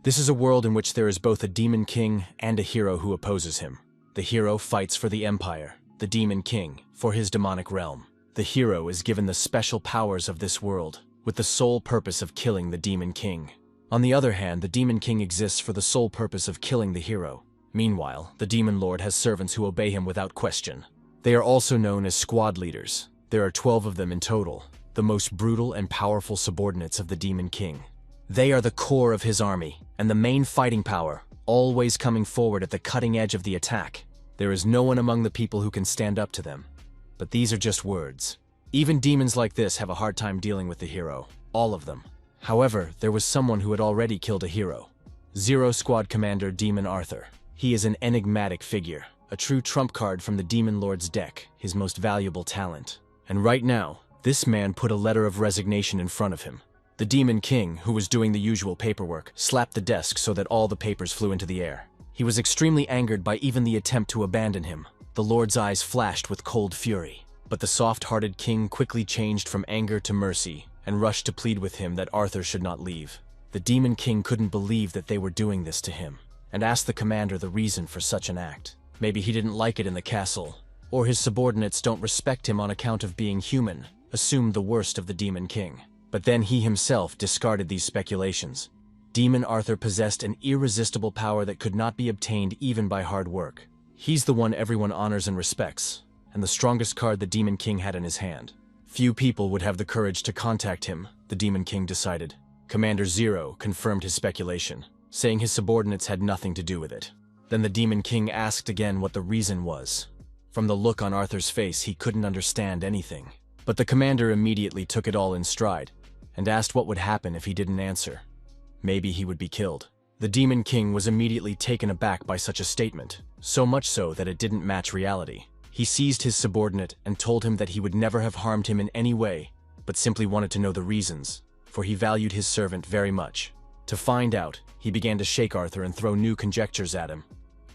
This is a world in which there is both a demon king and a hero who opposes him. The hero fights for the empire, the demon king for his demonic realm. The hero is given the special powers of this world, with the sole purpose of killing the demon king. On the other hand, the demon king exists for the sole purpose of killing the hero. Meanwhile, the demon lord has servants who obey him without question. They are also known as squad leaders. There are 12 of them in total, the most brutal and powerful subordinates of the demon king. They are the core of his army, and the main fighting power, always coming forward at the cutting edge of the attack. There is no one among the people who can stand up to them. But these are just words. Even demons like this have a hard time dealing with the hero, all of them. However, there was someone who had already killed a hero. Zero Squad Commander Demon Arthur. He is an enigmatic figure, a true trump card from the Demon Lord's deck, his most valuable talent. And right now, this man put a letter of resignation in front of him. The Demon King, who was doing the usual paperwork, slapped the desk so that all the papers flew into the air. He was extremely angered by even the attempt to abandon him. The Lord's eyes flashed with cold fury. But the soft-hearted king quickly changed from anger to mercy and rushed to plead with him that Arthur should not leave. The Demon King couldn't believe that they were doing this to him and asked the commander the reason for such an act. Maybe he didn't like it in the castle, or his subordinates don't respect him on account of being human, assumed the worst of the Demon King. But then he himself discarded these speculations. Demon Arthur possessed an irresistible power that could not be obtained even by hard work. He's the one everyone honors and respects, and the strongest card the Demon King had in his hand. Few people would have the courage to contact him, the Demon King decided. Commander Zero confirmed his speculation, saying his subordinates had nothing to do with it. Then the Demon King asked again what the reason was. From the look on Arthur's face, he couldn't understand anything. But the commander immediately took it all in stride, and asked what would happen if he didn't answer. Maybe he would be killed. The Demon King was immediately taken aback by such a statement, so much so that it didn't match reality. He seized his subordinate and told him that he would never have harmed him in any way, but simply wanted to know the reasons, for he valued his servant very much. To find out, he began to shake Arthur and throw new conjectures at him.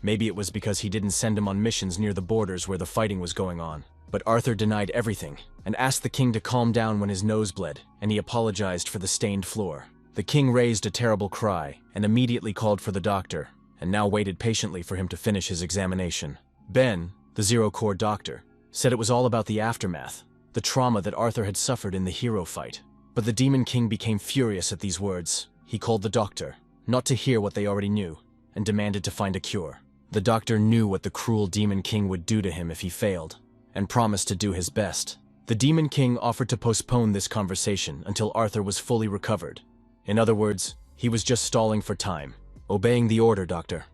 Maybe it was because he didn't send him on missions near the borders where the fighting was going on. But Arthur denied everything, and asked the king to calm down when his nose bled, and he apologized for the stained floor. The king raised a terrible cry, and immediately called for the doctor, and now waited patiently for him to finish his examination. Ben, the Zero-Core doctor, said it was all about the aftermath, the trauma that Arthur had suffered in the hero fight. But the Demon King became furious at these words. He called the doctor, not to hear what they already knew, and demanded to find a cure. The doctor knew what the cruel Demon King would do to him if he failed, and promised to do his best. The Demon King offered to postpone this conversation until Arthur was fully recovered. In other words, he was just stalling for time. Obeying the order, Doctor.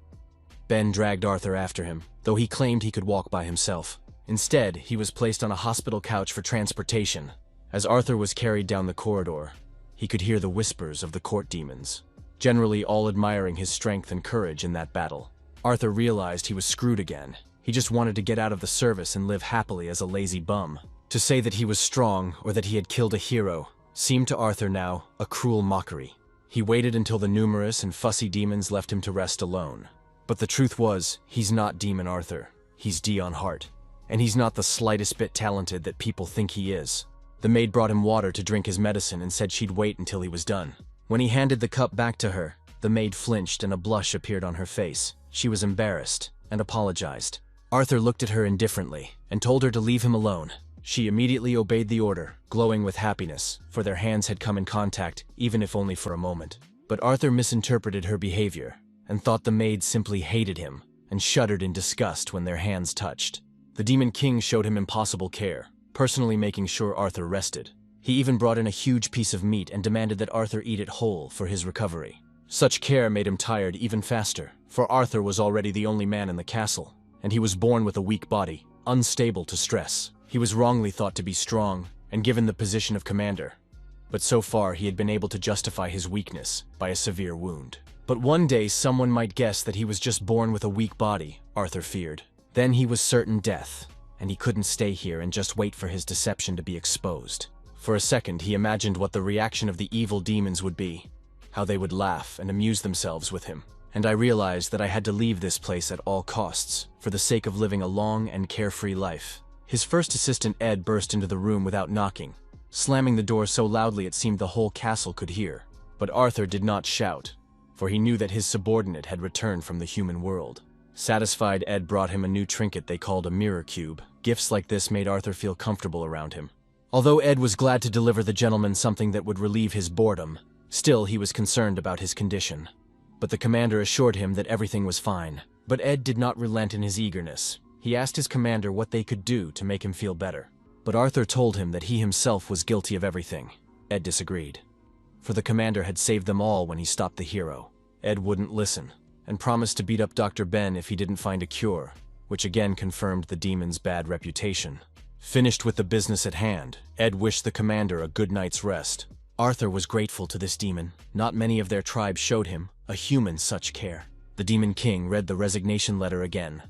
Ben dragged Arthur after him, though he claimed he could walk by himself. Instead, he was placed on a hospital couch for transportation. As Arthur was carried down the corridor, he could hear the whispers of the court demons, generally all admiring his strength and courage in that battle. Arthur realized he was screwed again. He just wanted to get out of the service and live happily as a lazy bum. To say that he was strong or that he had killed a hero seemed to Arthur now a cruel mockery. He waited until the numerous and fussy demons left him to rest alone. But the truth was, he's not Demon Arthur. He's Dion Hart. And he's not the slightest bit talented that people think he is. The maid brought him water to drink his medicine and said she'd wait until he was done. When he handed the cup back to her, the maid flinched and a blush appeared on her face. She was embarrassed and apologized. Arthur looked at her indifferently and told her to leave him alone. She immediately obeyed the order, glowing with happiness, for their hands had come in contact, even if only for a moment. But Arthur misinterpreted her behavior and thought the maid simply hated him and shuddered in disgust when their hands touched. The Demon King showed him impossible care, personally making sure Arthur rested. He even brought in a huge piece of meat and demanded that Arthur eat it whole for his recovery. Such care made him tired even faster, for Arthur was already the only man in the castle, and he was born with a weak body, unstable to stress. He was wrongly thought to be strong and given the position of commander, but so far he had been able to justify his weakness by a severe wound. But one day someone might guess that he was just born with a weak body, Arthur feared. Then he was certain death, and he couldn't stay here and just wait for his deception to be exposed. For a second he imagined what the reaction of the evil demons would be, how they would laugh and amuse themselves with him. And I realized that I had to leave this place at all costs, for the sake of living a long and carefree life. His first assistant Ed burst into the room without knocking, slamming the door so loudly it seemed the whole castle could hear. But Arthur did not shout, for he knew that his subordinate had returned from the human world. Satisfied, Ed brought him a new trinket they called a mirror cube. Gifts like this made Arthur feel comfortable around him. Although Ed was glad to deliver the gentleman something that would relieve his boredom, still he was concerned about his condition. But the commander assured him that everything was fine. But Ed did not relent in his eagerness. He asked his commander what they could do to make him feel better. But Arthur told him that he himself was guilty of everything. Ed disagreed. For the commander had saved them all when he stopped the hero. Ed wouldn't listen, and promised to beat up Dr. Ben if he didn't find a cure, which again confirmed the demon's bad reputation. Finished with the business at hand, Ed wished the commander a good night's rest. Arthur was grateful to this demon. Not many of their tribe showed him, a human, such care. The Demon King read the resignation letter again,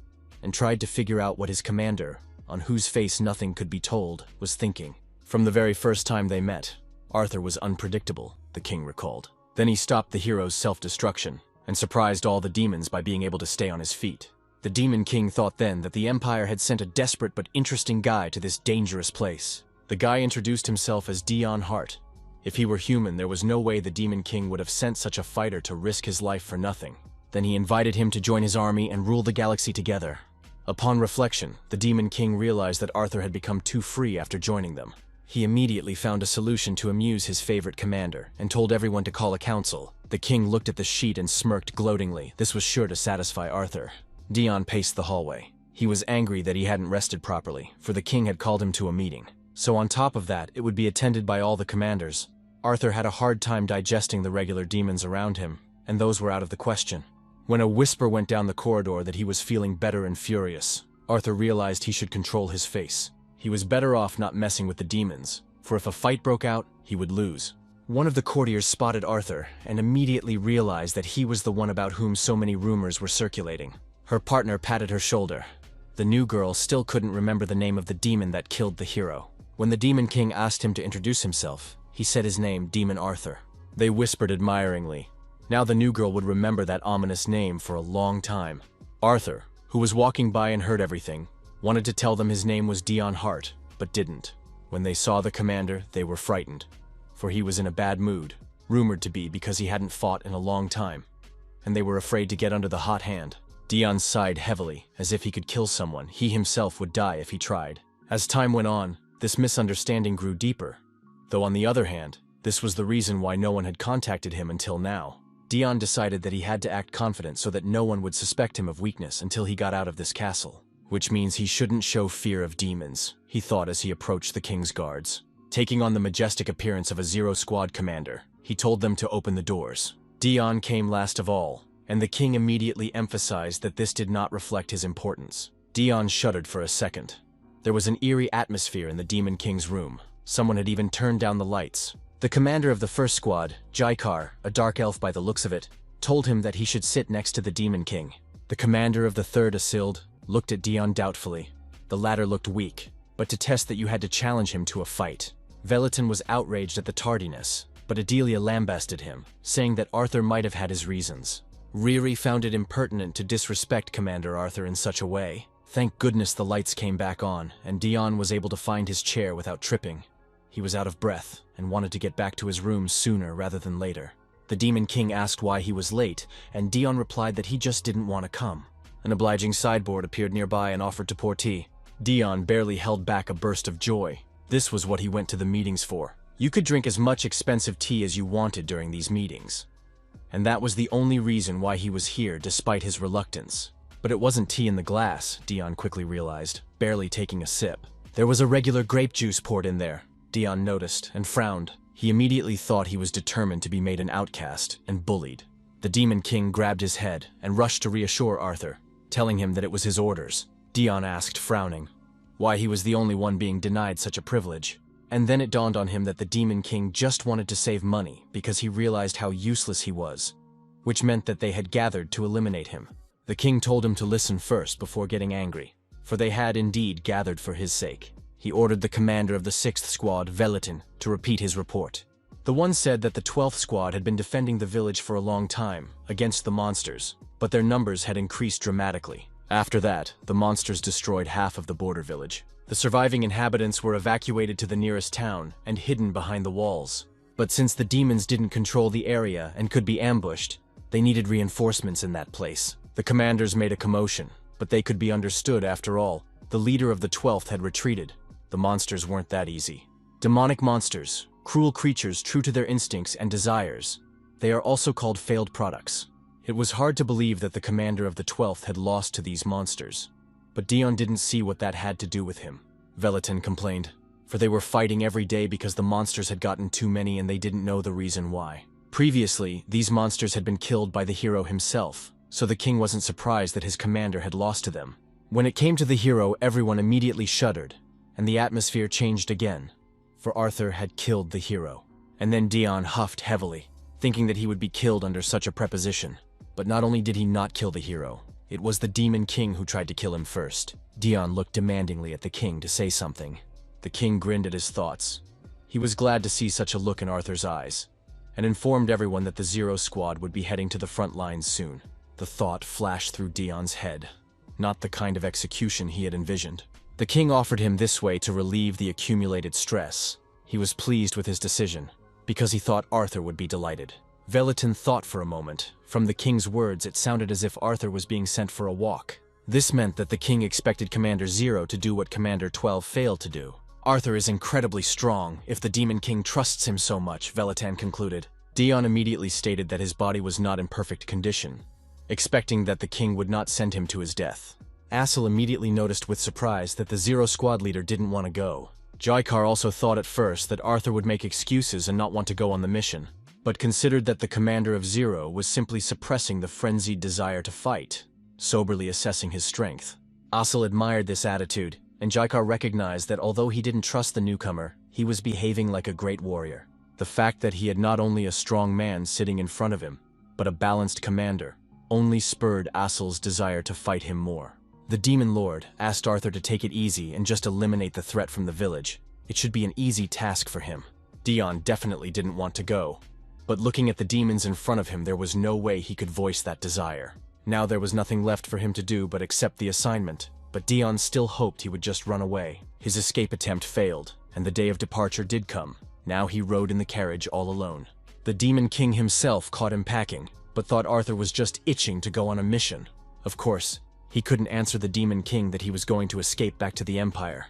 and tried to figure out what his commander, on whose face nothing could be told, was thinking. From the very first time they met, Arthur was unpredictable, the king recalled. Then he stopped the hero's self-destruction, and surprised all the demons by being able to stay on his feet. The Demon King thought then that the Empire had sent a desperate but interesting guy to this dangerous place. The guy introduced himself as Dion Hart. If he were human, there was no way the Demon King would have sent such a fighter to risk his life for nothing. Then he invited him to join his army and rule the galaxy together. Upon reflection, the Demon King realized that Arthur had become too free after joining them. He immediately found a solution to amuse his favorite commander, and told everyone to call a council. The king looked at the sheet and smirked gloatingly. This was sure to satisfy Arthur. Dion paced the hallway. He was angry that he hadn't rested properly, for the king had called him to a meeting. So on top of that, it would be attended by all the commanders. Arthur had a hard time digesting the regular demons around him, and those were out of the question. When a whisper went down the corridor that he was feeling better and furious, Arthur realized he should control his face. He was better off not messing with the demons, for if a fight broke out, he would lose. One of the courtiers spotted Arthur and immediately realized that he was the one about whom so many rumors were circulating. Her partner patted her shoulder. The new girl still couldn't remember the name of the demon that killed the hero. When the Demon King asked him to introduce himself, he said his name, Demon Arthur. They whispered admiringly. Now the new girl would remember that ominous name for a long time. Arthur, who was walking by and heard everything, wanted to tell them his name was Dion Hart, but didn't. When they saw the commander, they were frightened, for he was in a bad mood, rumored to be because he hadn't fought in a long time, and they were afraid to get under the hot hand. Dion sighed heavily, as if he could kill someone. He himself would die if he tried. As time went on, this misunderstanding grew deeper, though on the other hand, this was the reason why no one had contacted him until now. Dion decided that he had to act confident so that no one would suspect him of weakness until he got out of this castle. Which means he shouldn't show fear of demons, he thought as he approached the king's guards. Taking on the majestic appearance of a Zero Squad commander, he told them to open the doors. Dion came last of all, and the king immediately emphasized that this did not reflect his importance. Dion shuddered for a second. There was an eerie atmosphere in the Demon King's room. Someone had even turned down the lights. The commander of the first squad, Jaikar, a dark elf by the looks of it, told him that he should sit next to the Demon King. The commander of the third, Asild, looked at Dion doubtfully. The latter looked weak, but to test that you had to challenge him to a fight. Veliton was outraged at the tardiness, but Adelia lambasted him, saying that Arthur might have had his reasons. Riri found it impertinent to disrespect Commander Arthur in such a way. Thank goodness the lights came back on, and Dion was able to find his chair without tripping. He was out of breath, and wanted to get back to his room sooner rather than later. The Demon King asked why he was late, and Dion replied that he just didn't want to come. An obliging sideboard appeared nearby and offered to pour tea. Dion barely held back a burst of joy. This was what he went to the meetings for. You could drink as much expensive tea as you wanted during these meetings. And that was the only reason why he was here despite his reluctance. But it wasn't tea in the glass, Dion quickly realized, barely taking a sip. There was a regular grape juice poured in there, Dion noticed and frowned. He immediately thought he was determined to be made an outcast and bullied. The Demon King grabbed his head and rushed to reassure Arthur, telling him that it was his orders. Dion asked, frowning, why he was the only one being denied such a privilege. And then it dawned on him that the Demon King just wanted to save money because he realized how useless he was, which meant that they had gathered to eliminate him. The king told him to listen first before getting angry, for they had indeed gathered for his sake. He ordered the commander of the 6th Squad, Veliton, to repeat his report. The one said that the 12th Squad had been defending the village for a long time, against the monsters, but their numbers had increased dramatically. After that, the monsters destroyed half of the border village. The surviving inhabitants were evacuated to the nearest town and hidden behind the walls. But since the demons didn't control the area and could be ambushed, They needed reinforcements in that place. The commanders made a commotion, but they could be understood after all. The leader of the 12th had retreated. The monsters weren't that easy. Demonic monsters, cruel creatures true to their instincts and desires. They are also called failed products. It was hard to believe that the commander of the 12th had lost to these monsters. But Dion didn't see what that had to do with him. Velitin complained, for they were fighting every day because the monsters had gotten too many and they didn't know the reason why. Previously, these monsters had been killed by the hero himself, so the king wasn't surprised that his commander had lost to them. When it came to the hero, everyone immediately shuddered, and the atmosphere changed again, for Arthur had killed the hero. And then Dion huffed heavily, thinking that he would be killed under such a preposition. But not only did he not kill the hero, it was the Demon King who tried to kill him first. Dion looked demandingly at the king to say something. The king grinned at his thoughts. He was glad to see such a look in Arthur's eyes, and informed everyone that the Zero Squad would be heading to the front lines soon. The thought flashed through Dion's head. Not the kind of execution he had envisioned. The king offered him this way to relieve the accumulated stress. He was pleased with his decision, because he thought Arthur would be delighted. Velitin thought for a moment. From the king's words, it sounded as if Arthur was being sent for a walk. This meant that the king expected Commander Zero to do what Commander 12 failed to do. Arthur is incredibly strong, if the Demon King trusts him so much, Velitin concluded. Dion immediately stated that his body was not in perfect condition, expecting that the king would not send him to his death. Assel immediately noticed with surprise that the Zero Squad leader didn't want to go. Jaikar also thought at first that Arthur would make excuses and not want to go on the mission, but considered that the commander of Zero was simply suppressing the frenzied desire to fight, soberly assessing his strength. Assel admired this attitude, and Jaikar recognized that although he didn't trust the newcomer, he was behaving like a great warrior. The fact that he had not only a strong man sitting in front of him, but a balanced commander, only spurred Assel's desire to fight him more. The Demon Lord asked Arthur to take it easy and just eliminate the threat from the village. It should be an easy task for him. Dion definitely didn't want to go, but looking at the demons in front of him, there was no way he could voice that desire. Now there was nothing left for him to do but accept the assignment, but Dion still hoped he would just run away. His escape attempt failed, and the day of departure did come. Now he rode in the carriage all alone. The Demon King himself caught him packing, but thought Arthur was just itching to go on a mission. Of course, he couldn't answer the Demon King that he was going to escape back to the Empire,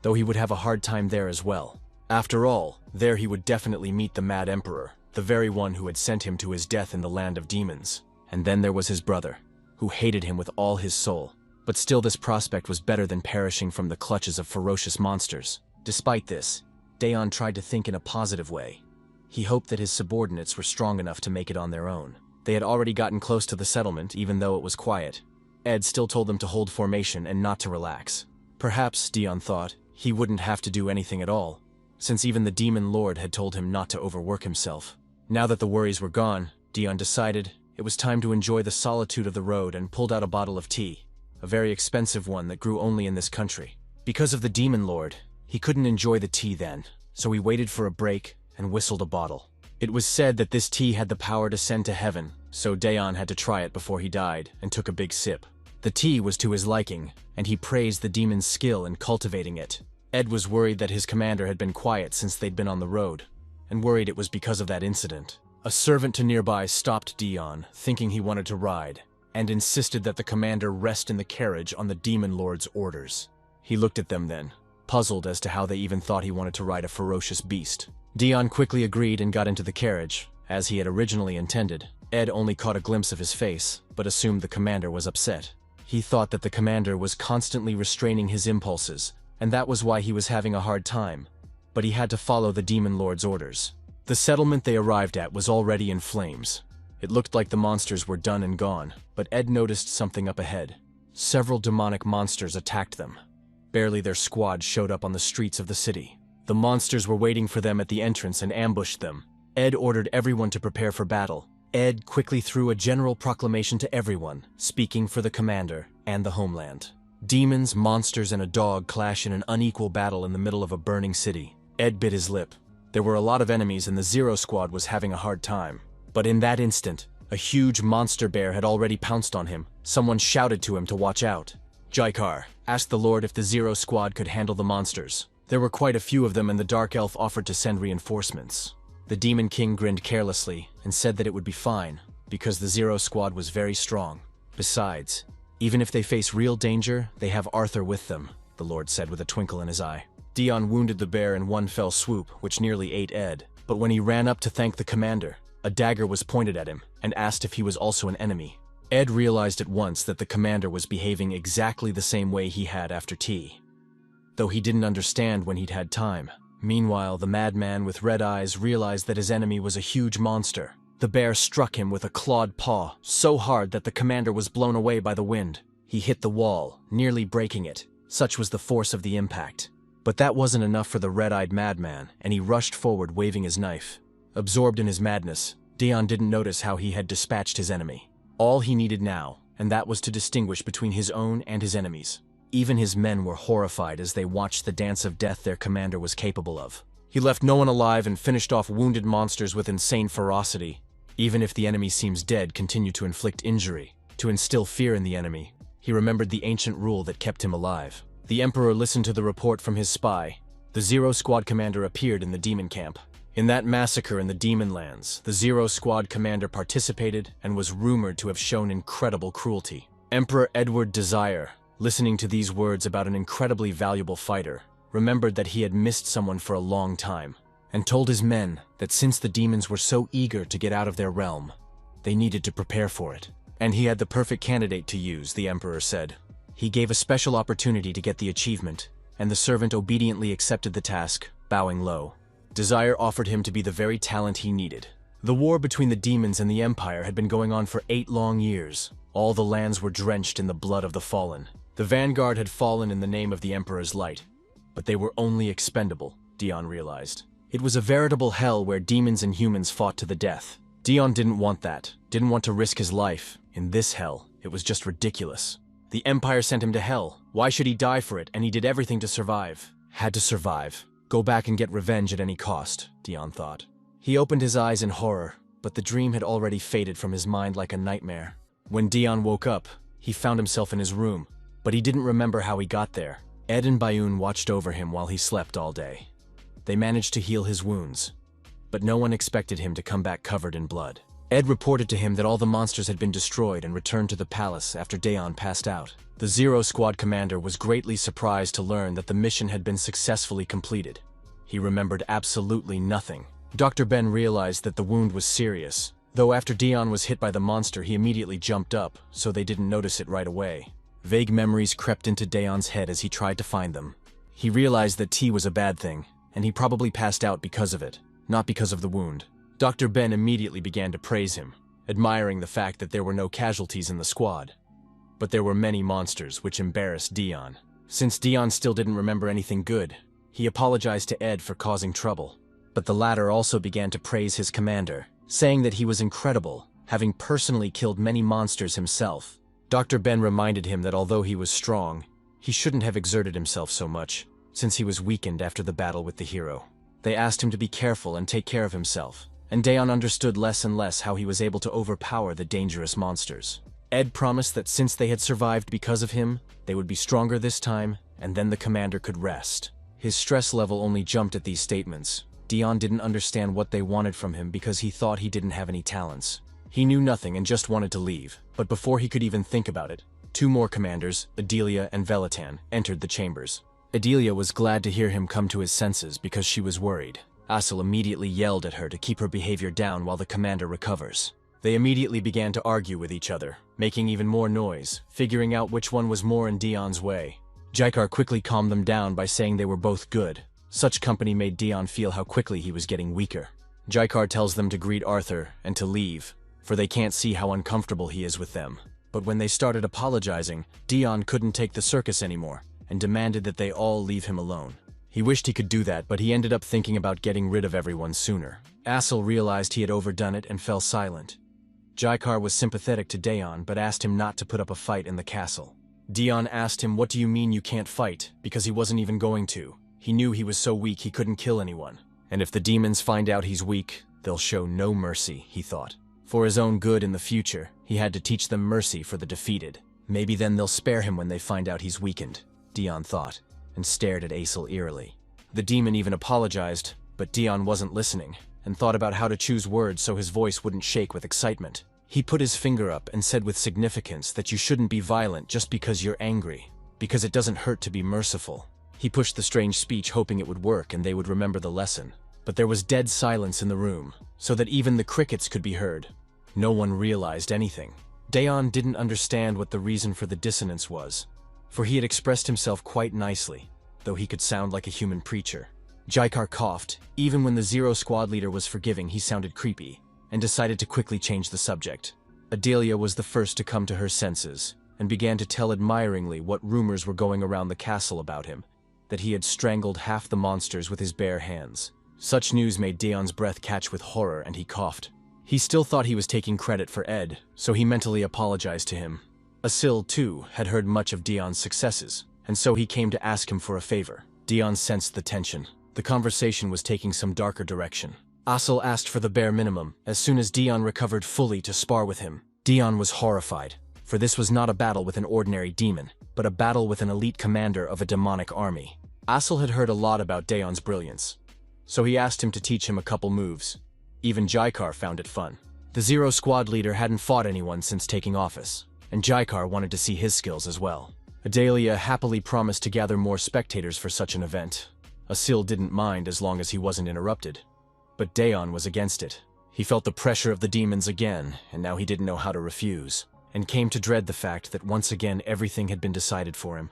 though he would have a hard time there as well. After all, there he would definitely meet the Mad Emperor, the very one who had sent him to his death in the land of demons. And then there was his brother, who hated him with all his soul. But still, this prospect was better than perishing from the clutches of ferocious monsters. Despite this, Dion tried to think in a positive way. He hoped that his subordinates were strong enough to make it on their own. They had already gotten close to the settlement, even though it was quiet. Ed still told them to hold formation and not to relax. Perhaps, Dion thought, he wouldn't have to do anything at all, since even the Demon Lord had told him not to overwork himself. Now that the worries were gone, Dion decided it was time to enjoy the solitude of the road and pulled out a bottle of tea, a very expensive one that grew only in this country. Because of the Demon Lord, he couldn't enjoy the tea then, so he waited for a break and whistled a bottle. It was said that this tea had the power to send to heaven, so Dion had to try it before he died and took a big sip. The tea was to his liking, and he praised the demon's skill in cultivating it. Ed was worried that his commander had been quiet since they'd been on the road, and worried it was because of that incident. A servant to nearby stopped Dion, thinking he wanted to ride, and insisted that the commander rest in the carriage on the Demon Lord's orders. He looked at them then, puzzled as to how they even thought he wanted to ride a ferocious beast. Dion quickly agreed and got into the carriage, as he had originally intended. Ed only caught a glimpse of his face, but assumed the commander was upset. He thought that the commander was constantly restraining his impulses, and that was why he was having a hard time, but he had to follow the Demon Lord's orders. The settlement they arrived at was already in flames. It looked like the monsters were done and gone, but Ed noticed something up ahead. Several demonic monsters attacked them. Barely their squad showed up on the streets of the city. The monsters were waiting for them at the entrance and ambushed them. Ed ordered everyone to prepare for battle. Ed quickly threw a general proclamation to everyone, speaking for the commander and the homeland. Demons, monsters, and a dog clash in an unequal battle in the middle of a burning city. Ed bit his lip. There were a lot of enemies and the Zero Squad was having a hard time. But in that instant, a huge monster bear had already pounced on him. Someone shouted to him to watch out. Jaikar asked the Lord if the Zero Squad could handle the monsters. There were quite a few of them, and the Dark Elf offered to send reinforcements. The Demon King grinned carelessly and said that it would be fine. because the Zero Squad was very strong. Besides, even if they face real danger, they have Arthur with them, the Lord said with a twinkle in his eye. Dion wounded the bear in one fell swoop, which nearly ate Ed. But when he ran up to thank the commander, a dagger was pointed at him and asked if he was also an enemy. Ed realized at once that the commander was behaving exactly the same way he had after tea, though he didn't understand when he'd had time. Meanwhile, the madman with red eyes realized that his enemy was a huge monster. The bear struck him with a clawed paw so hard that the commander was blown away by the wind. He hit the wall, nearly breaking it. Such was the force of the impact. But that wasn't enough for the red-eyed madman, and he rushed forward waving his knife. Absorbed in his madness, Dion didn't notice how he had dispatched his enemy. All he needed now, and that was to distinguish between his own and his enemies. Even his men were horrified as they watched the dance of death their commander was capable of. He left no one alive and finished off wounded monsters with insane ferocity. Even if the enemy seems dead, continue to inflict injury, to instill fear in the enemy. He remembered the ancient rule that kept him alive. The Emperor listened to the report from his spy. The Zero Squad commander appeared in the demon camp. In that massacre in the Demon Lands, the Zero Squad commander participated and was rumored to have shown incredible cruelty. Emperor Edward Desire, listening to these words about an incredibly valuable fighter, remembered that he had missed someone for a long time, and told his men that since the demons were so eager to get out of their realm, they needed to prepare for it. And he had the perfect candidate to use, the Emperor said. He gave a special opportunity to get the achievement, and the servant obediently accepted the task, bowing low. Desire offered him to be the very talent he needed. The war between the demons and the Empire had been going on for 8 long years. All the lands were drenched in the blood of the fallen. The vanguard had fallen in the name of the Emperor's light, but they were only expendable, Dion realized. It was a veritable hell where demons and humans fought to the death. Dion didn't want that, didn't want to risk his life. In this hell, it was just ridiculous. The Empire sent him to hell. Why should he die for it? And he did everything to survive. Had to survive. Go back and get revenge at any cost, Dion thought. He opened his eyes in horror, but the dream had already faded from his mind like a nightmare. When Dion woke up, he found himself in his room, but he didn't remember how he got there. Ed and Bayun watched over him while he slept all day. They managed to heal his wounds, but no one expected him to come back covered in blood. Ed reported to him that all the monsters had been destroyed and returned to the palace after Dayon passed out. The Zero Squad commander was greatly surprised to learn that the mission had been successfully completed. He remembered absolutely nothing. Dr. Ben realized that the wound was serious, though after Dion was hit by the monster he immediately jumped up, so they didn't notice it right away. Vague memories crept into Dayon's head as he tried to find them. He realized that tea was a bad thing, and he probably passed out because of it, not because of the wound. Dr. Ben immediately began to praise him, admiring the fact that there were no casualties in the squad. But there were many monsters, which embarrassed Dion. Since Dion still didn't remember anything good, he apologized to Ed for causing trouble. But the latter also began to praise his commander, saying that he was incredible, having personally killed many monsters himself. Dr. Ben reminded him that although he was strong, he shouldn't have exerted himself so much, since he was weakened after the battle with the hero. They asked him to be careful and take care of himself, and Dayon understood less and less how he was able to overpower the dangerous monsters. Ed promised that since they had survived because of him, they would be stronger this time, and then the commander could rest. His stress level only jumped at these statements. Dion didn't understand what they wanted from him because he thought he didn't have any talents. He knew nothing and just wanted to leave, but before he could even think about it, 2 more commanders, Adelia and Velitan, entered the chambers. Adelia was glad to hear him come to his senses because she was worried. Asil immediately yelled at her to keep her behavior down while the commander recovers. They immediately began to argue with each other, making even more noise, figuring out which one was more in Dion's way. Jaikar quickly calmed them down by saying they were both good. Such company made Dion feel how quickly he was getting weaker. Jaikar tells them to greet Arthur and to leave, for they can't see how uncomfortable he is with them. But when they started apologizing, Dion couldn't take the circus anymore, and demanded that they all leave him alone. He wished he could do that, but he ended up thinking about getting rid of everyone sooner. Asil realized he had overdone it and fell silent. Jaikar was sympathetic to Dayon, but asked him not to put up a fight in the castle. Dion asked him, "What do you mean you can't fight?" because he wasn't even going to. He knew he was so weak he couldn't kill anyone. And if the demons find out he's weak, they'll show no mercy, he thought. For his own good in the future, he had to teach them mercy for the defeated. Maybe then they'll spare him when they find out he's weakened, Dion thought, and stared at Asil eerily. The demon even apologized, but Dion wasn't listening, and thought about how to choose words so his voice wouldn't shake with excitement. He put his finger up and said with significance that you shouldn't be violent just because you're angry, because it doesn't hurt to be merciful. He pushed the strange speech hoping it would work and they would remember the lesson. But there was dead silence in the room, so that even the crickets could be heard. No one realized anything. Daeon didn't understand what the reason for the dissonance was, for he had expressed himself quite nicely, though he could sound like a human preacher. Jaikar coughed. Even when the Zero Squad leader was forgiving, he sounded creepy, and decided to quickly change the subject. Adelia was the first to come to her senses, and began to tell admiringly what rumors were going around the castle about him, that he had strangled half the monsters with his bare hands. Such news made Daeon's breath catch with horror, and he coughed. He still thought he was taking credit for Ed, so he mentally apologized to him. Asil, too, had heard much of Daeon's successes, and so he came to ask him for a favor. Daeon sensed the tension. The conversation was taking some darker direction. Asil asked for the bare minimum as soon as Daeon recovered fully to spar with him. Daeon was horrified, for this was not a battle with an ordinary demon, but a battle with an elite commander of a demonic army. Asil had heard a lot about Daeon's brilliance, so he asked him to teach him a couple moves. Even Jaikar found it fun. The Zero Squad leader hadn't fought anyone since taking office, and Jaikar wanted to see his skills as well. Adelia happily promised to gather more spectators for such an event. Asil didn't mind as long as he wasn't interrupted. But Daeon was against it. He felt the pressure of the demons again, and now he didn't know how to refuse, and came to dread the fact that once again everything had been decided for him.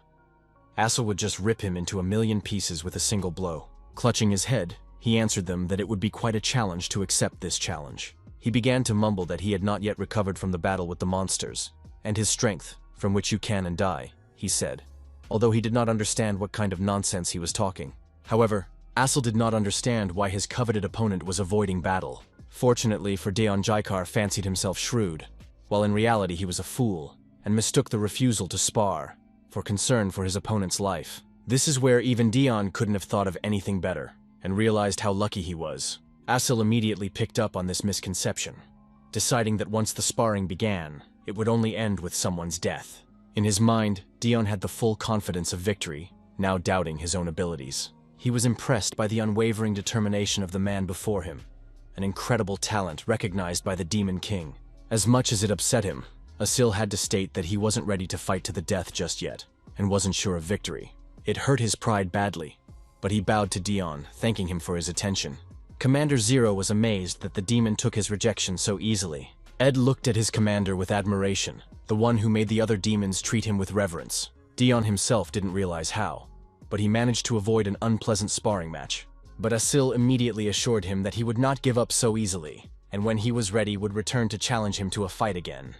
Asil would just rip him into a million pieces with a single blow. Clutching his head, he answered them that it would be quite a challenge to accept this challenge. He began to mumble that he had not yet recovered from the battle with the monsters, and his strength, from which you can and die, he said, although he did not understand what kind of nonsense he was talking. However, Asil did not understand why his coveted opponent was avoiding battle. Fortunately for Daeon, Jaikar fancied himself shrewd, while in reality he was a fool, and mistook the refusal to spar for concern for his opponent's life. This is where even Daeon couldn't have thought of anything better, and realized how lucky he was. Asil immediately picked up on this misconception, deciding that once the sparring began, it would only end with someone's death. In his mind, Daeon had the full confidence of victory, now doubting his own abilities. He was impressed by the unwavering determination of the man before him, an incredible talent recognized by the Demon King. As much as it upset him, Asil had to state that he wasn't ready to fight to the death just yet, and wasn't sure of victory. It hurt his pride badly, but he bowed to Daeon, thanking him for his attention. Commander Zero was amazed that the demon took his rejection so easily. Ed looked at his commander with admiration, the one who made the other demons treat him with reverence. Daeon himself didn't realize how, but he managed to avoid an unpleasant sparring match. But Asil immediately assured him that he would not give up so easily, and when he was ready would return to challenge him to a fight again.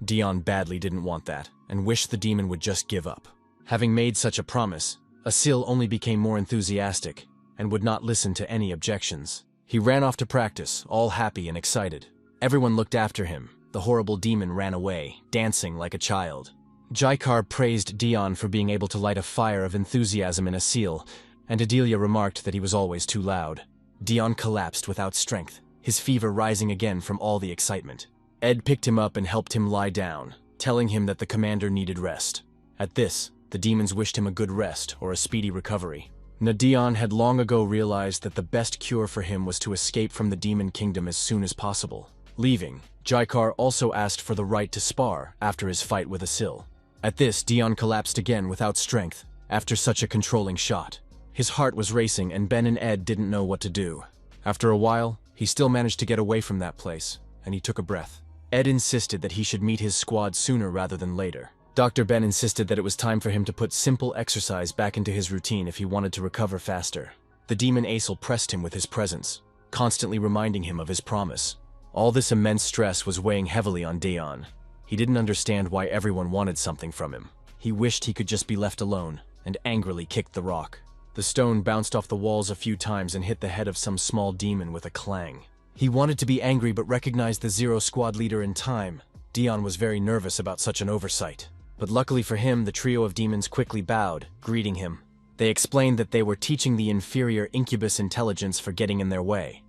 Daeon badly didn't want that, and wished the demon would just give up. Having made such a promise, Asil only became more enthusiastic, and would not listen to any objections. He ran off to practice, all happy and excited. Everyone looked after him. The horrible demon ran away, dancing like a child. Jaikar praised Daeon for being able to light a fire of enthusiasm in Asil, and Adelia remarked that he was always too loud. Daeon collapsed without strength, his fever rising again from all the excitement. Ed picked him up and helped him lie down, telling him that the commander needed rest. At this, the demons wished him a good rest or a speedy recovery. Daeon had long ago realized that the best cure for him was to escape from the demon kingdom as soon as possible. Leaving, Jaikar also asked for the right to spar after his fight with Asil. At this, Daeon collapsed again without strength, after such a controlling shot. His heart was racing and Ben and Ed didn't know what to do. After a while, he still managed to get away from that place, and he took a breath. Ed insisted that he should meet his squad sooner rather than later. Dr. Ben insisted that it was time for him to put simple exercise back into his routine if he wanted to recover faster. The demon Asil pressed him with his presence, constantly reminding him of his promise. All this immense stress was weighing heavily on Daeon. He didn't understand why everyone wanted something from him. He wished he could just be left alone, and angrily kicked the rock. The stone bounced off the walls a few times and hit the head of some small demon with a clang. He wanted to be angry but recognized the Zero Squad leader in time. Daeon was very nervous about such an oversight. But luckily for him, the trio of demons quickly bowed, greeting him. They explained that they were teaching the inferior incubus intelligence for getting in their way.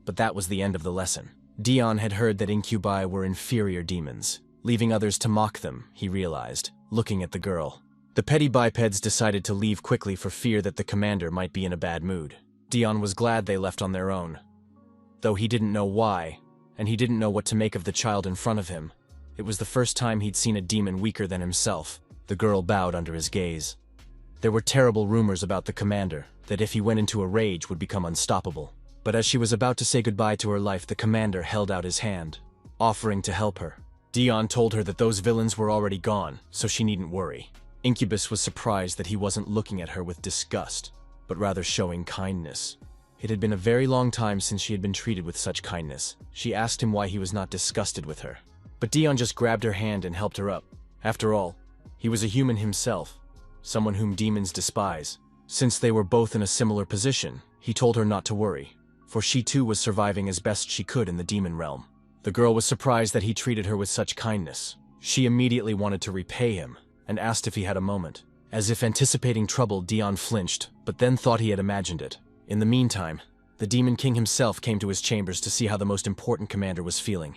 But that was the end of the lesson. Daeon had heard that incubi were inferior demons, leaving others to mock them, he realized, looking at the girl. The petty bipeds decided to leave quickly for fear that the commander might be in a bad mood. Daeon was glad they left on their own, though he didn't know why, and he didn't know what to make of the child in front of him. It was the first time he'd seen a demon weaker than himself. The girl bowed under his gaze. There were terrible rumors about the commander, that if he went into a rage would become unstoppable. But as she was about to say goodbye to her life, the commander held out his hand, offering to help her. Dion told her that those villains were already gone, so she needn't worry. Incubus was surprised that he wasn't looking at her with disgust, but rather showing kindness. It had been a very long time since she had been treated with such kindness. She asked him why he was not disgusted with her. But Dion just grabbed her hand and helped her up. After all, he was a human himself, someone whom demons despise. Since they were both in a similar position, he told her not to worry, for she too was surviving as best she could in the demon realm. The girl was surprised that he treated her with such kindness. She immediately wanted to repay him, and asked if he had a moment. As if anticipating trouble, Dion flinched, but then thought he had imagined it. In the meantime, the Demon King himself came to his chambers to see how the most important commander was feeling.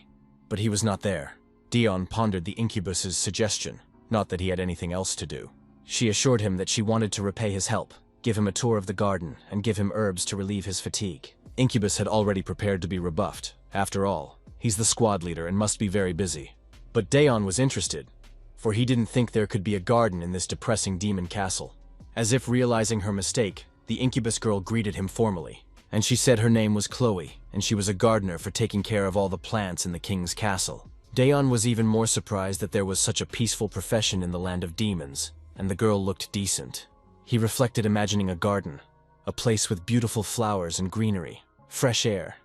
But he was not there. Dion pondered the incubus's suggestion, not that he had anything else to do. She assured him that she wanted to repay his help, give him a tour of the garden, and give him herbs to relieve his fatigue. Incubus had already prepared to be rebuffed. After all, he's the squad leader and must be very busy. But Dion was interested, for he didn't think there could be a garden in this depressing demon castle. As if realizing her mistake, the incubus girl greeted him formally, and she said her name was Chloe, and she was a gardener for taking care of all the plants in the king's castle. Dion was even more surprised that there was such a peaceful profession in the land of demons, and the girl looked decent. He reflected, imagining a garden, a place with beautiful flowers and greenery, fresh air.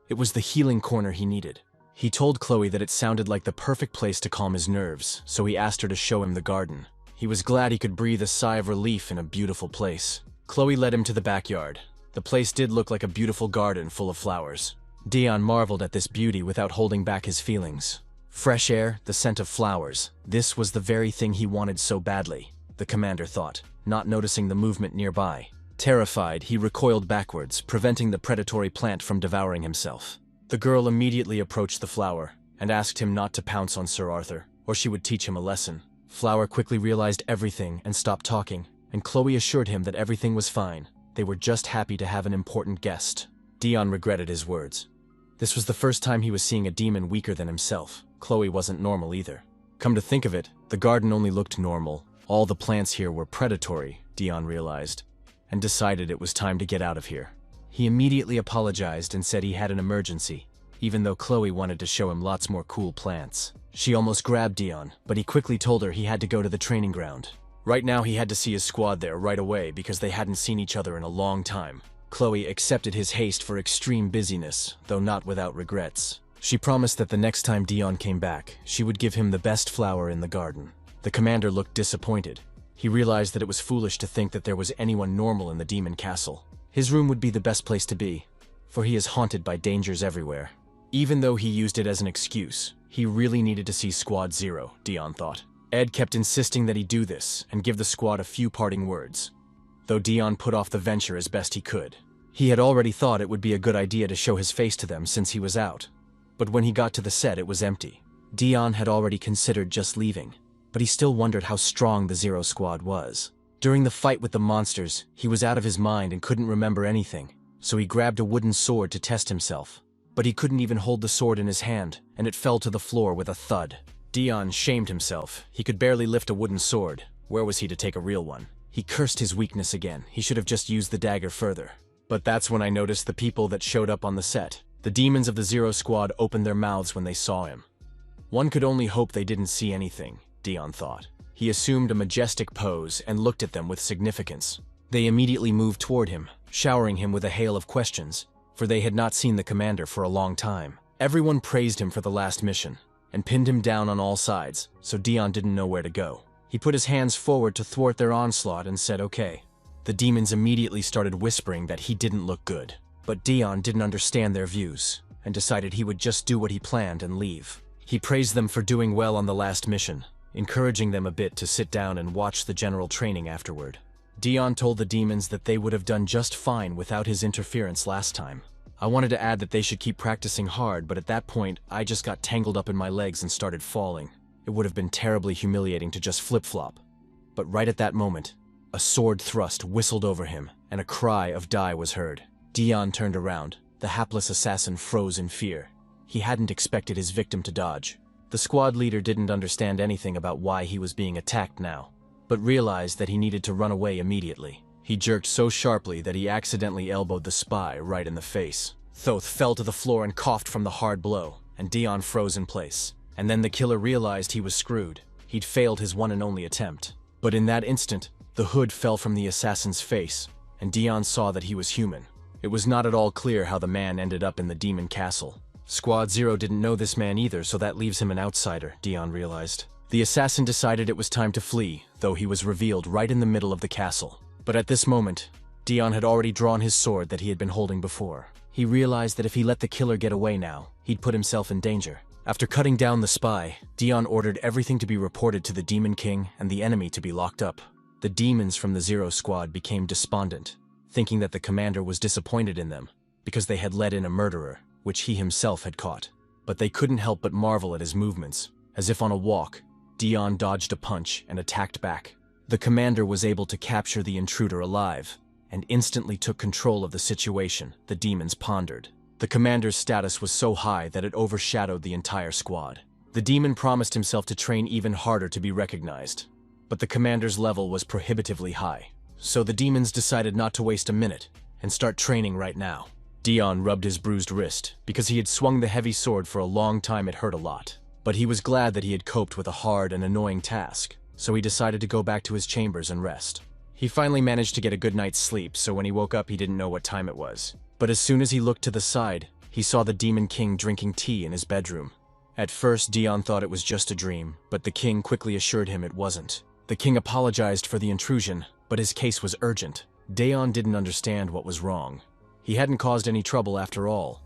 It was the healing corner he needed. He told Chloe that it sounded like the perfect place to calm his nerves, so he asked her to show him the garden. He was glad he could breathe a sigh of relief in a beautiful place. Chloe led him to the backyard. The place did look like a beautiful garden full of flowers. Dion marveled at this beauty without holding back his feelings. Fresh air, the scent of flowers. This was the very thing he wanted so badly, the commander thought, not noticing the movement nearby. Terrified, he recoiled backwards, preventing the predatory plant from devouring himself. The girl immediately approached the flower and asked him not to pounce on Sir Arthur, or she would teach him a lesson. Flower quickly realized everything and stopped talking, and Chloe assured him that everything was fine. They were just happy to have an important guest. Dion regretted his words. This was the first time he was seeing a demon weaker than himself. Chloe wasn't normal either. Come to think of it, the garden only looked normal. All the plants here were predatory, Dion realized, and decided it was time to get out of here. He immediately apologized and said he had an emergency, even though Chloe wanted to show him lots more cool plants. She almost grabbed Dion, but he quickly told her he had to go to the training ground. Right now he had to see his squad there right away because they hadn't seen each other in a long time. Chloe accepted his haste for extreme busyness, though not without regrets. She promised that the next time Dion came back, she would give him the best flower in the garden. The commander looked disappointed. He realized that it was foolish to think that there was anyone normal in the demon castle. His room would be the best place to be, for he is haunted by dangers everywhere. Even though he used it as an excuse, he really needed to see Squad Zero, Dion thought. Ed kept insisting that he do this and give the squad a few parting words, though Dion put off the venture as best he could. He had already thought it would be a good idea to show his face to them since he was out, but when he got to the set it was empty. Dion had already considered just leaving, but he still wondered how strong the Zero Squad was. During the fight with the monsters, he was out of his mind and couldn't remember anything, so he grabbed a wooden sword to test himself. But he couldn't even hold the sword in his hand, and it fell to the floor with a thud. Dion shamed himself. He could barely lift a wooden sword. Where was he to take a real one? He cursed his weakness again. He should have just used the dagger further. But that's when I noticed the people that showed up on the set. The demons of the Zero Squad opened their mouths when they saw him. One could only hope they didn't see anything, Dion thought. He assumed a majestic pose and looked at them with significance. They immediately moved toward him, showering him with a hail of questions, for they had not seen the commander for a long time. Everyone praised him for the last mission, and pinned him down on all sides, so Dion didn't know where to go. He put his hands forward to thwart their onslaught and said okay. The demons immediately started whispering that he didn't look good, but Dion didn't understand their views, and decided he would just do what he planned and leave. He praised them for doing well on the last mission, encouraging them a bit to sit down and watch the general training afterward. Dion told the demons that they would have done just fine without his interference last time. I wanted to add that they should keep practicing hard, but at that point, I just got tangled up in my legs and started falling. It would have been terribly humiliating to just flip-flop. But right at that moment, a sword thrust whistled over him, and a cry of "Die" was heard. Dion turned around. The hapless assassin froze in fear. He hadn't expected his victim to dodge. The squad leader didn't understand anything about why he was being attacked now, but realized that he needed to run away immediately. He jerked so sharply that he accidentally elbowed the spy right in the face. Thoth fell to the floor and coughed from the hard blow, and Dion froze in place. And then the killer realized he was screwed. He'd failed his one and only attempt. But in that instant, the hood fell from the assassin's face, and Dion saw that he was human. It was not at all clear how the man ended up in the demon castle. Squad Zero didn't know this man either, so that leaves him an outsider, Dion realized. The assassin decided it was time to flee, though he was revealed right in the middle of the castle. But at this moment, Dion had already drawn his sword that he had been holding before. He realized that if he let the killer get away now, he'd put himself in danger. After cutting down the spy, Dion ordered everything to be reported to the Demon King and the enemy to be locked up. The demons from the Zero Squad became despondent, thinking that the commander was disappointed in them, because they had let in a murderer, which he himself had caught. But they couldn't help but marvel at his movements. As if on a walk, Dion dodged a punch and attacked back. The commander was able to capture the intruder alive, and instantly took control of the situation, the demons pondered. The commander's status was so high that it overshadowed the entire squad. The demon promised himself to train even harder to be recognized, but the commander's level was prohibitively high. So the demons decided not to waste a minute and start training right now. Dion rubbed his bruised wrist. Because he had swung the heavy sword for a long time, it hurt a lot. But he was glad that he had coped with a hard and annoying task, so he decided to go back to his chambers and rest. He finally managed to get a good night's sleep, so when he woke up he didn't know what time it was. But as soon as he looked to the side, he saw the Demon King drinking tea in his bedroom. At first, Dion thought it was just a dream, but the king quickly assured him it wasn't. The king apologized for the intrusion, but his case was urgent. Dion didn't understand what was wrong. He hadn't caused any trouble after all.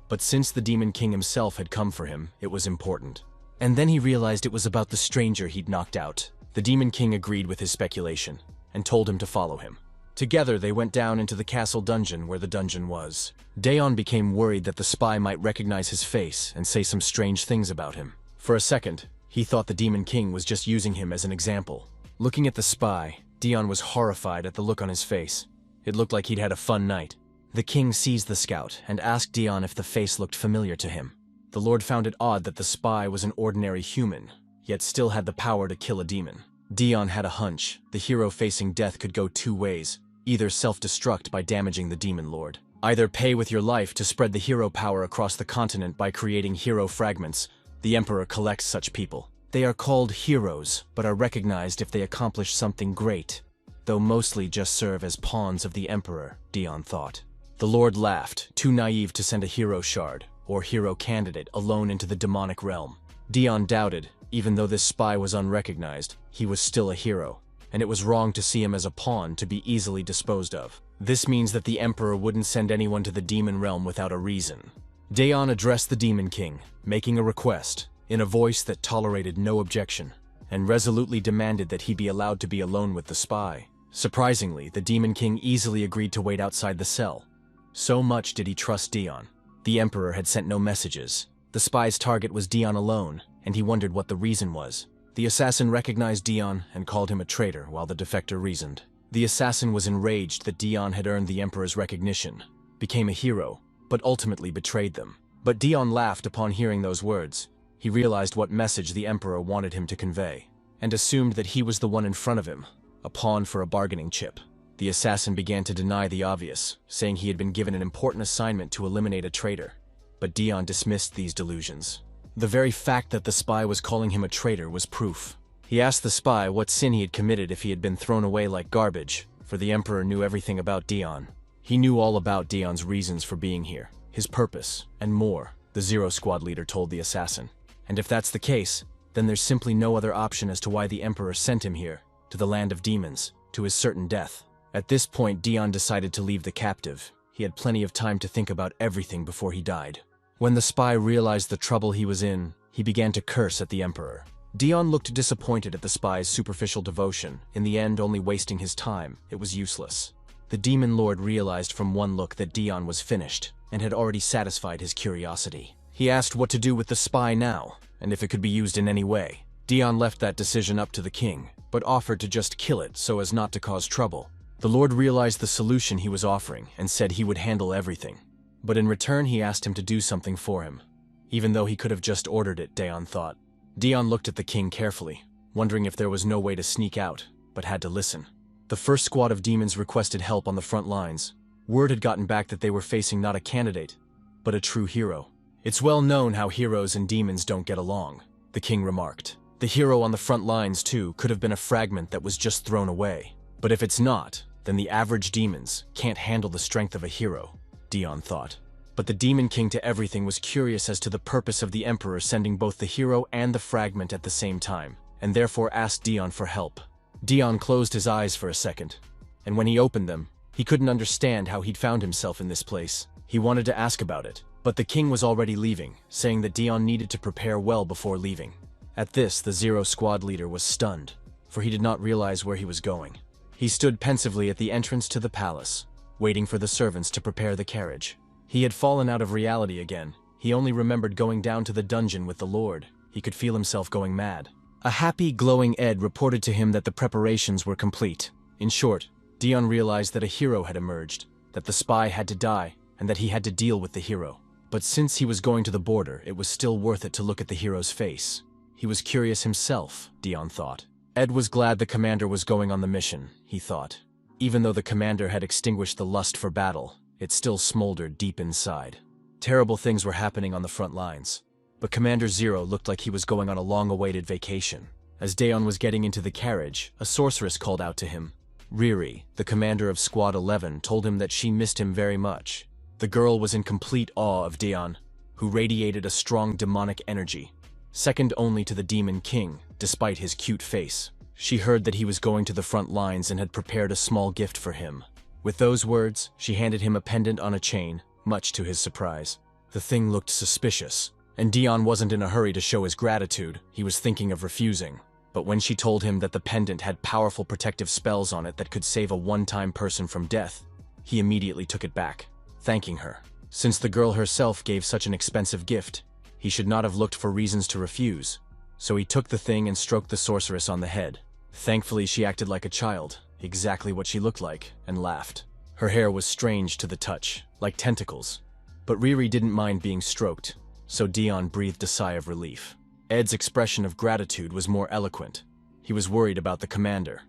But since the Demon King himself had come for him, it was important. And then he realized it was about the stranger he'd knocked out. The Demon King agreed with his speculation, and told him to follow him. Together, they went down into the castle dungeon where the dungeon was. Dion became worried that the spy might recognize his face and say some strange things about him. For a second, he thought the Demon King was just using him as an example. Looking at the spy, Dion was horrified at the look on his face. It looked like he'd had a fun night. The king seized the scout and asked Dion if the face looked familiar to him. The lord found it odd that the spy was an ordinary human, yet still had the power to kill a demon. Dion had a hunch. The hero facing death could go two ways. Either self-destruct by damaging the demon lord. Either pay with your life to spread the hero power across the continent by creating hero fragments. The emperor collects such people. They are called heroes, but are recognized if they accomplish something great, though mostly just serve as pawns of the emperor, Dion thought. The lord laughed, too naive to send a hero shard, or hero candidate, alone into the demonic realm. Dion doubted, even though this spy was unrecognized, he was still a hero, and it was wrong to see him as a pawn to be easily disposed of. This means that the emperor wouldn't send anyone to the demon realm without a reason. Dion addressed the Demon King, making a request, in a voice that tolerated no objection, and resolutely demanded that he be allowed to be alone with the spy. Surprisingly, the Demon King easily agreed to wait outside the cell. So much did he trust Dion. The emperor had sent no messages. The spy's target was Dion alone, and he wondered what the reason was. The assassin recognized Dion and called him a traitor while the defector reasoned. The assassin was enraged that Dion had earned the emperor's recognition, became a hero, but ultimately betrayed them. But Dion laughed upon hearing those words. He realized what message the emperor wanted him to convey, and assumed that he was the one in front of him, a pawn for a bargaining chip. The assassin began to deny the obvious, saying he had been given an important assignment to eliminate a traitor. But Dion dismissed these delusions. The very fact that the spy was calling him a traitor was proof. He asked the spy what sin he had committed if he had been thrown away like garbage, for the emperor knew everything about Dion. He knew all about Dion's reasons for being here, his purpose, and more, the Zero Squad leader told the assassin. And if that's the case, then there's simply no other option as to why the emperor sent him here, to the land of demons, to his certain death. At this point, Dion decided to leave the captive. He had plenty of time to think about everything before he died. When the spy realized the trouble he was in, he began to curse at the emperor. Dion looked disappointed at the spy's superficial devotion, in the end only wasting his time. It was useless. The demon lord realized from one look that Dion was finished, and had already satisfied his curiosity. He asked what to do with the spy now, and if it could be used in any way. Dion left that decision up to the king, but offered to just kill it so as not to cause trouble. The lord realized the solution he was offering, and said he would handle everything. But in return he asked him to do something for him. even though he could have just ordered it, Daeon thought. Dion looked at the king carefully, wondering if there was no way to sneak out, but had to listen. The first squad of demons requested help on the front lines. Word had gotten back that they were facing not a candidate, but a true hero. It's well known how heroes and demons don't get along, the king remarked. The hero on the front lines, too, could have been a fragment that was just thrown away. But if it's not, then the average demons can't handle the strength of a hero, Dion thought. But the Demon King to everything was curious as to the purpose of the Emperor sending both the hero and the fragment at the same time, and therefore asked Dion for help. Dion closed his eyes for a second, and when he opened them, he couldn't understand how he'd found himself in this place. He wanted to ask about it, but the king was already leaving, saying that Dion needed to prepare well before leaving. At this, the Zero Squad leader was stunned, for he did not realize where he was going. He stood pensively at the entrance to the palace, waiting for the servants to prepare the carriage. He had fallen out of reality again. He only remembered going down to the dungeon with the Lord. He could feel himself going mad. A happy, glowing Ed reported to him that the preparations were complete. In short, Dion realized that a hero had emerged, that the spy had to die, and that he had to deal with the hero. But since he was going to the border, it was still worth it to look at the hero's face. He was curious himself, Dion thought. Ed was glad the commander was going on the mission, he thought. Even though the commander had extinguished the lust for battle, it still smoldered deep inside. Terrible things were happening on the front lines. But Commander Zero looked like he was going on a long-awaited vacation. As Daeon was getting into the carriage, a sorceress called out to him. Riri, the commander of Squad 11, told him that she missed him very much. The girl was in complete awe of Daeon, who radiated a strong demonic energy, second only to the Demon King, despite his cute face. She heard that he was going to the front lines and had prepared a small gift for him. With those words, she handed him a pendant on a chain, much to his surprise. The thing looked suspicious, and Dion wasn't in a hurry to show his gratitude. He was thinking of refusing. But when she told him that the pendant had powerful protective spells on it that could save a one-time person from death, he immediately took it back, thanking her. Since the girl herself gave such an expensive gift, he should not have looked for reasons to refuse. So he took the thing and stroked the sorceress on the head. Thankfully, she acted like a child, exactly what she looked like, and laughed. Her hair was strange to the touch, like tentacles. But Riri didn't mind being stroked, so Dion breathed a sigh of relief. Ed's expression of gratitude was more eloquent. He was worried about the commander,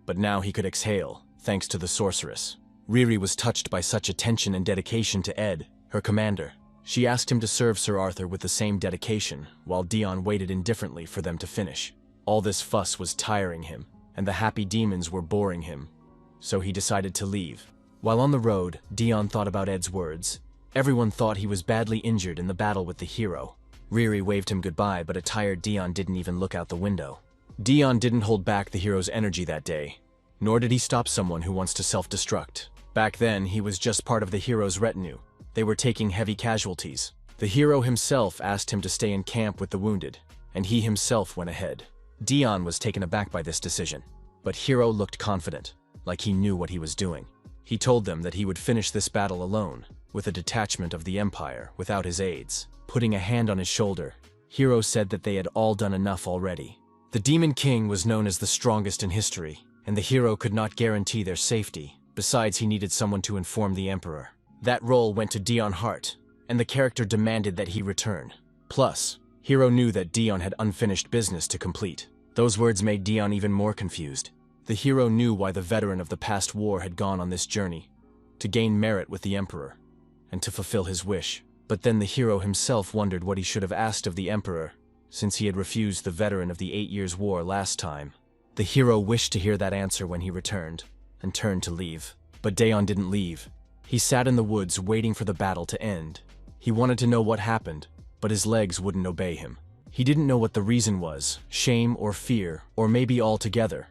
but now he could exhale, thanks to the sorceress. Riri was touched by such attention and dedication to Ed, her commander. She asked him to serve Sir Arthur with the same dedication, while Dion waited indifferently for them to finish. All this fuss was tiring him, and the happy demons were boring him, so he decided to leave. While on the road, Dion thought about Ed's words. Everyone thought he was badly injured in the battle with the hero. Riri waved him goodbye, but a tired Dion didn't even look out the window. Dion didn't hold back the hero's energy that day, nor did he stop someone who wants to self-destruct. Back then, he was just part of the hero's retinue. They were taking heavy casualties. The hero himself asked him to stay in camp with the wounded, and he himself went ahead. Dion was taken aback by this decision, but Hero looked confident, like he knew what he was doing. He told them that he would finish this battle alone, with a detachment of the Empire, without his aides. Putting a hand on his shoulder, Hero said that they had all done enough already. The Demon King was known as the strongest in history, and the hero could not guarantee their safety. Besides, he needed someone to inform the Emperor. That role went to Dion Hart, and the character demanded that he return. Plus, Hero knew that Dion had unfinished business to complete. Those words made Dion even more confused. The hero knew why the veteran of the past war had gone on this journey, to gain merit with the Emperor, and to fulfill his wish. But then the hero himself wondered what he should have asked of the Emperor, since he had refused the veteran of the 8 Years' War last time. The hero wished to hear that answer when he returned, and turned to leave. But Daeon didn't leave. He sat in the woods waiting for the battle to end. He wanted to know what happened, but his legs wouldn't obey him. He didn't know what the reason was, shame or fear, or maybe all together.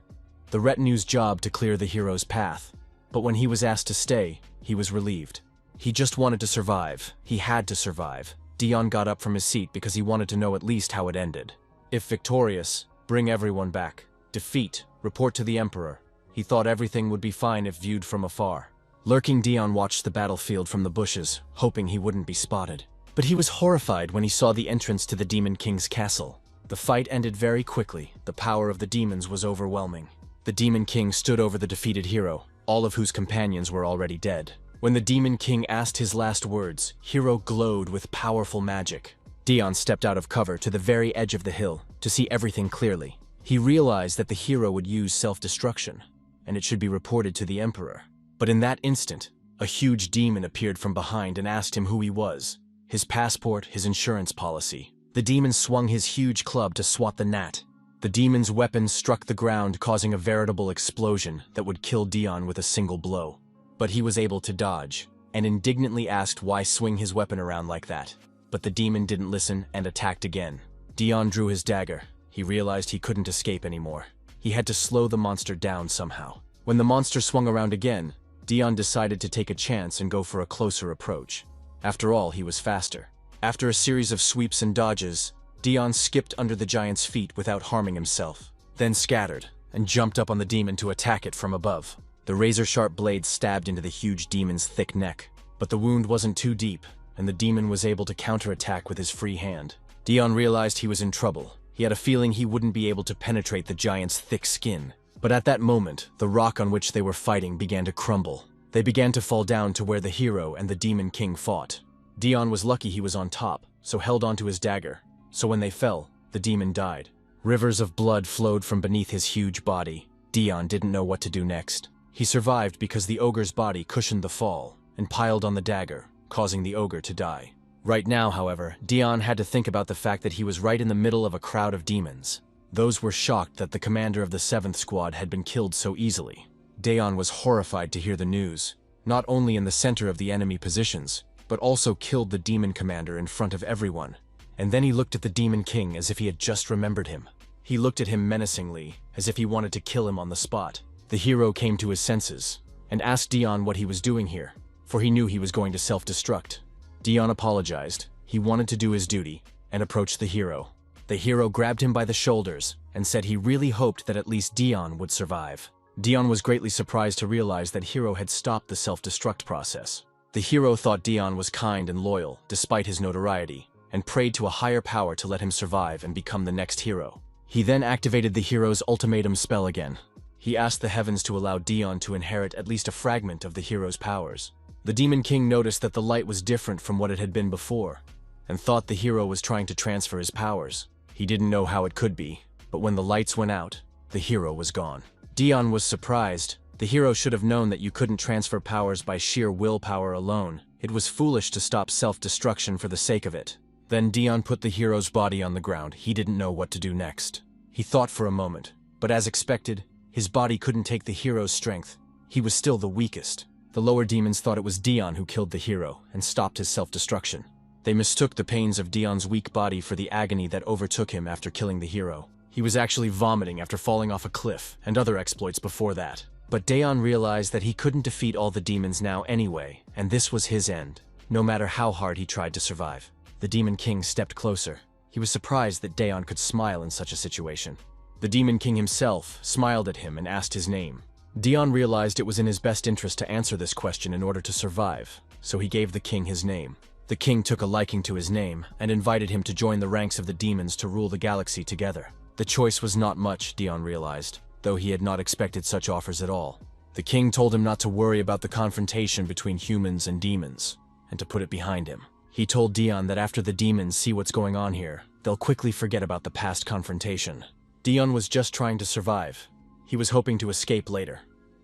The retinue's job to clear the hero's path, but when he was asked to stay, he was relieved. He just wanted to survive. He had to survive. Dion got up from his seat because he wanted to know at least how it ended. If victorious, bring everyone back. Defeat, report to the Emperor. He thought everything would be fine if viewed from afar. Lurking, Dion watched the battlefield from the bushes, hoping he wouldn't be spotted. But he was horrified when he saw the entrance to the Demon King's castle. The fight ended very quickly. The power of the demons was overwhelming. The Demon King stood over the defeated hero, all of whose companions were already dead. When the Demon King asked his last words, Hero glowed with powerful magic. Dion stepped out of cover to the very edge of the hill to see everything clearly. He realized that the hero would use self-destruction, and it should be reported to the Emperor. But in that instant, a huge demon appeared from behind and asked him who he was, his passport, his insurance policy. The demon swung his huge club to swat the gnat. The demon's weapon struck the ground, causing a veritable explosion that would kill Dion with a single blow. But he was able to dodge, and indignantly asked why swing his weapon around like that. But the demon didn't listen and attacked again. Dion drew his dagger. He realized he couldn't escape anymore. He had to slow the monster down somehow. When the monster swung around again, Dion decided to take a chance and go for a closer approach. After all, he was faster. After a series of sweeps and dodges, Dion skipped under the giant's feet without harming himself, then scattered and jumped up on the demon to attack it from above. The razor-sharp blade stabbed into the huge demon's thick neck, but the wound wasn't too deep, and the demon was able to counterattack with his free hand. Dion realized he was in trouble. He had a feeling he wouldn't be able to penetrate the giant's thick skin. But at that moment, the rock on which they were fighting began to crumble. They began to fall down to where the hero and the Demon King fought. Dion was lucky he was on top, so held onto his dagger. So when they fell, the demon died. Rivers of blood flowed from beneath his huge body. Dion didn't know what to do next. He survived because the ogre's body cushioned the fall and piled on the dagger, causing the ogre to die. Right now, however, Dion had to think about the fact that he was right in the middle of a crowd of demons. Those were shocked that the commander of the 7th Squad had been killed so easily. Dion was horrified to hear the news, not only in the center of the enemy positions, but also killed the demon commander in front of everyone. And then he looked at the Demon King as if he had just remembered him. He looked at him menacingly, as if he wanted to kill him on the spot. The hero came to his senses and asked Dion what he was doing here, for he knew he was going to self-destruct. Dion apologized. He wanted to do his duty and approached the hero. The hero grabbed him by the shoulders and said he really hoped that at least Dion would survive. Dion was greatly surprised to realize that Hero had stopped the self-destruct process. The hero thought Dion was kind and loyal, despite his notoriety, and prayed to a higher power to let him survive and become the next hero. He then activated the hero's ultimatum spell again. He asked the heavens to allow Dion to inherit at least a fragment of the hero's powers. The Demon King noticed that the light was different from what it had been before, and thought the hero was trying to transfer his powers. He didn't know how it could be, but when the lights went out, the hero was gone. Dion was surprised. The hero should have known that you couldn't transfer powers by sheer willpower alone. It was foolish to stop self-destruction for the sake of it. Then Dion put the hero's body on the ground. He didn't know what to do next. He thought for a moment, but as expected, his body couldn't take the hero's strength. He was still the weakest. The lower demons thought it was Dion who killed the hero and stopped his self-destruction. They mistook the pains of Dion's weak body for the agony that overtook him after killing the hero. He was actually vomiting after falling off a cliff and other exploits before that. But Dion realized that he couldn't defeat all the demons now anyway, and this was his end, no matter how hard he tried to survive. The Demon King stepped closer. He was surprised that Dion could smile in such a situation. The Demon King himself smiled at him and asked his name. Dion realized it was in his best interest to answer this question in order to survive, so he gave the king his name. The king took a liking to his name and invited him to join the ranks of the demons to rule the galaxy together. The choice was not much, Dion realized, though he had not expected such offers at all. The king told him not to worry about the confrontation between humans and demons, and to put it behind him. He told Dion that after the demons see what's going on here, they'll quickly forget about the past confrontation. Dion was just trying to survive. He was hoping to escape later,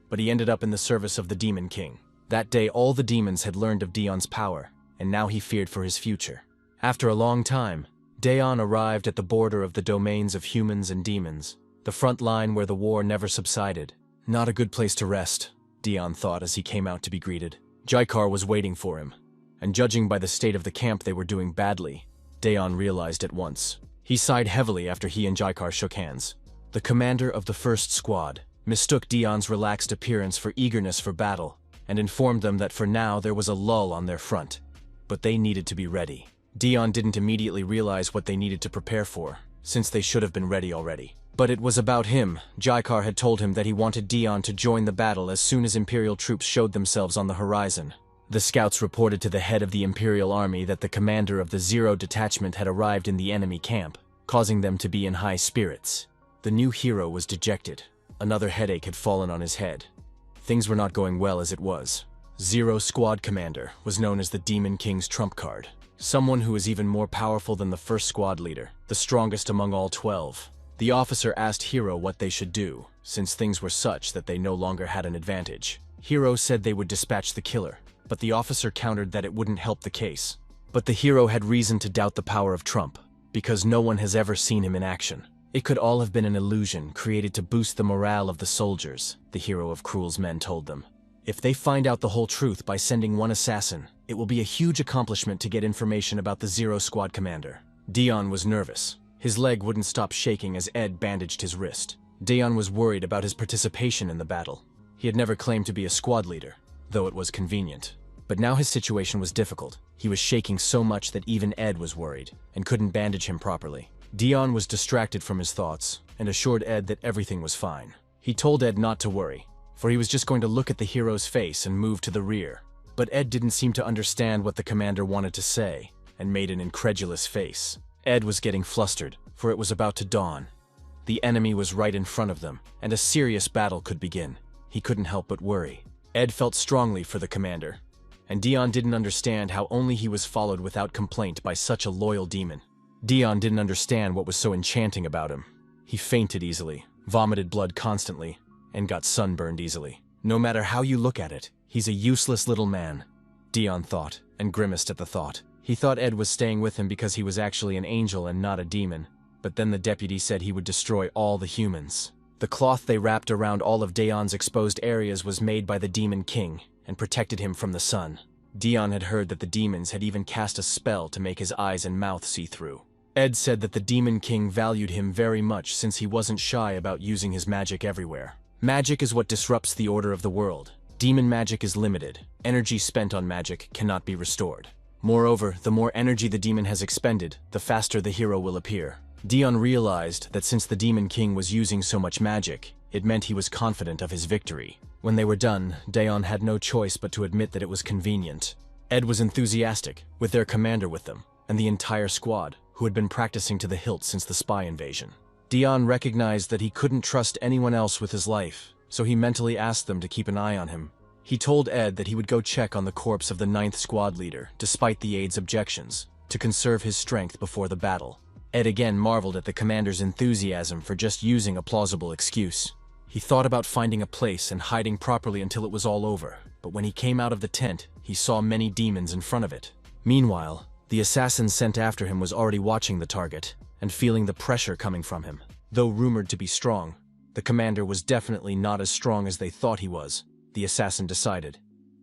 but he ended up in the service of the Demon King. That day, all the demons had learned of Dion's power, and now he feared for his future. After a long time, Dion arrived at the border of the domains of humans and demons, the front line where the war never subsided. Not a good place to rest, Dion thought as he came out to be greeted. Jaikar was waiting for him, and judging by the state of the camp, they were doing badly. Dion realized at once. He sighed heavily after he and Jaikar shook hands. The commander of the 1st Squad mistook Dion's relaxed appearance for eagerness for battle, and informed them that for now there was a lull on their front, but they needed to be ready. Dion didn't immediately realize what they needed to prepare for, since they should have been ready already. But it was about him. Jaikar had told him that he wanted Dion to join the battle as soon as Imperial troops showed themselves on the horizon. The scouts reported to the head of the Imperial Army that the commander of the Zero detachment had arrived in the enemy camp, causing them to be in high spirits. The new hero was dejected. Another headache had fallen on his head. Things were not going well as it was. Zero Squad Commander was known as the Demon King's trump card. someone who is even more powerful than the first squad leader, the strongest among all 12. The officer asked Hiro what they should do, since things were such that they no longer had an advantage. Hiro said they would dispatch the killer, but the officer countered that it wouldn't help the case. But the hero had reason to doubt the power of Trump, because no one has ever seen him in action. It could all have been an illusion created to boost the morale of the soldiers, the hero of Cruel's men told them. If they find out the whole truth by sending one assassin, it will be a huge accomplishment to get information about the Zero Squad commander. Dion was nervous. His leg wouldn't stop shaking as Ed bandaged his wrist. Dion was worried about his participation in the battle. He had never claimed to be a squad leader, though it was convenient. But now his situation was difficult. He was shaking so much that even Ed was worried, and couldn't bandage him properly. Dion was distracted from his thoughts, and assured Ed that everything was fine. He told Ed not to worry, for he was just going to look at the hero's face and move to the rear. But Ed didn't seem to understand what the commander wanted to say, and made an incredulous face. Ed was getting flustered, for it was about to dawn. The enemy was right in front of them, and a serious battle could begin. He couldn't help but worry. Ed felt strongly for the commander, and Dion didn't understand how only he was followed without complaint by such a loyal demon. Dion didn't understand what was so enchanting about him. He fainted easily, vomited blood constantly, and got sunburned easily. No matter how you look at it, he's a useless little man, Dion thought, and grimaced at the thought. He thought Ed was staying with him because he was actually an angel and not a demon, but then the deputy said he would destroy all the humans. The cloth they wrapped around all of Dion's exposed areas was made by the Demon King and protected him from the sun. Dion had heard that the demons had even cast a spell to make his eyes and mouth see through. Ed said that the Demon King valued him very much since he wasn't shy about using his magic everywhere. Magic is what disrupts the order of the world. Demon magic is limited. Energy spent on magic cannot be restored. Moreover, the more energy the demon has expended, the faster the hero will appear. Dion realized that since the Demon King was using so much magic, it meant he was confident of his victory. When they were done, Dion had no choice but to admit that it was convenient. Ed was enthusiastic, with their commander with them, and the entire squad, who had been practicing to the hilt since the spy invasion. Dion recognized that he couldn't trust anyone else with his life, so he mentally asked them to keep an eye on him. He told Ed that he would go check on the corpse of the 9th squad leader, despite the aide's objections, to conserve his strength before the battle. Ed again marveled at the commander's enthusiasm for just using a plausible excuse. He thought about finding a place and hiding properly until it was all over, but when he came out of the tent, he saw many demons in front of it. Meanwhile, the assassin sent after him was already watching the target and feeling the pressure coming from him. Though rumored to be strong, the commander was definitely not as strong as they thought he was, the assassin decided,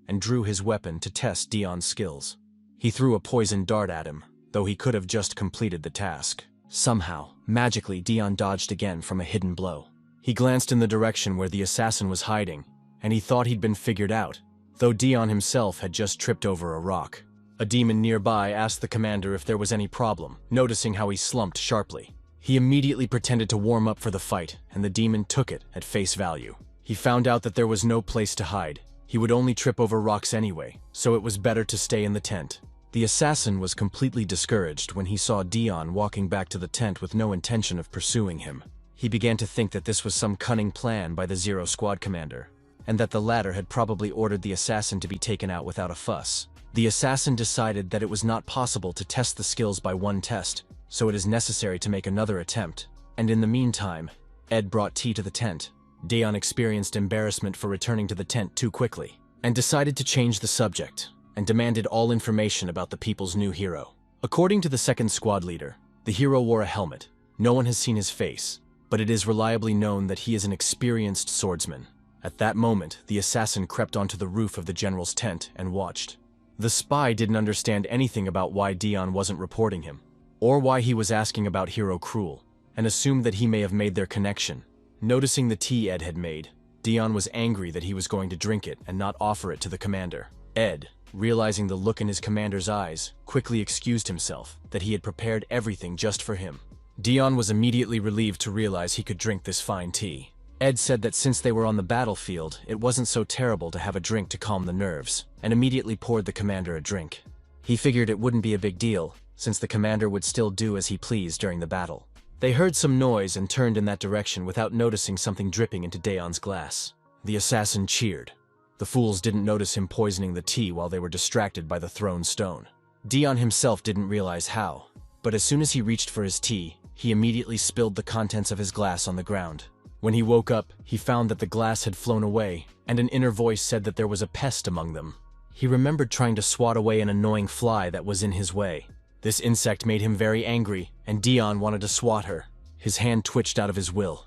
and drew his weapon to test Dion's skills. He threw a poison dart at him, though he could have just completed the task. Somehow, magically, Dion dodged again from a hidden blow. He glanced in the direction where the assassin was hiding, and he thought he'd been figured out, though Dion himself had just tripped over a rock. A demon nearby asked the commander if there was any problem, noticing how he slumped sharply. He immediately pretended to warm up for the fight, and the demon took it at face value. He found out that there was no place to hide. He would only trip over rocks anyway, so it was better to stay in the tent. The assassin was completely discouraged when he saw Dion walking back to the tent with no intention of pursuing him. He began to think that this was some cunning plan by the Zero Squad commander, and that the latter had probably ordered the assassin to be taken out without a fuss. The assassin decided that it was not possible to test the skills by one test, so it is necessary to make another attempt. And in the meantime, Ed brought tea to the tent. Dion experienced embarrassment for returning to the tent too quickly, and decided to change the subject, and demanded all information about the people's new hero. According to the 2nd squad leader, the hero wore a helmet. No one has seen his face, but it is reliably known that he is an experienced swordsman. At that moment, the assassin crept onto the roof of the general's tent and watched. The spy didn't understand anything about why Dion wasn't reporting him, or why he was asking about Hero Cruel, and assumed that he may have made their connection. Noticing the tea Ed had made, Dion was angry that he was going to drink it and not offer it to the commander. Ed, realizing the look in his commander's eyes, quickly excused himself, that he had prepared everything just for him. Dion was immediately relieved to realize he could drink this fine tea. Ed said that since they were on the battlefield, it wasn't so terrible to have a drink to calm the nerves, and immediately poured the commander a drink. He figured it wouldn't be a big deal, since the commander would still do as he pleased during the battle. They heard some noise and turned in that direction without noticing something dripping into Dion's glass. The assassin cheered. The fools didn't notice him poisoning the tea while they were distracted by the thrown stone. Dion himself didn't realize how, but as soon as he reached for his tea, he immediately spilled the contents of his glass on the ground. When he woke up, he found that the glass had flown away, and an inner voice said that there was a pest among them. He remembered trying to swat away an annoying fly that was in his way. This insect made him very angry, and Dion wanted to swat her. His hand twitched out of his will,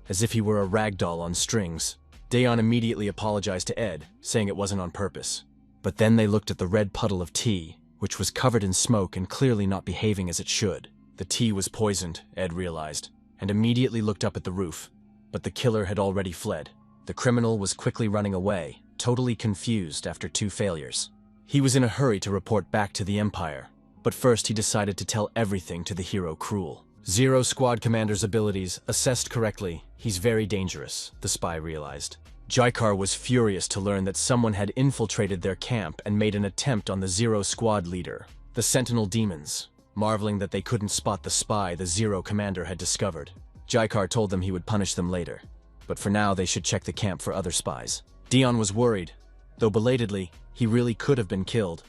as if he were a rag doll on strings. Dion immediately apologized to Ed, saying it wasn't on purpose. But then they looked at the red puddle of tea, which was covered in smoke and clearly not behaving as it should. The tea was poisoned, Ed realized, and immediately looked up at the roof. But the killer had already fled. The criminal was quickly running away, totally confused after 2 failures. He was in a hurry to report back to the Empire, but first he decided to tell everything to the hero Cruel. Zero Squad Commander's abilities, assessed correctly, he's very dangerous, the spy realized. Jaikar was furious to learn that someone had infiltrated their camp and made an attempt on the Zero Squad leader, the Sentinel Demons, marveling that they couldn't spot the spy the Zero Commander had discovered. Jaikar told them he would punish them later, but for now they should check the camp for other spies. Dion was worried. Though belatedly, he really could have been killed.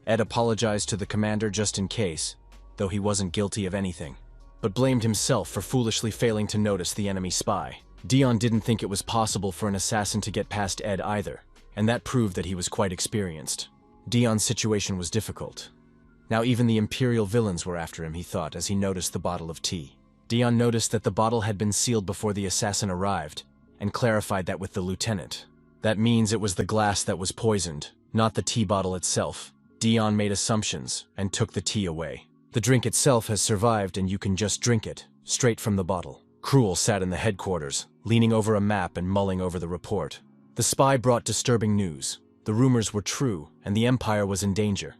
Ed apologized to the commander just in case, though he wasn't guilty of anything, but blamed himself for foolishly failing to notice the enemy spy. Dion didn't think it was possible for an assassin to get past Ed either, and that proved that he was quite experienced. Dion's situation was difficult. Now even the Imperial villains were after him, he thought, as he noticed the bottle of tea. Dion noticed that the bottle had been sealed before the assassin arrived, and clarified that with the lieutenant. That means it was the glass that was poisoned, not the tea bottle itself. Dion made assumptions, and took the tea away. The drink itself has survived and you can just drink it, straight from the bottle. Cruel sat in the headquarters, leaning over a map and mulling over the report. The spy brought disturbing news. The rumors were true, and the Empire was in danger.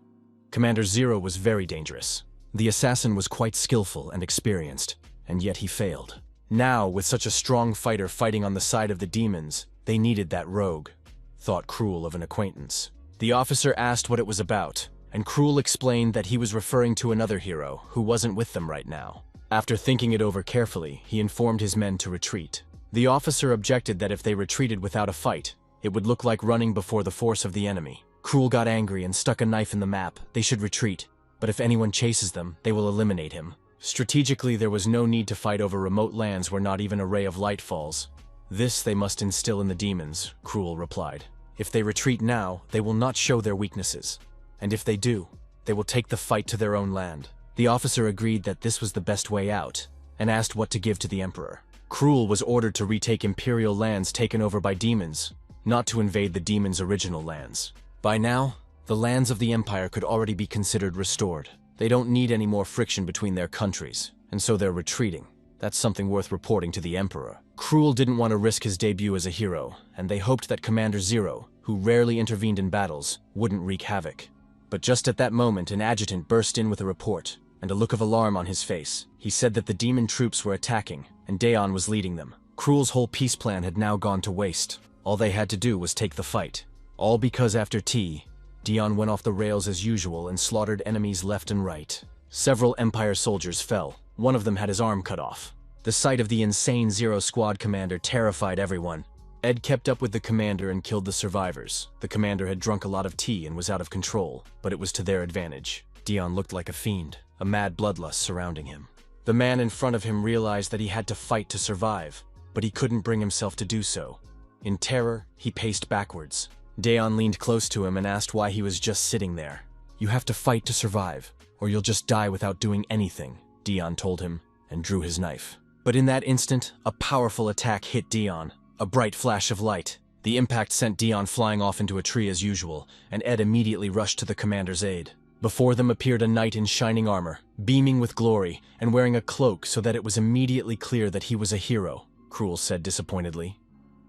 Commander Zero was very dangerous. The assassin was quite skillful and experienced, and yet he failed. Now, with such a strong fighter fighting on the side of the demons, they needed that rogue, thought Cruel of an acquaintance. The officer asked what it was about, and Cruel explained that he was referring to another hero who wasn't with them right now. After thinking it over carefully, he informed his men to retreat. The officer objected that if they retreated without a fight, it would look like running before the force of the enemy. Cruel got angry and stuck a knife in the map. They should retreat, but if anyone chases them, they will eliminate him. Strategically, there was no need to fight over remote lands where not even a ray of light falls. This they must instill in the demons, Cruel replied. If they retreat now, they will not show their weaknesses. And if they do, they will take the fight to their own land. The officer agreed that this was the best way out, and asked what to give to the Emperor. Cruel was ordered to retake Imperial lands taken over by demons, not to invade the demons' original lands. By now, the lands of the Empire could already be considered restored. They don't need any more friction between their countries, and so they're retreating. That's something worth reporting to the Emperor. Cruel didn't want to risk his debut as a hero, and they hoped that Commander Zero, who rarely intervened in battles, wouldn't wreak havoc. But just at that moment, an adjutant burst in with a report, and a look of alarm on his face. He said that the demon troops were attacking, and Daeon was leading them. Cruel's whole peace plan had now gone to waste. All they had to do was take the fight. All because after tea, Daeon went off the rails as usual and slaughtered enemies left and right. Several Empire soldiers fell. One of them had his arm cut off. The sight of the insane Zero Squad commander terrified everyone. Ed kept up with the commander and killed the survivors. The commander had drunk a lot of tea and was out of control, but it was to their advantage. Daeon looked like a fiend, a mad bloodlust surrounding him. The man in front of him realized that he had to fight to survive, but he couldn't bring himself to do so. In terror, he paced backwards. Daeon leaned close to him and asked why he was just sitting there. "You have to fight to survive, or you'll just die without doing anything," Daeon told him, and drew his knife. But in that instant, a powerful attack hit Daeon. A bright flash of light. The impact sent Daeon flying off into a tree as usual, and Ed immediately rushed to the commander's aid. Before them appeared a knight in shining armor, beaming with glory, and wearing a cloak so that it was immediately clear that he was a hero, Cruel said disappointedly.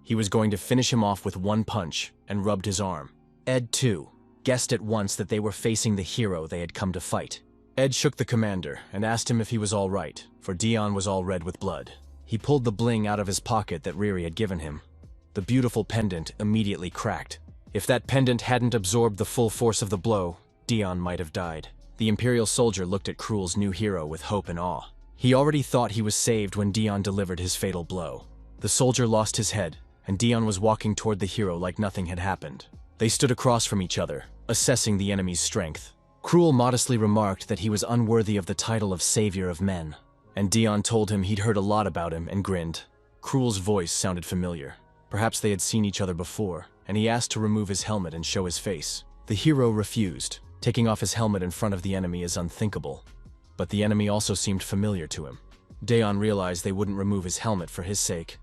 He was going to finish him off with one punch, and rubbed his arm. Ed, too, guessed at once that they were facing the hero they had come to fight. Ed shook the commander and asked him if he was all right, for Daeon was all red with blood. He pulled the bling out of his pocket that Riri had given him. The beautiful pendant immediately cracked. If that pendant hadn't absorbed the full force of the blow, Daeon might have died. The Imperial soldier looked at Cruel's new hero with hope and awe. He already thought he was saved when Daeon delivered his fatal blow. The soldier lost his head, and Daeon was walking toward the hero like nothing had happened. They stood across from each other, assessing the enemy's strength. Cruel modestly remarked that he was unworthy of the title of savior of men, and Dion told him he'd heard a lot about him and grinned. Cruel's voice sounded familiar. Perhaps they had seen each other before, and he asked to remove his helmet and show his face. The hero refused. Taking off his helmet in front of the enemy is unthinkable, but the enemy also seemed familiar to him. Dion realized they wouldn't remove his helmet for his sake,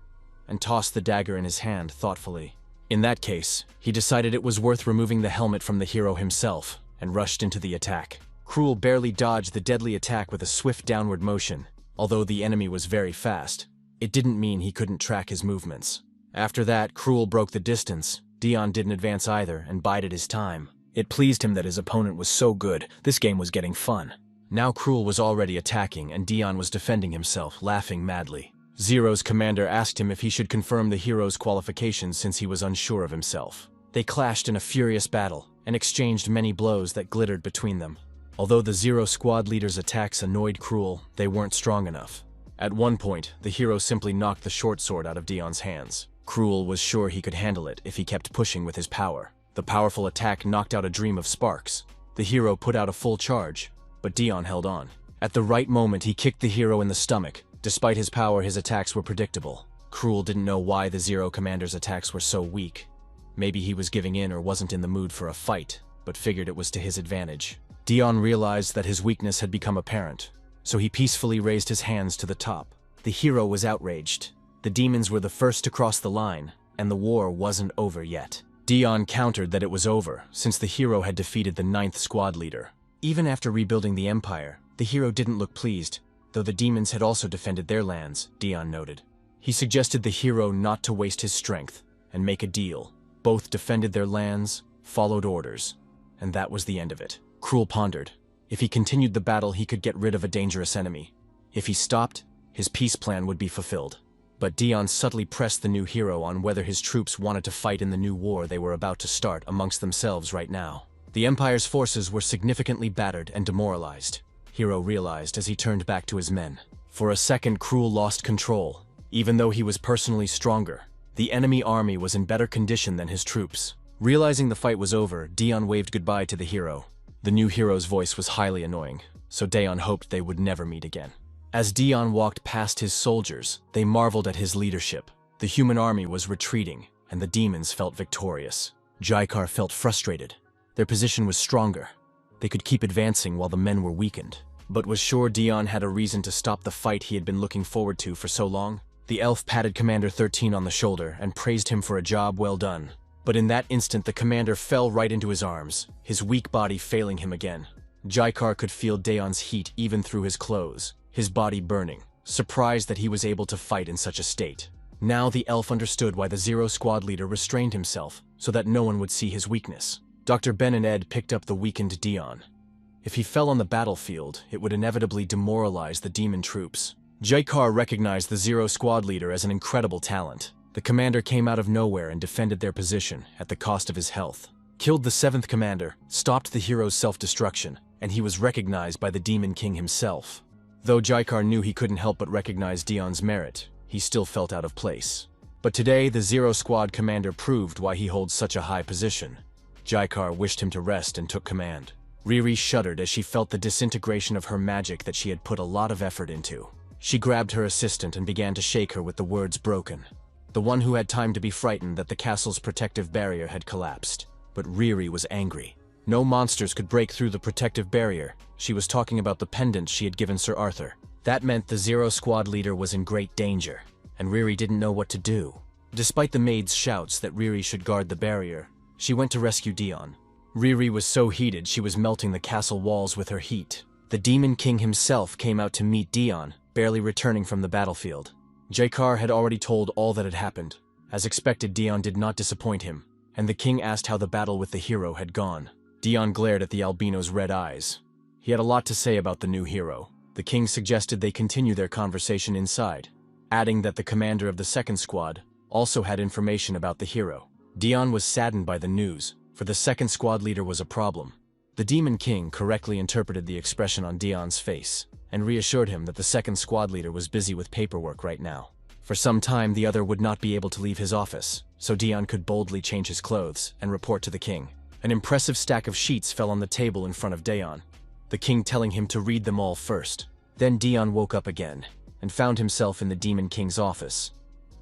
and tossed the dagger in his hand thoughtfully. In that case, he decided it was worth removing the helmet from the hero himself, and rushed into the attack. Cruel barely dodged the deadly attack with a swift downward motion. Although the enemy was very fast, it didn't mean he couldn't track his movements. After that, Cruel broke the distance. Dion didn't advance either and bided his time. It pleased him that his opponent was so good. This game was getting fun. Now Cruel was already attacking and Dion was defending himself, laughing madly. Zero's commander asked him if he should confirm the hero's qualifications since he was unsure of himself. They clashed in a furious battle and exchanged many blows that glittered between them. Although the Zero squad leader's attacks annoyed Cruel, they weren't strong enough. At one point, the hero simply knocked the short sword out of Dion's hands. Cruel was sure he could handle it if he kept pushing with his power. The powerful attack knocked out a dream of sparks. The hero put out a full charge, but Dion held on. At the right moment, he kicked the hero in the stomach. Despite his power, his attacks were predictable. Cruel didn't know why the Zero commander's attacks were so weak. Maybe he was giving in or wasn't in the mood for a fight, but figured it was to his advantage. Dion realized that his weakness had become apparent, so he peacefully raised his hands to the top. The hero was outraged. The demons were the first to cross the line, and the war wasn't over yet. Dion countered that it was over, since the hero had defeated the 9th squad leader. Even after rebuilding the empire, the hero didn't look pleased, though the demons had also defended their lands, Dion noted. He suggested the hero not to waste his strength, and make a deal. Both defended their lands, followed orders, and that was the end of it. Cruel pondered. If he continued the battle, he could get rid of a dangerous enemy. If he stopped, his peace plan would be fulfilled. But Dion subtly pressed the new hero on whether his troops wanted to fight in the new war they were about to start amongst themselves right now. The Empire's forces were significantly battered and demoralized, Hero realized as he turned back to his men. For a second, Cruel lost control. Even though he was personally stronger, the enemy army was in better condition than his troops. Realizing the fight was over, Dion waved goodbye to the hero. The new hero's voice was highly annoying, so Dion hoped they would never meet again. As Dion walked past his soldiers, they marveled at his leadership. The human army was retreating, and the demons felt victorious. Jaikar felt frustrated. Their position was stronger. They could keep advancing while the men were weakened, but was sure Dion had a reason to stop the fight he had been looking forward to for so long. The elf patted Commander 13 on the shoulder and praised him for a job well done. But in that instant, the commander fell right into his arms, his weak body failing him again. Jaikar could feel Dion's heat even through his clothes, his body burning, surprised that he was able to fight in such a state. Now the elf understood why the Zero squad leader restrained himself, so that no one would see his weakness. Dr. Ben and Ed picked up the weakened Dion. If he fell on the battlefield, it would inevitably demoralize the demon troops. Jaikar recognized the Zero squad leader as an incredible talent. The commander came out of nowhere and defended their position at the cost of his health. Killed the 7th commander, stopped the hero's self-destruction, and he was recognized by the Demon King himself. Though Jaikar knew he couldn't help but recognize Dion's merit, he still felt out of place. But today, the Zero squad commander proved why he holds such a high position. Jaikar wished him to rest and took command. Riri shuddered as she felt the disintegration of her magic that she had put a lot of effort into. She grabbed her assistant and began to shake her with the words broken. The one who had time to be frightened that the castle's protective barrier had collapsed. But Riri was angry. No monsters could break through the protective barrier. She was talking about the pendant she had given Sir Arthur. That meant the Zero squad leader was in great danger, and Riri didn't know what to do. Despite the maid's shouts that Riri should guard the barrier, she went to rescue Dion. Riri was so heated she was melting the castle walls with her heat. The Demon King himself came out to meet Dion, barely returning from the battlefield. Jaikar had already told all that had happened. As expected, Dion did not disappoint him, and the king asked how the battle with the hero had gone. Dion glared at the albino's red eyes. He had a lot to say about the new hero. The king suggested they continue their conversation inside, adding that the commander of the 2nd squad also had information about the hero. Dion was saddened by the news, for the 2nd squad leader was a problem. The Demon King correctly interpreted the expression on Dion's face, and reassured him that the 2nd squad leader was busy with paperwork right now. For some time, the other would not be able to leave his office, so Dion could boldly change his clothes and report to the king. An impressive stack of sheets fell on the table in front of Daeon, the king telling him to read them all first. Then Daeon woke up again and found himself in the Demon King's office.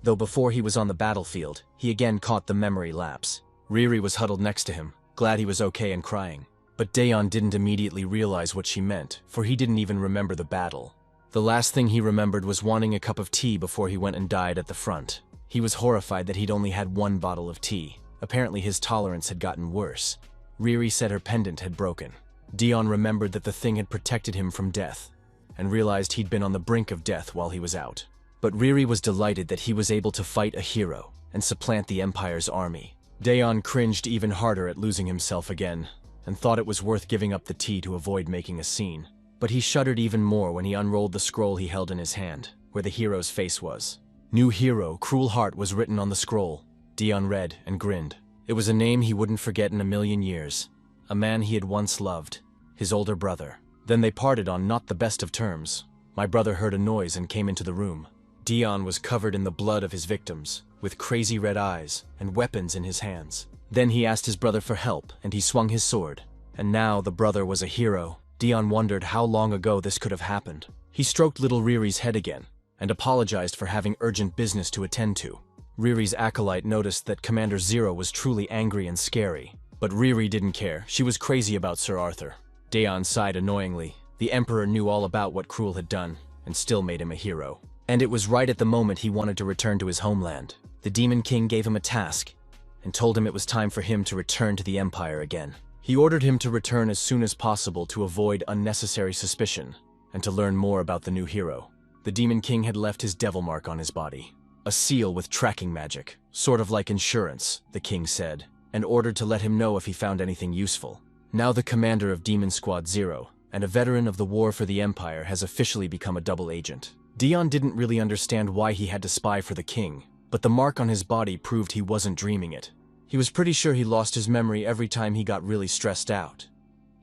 Though before he was on the battlefield, he again caught the memory lapse. Riri was huddled next to him, glad he was okay and crying. But Daeon didn't immediately realize what she meant, for he didn't even remember the battle. The last thing he remembered was wanting a cup of tea before he went and died at the front. He was horrified that he'd only had one bottle of tea. Apparently his tolerance had gotten worse. Riri said her pendant had broken. Daeon remembered that the thing had protected him from death, and realized he'd been on the brink of death while he was out. But Riri was delighted that he was able to fight a hero and supplant the Empire's army. Daeon cringed even harder at losing himself again, and thought it was worth giving up the tea to avoid making a scene. But he shuddered even more when he unrolled the scroll he held in his hand, where the hero's face was. New Hero, Cruel Heart was written on the scroll. Daeon read and grinned. It was a name he wouldn't forget in a million years. A man he had once loved, his older brother. Then they parted on not the best of terms. My brother heard a noise and came into the room. Daeon was covered in the blood of his victims, with crazy red eyes and weapons in his hands. Then he asked his brother for help, and he swung his sword. And now the brother was a hero. Daeon wondered how long ago this could have happened. He stroked little Riri's head again, and apologized for having urgent business to attend to. Riri's acolyte noticed that Commander Zero was truly angry and scary. But Riri didn't care. She was crazy about Sir Arthur. Daeon sighed annoyingly. The Emperor knew all about what Cruel had done, and still made him a hero. And it was right at the moment he wanted to return to his homeland. The Demon King gave him a task, and told him it was time for him to return to the Empire again. He ordered him to return as soon as possible to avoid unnecessary suspicion, and to learn more about the new hero. The Demon King had left his devil mark on his body. A seal with tracking magic, sort of like insurance, the king said, and ordered to let him know if he found anything useful. Now the commander of Demon Squad Zero, and a veteran of the war for the Empire, has officially become a double agent. Daeon didn't really understand why he had to spy for the king, but the mark on his body proved he wasn't dreaming it. He was pretty sure he lost his memory every time he got really stressed out.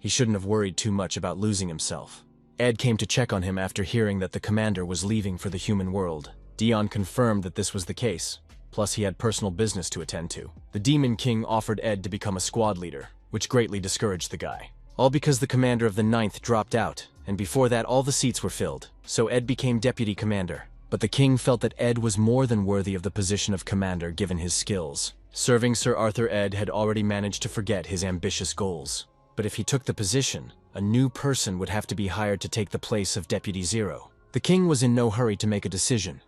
He shouldn't have worried too much about losing himself. Ed came to check on him after hearing that the commander was leaving for the human world. Daeon confirmed that this was the case, plus he had personal business to attend to. The Demon King offered Ed to become a squad leader, which greatly discouraged the guy. All because the commander of the 9th dropped out, and before that all the seats were filled, so Ed became deputy commander. But the king felt that Ed was more than worthy of the position of commander given his skills. Serving Sir Arthur, Ed had already managed to forget his ambitious goals. But if he took the position, a new person would have to be hired to take the place of Deputy Zero. The king was in no hurry to make a decision.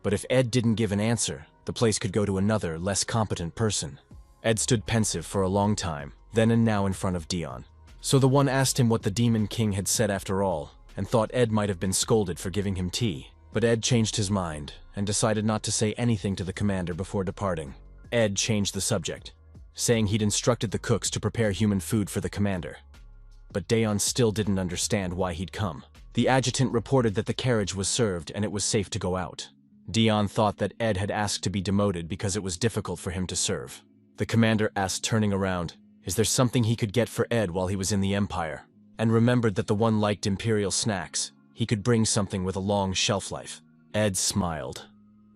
But if Ed didn't give an answer, the place could go to another, less competent person. Ed stood pensive for a long time, then and now in front of Daeon. So the one asked him what the Demon King had said after all, and thought Ed might have been scolded for giving him tea. But Ed changed his mind, and decided not to say anything to the commander before departing. Ed changed the subject, saying he'd instructed the cooks to prepare human food for the commander. But Daeon still didn't understand why he'd come. The adjutant reported that the carriage was served and it was safe to go out. Daeon thought that Ed had asked to be demoted because it was difficult for him to serve. The commander asked, turning around, is there something he could get for Ed while he was in the Empire? And remembered that the one liked imperial snacks. He could bring something with a long shelf life. Ed smiled,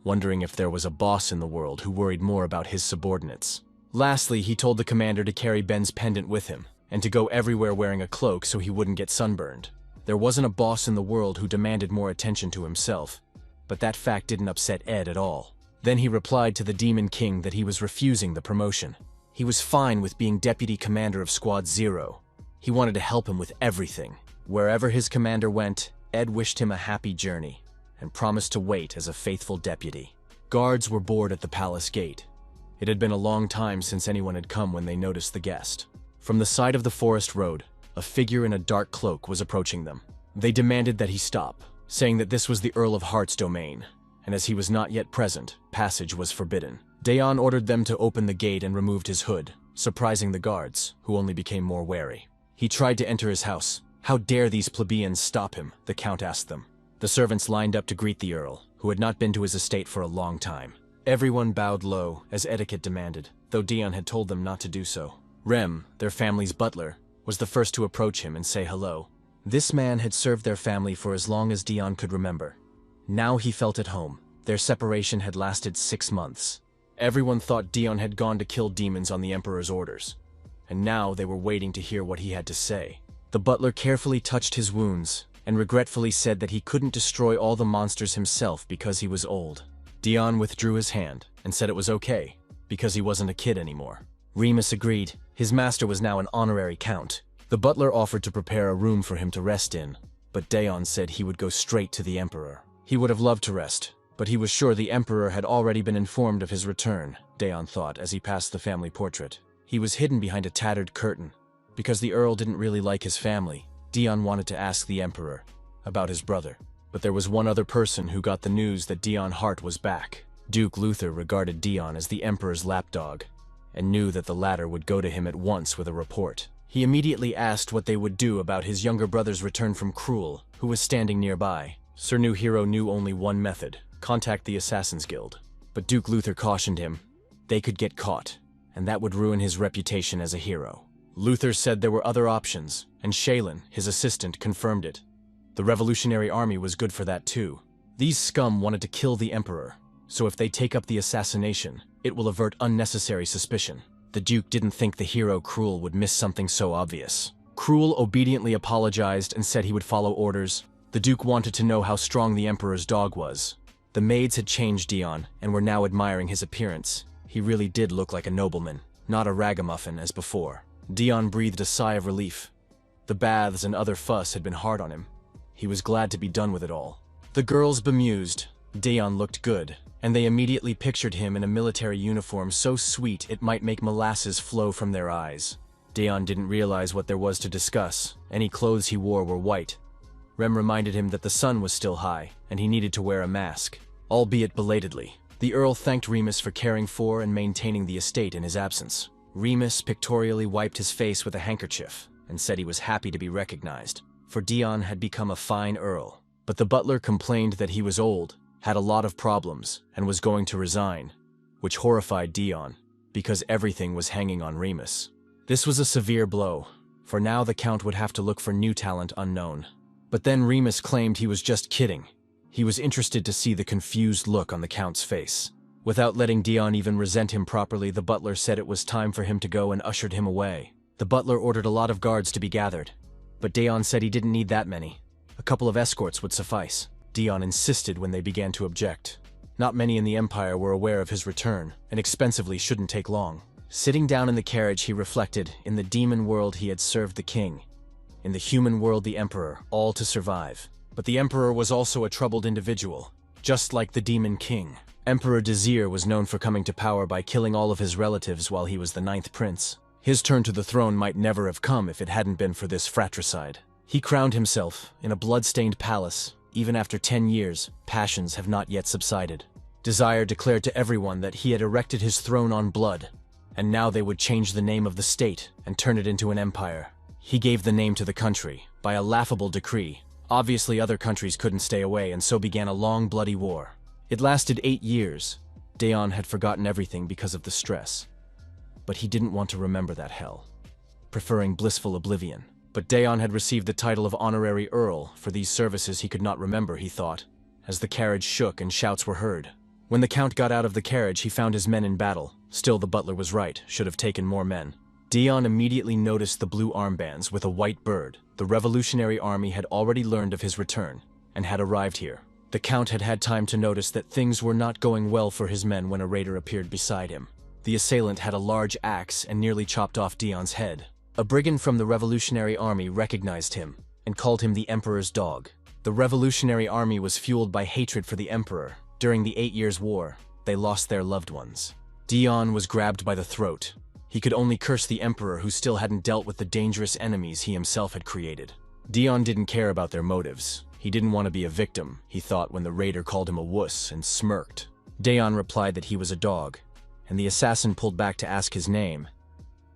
wondering if there was a boss in the world who worried more about his subordinates. Lastly, he told the commander to carry Ben's pendant with him, and to go everywhere wearing a cloak so he wouldn't get sunburned. There wasn't a boss in the world who demanded more attention to himself, but that fact didn't upset Ed at all. Then he replied to the Demon King that he was refusing the promotion. He was fine with being deputy commander of Squad Zero. He wanted to help him with everything. Wherever his commander went, Ed wished him a happy journey, and promised to wait as a faithful deputy. Guards were bored at the palace gate. It had been a long time since anyone had come when they noticed the guest. From the side of the forest road, a figure in a dark cloak was approaching them. They demanded that he stop, saying that this was the Earl of Heart's domain, and as he was not yet present, passage was forbidden. Daeon ordered them to open the gate and removed his hood, surprising the guards, who only became more wary. He tried to enter his house. How dare these plebeians stop him, the Count asked them. The servants lined up to greet the Earl, who had not been to his estate for a long time. Everyone bowed low, as etiquette demanded, though Daeon had told them not to do so. Rem, their family's butler, was the first to approach him and say hello. This man had served their family for as long as Daeon could remember. Now he felt at home. Their separation had lasted 6 months. Everyone thought Daeon had gone to kill demons on the Emperor's orders. and now they were waiting to hear what he had to say. The butler carefully touched his wounds and regretfully said that he couldn't destroy all the monsters himself because he was old. Dion withdrew his hand and said it was okay, because he wasn't a kid anymore. Remus agreed. His master was now an honorary count. The butler offered to prepare a room for him to rest in, but Dion said he would go straight to the emperor. He would have loved to rest, but he was sure the emperor had already been informed of his return, Dion thought as he passed the family portrait. He was hidden behind a tattered curtain. Because the earl didn't really like his family, Dion wanted to ask the emperor about his brother. But there was one other person who got the news that Dion Hart was back. Duke Luther regarded Dion as the emperor's lapdog, and knew that the latter would go to him at once with a report. He immediately asked what they would do about his younger brother's return from Cruel, who was standing nearby. Sir New Hero knew only one method: contact the Assassin's Guild. But Duke Luther cautioned him. They could get caught, and that would ruin his reputation as a hero. Luther said there were other options, and Shaylin, his assistant, confirmed it. The Revolutionary Army was good for that too. These scum wanted to kill the emperor, so if they take up the assassination, it will avert unnecessary suspicion. The Duke didn't think the hero Cruel would miss something so obvious. Cruel obediently apologized and said he would follow orders. The Duke wanted to know how strong the emperor's dog was. The maids had changed Dion and were now admiring his appearance. He really did look like a nobleman, not a ragamuffin as before. Dion breathed a sigh of relief. The baths and other fuss had been hard on him. He was glad to be done with it all. The girls bemused. Dion looked good, and they immediately pictured him in a military uniform so sweet it might make molasses flow from their eyes. Dion didn't realize what there was to discuss. Any clothes he wore were white. Rem reminded him that the sun was still high, and he needed to wear a mask, albeit belatedly. The Earl thanked Remus for caring for and maintaining the estate in his absence. Remus pictorially wiped his face with a handkerchief and said he was happy to be recognized, for Dion had become a fine earl. But the butler complained that he was old, had a lot of problems, and was going to resign, which horrified Dion, because everything was hanging on Remus. This was a severe blow, for now the Count would have to look for new talent unknown. But then Remus claimed he was just kidding. He was interested to see the confused look on the Count's face. Without letting Dion even resent him properly, the butler said it was time for him to go and ushered him away. The butler ordered a lot of guards to be gathered, but Dion said he didn't need that many. A couple of escorts would suffice. Dion insisted when they began to object. Not many in the Empire were aware of his return, and expensively shouldn't take long. Sitting down in the carriage, he reflected, in the demon world he had served the king, in the human world the emperor, all to survive. But the emperor was also a troubled individual, just like the demon king. Emperor Desir was known for coming to power by killing all of his relatives while he was the 9th prince. His turn to the throne might never have come if it hadn't been for this fratricide. He crowned himself in a blood-stained palace. Even after 10 years, passions have not yet subsided. Desire declared to everyone that he had erected his throne on blood, and now they would change the name of the state and turn it into an empire. He gave the name to the country by a laughable decree. Obviously, other countries couldn't stay away, and so began a long, bloody war. It lasted 8 years. Dion had forgotten everything because of the stress. But he didn't want to remember that hell, preferring blissful oblivion. But Dion had received the title of honorary earl. For these services he could not remember, he thought, as the carriage shook and shouts were heard. When the Count got out of the carriage, he found his men in battle. Still, the butler was right, should have taken more men. Dion immediately noticed the blue armbands with a white bird. The Revolutionary Army had already learned of his return, and had arrived here. The Count had had time to notice that things were not going well for his men when a raider appeared beside him. The assailant had a large axe and nearly chopped off Dion's head. A brigand from the Revolutionary Army recognized him, and called him the Emperor's dog. The Revolutionary Army was fueled by hatred for the Emperor. During the 8 Years' War, they lost their loved ones. Dion was grabbed by the throat. He could only curse the Emperor, who still hadn't dealt with the dangerous enemies he himself had created. Dion didn't care about their motives. He didn't want to be a victim, he thought, when the raider called him a wuss and smirked. Dion replied that he was a dog, and the assassin pulled back to ask his name.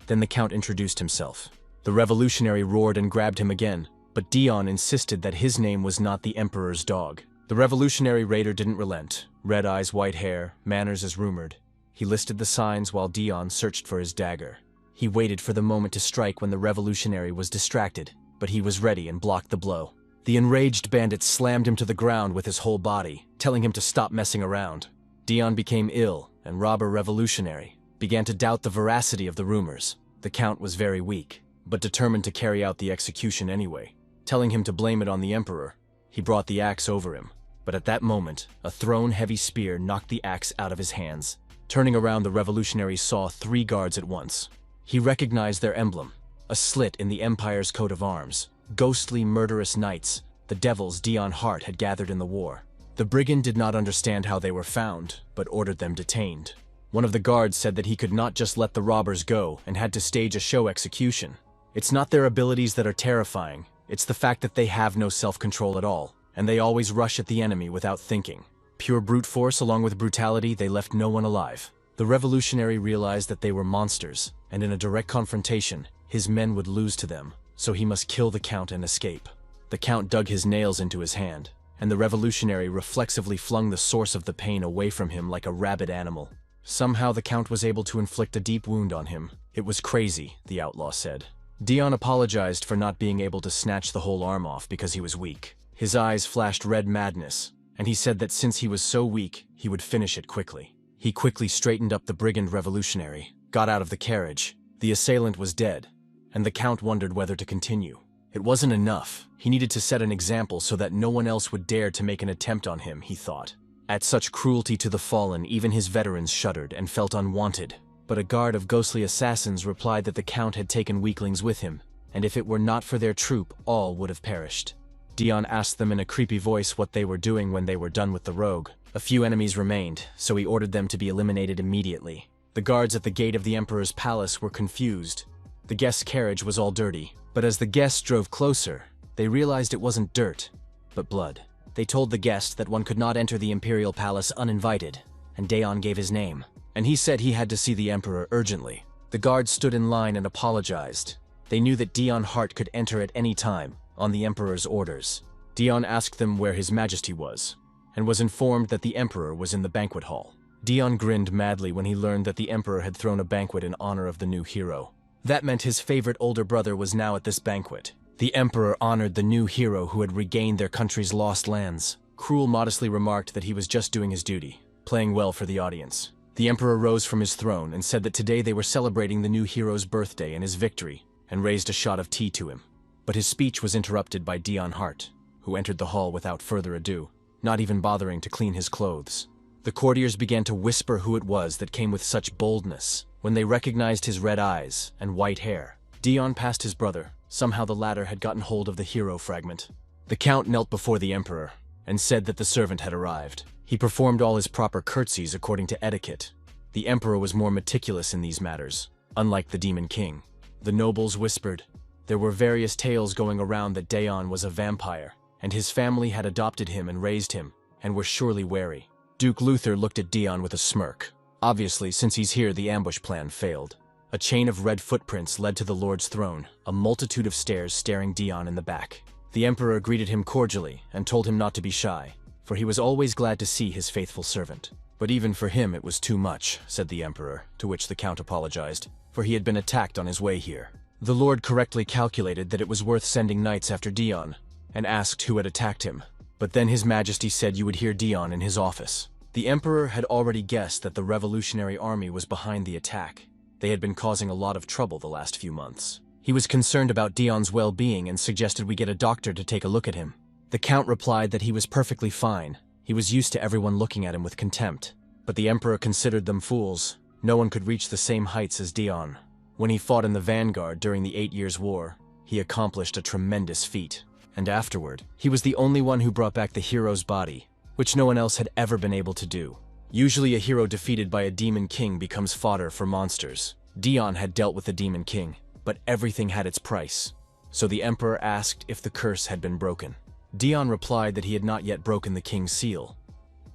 Then the Count introduced himself. The revolutionary roared and grabbed him again, but Dion insisted that his name was not the Emperor's dog. The revolutionary raider didn't relent. Red eyes, white hair, manners as rumored. He listed the signs while Dion searched for his dagger. He waited for the moment to strike when the revolutionary was distracted, but he was ready and blocked the blow. The enraged bandit slammed him to the ground with his whole body, telling him to stop messing around. Dion became ill, and robber revolutionary began to doubt the veracity of the rumors. The Count was very weak, but determined to carry out the execution anyway. Telling him to blame it on the Emperor, he brought the axe over him. But at that moment, a thrown-heavy spear knocked the axe out of his hands. Turning around, the revolutionary saw 3 guards at once. He recognized their emblem, a slit in the Empire's coat of arms. Ghostly, murderous knights, the devils Dion Hart had gathered in the war. The brigand did not understand how they were found, but ordered them detained. One of the guards said that he could not just let the robbers go and had to stage a show execution. It's not their abilities that are terrifying, it's the fact that they have no self-control at all, and they always rush at the enemy without thinking. Pure brute force along with brutality, they left no one alive. The revolutionary realized that they were monsters, and in a direct confrontation, his men would lose to them, so he must kill the Count and escape. The Count dug his nails into his hand, and the revolutionary reflexively flung the source of the pain away from him like a rabid animal. Somehow the Count was able to inflict a deep wound on him. It was crazy, the outlaw said. Dion apologized for not being able to snatch the whole arm off because he was weak. His eyes flashed red madness, and he said that since he was so weak, he would finish it quickly. He quickly straightened up the brigand revolutionary, got out of the carriage. The assailant was dead, and the Count wondered whether to continue. It wasn't enough. He needed to set an example so that no one else would dare to make an attempt on him, he thought. At such cruelty to the fallen, even his veterans shuddered and felt unwanted. But a guard of ghostly assassins replied that the Count had taken weaklings with him, and if it were not for their troop, all would have perished. Dion asked them in a creepy voice what they were doing when they were done with the rogue. A few enemies remained, so he ordered them to be eliminated immediately. The guards at the gate of the Emperor's palace were confused. The guest's carriage was all dirty, but as the guests drove closer, they realized it wasn't dirt, but blood. They told the guest that one could not enter the Imperial Palace uninvited, and Dion gave his name, and he said he had to see the Emperor urgently. The guards stood in line and apologized. They knew that Dion Hart could enter at any time, on the Emperor's orders. Dion asked them where His Majesty was, and was informed that the Emperor was in the banquet hall. Dion grinned madly when he learned that the Emperor had thrown a banquet in honor of the new hero. That meant his favorite older brother was now at this banquet. The Emperor honored the new hero who had regained their country's lost lands. Cruel modestly remarked that he was just doing his duty, playing well for the audience. The Emperor rose from his throne and said that today they were celebrating the new hero's birthday and his victory, and raised a shot of tea to him. But his speech was interrupted by Dion Hart, who entered the hall without further ado, not even bothering to clean his clothes. The courtiers began to whisper who it was that came with such boldness. When they recognized his red eyes and white hair, Dion passed his brother. Somehow the latter had gotten hold of the hero fragment. The Count knelt before the Emperor and said that the servant had arrived. He performed all his proper curtsies according to etiquette. The Emperor was more meticulous in these matters, unlike the Demon King. The nobles whispered. There were various tales going around that Dion was a vampire, and his family had adopted him and raised him, and were surely wary. Duke Luther looked at Dion with a smirk. Obviously, since he's here, the ambush plan failed. A chain of red footprints led to the Lord's throne, a multitude of stairs staring Dion in the back. The Emperor greeted him cordially and told him not to be shy, for he was always glad to see his faithful servant. But even for him it was too much, said the Emperor, to which the Count apologized, for he had been attacked on his way here. The Lord correctly calculated that it was worth sending knights after Dion, and asked who had attacked him. But then His Majesty said you would hear Dion in his office. The Emperor had already guessed that the revolutionary army was behind the attack. They had been causing a lot of trouble the last few months. He was concerned about Dion's well-being and suggested we get a doctor to take a look at him. The Count replied that he was perfectly fine. He was used to everyone looking at him with contempt. But the Emperor considered them fools. No one could reach the same heights as Dion. When he fought in the vanguard during the 8 Years' War, he accomplished a tremendous feat. And afterward, he was the only one who brought back the hero's body, which no one else had ever been able to do. Usually a hero defeated by a Demon King becomes fodder for monsters. Dion had dealt with the Demon King, but everything had its price. So the Emperor asked if the curse had been broken. Dion replied that he had not yet broken the King's seal.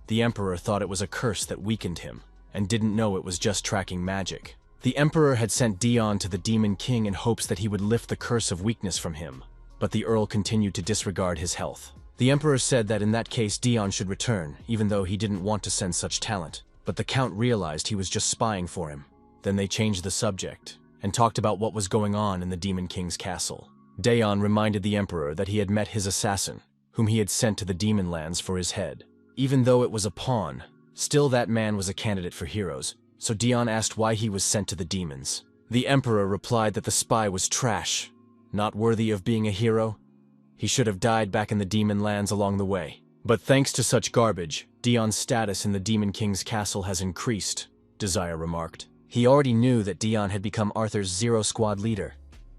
The Emperor thought it was a curse that weakened him, and didn't know it was just tracking magic. The Emperor had sent Dion to the Demon King in hopes that he would lift the curse of weakness from him, but the Earl continued to disregard his health. The Emperor said that in that case Dion should return, even though he didn't want to send such talent, but the Count realized he was just spying for him. Then they changed the subject, and talked about what was going on in the Demon King's castle. Dion reminded the Emperor that he had met his assassin, whom he had sent to the Demon Lands for his head. Even though it was a pawn, still that man was a candidate for heroes, so Dion asked why he was sent to the demons. The emperor replied that the spy was trash, not worthy of being a hero. He should have died back in the demon lands along the way. But thanks to such garbage, Dion's status in the Demon King's castle has increased, Desire remarked. He already knew that Dion had become Arthur's Zero Squad leader,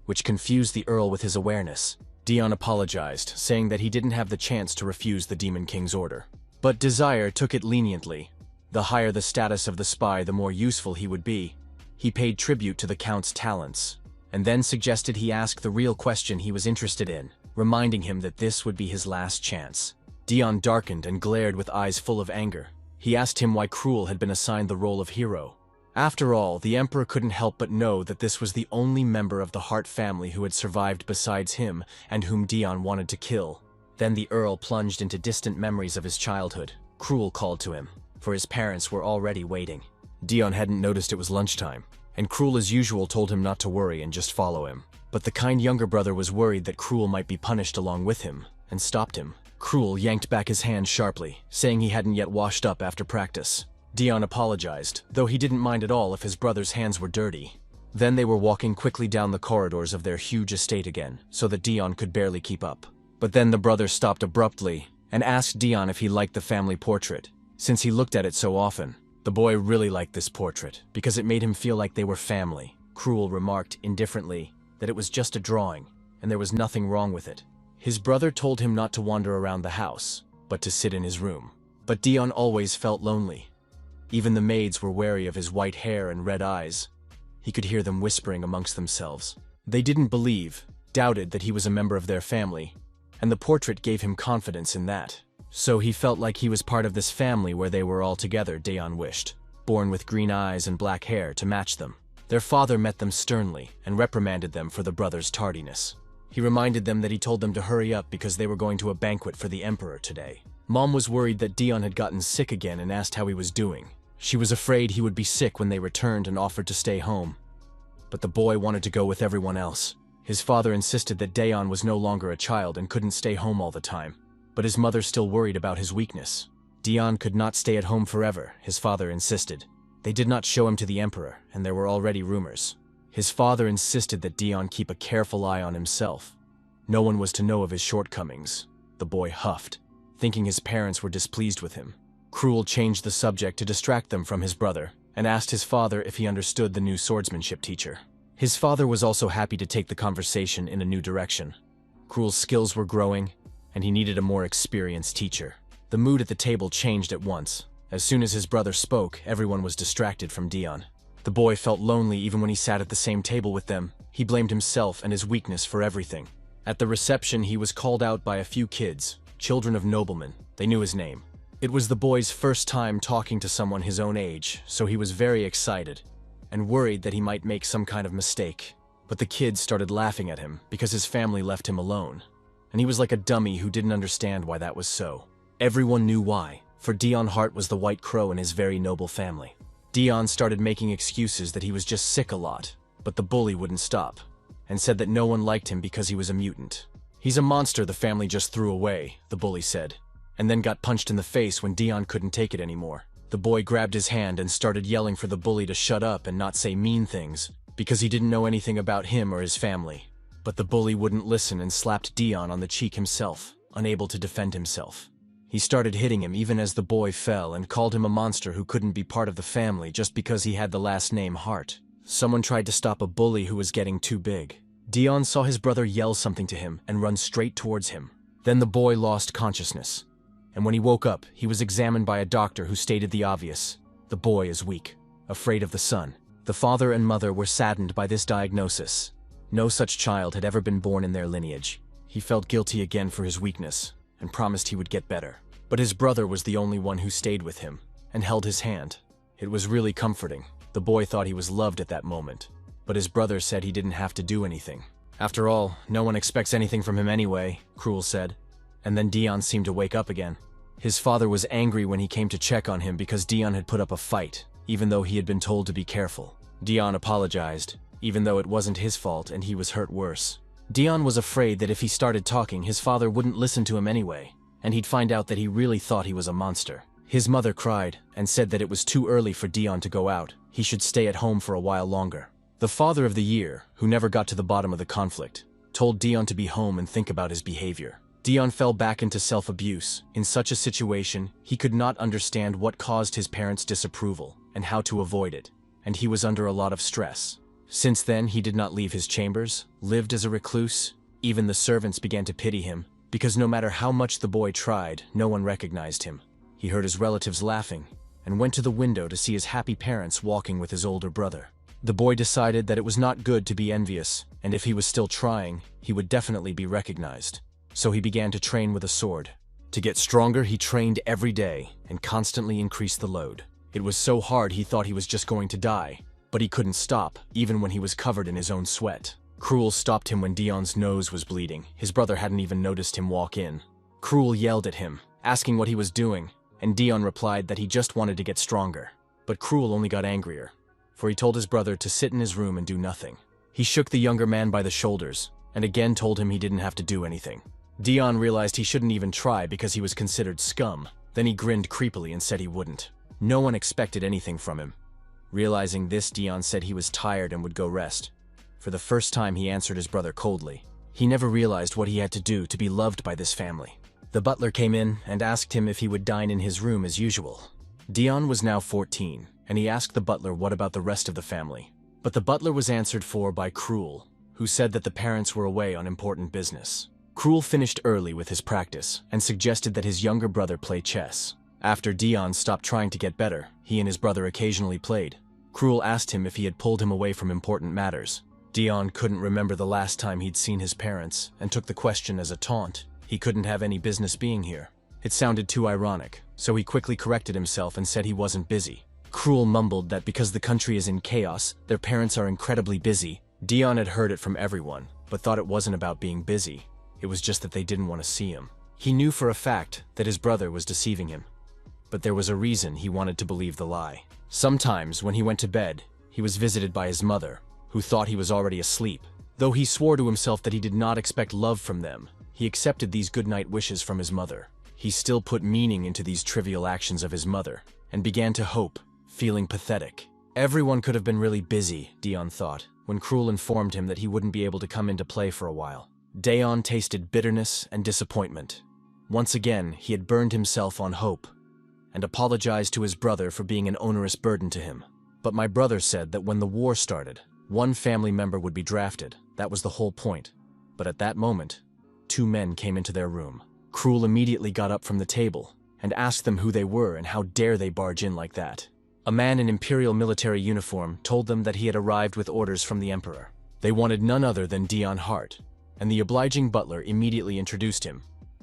which confused the Earl with his awareness. Dion apologized, saying that he didn't have the chance to refuse the Demon King's order. But Desire took it leniently. The higher the status of the spy, the more useful he would be. He paid tribute to the Count's talents, and then suggested he ask the real question he was interested in, reminding him that this would be his last chance. Dion darkened and glared with eyes full of anger. He asked him why Cruel had been assigned the role of hero. After all, the Emperor couldn't help but know that this was the only member of the Hart family who had survived besides him and whom Dion wanted to kill. Then the Earl plunged into distant memories of his childhood. Cruel called to him, for his parents were already waiting. Dion hadn't noticed it was lunchtime, and Cruel as usual told him not to worry and just follow him. But the kind younger brother was worried that Cruel might be punished along with him, and stopped him. Cruel yanked back his hand sharply, saying he hadn't yet washed up after practice. Dion apologized, though he didn't mind at all if his brother's hands were dirty. Then they were walking quickly down the corridors of their huge estate again, so that Dion could barely keep up. But then the brother stopped abruptly and asked Dion if he liked the family portrait, since he looked at it so often. The boy really liked this portrait, because it made him feel like they were family. Cruel remarked indifferently that it was just a drawing, and there was nothing wrong with it. His brother told him not to wander around the house, but to sit in his room. But Dion always felt lonely. Even the maids were wary of his white hair and red eyes. He could hear them whispering amongst themselves. They didn't believe, doubted that he was a member of their family, and the portrait gave him confidence in that. So he felt like he was part of this family where they were all together, Dion wished, born with green eyes and black hair to match them. Their father met them sternly and reprimanded them for the brother's tardiness. He reminded them that he told them to hurry up because they were going to a banquet for the Emperor today. Mom was worried that Dion had gotten sick again and asked how he was doing. She was afraid he would be sick when they returned and offered to stay home. But the boy wanted to go with everyone else. His father insisted that Dion was no longer a child and couldn't stay home all the time. But his mother still worried about his weakness. Dion could not stay at home forever, his father insisted. They did not show him to the Emperor, and there were already rumors. His father insisted that Dion keep a careful eye on himself. No one was to know of his shortcomings. The boy huffed, thinking his parents were displeased with him. Cruel changed the subject to distract them from his brother, and asked his father if he understood the new swordsmanship teacher. His father was also happy to take the conversation in a new direction. Cruel's skills were growing, and he needed a more experienced teacher. The mood at the table changed at once. As soon as his brother spoke, everyone was distracted from Dion. The boy felt lonely even when he sat at the same table with them. He blamed himself and his weakness for everything. At the reception, he was called out by a few kids, children of noblemen. They knew his name. It was the boy's first time talking to someone his own age, so he was very excited and worried that he might make some kind of mistake. But the kids started laughing at him because his family left him alone, and he was like a dummy who didn't understand why that was so. Everyone knew why, for Dion Hart was the White Crow in his very noble family. Dion started making excuses that he was just sick a lot, but the bully wouldn't stop, and said that no one liked him because he was a mutant. He's a monster the family just threw away, the bully said, and then got punched in the face when Dion couldn't take it anymore. The boy grabbed his hand and started yelling for the bully to shut up and not say mean things, because he didn't know anything about him or his family. But the bully wouldn't listen and slapped Dion on the cheek himself, unable to defend himself. He started hitting him even as the boy fell and called him a monster who couldn't be part of the family just because he had the last name Hart. Someone tried to stop a bully who was getting too big. Dion saw his brother yell something to him and run straight towards him. Then the boy lost consciousness, and when he woke up, he was examined by a doctor who stated the obvious. The boy is weak, afraid of the sun. The father and mother were saddened by this diagnosis. No such child had ever been born in their lineage. He felt guilty again for his weakness and promised he would get better. But his brother was the only one who stayed with him and held his hand. It was really comforting. The boy thought he was loved at that moment, but his brother said he didn't have to do anything. After all, no one expects anything from him anyway, Cruel said. And then Dion seemed to wake up again. His father was angry when he came to check on him because Dion had put up a fight, even though he had been told to be careful. Dion apologized, even though it wasn't his fault and he was hurt worse. Dion was afraid that if he started talking, his father wouldn't listen to him anyway, and he'd find out that he really thought he was a monster. His mother cried and said that it was too early for Dion to go out. He should stay at home for a while longer. The father of the year, who never got to the bottom of the conflict, told Dion to be home and think about his behavior. Dion fell back into self-abuse. In such a situation, he could not understand what caused his parents' disapproval and how to avoid it, and he was under a lot of stress. Since then, he did not leave his chambers, lived as a recluse. Even the servants began to pity him, because no matter how much the boy tried, no one recognized him. He heard his relatives laughing, and went to the window to see his happy parents walking with his older brother. The boy decided that it was not good to be envious, and if he was still trying, he would definitely be recognized. So he began to train with a sword. To get stronger, he trained every day, and constantly increased the load. It was so hard he thought he was just going to die, but he couldn't stop, even when he was covered in his own sweat. Cruel stopped him when Dion's nose was bleeding. His brother hadn't even noticed him walk in. Cruel yelled at him, asking what he was doing, and Dion replied that he just wanted to get stronger. But Cruel only got angrier, for he told his brother to sit in his room and do nothing. He shook the younger man by the shoulders, and again told him he didn't have to do anything. Dion realized he shouldn't even try because he was considered scum. Then he grinned creepily and said he wouldn't. No one expected anything from him. Realizing this, Dion said he was tired and would go rest. For the first time, he answered his brother coldly. He never realized what he had to do to be loved by this family. The butler came in and asked him if he would dine in his room as usual. Dion was now 14, and he asked the butler what about the rest of the family. But the butler was answered for by Cruel, who said that the parents were away on important business. Cruel finished early with his practice and suggested that his younger brother play chess. After Dion stopped trying to get better, he and his brother occasionally played. Cruel asked him if he had pulled him away from important matters. Dion couldn't remember the last time he'd seen his parents and took the question as a taunt. He couldn't have any business being here. It sounded too ironic, so he quickly corrected himself and said he wasn't busy. Cruel mumbled that because the country is in chaos, their parents are incredibly busy. Dion had heard it from everyone, but thought it wasn't about being busy. It was just that they didn't want to see him. He knew for a fact that his brother was deceiving him, but there was a reason he wanted to believe the lie. Sometimes, when he went to bed, he was visited by his mother, who thought he was already asleep. Though he swore to himself that he did not expect love from them, he accepted these goodnight wishes from his mother. He still put meaning into these trivial actions of his mother, and began to hope, feeling pathetic. Everyone could have been really busy, Dion thought, when Cruel informed him that he wouldn't be able to come into play for a while. Dion tasted bitterness and disappointment. Once again, he had burned himself on hope, and apologized to his brother for being an onerous burden to him. But my brother said that when the war started, one family member would be drafted. That was the whole point. But at that moment, two men came into their room. Cruel immediately got up from the table and asked them who they were and how dare they barge in like that. A man in imperial military uniform told them that he had arrived with orders from the emperor. They wanted none other than Dion Hart, and the obliging butler immediately introduced him,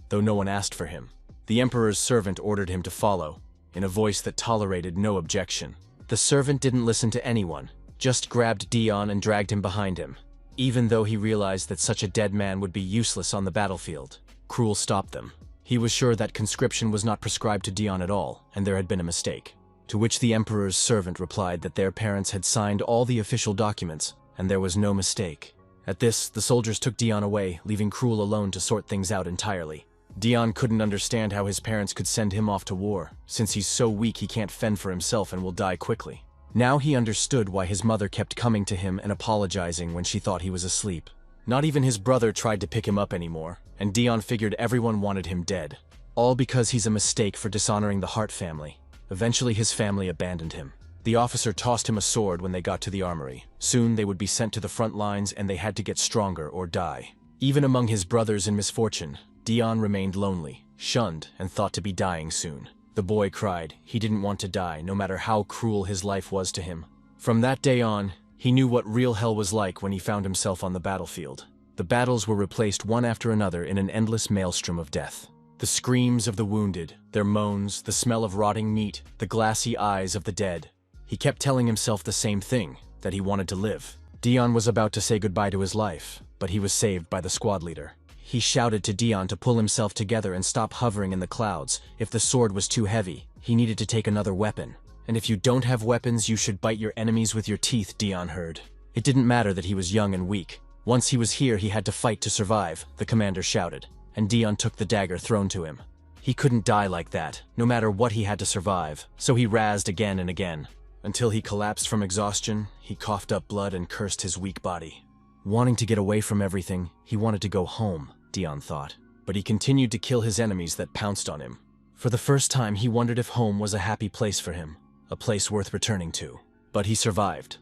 though no one asked for him. The emperor's servant ordered him to follow, in a voice that tolerated no objection. The servant didn't listen to anyone, just grabbed Dion and dragged him behind him. Even though he realized that such a dead man would be useless on the battlefield, Cruel stopped them. He was sure that conscription was not prescribed to Dion at all, and there had been a mistake. To which the emperor's servant replied that their parents had signed all the official documents, and there was no mistake. At this, the soldiers took Dion away, leaving Cruel alone to sort things out entirely. Dion couldn't understand how his parents could send him off to war, since he's so weak he can't fend for himself and will die quickly. Now he understood why his mother kept coming to him and apologizing when she thought he was asleep. Not even his brother tried to pick him up anymore, and Dion figured everyone wanted him dead. All because he's a mistake for dishonoring the Hart family. Eventually his family abandoned him. The officer tossed him a sword when they got to the armory. Soon they would be sent to the front lines and they had to get stronger or die. Even among his brothers in misfortune, Dion remained lonely, shunned, and thought to be dying soon. The boy cried. He didn't want to die, no matter how cruel his life was to him. From that day on, he knew what real hell was like when he found himself on the battlefield. The battles were replaced one after another in an endless maelstrom of death. The screams of the wounded, their moans, the smell of rotting meat, the glassy eyes of the dead. He kept telling himself the same thing, that he wanted to live. Dion was about to say goodbye to his life, but he was saved by the squad leader. He shouted to Dion to pull himself together and stop hovering in the clouds. If the sword was too heavy, he needed to take another weapon. And if you don't have weapons, you should bite your enemies with your teeth, Dion heard. It didn't matter that he was young and weak. Once he was here, he had to fight to survive, the commander shouted, and Dion took the dagger thrown to him. He couldn't die like that, no matter what he had to survive, so he razzed again and again. until he collapsed from exhaustion. He coughed up blood and cursed his weak body. Wanting to get away from everything, he wanted to go home, Dion thought. But he continued to kill his enemies that pounced on him. For the first time, he wondered if home was a happy place for him, a place worth returning to. But he survived,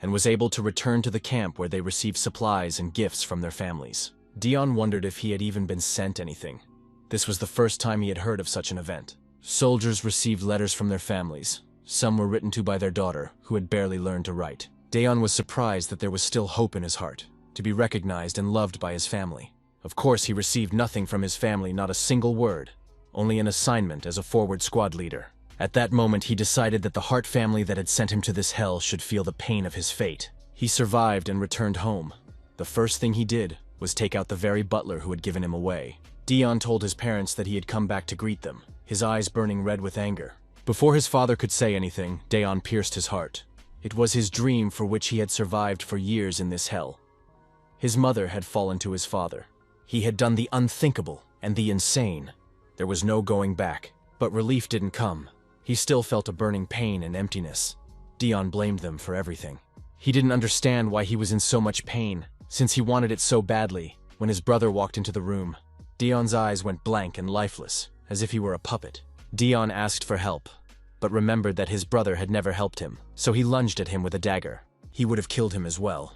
and was able to return to the camp where they received supplies and gifts from their families. Dion wondered if he had even been sent anything. This was the first time he had heard of such an event. Soldiers received letters from their families. Some were written to by their daughter, who had barely learned to write. Dion was surprised that there was still hope in his heart, to be recognized and loved by his family. Of course, he received nothing from his family, not a single word, only an assignment as a forward squad leader. At that moment, he decided that the Hart family that had sent him to this hell should feel the pain of his fate. He survived and returned home. The first thing he did was take out the very butler who had given him away. Dion told his parents that he had come back to greet them, his eyes burning red with anger. Before his father could say anything, Dion pierced his heart. It was his dream for which he had survived for years in this hell. His mother had fallen to his father. He had done the unthinkable and the insane. There was no going back, but relief didn't come. He still felt a burning pain and emptiness. Dion blamed them for everything. He didn't understand why he was in so much pain, since he wanted it so badly. When his brother walked into the room, Dion's eyes went blank and lifeless, as if he were a puppet. Dion asked for help, but remembered that his brother had never helped him, so he lunged at him with a dagger. He would have killed him as well.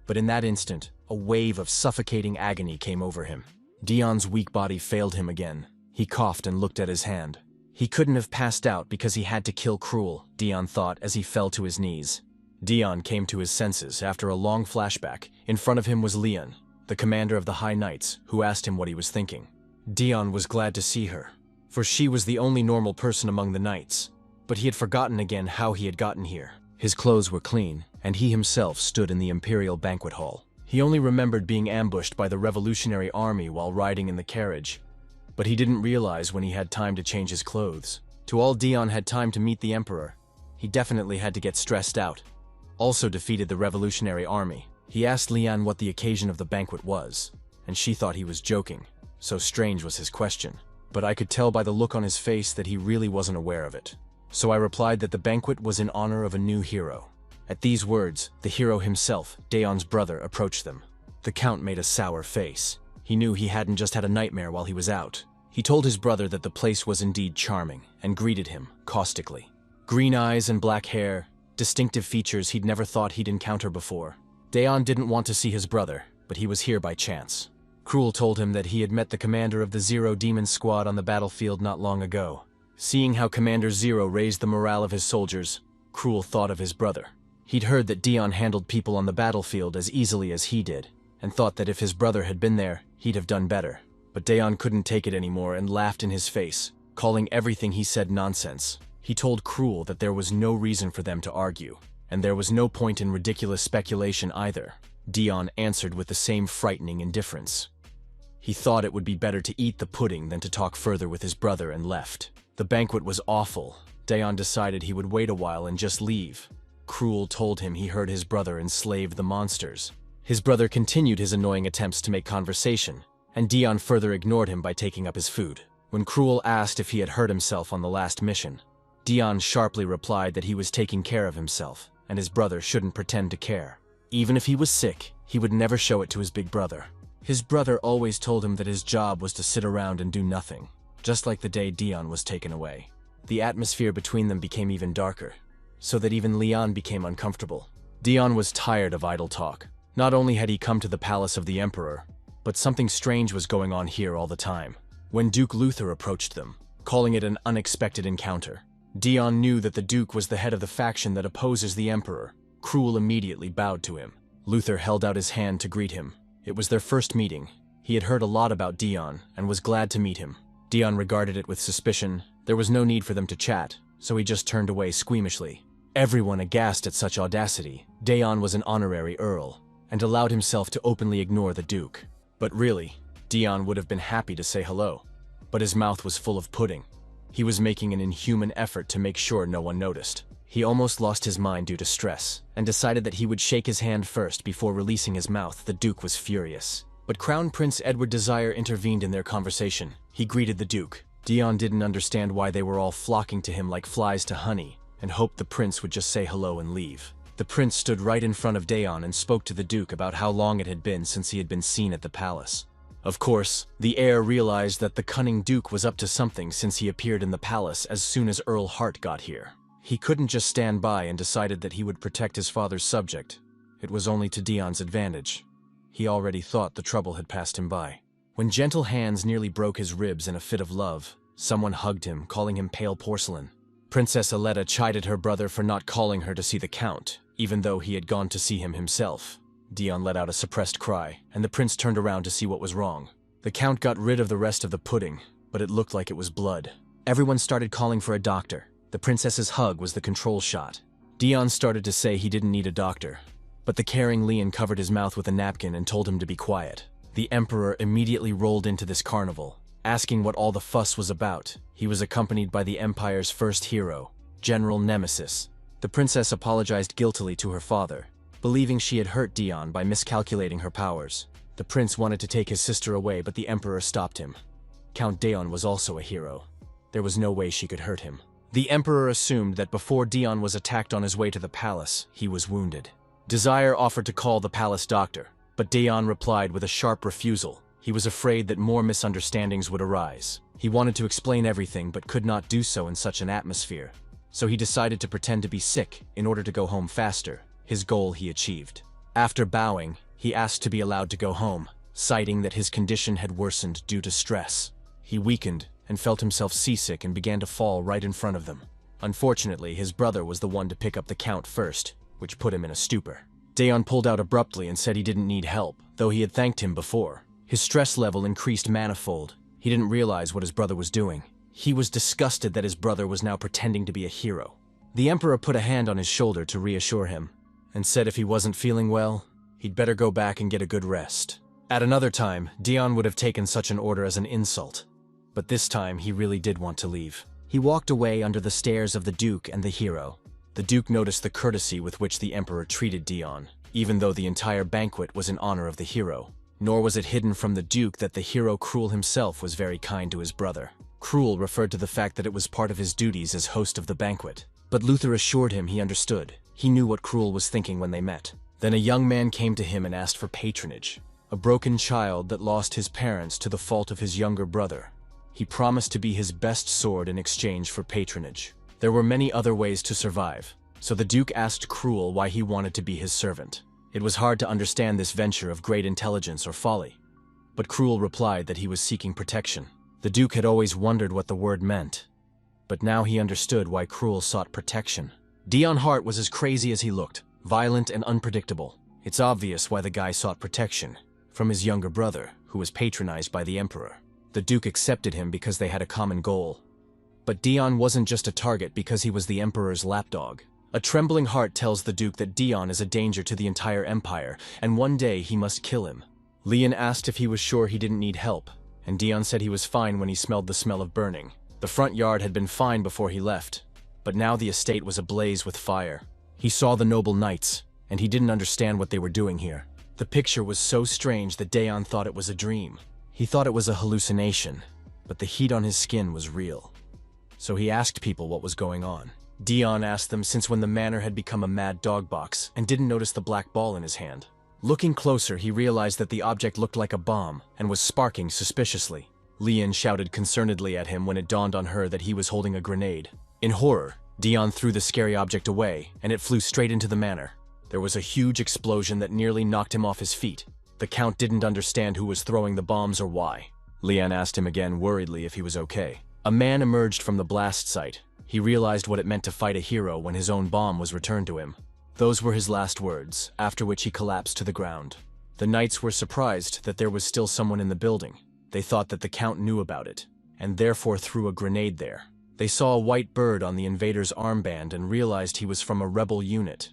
But in that instant, a wave of suffocating agony came over him. Dion's weak body failed him again. He coughed and looked at his hand. He couldn't have passed out because he had to kill Cruel, Dion thought as he fell to his knees. Dion came to his senses after a long flashback. In front of him was Leon, the commander of the High Knights, who asked him what he was thinking. Dion was glad to see her, for she was the only normal person among the knights. But he had forgotten again how he had gotten here. His clothes were clean, and he himself stood in the Imperial Banquet Hall. He only remembered being ambushed by the Revolutionary Army while riding in the carriage, but he didn't realize when he had time to change his clothes. To all Dion had time to meet the Emperor. He definitely had to get stressed out. Also defeated the Revolutionary Army. He asked Leanne what the occasion of the banquet was, and she thought he was joking. So strange was his question. But I could tell by the look on his face that he really wasn't aware of it. So I replied that the banquet was in honor of a new hero. At these words, the hero himself, Dion's brother, approached them. The Count made a sour face. He knew he hadn't just had a nightmare while he was out. He told his brother that the place was indeed charming, and greeted him caustically. Green eyes and black hair, distinctive features he'd never thought he'd encounter before. Dion didn't want to see his brother, but he was here by chance. Cruel told him that he had met the commander of the Zero Demon Squad on the battlefield not long ago. Seeing how Commander Zero raised the morale of his soldiers, Cruel thought of his brother. He'd heard that Dion handled people on the battlefield as easily as he did, and thought that if his brother had been there, he'd have done better. But Dion couldn't take it anymore and laughed in his face, calling everything he said nonsense. He told Cruel that there was no reason for them to argue, and there was no point in ridiculous speculation either. Dion answered with the same frightening indifference. He thought it would be better to eat the pudding than to talk further with his brother and left. The banquet was awful. Dion decided he would wait a while and just leave. Cruel told him he heard his brother enslave the monsters. His brother continued his annoying attempts to make conversation, and Dion further ignored him by taking up his food. When Cruel asked if he had hurt himself on the last mission, Dion sharply replied that he was taking care of himself, and his brother shouldn't pretend to care. Even if he was sick, he would never show it to his big brother. His brother always told him that his job was to sit around and do nothing, just like the day Dion was taken away. The atmosphere between them became even darker, so that even Leon became uncomfortable. Dion was tired of idle talk. Not only had he come to the palace of the Emperor, but something strange was going on here all the time. When Duke Luther approached them, calling it an unexpected encounter, Dion knew that the Duke was the head of the faction that opposes the Emperor. Cruel immediately bowed to him. Luther held out his hand to greet him. It was their first meeting. He had heard a lot about Dion and was glad to meet him. Dion regarded it with suspicion. There was no need for them to chat, so he just turned away squeamishly. Everyone aghast at such audacity. Dion was an honorary earl, and allowed himself to openly ignore the Duke. But really, Dion would have been happy to say hello. But his mouth was full of pudding. He was making an inhuman effort to make sure no one noticed. He almost lost his mind due to stress, and decided that he would shake his hand first before releasing his mouth. The Duke was furious. But Crown Prince Edward Desire intervened in their conversation. He greeted the Duke. Dion didn't understand why they were all flocking to him like flies to honey. and hoped the prince would just say hello and leave. The prince stood right in front of Daeon and spoke to the duke about how long it had been since he had been seen at the palace. Of course, the heir realized that the cunning duke was up to something since he appeared in the palace as soon as Earl Hart got here. He couldn't just stand by and decided that he would protect his father's subject. It was only to Daeon's advantage. He already thought the trouble had passed him by. When gentle hands nearly broke his ribs in a fit of love, someone hugged him, calling him pale porcelain. Princess Aletta chided her brother for not calling her to see the count, even though he had gone to see him himself. Daeon let out a suppressed cry, and the prince turned around to see what was wrong. The count got rid of the rest of the pudding, but it looked like it was blood. Everyone started calling for a doctor. The princess's hug was the control shot. Daeon started to say he didn't need a doctor, but the caring Leon covered his mouth with a napkin and told him to be quiet. The emperor immediately rolled into this carnival, asking what all the fuss was about. He was accompanied by the empire's first hero, General Nemesis. The princess apologized guiltily to her father, believing she had hurt Daeon by miscalculating her powers. The prince wanted to take his sister away, but the emperor stopped him. Count Daeon was also a hero. There was no way she could hurt him. The emperor assumed that before Daeon was attacked on his way to the palace, he was wounded. Desire offered to call the palace doctor, but Daeon replied with a sharp refusal. He was afraid that more misunderstandings would arise. He wanted to explain everything but could not do so in such an atmosphere. So he decided to pretend to be sick in order to go home faster. His goal he achieved. After bowing, he asked to be allowed to go home, citing that his condition had worsened due to stress. He weakened and felt himself seasick and began to fall right in front of them. Unfortunately, his brother was the one to pick up the count first, which put him in a stupor. Daeon pulled out abruptly and said he didn't need help, though he had thanked him before. His stress level increased manifold. He didn't realize what his brother was doing. He was disgusted that his brother was now pretending to be a hero. The emperor put a hand on his shoulder to reassure him, and said if he wasn't feeling well, he'd better go back and get a good rest. At another time, Daeon would have taken such an order as an insult. But this time, he really did want to leave. He walked away under the stares of the duke and the hero. The duke noticed the courtesy with which the emperor treated Daeon, even though the entire banquet was in honor of the hero. Nor was it hidden from the duke that the hero Cruel himself was very kind to his brother. Cruel referred to the fact that it was part of his duties as host of the banquet. But Luther assured him he understood. He knew what Cruel was thinking when they met. Then a young man came to him and asked for patronage. A broken child that lost his parents to the fault of his younger brother. He promised to be his best sword in exchange for patronage. There were many other ways to survive, so the duke asked Cruel why he wanted to be his servant. It was hard to understand this venture of great intelligence or folly, but Cruel replied that he was seeking protection. The duke had always wondered what the word meant, but now he understood why Cruel sought protection. Daeon Hart was as crazy as he looked, violent and unpredictable. It's obvious why the guy sought protection, from his younger brother, who was patronized by the emperor. The duke accepted him because they had a common goal. But Daeon wasn't just a target because he was the emperor's lapdog. A trembling heart tells the duke that Daeon is a danger to the entire empire, and one day he must kill him. Leon asked if he was sure he didn't need help, and Daeon said he was fine when he smelled the smell of burning. The front yard had been fine before he left, but now the estate was ablaze with fire. He saw the noble knights, and he didn't understand what they were doing here. The picture was so strange that Daeon thought it was a dream. He thought it was a hallucination, but the heat on his skin was real. So he asked people what was going on. Daeon asked them since when the manor had become a mad dog box and didn't notice the black ball in his hand. Looking closer, he realized that the object looked like a bomb and was sparking suspiciously. Leon shouted concernedly at him when it dawned on her that he was holding a grenade. In horror, Daeon threw the scary object away, and it flew straight into the manor. There was a huge explosion that nearly knocked him off his feet. The count didn't understand who was throwing the bombs or why. Leon asked him again worriedly if he was okay. A man emerged from the blast site. He realized what it meant to fight a hero when his own bomb was returned to him. Those were his last words, after which he collapsed to the ground. The knights were surprised that there was still someone in the building. They thought that the count knew about it, and therefore threw a grenade there. They saw a white bird on the invader's armband and realized he was from a rebel unit.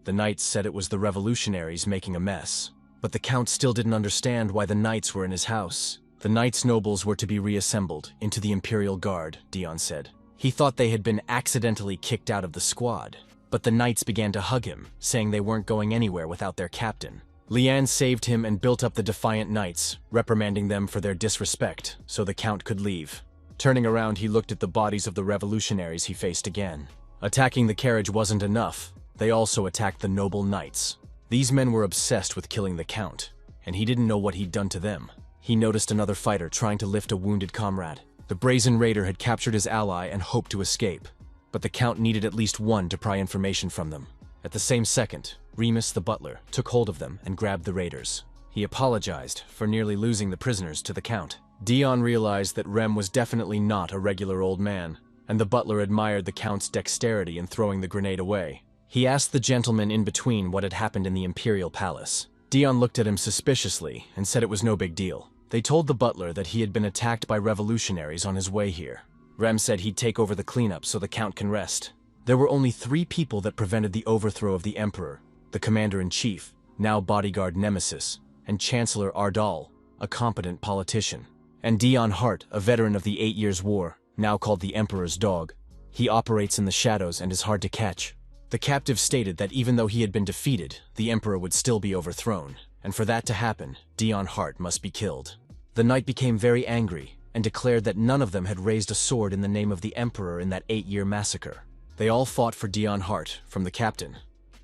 The knights said it was the revolutionaries making a mess. But the count still didn't understand why the knights were in his house. The knights nobles were to be reassembled into the Imperial Guard, Daeon said. He thought they had been accidentally kicked out of the squad. But the knights began to hug him, saying they weren't going anywhere without their captain. Lian saved him and built up the defiant knights, reprimanding them for their disrespect, so the count could leave. Turning around, he looked at the bodies of the revolutionaries he faced again. Attacking the carriage wasn't enough. They also attacked the noble knights. These men were obsessed with killing the Count, and he didn't know what he'd done to them. He noticed another fighter trying to lift a wounded comrade. The brazen raider had captured his ally and hoped to escape, but the Count needed at least one to pry information from them. At the same second, Remus the butler took hold of them and grabbed the raiders. He apologized for nearly losing the prisoners to the Count. Dion realized that Rem was definitely not a regular old man, and the butler admired the Count's dexterity in throwing the grenade away. He asked the gentleman in between what had happened in the Imperial Palace. Dion looked at him suspiciously and said it was no big deal. They told the butler that he had been attacked by revolutionaries on his way here. Rem said he'd take over the cleanup so the Count can rest. There were only 3 people that prevented the overthrow of the Emperor: the Commander-in-Chief, now bodyguard Nemesis, and Chancellor Ardal, a competent politician. And Dion Hart, a veteran of the 8 Years' War, now called the Emperor's Dog. He operates in the shadows and is hard to catch. The captive stated that even though he had been defeated, the Emperor would still be overthrown, and for that to happen, Dion Hart must be killed. The knight became very angry and declared that none of them had raised a sword in the name of the Emperor in that 8-year massacre. They all fought for Dion Hart from the captain,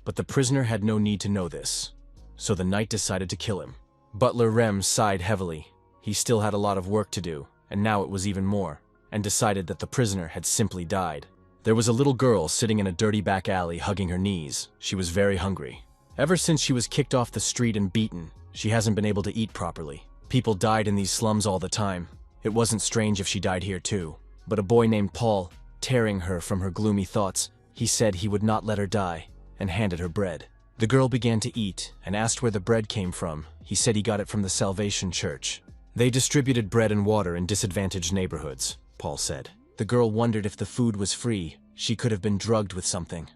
but the prisoner had no need to know this, so the knight decided to kill him. Butler Rem sighed heavily. He still had a lot of work to do, and now it was even more, and decided that the prisoner had simply died. There was a little girl sitting in a dirty back alley hugging her knees. She was very hungry. Ever since she was kicked off the street and beaten, she hasn't been able to eat properly. People died in these slums all the time. It wasn't strange if she died here too. But a boy named Paul, tearing her from her gloomy thoughts, he said he would not let her die, and handed her bread. The girl began to eat and asked where the bread came from. He said he got it from the Salvation Church. They distributed bread and water in disadvantaged neighborhoods, Paul said. The girl wondered if the food was free. She could have been drugged with something.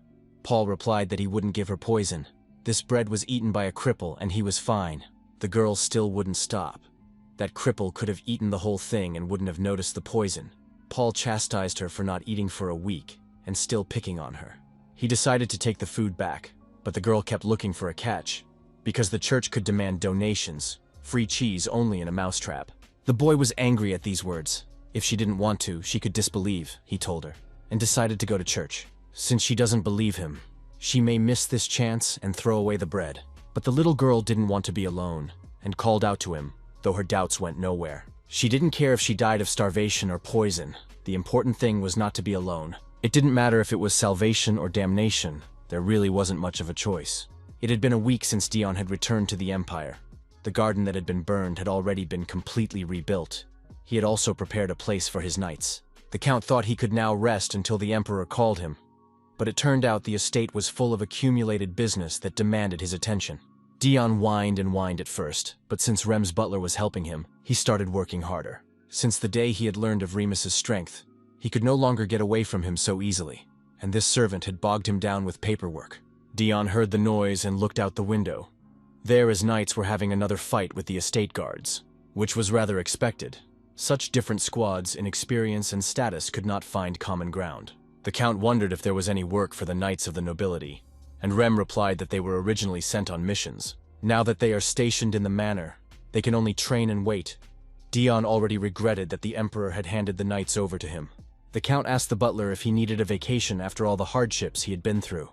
Paul replied that he wouldn't give her poison. This bread was eaten by a cripple and he was fine. The girl still wouldn't stop. That cripple could have eaten the whole thing and wouldn't have noticed the poison. Paul chastised her for not eating for a week and still picking on her. He decided to take the food back, but the girl kept looking for a catch, because the church could demand donations, free cheese only in a mousetrap. The boy was angry at these words. If she didn't want to, she could disbelieve, he told her, and decided to go to church. Since she doesn't believe him, she may miss this chance and throw away the bread. But the little girl didn't want to be alone, and called out to him, though her doubts went nowhere. She didn't care if she died of starvation or poison. The important thing was not to be alone. It didn't matter if it was salvation or damnation. There really wasn't much of a choice. It had been a week since Dion had returned to the Empire. The garden that had been burned had already been completely rebuilt. He had also prepared a place for his knights. The Count thought he could now rest until the Emperor called him, but it turned out the estate was full of accumulated business that demanded his attention. Dion whined and whined at first, but since Rem's butler was helping him, he started working harder. Since the day he had learned of Remus's strength, he could no longer get away from him so easily, and this servant had bogged him down with paperwork. Dion heard the noise and looked out the window. There, his knights were having another fight with the estate guards, which was rather expected. Such different squads in experience and status could not find common ground. The Count wondered if there was any work for the knights of the nobility, and Rem replied that they were originally sent on missions. Now that they are stationed in the manor, they can only train and wait. Dion already regretted that the Emperor had handed the knights over to him. The Count asked the butler if he needed a vacation after all the hardships he had been through,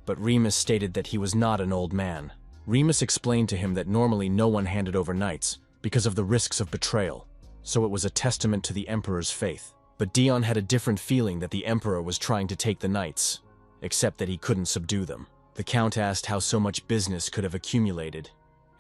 but Remus stated that he was not an old man. Remus explained to him that normally no one handed over knights because of the risks of betrayal, so it was a testament to the Emperor's faith. But Dion had a different feeling that the Emperor was trying to take the knights, except that he couldn't subdue them. The Count asked how so much business could have accumulated,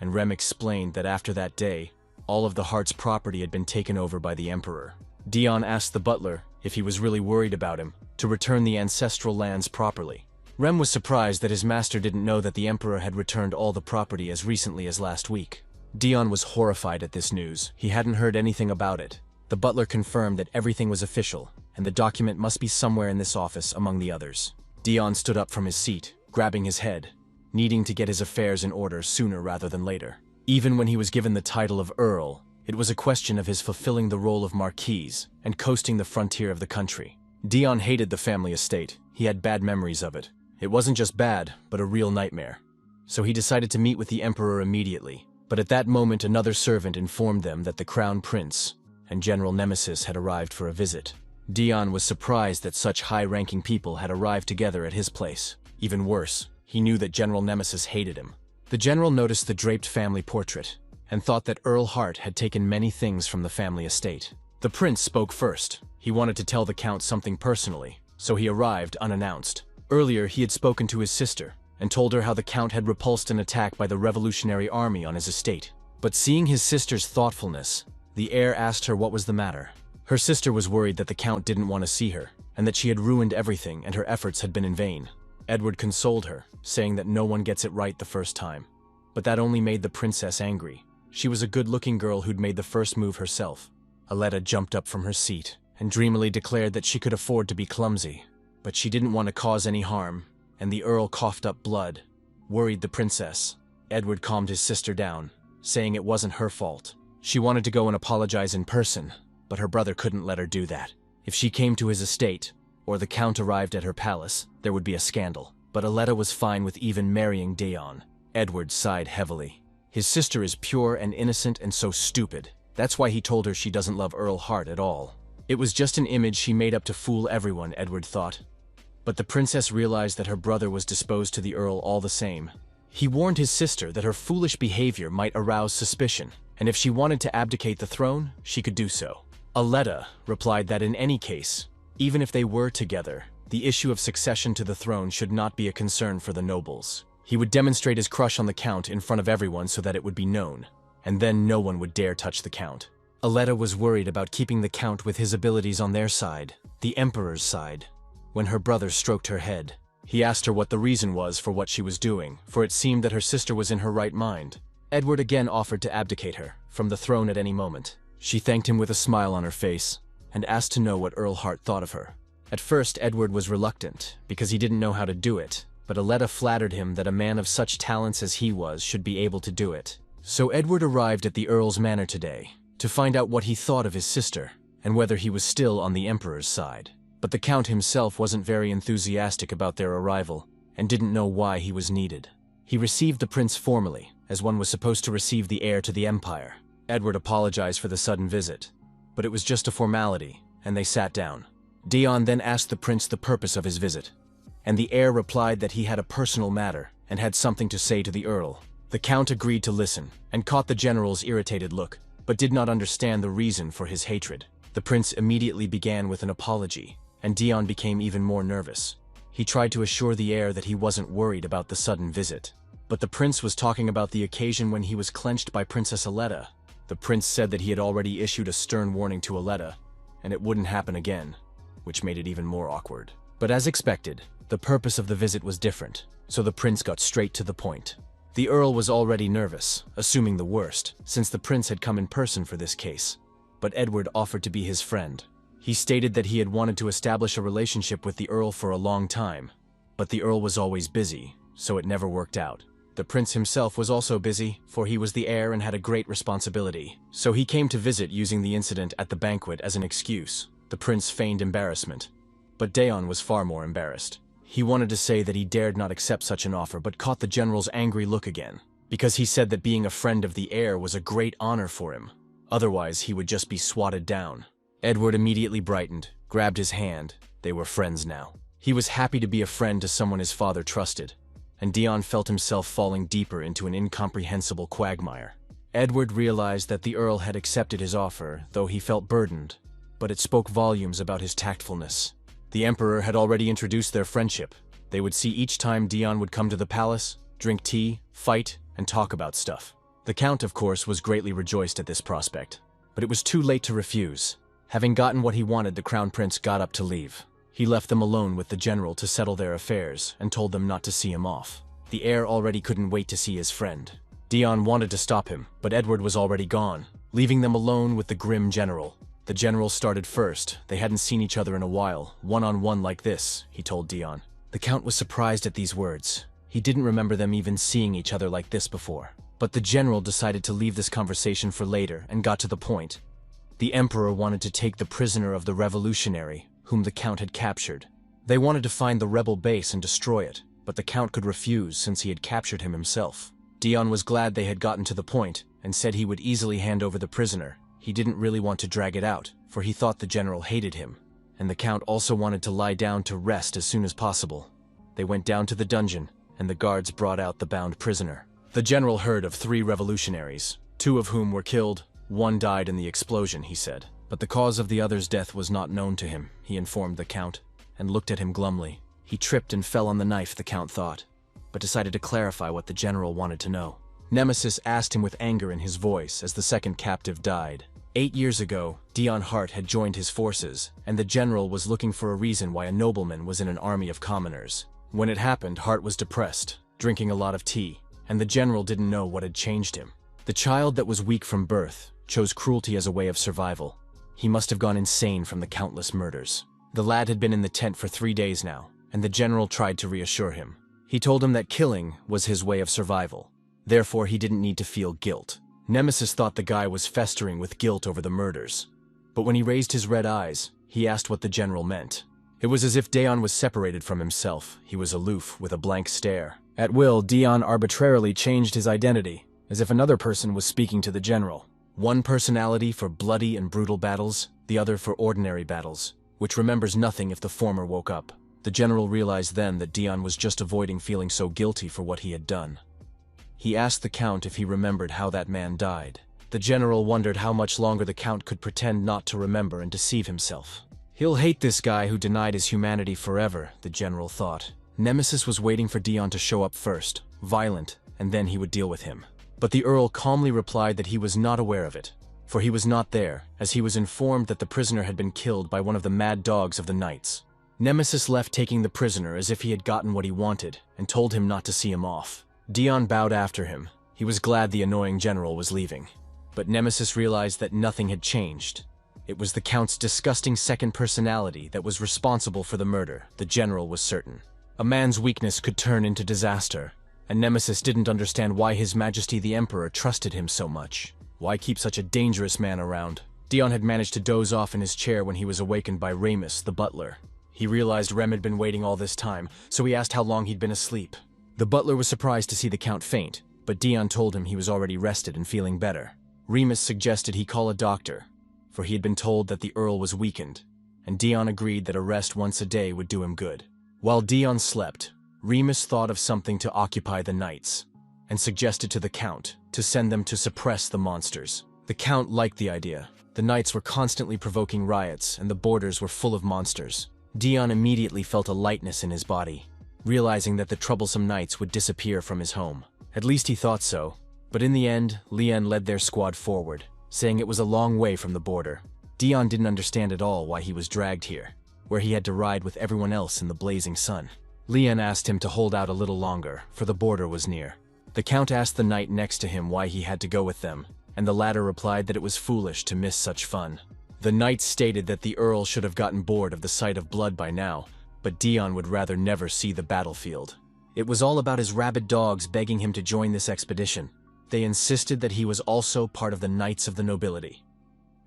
and Rem explained that after that day, all of the Hart's property had been taken over by the Emperor. Dion asked the butler if he was really worried about him to return the ancestral lands properly. Rem was surprised that his master didn't know that the Emperor had returned all the property as recently as last week. Dion was horrified at this news. He hadn't heard anything about it. The butler confirmed that everything was official, and the document must be somewhere in this office among the others. Dion stood up from his seat, grabbing his head, needing to get his affairs in order sooner rather than later. Even when he was given the title of Earl, it was a question of his fulfilling the role of Marquise and coasting the frontier of the country. Dion hated the family estate. He had bad memories of it. It wasn't just bad, but a real nightmare. So he decided to meet with the Emperor immediately. But at that moment, another servant informed them that the Crown Prince and General Nemesis had arrived for a visit. Dion was surprised that such high-ranking people had arrived together at his place. Even worse, he knew that General Nemesis hated him. The general noticed the draped family portrait and thought that Earl Hart had taken many things from the family estate. The prince spoke first. He wanted to tell the count something personally, so he arrived unannounced. Earlier, he had spoken to his sister and told her how the count had repulsed an attack by the Revolutionary Army on his estate. But seeing his sister's thoughtfulness, the heir asked her what was the matter. Her sister was worried that the count didn't want to see her, and that she had ruined everything and her efforts had been in vain. Edward consoled her, saying that no one gets it right the first time. But that only made the princess angry. She was a good-looking girl who'd made the first move herself. Aletta jumped up from her seat and dreamily declared that she could afford to be clumsy. But she didn't want to cause any harm, and the earl coughed up blood, worried the princess. Edward calmed his sister down, saying it wasn't her fault. She wanted to go and apologize in person, but her brother couldn't let her do that. If she came to his estate, or the count arrived at her palace, there would be a scandal. But Aletta was fine with even marrying Dion. Edward sighed heavily. His sister is pure and innocent and so stupid. That's why he told her she doesn't love Earl Hart at all. It was just an image she made up to fool everyone, Edward thought. But the princess realized that her brother was disposed to the Earl all the same. He warned his sister that her foolish behavior might arouse suspicion, and if she wanted to abdicate the throne, she could do so. Aletta replied that in any case, even if they were together, the issue of succession to the throne should not be a concern for the nobles. He would demonstrate his crush on the count in front of everyone so that it would be known, and then no one would dare touch the count. Aletta was worried about keeping the count with his abilities on their side, the emperor's side. When her brother stroked her head, he asked her what the reason was for what she was doing, for it seemed that her sister was in her right mind. Edward again offered to abdicate her from the throne at any moment. She thanked him with a smile on her face and asked to know what Earl Hart thought of her. At first, Edward was reluctant because he didn't know how to do it, but Aletta flattered him that a man of such talents as he was should be able to do it. So Edward arrived at the Earl's manor today to find out what he thought of his sister and whether he was still on the Emperor's side. But the Count himself wasn't very enthusiastic about their arrival and didn't know why he was needed. He received the prince formally, as one was supposed to receive the heir to the empire. Edward apologized for the sudden visit, but it was just a formality, and they sat down. Dion then asked the prince the purpose of his visit, and the heir replied that he had a personal matter and had something to say to the earl. The count agreed to listen and caught the general's irritated look, but did not understand the reason for his hatred. The prince immediately began with an apology, and Dion became even more nervous. He tried to assure the heir that he wasn't worried about the sudden visit, but the prince was talking about the occasion when he was clenched by Princess Aletta. The prince said that he had already issued a stern warning to Aletta, and it wouldn't happen again, which made it even more awkward. But as expected, the purpose of the visit was different, so the prince got straight to the point. The earl was already nervous, assuming the worst, since the prince had come in person for this case. But Edward offered to be his friend. He stated that he had wanted to establish a relationship with the earl for a long time, but the earl was always busy, so it never worked out. The prince himself was also busy, for he was the heir and had a great responsibility, so he came to visit using the incident at the banquet as an excuse. The prince feigned embarrassment, but Dion was far more embarrassed. He wanted to say that he dared not accept such an offer, but caught the general's angry look again, because he said that being a friend of the heir was a great honor for him. Otherwise, he would just be swatted down. Edward immediately brightened, grabbed his hand. They were friends now. He was happy to be a friend to someone his father trusted, and Dion felt himself falling deeper into an incomprehensible quagmire. Edward realized that the earl had accepted his offer, though he felt burdened, but it spoke volumes about his tactfulness. The emperor had already introduced their friendship. They would see each time Dion would come to the palace, drink tea, fight, and talk about stuff. The count, of course, was greatly rejoiced at this prospect, but it was too late to refuse. Having gotten what he wanted, the crown prince got up to leave. He left them alone with the general to settle their affairs and told them not to see him off. The heir already couldn't wait to see his friend. Dion wanted to stop him, but Edward was already gone, leaving them alone with the grim general. The general started first. They hadn't seen each other in a while, one-on-one like this, he told Dion. The count was surprised at these words. He didn't remember them even seeing each other like this before. But the general decided to leave this conversation for later and got to the point. The emperor wanted to take the prisoner of the revolutionary, whom the count had captured. They wanted to find the rebel base and destroy it, but the count could refuse since he had captured him himself. Dion was glad they had gotten to the point and said he would easily hand over the prisoner. He didn't really want to drag it out, for he thought the general hated him, and the Count also wanted to lie down to rest as soon as possible. They went down to the dungeon, and the guards brought out the bound prisoner. The general heard of 3 revolutionaries, 2 of whom were killed. 1 died in the explosion, he said. But the cause of the other's death was not known to him, he informed the Count, and looked at him glumly. He tripped and fell on the knife, the Count thought, but decided to clarify what the general wanted to know. Nemesis asked him with anger in his voice as the second captive died. 8 years ago, Dion Hart had joined his forces, and the general was looking for a reason why a nobleman was in an army of commoners. When it happened, Hart was depressed, drinking a lot of tea, and the general didn't know what had changed him. The child that was weak from birth chose cruelty as a way of survival. He must have gone insane from the countless murders. The lad had been in the tent for 3 days now, and the general tried to reassure him. He told him that killing was his way of survival. Therefore, he didn't need to feel guilt. Nemesis thought the guy was festering with guilt over the murders. But when he raised his red eyes, he asked what the general meant. It was as if Dion was separated from himself. He was aloof, with a blank stare. At will, Dion arbitrarily changed his identity, as if another person was speaking to the general. One personality for bloody and brutal battles, the other for ordinary battles, which remembers nothing if the former woke up. The general realized then that Dion was just avoiding feeling so guilty for what he had done. He asked the Count if he remembered how that man died. The general wondered how much longer the Count could pretend not to remember and deceive himself. He'll hate this guy who denied his humanity forever, the general thought. Nemesis was waiting for Dion to show up first, violent, and then he would deal with him. But the Earl calmly replied that he was not aware of it, for he was not there, as he was informed that the prisoner had been killed by one of the mad dogs of the knights. Nemesis left taking the prisoner as if he had gotten what he wanted, and told him not to see him off. Dion bowed after him. He was glad the annoying general was leaving. But Nemesis realized that nothing had changed. It was the Count's disgusting second personality that was responsible for the murder, the general was certain. A man's weakness could turn into disaster, and Nemesis didn't understand why His Majesty the Emperor trusted him so much. Why keep such a dangerous man around? Dion had managed to doze off in his chair when he was awakened by Remus, the butler. He realized Rem had been waiting all this time, so he asked how long he'd been asleep. The butler was surprised to see the Count faint, but Dion told him he was already rested and feeling better. Remus suggested he call a doctor, for he had been told that the Earl was weakened, and Dion agreed that a rest once a day would do him good. While Dion slept, Remus thought of something to occupy the knights, and suggested to the Count to send them to suppress the monsters. The Count liked the idea. The knights were constantly provoking riots, and the borders were full of monsters. Dion immediately felt a lightness in his body, realizing that the troublesome knights would disappear from his home. At least he thought so, but in the end, Lien led their squad forward, saying it was a long way from the border. Dion didn't understand at all why he was dragged here, where he had to ride with everyone else in the blazing sun. Lien asked him to hold out a little longer, for the border was near. The Count asked the knight next to him why he had to go with them, and the latter replied that it was foolish to miss such fun. The knight stated that the Earl should have gotten bored of the sight of blood by now, but Dion would rather never see the battlefield. It was all about his rabid dogs begging him to join this expedition. They insisted that he was also part of the Knights of the Nobility,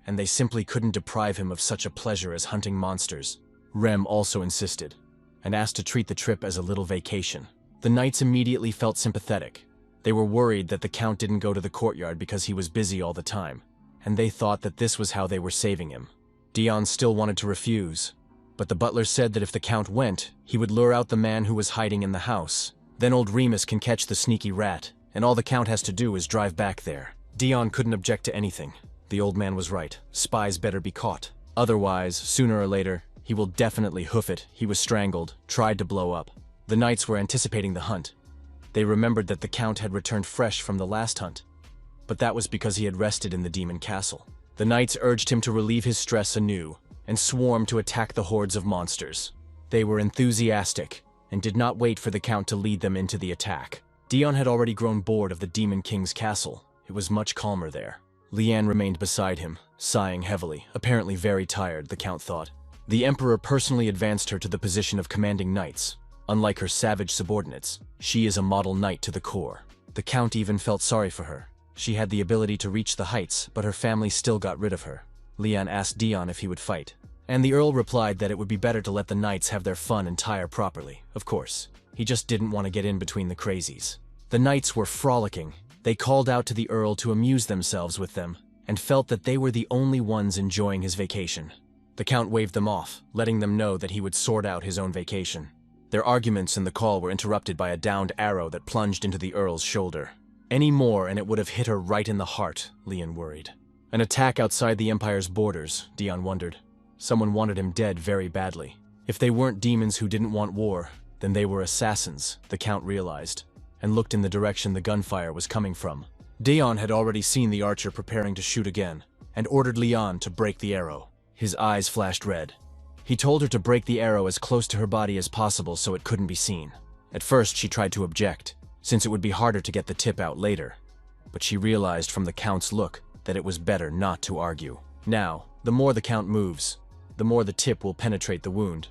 and they simply couldn't deprive him of such a pleasure as hunting monsters. Rem also insisted, and asked to treat the trip as a little vacation. The knights immediately felt sympathetic. They were worried that the Count didn't go to the courtyard because he was busy all the time, and they thought that this was how they were saving him. Dion still wanted to refuse, but the butler said that if the Count went, he would lure out the man who was hiding in the house. Then old Remus can catch the sneaky rat, and all the Count has to do is drive back there. Dion couldn't object to anything. The old man was right. Spies better be caught. Otherwise, sooner or later, he will definitely hoof it. He was strangled, tried to blow up. The knights were anticipating the hunt. They remembered that the Count had returned fresh from the last hunt, but that was because he had rested in the demon castle. The knights urged him to relieve his stress anew, and swarmed to attack the hordes of monsters. They were enthusiastic, and did not wait for the Count to lead them into the attack. Dion had already grown bored of the Demon King's castle. It was much calmer there. Lien remained beside him, sighing heavily, apparently very tired, the Count thought. The Emperor personally advanced her to the position of commanding knights. Unlike her savage subordinates, she is a model knight to the core. The Count even felt sorry for her. She had the ability to reach the heights, but her family still got rid of her. Lien asked Dion if he would fight, and the Earl replied that it would be better to let the knights have their fun and tire properly. Of course, he just didn't want to get in between the crazies. The knights were frolicking. They called out to the Earl to amuse themselves with them, and felt that they were the only ones enjoying his vacation. The Count waved them off, letting them know that he would sort out his own vacation. Their arguments in the call were interrupted by a downed arrow that plunged into the Earl's shoulder. Any more and it would have hit her right in the heart, Leon worried. An attack outside the Empire's borders, Dion wondered. Someone wanted him dead very badly. If they weren't demons who didn't want war, then they were assassins, the Count realized, and looked in the direction the gunfire was coming from. Dion had already seen the archer preparing to shoot again, and ordered Leon to break the arrow. His eyes flashed red. He told her to break the arrow as close to her body as possible so it couldn't be seen. At first, she tried to object, since it would be harder to get the tip out later. But she realized from the Count's look that it was better not to argue. Now, the more the Count moves, the more the tip will penetrate the wound.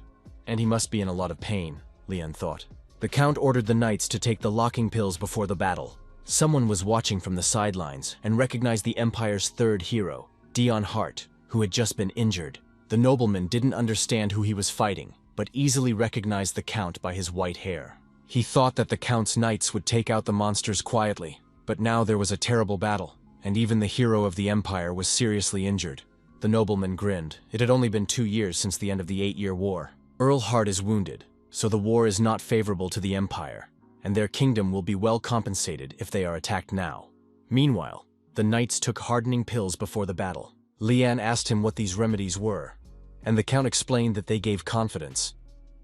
And he must be in a lot of pain, Leon thought. The Count ordered the knights to take the locking pills before the battle. Someone was watching from the sidelines and recognized the Empire's third hero, Dion Hart, who had just been injured. The nobleman didn't understand who he was fighting, but easily recognized the Count by his white hair. He thought that the Count's knights would take out the monsters quietly, but now there was a terrible battle, and even the hero of the Empire was seriously injured. The nobleman grinned. It had only been 2 years since the end of the 8-year war. Earl Hart is wounded, so the war is not favorable to the Empire, and their kingdom will be well compensated if they are attacked now. Meanwhile, the knights took hardening pills before the battle. Leanne asked him what these remedies were, and the Count explained that they gave confidence.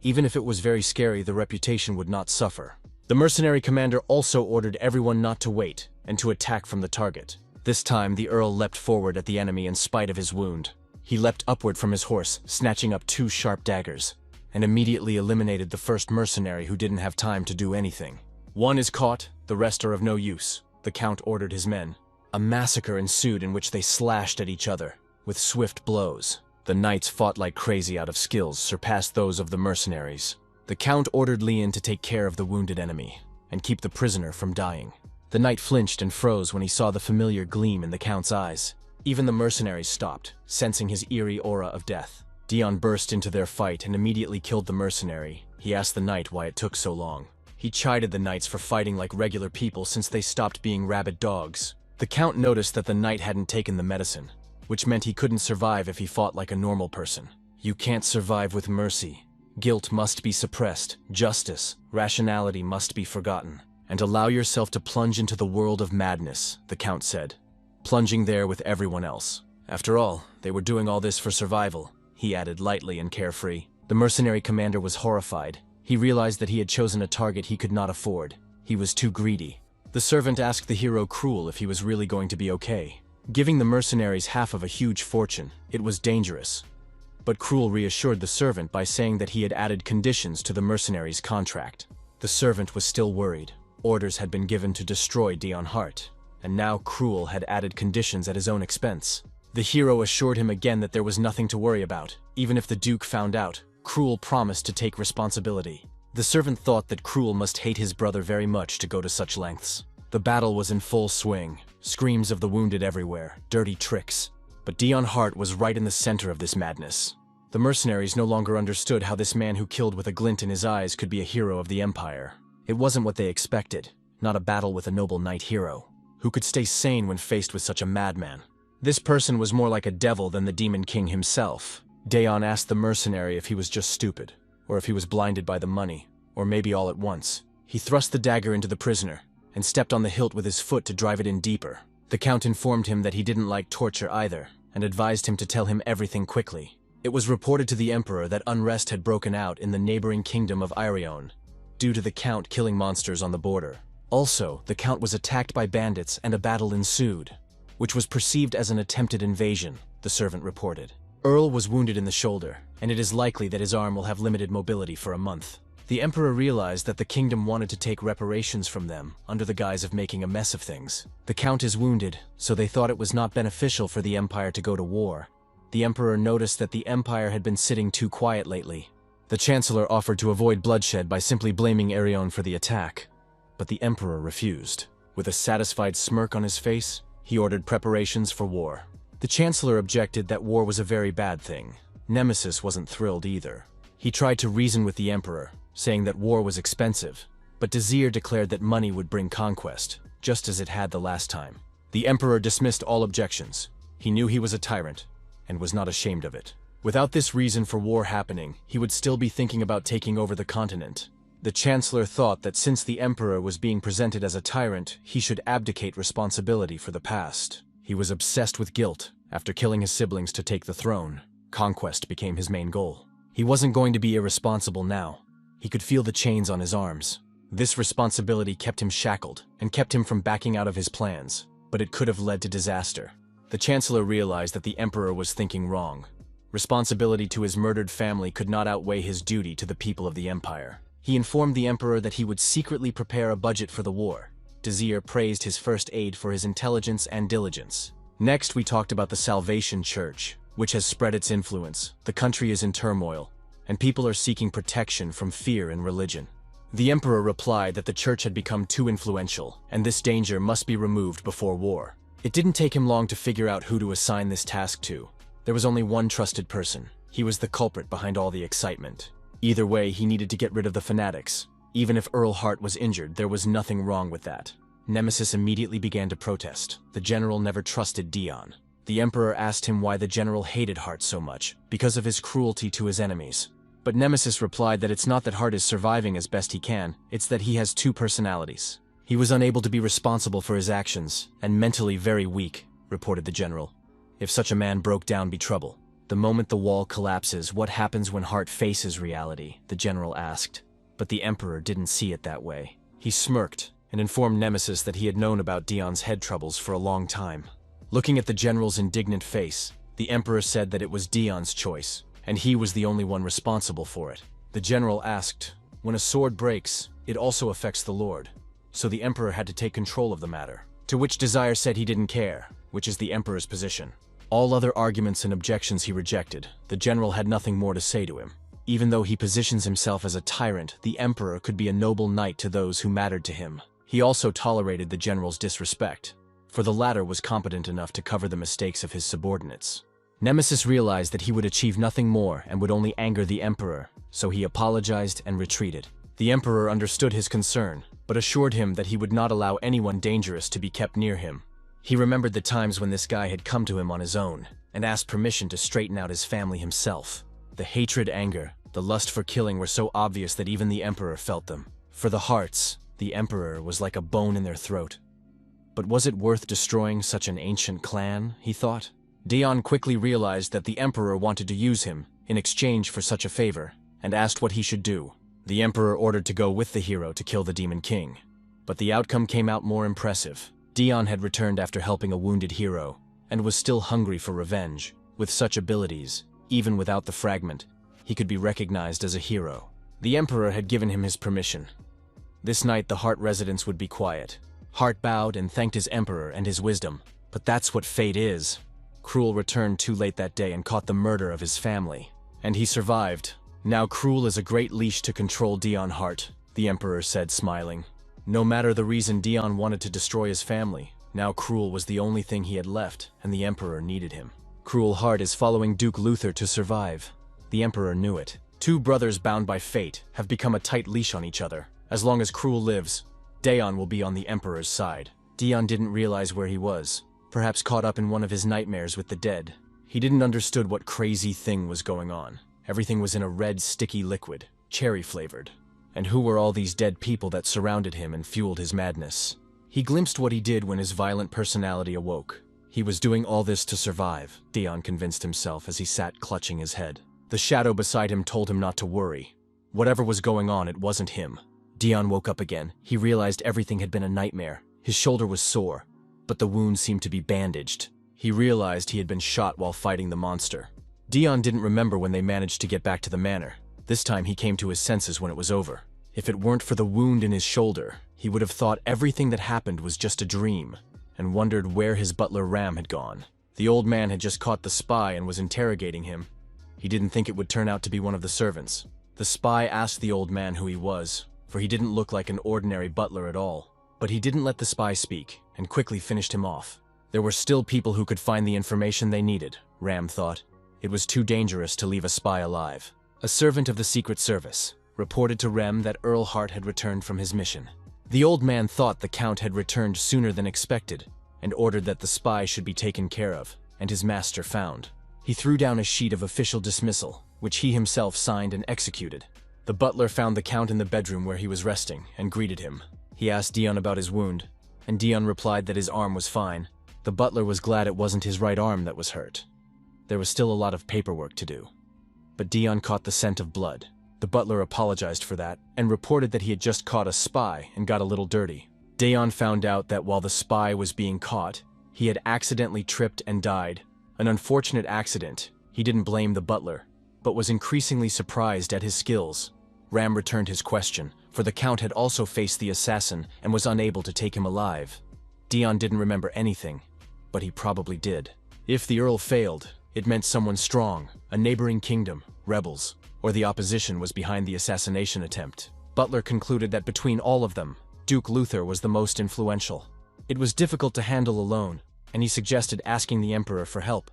Even if it was very scary, the reputation would not suffer. The mercenary commander also ordered everyone not to wait and to attack from the target. This time, the Earl leapt forward at the enemy in spite of his wound. He leapt upward from his horse, snatching up 2 sharp daggers, and immediately eliminated the first mercenary who didn't have time to do anything. One is caught, the rest are of no use, the Count ordered his men. A massacre ensued in which they slashed at each other, with swift blows. The knights fought like crazy out of skills surpassed those of the mercenaries. The Count ordered Leon to take care of the wounded enemy, and keep the prisoner from dying. The knight flinched and froze when he saw the familiar gleam in the Count's eyes. Even the mercenaries stopped, sensing his eerie aura of death. Dion burst into their fight and immediately killed the mercenary. He asked the knight why it took so long. He chided the knights for fighting like regular people since they stopped being rabid dogs. The Count noticed that the knight hadn't taken the medicine, which meant he couldn't survive if he fought like a normal person. You can't survive with mercy. Guilt must be suppressed, justice, rationality must be forgotten, and allow yourself to plunge into the world of madness, the Count said, plunging there with everyone else. After all, they were doing all this for survival, he added lightly and carefree. The mercenary commander was horrified. He realized that he had chosen a target he could not afford. He was too greedy. The servant asked the hero Cruel if he was really going to be okay. Giving the mercenaries half of a huge fortune, it was dangerous. But Cruel reassured the servant by saying that he had added conditions to the mercenaries' contract. The servant was still worried. Orders had been given to destroy Dion Hart, and now Cruel had added conditions at his own expense. The hero assured him again that there was nothing to worry about. Even if the Duke found out, Cruel promised to take responsibility. The servant thought that Cruel must hate his brother very much to go to such lengths. The battle was in full swing, screams of the wounded everywhere, dirty tricks. But Dion Hart was right in the center of this madness. The mercenaries no longer understood how this man who killed with a glint in his eyes could be a hero of the Empire. It wasn't what they expected, not a battle with a noble knight hero, who could stay sane when faced with such a madman. This person was more like a devil than the Demon King himself. Dion asked the mercenary if he was just stupid, or if he was blinded by the money, or maybe all at once. He thrust the dagger into the prisoner, and stepped on the hilt with his foot to drive it in deeper. The Count informed him that he didn't like torture either, and advised him to tell him everything quickly. It was reported to the Emperor that unrest had broken out in the neighboring kingdom of Irion, due to the Count killing monsters on the border. Also, the Count was attacked by bandits and a battle ensued, which was perceived as an attempted invasion, the servant reported. Earl was wounded in the shoulder, and it is likely that his arm will have limited mobility for a month. The Emperor realized that the kingdom wanted to take reparations from them under the guise of making a mess of things. The Count is wounded, so they thought it was not beneficial for the Empire to go to war. The Emperor noticed that the Empire had been sitting too quiet lately. The Chancellor offered to avoid bloodshed by simply blaming Arion for the attack, but the Emperor refused. With a satisfied smirk on his face, he ordered preparations for war. The Chancellor objected that war was a very bad thing. Nemesis wasn't thrilled either. He tried to reason with the Emperor, saying that war was expensive, but Desir declared that money would bring conquest, just as it had the last time. The Emperor dismissed all objections. He knew he was a tyrant, and was not ashamed of it. Without this reason for war happening, he would still be thinking about taking over the continent. The Chancellor thought that since the Emperor was being presented as a tyrant, he should abdicate responsibility for the past. He was obsessed with guilt. After killing his siblings to take the throne, conquest became his main goal. He wasn't going to be irresponsible now. He could feel the chains on his arms. This responsibility kept him shackled and kept him from backing out of his plans, but it could have led to disaster. The Chancellor realized that the Emperor was thinking wrong. Responsibility to his murdered family could not outweigh his duty to the people of the Empire. He informed the Emperor that he would secretly prepare a budget for the war. Desir praised his first aide for his intelligence and diligence. Next, we talked about the Salvation Church, which has spread its influence. The country is in turmoil, and people are seeking protection from fear and religion. The Emperor replied that the church had become too influential, and this danger must be removed before war. It didn't take him long to figure out who to assign this task to. There was only one trusted person. He was the culprit behind all the excitement. Either way, he needed to get rid of the fanatics. Even if Earl Hart was injured, there was nothing wrong with that. Nemesis immediately began to protest. The general never trusted Dion. The Emperor asked him why the general hated Hart so much, because of his cruelty to his enemies. But Nemesis replied that it's not that Hart is surviving as best he can, it's that he has two personalities. He was unable to be responsible for his actions, and mentally very weak, reported the general. If such a man broke down, be trouble. The moment the wall collapses, what happens when Hart faces reality? The general asked. But the Emperor didn't see it that way. He smirked and informed Nemesis that he had known about Dion's head troubles for a long time. Looking at the general's indignant face, the Emperor said that it was Dion's choice, and he was the only one responsible for it. The general asked, when a sword breaks, it also affects the Lord. So the Emperor had to take control of the matter. To which Desire said he didn't care, which is the Emperor's position. All other arguments and objections he rejected. The general had nothing more to say to him. Even though he positions himself as a tyrant, the Emperor could be a noble knight to those who mattered to him. He also tolerated the general's disrespect, for the latter was competent enough to cover the mistakes of his subordinates. Nemesis realized that he would achieve nothing more and would only anger the Emperor, so he apologized and retreated. The Emperor understood his concern, but assured him that he would not allow anyone dangerous to be kept near him. He remembered the times when this guy had come to him on his own and asked permission to straighten out his family himself. The hatred, anger, the lust for killing were so obvious that even the Emperor felt them. For the Harts, the Emperor was like a bone in their throat. But was it worth destroying such an ancient clan, he thought? Dion quickly realized that the Emperor wanted to use him in exchange for such a favor, and asked what he should do. The Emperor ordered to go with the hero to kill the Demon King. But the outcome came out more impressive. Dion had returned after helping a wounded hero, and was still hungry for revenge. With such abilities, even without the fragment, he could be recognized as a hero. The Emperor had given him his permission. This night the Hart residents would be quiet. Hart bowed and thanked his Emperor and his wisdom. But that's what fate is. Cruel returned too late that day and caught the murder of his family. And he survived. Now Cruel is a great leash to control Dion Hart, the Emperor said, smiling. No matter the reason Dion wanted to destroy his family, now Cruel was the only thing he had left, and the Emperor needed him. Cruel Hart is following Duke Luther to survive. The Emperor knew it. Two brothers bound by fate have become a tight leash on each other. As long as Cruel lives, Dion will be on the Emperor's side. Dion didn't realize where he was, perhaps caught up in one of his nightmares with the dead. He didn't understood what crazy thing was going on. Everything was in a red, sticky liquid, cherry-flavored. And who were all these dead people that surrounded him and fueled his madness? He glimpsed what he did when his violent personality awoke. He was doing all this to survive, Dion convinced himself as he sat clutching his head. The shadow beside him told him not to worry. Whatever was going on, it wasn't him. Dion woke up again. He realized everything had been a nightmare. His shoulder was sore, but the wound seemed to be bandaged. He realized he had been shot while fighting the monster. Dion didn't remember when they managed to get back to the manor. This time he came to his senses when it was over. If it weren't for the wound in his shoulder, he would have thought everything that happened was just a dream, and wondered where his butler Ram had gone. The old man had just caught the spy and was interrogating him. He didn't think it would turn out to be one of the servants. The spy asked the old man who he was, for he didn't look like an ordinary butler at all. But he didn't let the spy speak, and quickly finished him off. There were still people who could find the information they needed, Ram thought. It was too dangerous to leave a spy alive. A servant of the Secret Service reported to Rem that Earl Hart had returned from his mission. The old man thought the Count had returned sooner than expected, and ordered that the spy should be taken care of, and his master found. He threw down a sheet of official dismissal, which he himself signed and executed. The butler found the Count in the bedroom where he was resting and greeted him. He asked Dion about his wound, and Dion replied that his arm was fine. The butler was glad it wasn't his right arm that was hurt. There was still a lot of paperwork to do. But Dion caught the scent of blood. The butler apologized for that and reported that he had just caught a spy and got a little dirty. Dion found out that while the spy was being caught, he had accidentally tripped and died. An unfortunate accident. He didn't blame the butler, but was increasingly surprised at his skills. Ram returned his question, for the Count had also faced the assassin and was unable to take him alive. Dion didn't remember anything, but he probably did. If the Earl failed, it meant someone strong, a neighboring kingdom, rebels, or the opposition was behind the assassination attempt. Butler concluded that between all of them, Duke Luther was the most influential. It was difficult to handle alone, and he suggested asking the Emperor for help.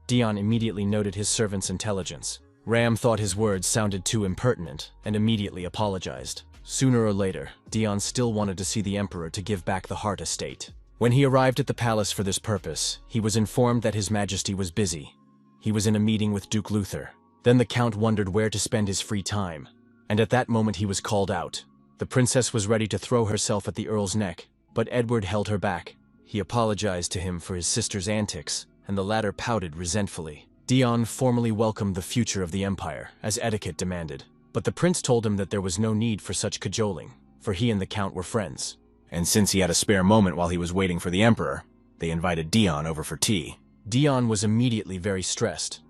Dion immediately noted his servant's intelligence. Ram thought his words sounded too impertinent and immediately apologized. Sooner or later, Dion still wanted to see the Emperor to give back the Hart estate. When he arrived at the palace for this purpose, he was informed that His Majesty was busy. He was in a meeting with Duke Luther. Then the Count wondered where to spend his free time, and at that moment he was called out. The princess was ready to throw herself at the Earl's neck, but Edward held her back. He apologized to him for his sister's antics, and the latter pouted resentfully. Dion formally welcomed the future of the Empire, as etiquette demanded, but the prince told him that there was no need for such cajoling, for he and the Count were friends. And since he had a spare moment while he was waiting for the Emperor, they invited Dion over for tea. Dion was immediately very stressed,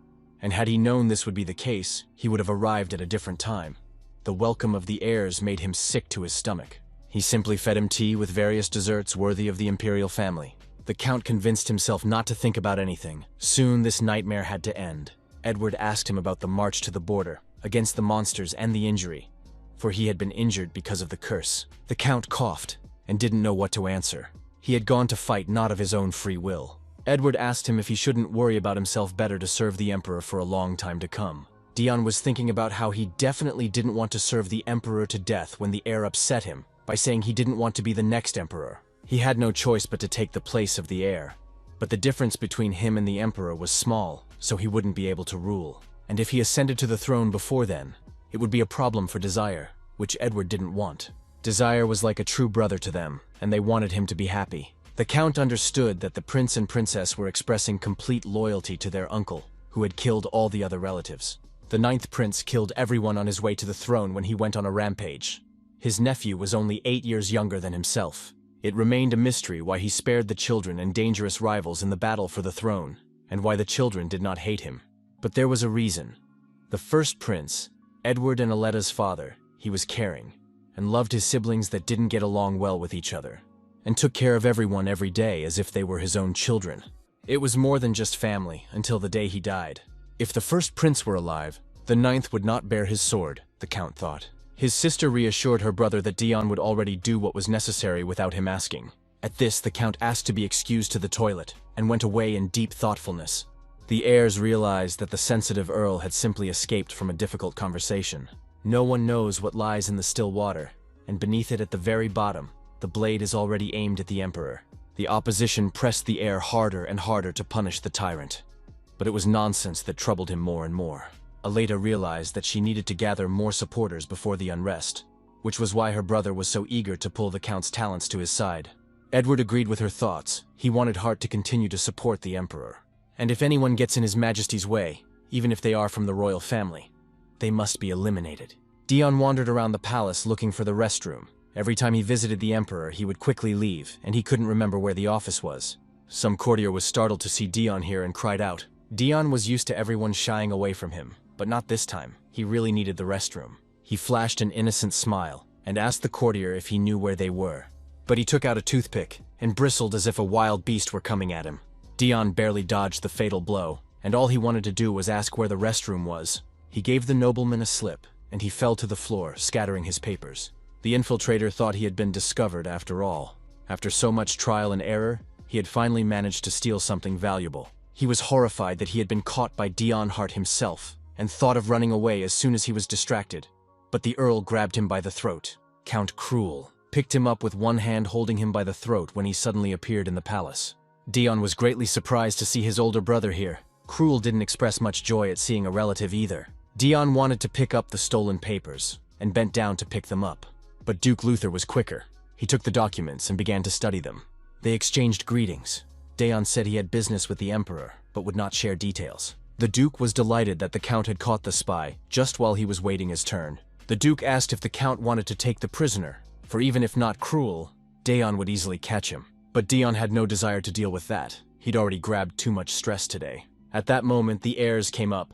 and had he known this would be the case, he would have arrived at a different time. The welcome of the heirs made him sick to his stomach. He simply fed him tea with various desserts worthy of the imperial family. The Count convinced himself not to think about anything. Soon this nightmare had to end. Edward asked him about the march to the border, against the monsters and the injury, for he had been injured because of the curse. The Count coughed and didn't know what to answer. He had gone to fight not of his own free will. Edward asked him if he shouldn't worry about himself better to serve the Emperor for a long time to come. Dion was thinking about how he definitely didn't want to serve the Emperor to death when the heir upset him by saying he didn't want to be the next Emperor. He had no choice but to take the place of the heir. But the difference between him and the Emperor was small, so he wouldn't be able to rule. And if he ascended to the throne before then, it would be a problem for Desire, which Edward didn't want. Desire was like a true brother to them, and they wanted him to be happy. The Count understood that the prince and princess were expressing complete loyalty to their uncle, who had killed all the other relatives. The 9th prince killed everyone on his way to the throne when he went on a rampage. His nephew was only 8 years younger than himself. It remained a mystery why he spared the children and dangerous rivals in the battle for the throne, and why the children did not hate him. But there was a reason. The first prince, Edward and Aletta's father, he was caring, and loved his siblings that didn't get along well with each other, and took care of everyone every day as if they were his own children. It was more than just family until the day he died. If the first prince were alive, the 9th would not bear his sword, the Count thought. His sister reassured her brother that Dion would already do what was necessary without him asking. At this, the Count asked to be excused to the toilet, and went away in deep thoughtfulness. The heirs realized that the sensitive Earl had simply escaped from a difficult conversation. No one knows what lies in the still water, and beneath it at the very bottom, the blade is already aimed at the Emperor. The opposition pressed the heir harder and harder to punish the tyrant. But it was nonsense that troubled him more and more. Aleta realized that she needed to gather more supporters before the unrest, which was why her brother was so eager to pull the Count's talents to his side. Edward agreed with her thoughts. He wanted Hart to continue to support the Emperor. And if anyone gets in His Majesty's way, even if they are from the royal family, they must be eliminated. Dion wandered around the palace looking for the restroom. Every time he visited the Emperor, he would quickly leave, and he couldn't remember where the office was. Some courtier was startled to see Dion here and cried out. Dion was used to everyone shying away from him, but not this time. He really needed the restroom. He flashed an innocent smile and asked the courtier if he knew where they were. But he took out a toothpick and bristled as if a wild beast were coming at him. Dion barely dodged the fatal blow, and all he wanted to do was ask where the restroom was. He gave the nobleman a slip, and he fell to the floor, scattering his papers. The infiltrator thought he had been discovered after all. After so much trial and error, he had finally managed to steal something valuable. He was horrified that he had been caught by Dion Hart himself, and thought of running away as soon as he was distracted. But the Earl grabbed him by the throat. Count Cruel picked him up with one hand holding him by the throat when he suddenly appeared in the palace. Dion was greatly surprised to see his older brother here. Cruel didn't express much joy at seeing a relative either. Dion wanted to pick up the stolen papers, and bent down to pick them up. But Duke Luther was quicker. He took the documents and began to study them. They exchanged greetings. Dion said he had business with the Emperor, but would not share details. The Duke was delighted that the Count had caught the spy, just while he was waiting his turn. The Duke asked if the Count wanted to take the prisoner, for even if not Cruel, Dion would easily catch him. But Dion had no desire to deal with that. He'd already grabbed too much stress today. At that moment, the heirs came up.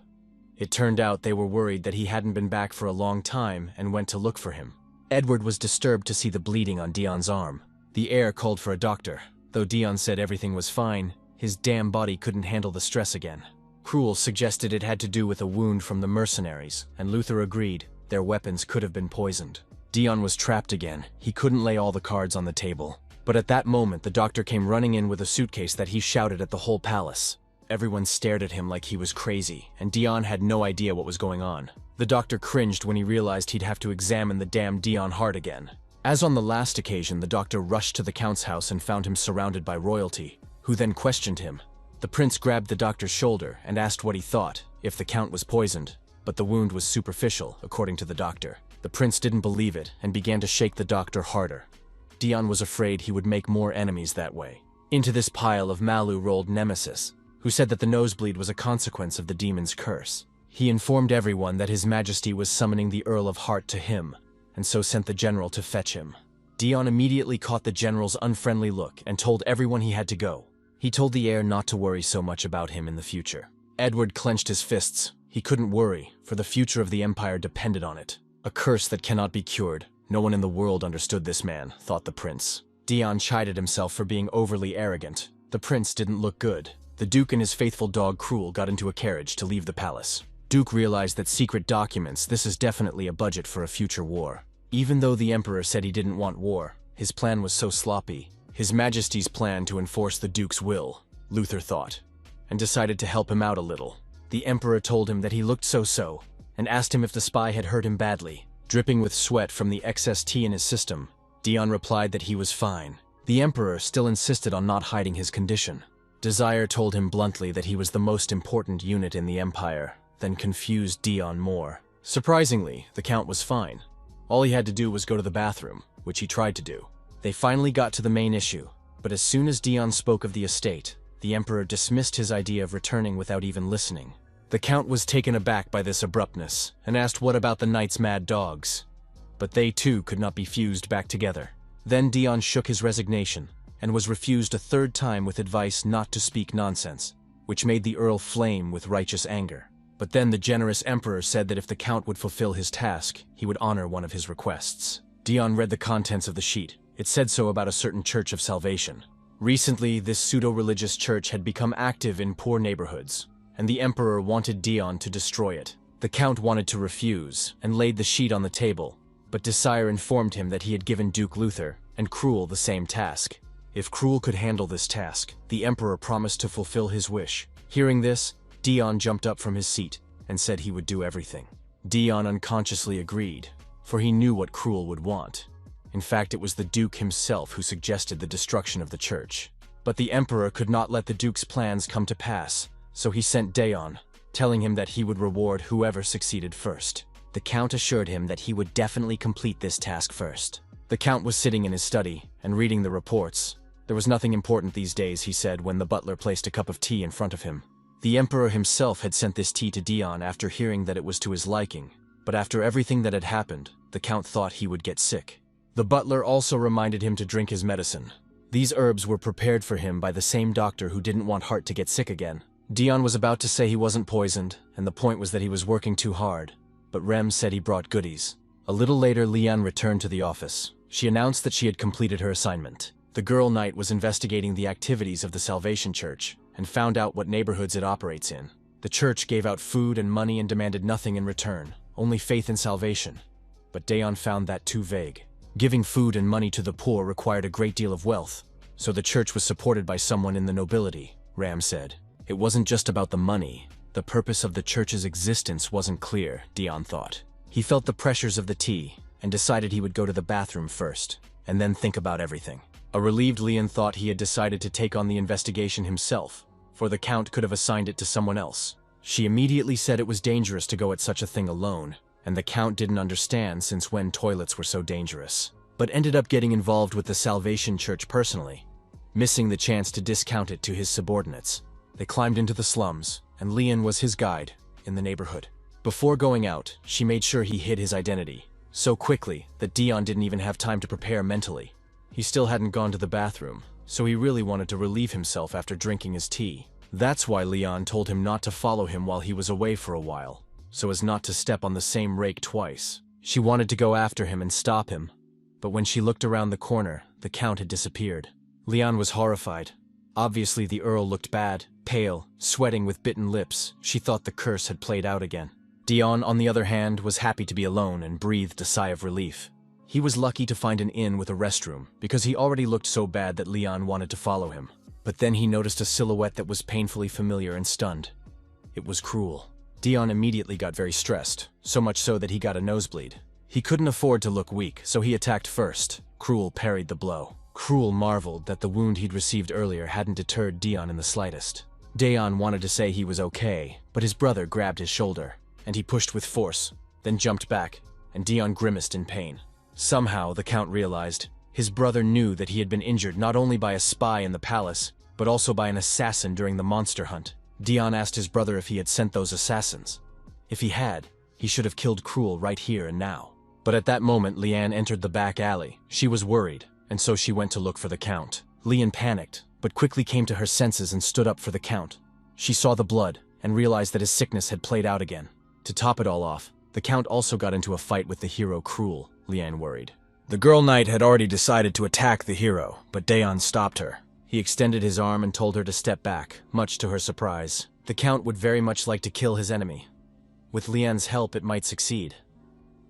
It turned out they were worried that he hadn't been back for a long time and went to look for him. Edward was disturbed to see the bleeding on Dion's arm. The heir called for a doctor. Though Dion said everything was fine, his damn body couldn't handle the stress again. Cruel suggested it had to do with a wound from the mercenaries, and Luther agreed. Their weapons could have been poisoned. Dion was trapped again. He couldn't lay all the cards on the table. But at that moment, the doctor came running in with a suitcase that he shouted at the whole palace. Everyone stared at him like he was crazy, and Dion had no idea what was going on. The doctor cringed when he realized he'd have to examine the damn Dion heart again. As on the last occasion, the doctor rushed to the Count's house and found him surrounded by royalty, who then questioned him. The prince grabbed the doctor's shoulder and asked what he thought, if the Count was poisoned, but the wound was superficial, according to the doctor. The prince didn't believe it and began to shake the doctor harder. Dion was afraid he would make more enemies that way. Into this pile of Malu rolled Nemesis, who said that the nosebleed was a consequence of the demon's curse. He informed everyone that His Majesty was summoning the Earl of Hart to him, and so sent the general to fetch him. Dion immediately caught the general's unfriendly look and told everyone he had to go. He told the heir not to worry so much about him in the future. Edward clenched his fists. He couldn't worry, for the future of the empire depended on it. A curse that cannot be cured. No one in the world understood this man, thought the prince. Dion chided himself for being overly arrogant. The prince didn't look good. The Duke and his faithful dog Cruel got into a carriage to leave the palace. Duke realized that secret documents, this is definitely a budget for a future war. Even though the Emperor said he didn't want war, his plan was so sloppy. His Majesty's plan to enforce the Duke's will, Luther thought, and decided to help him out a little. The Emperor told him that he looked so-so, and asked him if the spy had hurt him badly. Dripping with sweat from the excess tea in his system, Dion replied that he was fine. The Emperor still insisted on not hiding his condition. Desire told him bluntly that he was the most important unit in the Empire, then confused Dion more. Surprisingly, the Count was fine. All he had to do was go to the bathroom, which he tried to do. They finally got to the main issue, but as soon as Dion spoke of the estate, the Emperor dismissed his idea of returning without even listening. The Count was taken aback by this abruptness, and asked what about the knight's mad dogs. But they too could not be fused back together. Then Dion shook his resignation, and was refused a third time with advice not to speak nonsense, which made the Earl flame with righteous anger. But then the generous Emperor said that if the Count would fulfill his task, he would honor one of his requests. Dion read the contents of the sheet. It said so about a certain Church of Salvation. Recently, this pseudo-religious church had become active in poor neighborhoods, and the Emperor wanted Dion to destroy it. The Count wanted to refuse, and laid the sheet on the table, but Desire informed him that he had given Duke Luther and Cruel the same task. If Cruel could handle this task, the Emperor promised to fulfill his wish. Hearing this, Dion jumped up from his seat and said he would do everything. Dion unconsciously agreed, for he knew what Cruel would want. In fact, it was the Duke himself who suggested the destruction of the church. But the Emperor could not let the Duke's plans come to pass, so he sent Dion, telling him that he would reward whoever succeeded first. The Count assured him that he would definitely complete this task first. The Count was sitting in his study and reading the reports. There was nothing important these days, he said when the butler placed a cup of tea in front of him. The Emperor himself had sent this tea to Dion after hearing that it was to his liking, but after everything that had happened, the Count thought he would get sick. The butler also reminded him to drink his medicine. These herbs were prepared for him by the same doctor who didn't want Hart to get sick again. Dion was about to say he wasn't poisoned, and the point was that he was working too hard, but Rem said he brought goodies. A little later, Lian returned to the office. She announced that she had completed her assignment. The girl knight was investigating the activities of the Salvation Church, and found out what neighborhoods it operates in. The church gave out food and money and demanded nothing in return, only faith in salvation. But Dion found that too vague. Giving food and money to the poor required a great deal of wealth, so the church was supported by someone in the nobility, Ram said. It wasn't just about the money. The purpose of the church's existence wasn't clear, Dion thought. He felt the pressures of the tea, and decided he would go to the bathroom first, and then think about everything. A relieved Lian thought he had decided to take on the investigation himself, for the Count could have assigned it to someone else. She immediately said it was dangerous to go at such a thing alone, and the Count didn't understand since when toilets were so dangerous, but ended up getting involved with the Salvation Church personally, missing the chance to discount it to his subordinates. They climbed into the slums, and Leon was his guide in the neighborhood. Before going out, she made sure he hid his identity, so quickly that Dion didn't even have time to prepare mentally. He still hadn't gone to the bathroom, so he really wanted to relieve himself after drinking his tea. That's why Leon told him not to follow him while he was away for a while, so as not to step on the same rake twice. She wanted to go after him and stop him, but when she looked around the corner, the Count had disappeared. Leon was horrified. Obviously the Earl looked bad, pale, sweating with bitten lips. She thought the curse had played out again. Dion, on the other hand, was happy to be alone and breathed a sigh of relief. He was lucky to find an inn with a restroom, because he already looked so bad that Leon wanted to follow him. But then he noticed a silhouette that was painfully familiar and stunned. It was Cruel. Dion immediately got very stressed, so much so that he got a nosebleed. He couldn't afford to look weak, so he attacked first. Cruel parried the blow. Cruel marveled that the wound he'd received earlier hadn't deterred Dion in the slightest. Dion wanted to say he was okay, but his brother grabbed his shoulder, and he pushed with force, then jumped back, and Dion grimaced in pain. Somehow, the Count realized, his brother knew that he had been injured not only by a spy in the palace, but also by an assassin during the monster hunt. Dion asked his brother if he had sent those assassins. If he had, he should have killed Cruel right here and now. But at that moment, Leanne entered the back alley. She was worried, and so she went to look for the Count. Leanne panicked, but quickly came to her senses and stood up for the Count. She saw the blood, and realized that his sickness had played out again. To top it all off, the Count also got into a fight with the hero Cruel, Leanne worried. The girl knight had already decided to attack the hero, but Dion stopped her. He extended his arm and told her to step back, much to her surprise. The Count would very much like to kill his enemy. With Leanne's help, it might succeed.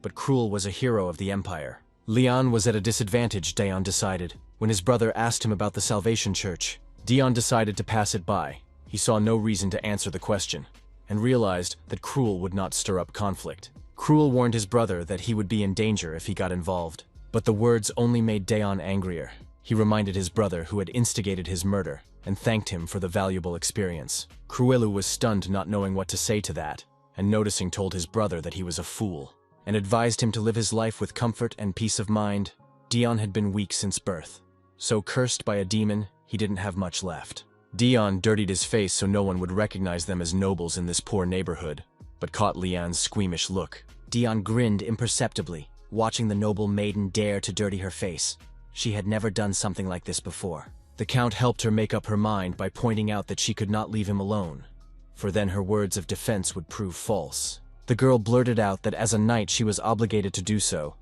But Cruel was a hero of the Empire. Leon was at a disadvantage, Dion decided. When his brother asked him about the Salvation Church, Dion decided to pass it by. He saw no reason to answer the question, and realized that Cruel would not stir up conflict. Cruel warned his brother that he would be in danger if he got involved. But the words only made Dion angrier. He reminded his brother who had instigated his murder, and thanked him for the valuable experience. Cruelu was stunned, not knowing what to say to that, and noticing told his brother that he was a fool, and advised him to live his life with comfort and peace of mind. Dion had been weak since birth, so cursed by a demon, he didn't have much left. Dion dirtied his face so no one would recognize them as nobles in this poor neighborhood, but caught Leanne's squeamish look. Dion grinned imperceptibly, watching the noble maiden dare to dirty her face. She had never done something like this before. The Count helped her make up her mind by pointing out that she could not leave him alone, for then her words of defense would prove false. The girl blurted out that as a knight she was obligated to do so.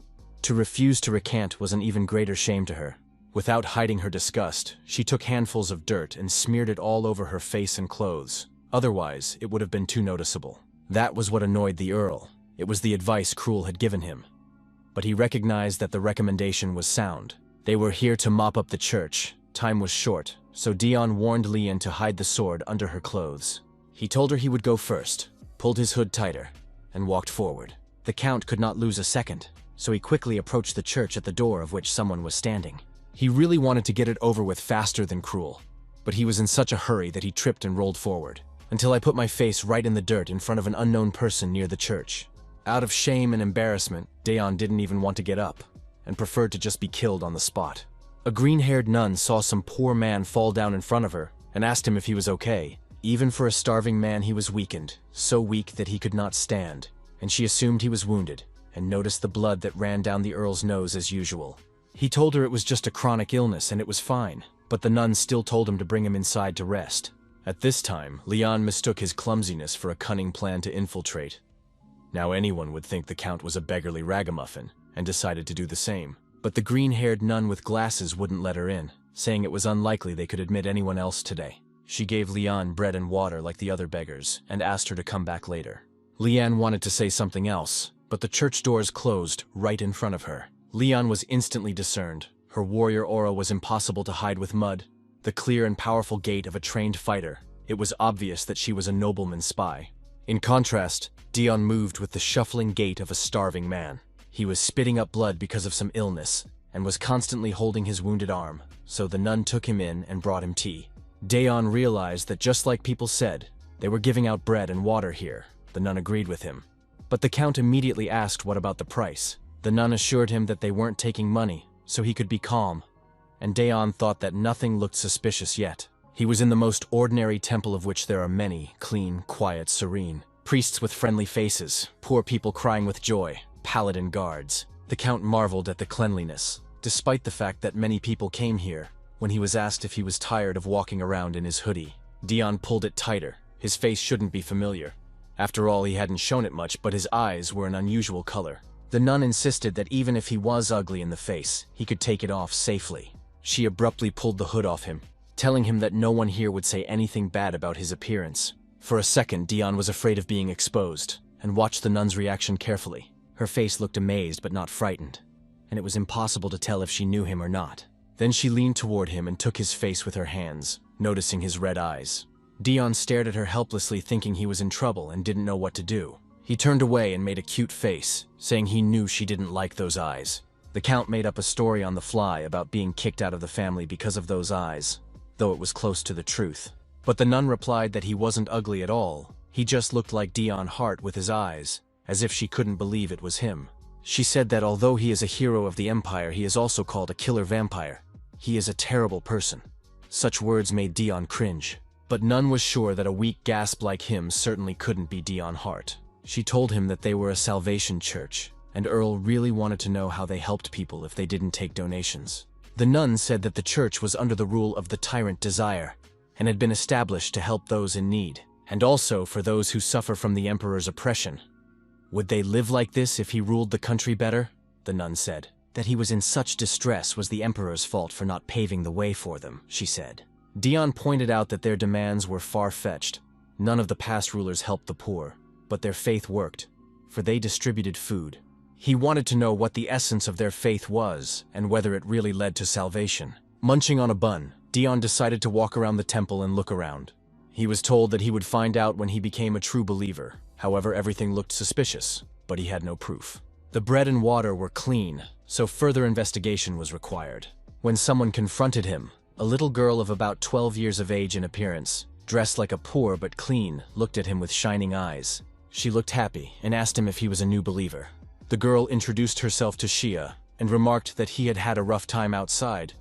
To refuse to recant was an even greater shame to her. Without hiding her disgust, she took handfuls of dirt and smeared it all over her face and clothes. Otherwise, it would have been too noticeable. That was what annoyed the Earl. It was the advice Cruel had given him. But he recognized that the recommendation was sound. They were here to mop up the church. Time was short, so Dion warned Leanne to hide the sword under her clothes. He told her he would go first, pulled his hood tighter, and walked forward. The Count could not lose a second, so he quickly approached the church at the door of which someone was standing. He really wanted to get it over with faster than Cruel, but he was in such a hurry that he tripped and rolled forward, until I put my face right in the dirt in front of an unknown person near the church. Out of shame and embarrassment, Dion didn't even want to get up, and preferred to just be killed on the spot. A green-haired nun saw some poor man fall down in front of her, and asked him if he was okay. Even for a starving man, he was weakened, so weak that he could not stand, and she assumed he was wounded, and noticed the blood that ran down the Earl's nose as usual. He told her it was just a chronic illness and it was fine, but the nun still told him to bring him inside to rest. At this time, Leon mistook his clumsiness for a cunning plan to infiltrate. Now anyone would think the Count was a beggarly ragamuffin, and decided to do the same. But the green-haired nun with glasses wouldn't let her in, saying it was unlikely they could admit anyone else today. She gave Leon bread and water like the other beggars, and asked her to come back later. Leanne wanted to say something else, but the church doors closed right in front of her. Leon was instantly discerned. Her warrior aura was impossible to hide with mud. The clear and powerful gait of a trained fighter. It was obvious that she was a nobleman's spy. In contrast, Dion moved with the shuffling gait of a starving man. He was spitting up blood because of some illness, and was constantly holding his wounded arm, so the nun took him in and brought him tea. Daeon realized that just like people said, they were giving out bread and water here. The nun agreed with him. But the Count immediately asked what about the price. The nun assured him that they weren't taking money, so he could be calm. And Daeon thought that nothing looked suspicious yet. He was in the most ordinary temple of which there are many, clean, quiet, serene. Priests with friendly faces, poor people crying with joy, paladin guards. The Count marveled at the cleanliness, despite the fact that many people came here. When he was asked if he was tired of walking around in his hoodie, Daeon pulled it tighter. His face shouldn't be familiar. After all, he hadn't shown it much, but his eyes were an unusual color. The nun insisted that even if he was ugly in the face, he could take it off safely. She abruptly pulled the hood off him, telling him that no one here would say anything bad about his appearance. For a second, Daeon was afraid of being exposed, and watched the nun's reaction carefully. Her face looked amazed but not frightened, and it was impossible to tell if she knew him or not. Then she leaned toward him and took his face with her hands, noticing his red eyes. Daeon stared at her helplessly, thinking he was in trouble and didn't know what to do. He turned away and made a cute face, saying he knew she didn't like those eyes. The Count made up a story on the fly about being kicked out of the family because of those eyes, though it was close to the truth. But the nun replied that he wasn't ugly at all. He just looked like Daeon Hart with his eyes, as if she couldn't believe it was him. She said that although he is a hero of the Empire, he is also called a killer vampire. He is a terrible person. Such words made Daeon cringe. But none was sure that a weak gasp like him certainly couldn't be Daeon Hart. She told him that they were a Salvation Church, and Earl really wanted to know how they helped people if they didn't take donations. The nun said that the church was under the rule of the tyrant Desire, and had been established to help those in need, and also for those who suffer from the Emperor's oppression. Would they live like this if he ruled the country better? The nun said. That he was in such distress was the Emperor's fault for not paving the way for them, she said. Daeon pointed out that their demands were far-fetched. None of the past rulers helped the poor, but their faith worked, for they distributed food. He wanted to know what the essence of their faith was, and whether it really led to salvation. Munching on a bun, Daeon decided to walk around the temple and look around. He was told that he would find out when he became a true believer. However, everything looked suspicious, but he had no proof. The bread and water were clean, so further investigation was required. When someone confronted him, a little girl of about 12 years of age in appearance, dressed like a poor but clean, looked at him with shining eyes. She looked happy and asked him if he was a new believer. The girl introduced herself to Shia and remarked that he had had a rough time outside,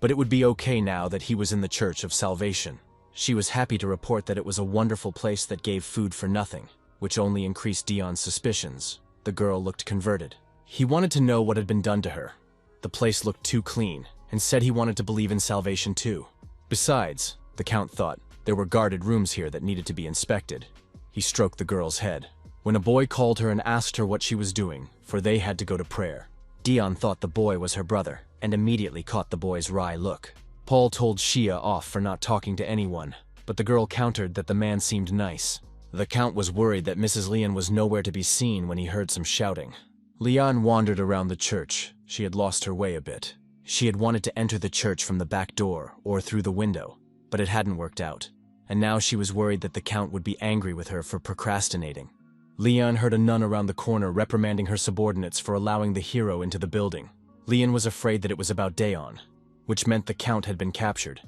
but it would be okay now that he was in the Church of Salvation. She was happy to report that it was a wonderful place that gave food for nothing, which only increased Daeon's suspicions. The girl looked converted. He wanted to know what had been done to her. The place looked too clean, and said he wanted to believe in salvation too. Besides, the Count thought, there were guarded rooms here that needed to be inspected. He stroked the girl's head. When a boy called her and asked her what she was doing, for they had to go to prayer, Daeon thought the boy was her brother, and immediately caught the boy's wry look. Paul told Shia off for not talking to anyone, but the girl countered that the man seemed nice. The Count was worried that Mrs. Leon was nowhere to be seen when he heard some shouting. Leon wandered around the church. She had lost her way a bit. She had wanted to enter the church from the back door or through the window, but it hadn't worked out, and now she was worried that the Count would be angry with her for procrastinating. Leon heard a nun around the corner reprimanding her subordinates for allowing the hero into the building. Leon was afraid that it was about Daeon, which meant the Count had been captured.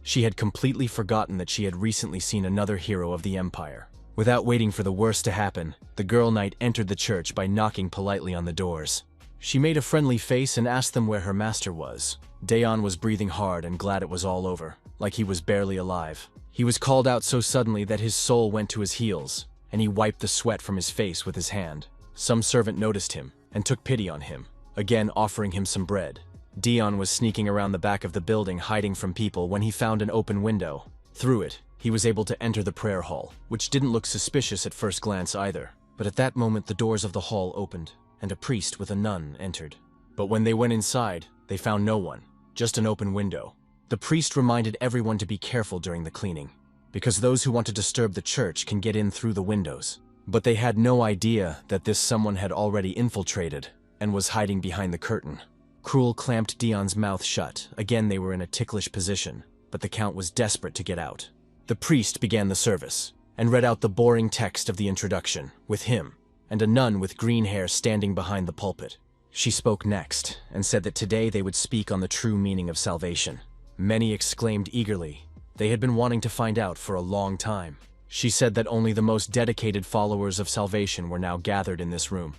She had completely forgotten that she had recently seen another hero of the Empire. Without waiting for the worst to happen, the girl knight entered the church by knocking politely on the doors. She made a friendly face and asked them where her master was. Daeon was breathing hard and glad it was all over, like he was barely alive. He was called out so suddenly that his soul went to his heels, and he wiped the sweat from his face with his hand. Some servant noticed him and took pity on him, again offering him some bread. Daeon was sneaking around the back of the building hiding from people when he found an open window. Through it, he was able to enter the prayer hall, which didn't look suspicious at first glance either. But at that moment the doors of the hall opened, and a priest with a nun entered. But when they went inside, they found no one, just an open window. The priest reminded everyone to be careful during the cleaning, because those who want to disturb the church can get in through the windows. But they had no idea that this someone had already infiltrated and was hiding behind the curtain. Cruel clamped Daeon's mouth shut. Again they were in a ticklish position, but the Count was desperate to get out. The priest began the service, and read out the boring text of the introduction, with him, and a nun with green hair standing behind the pulpit. She spoke next, and said that today they would speak on the true meaning of salvation. Many exclaimed eagerly. They had been wanting to find out for a long time. She said that only the most dedicated followers of salvation were now gathered in this room,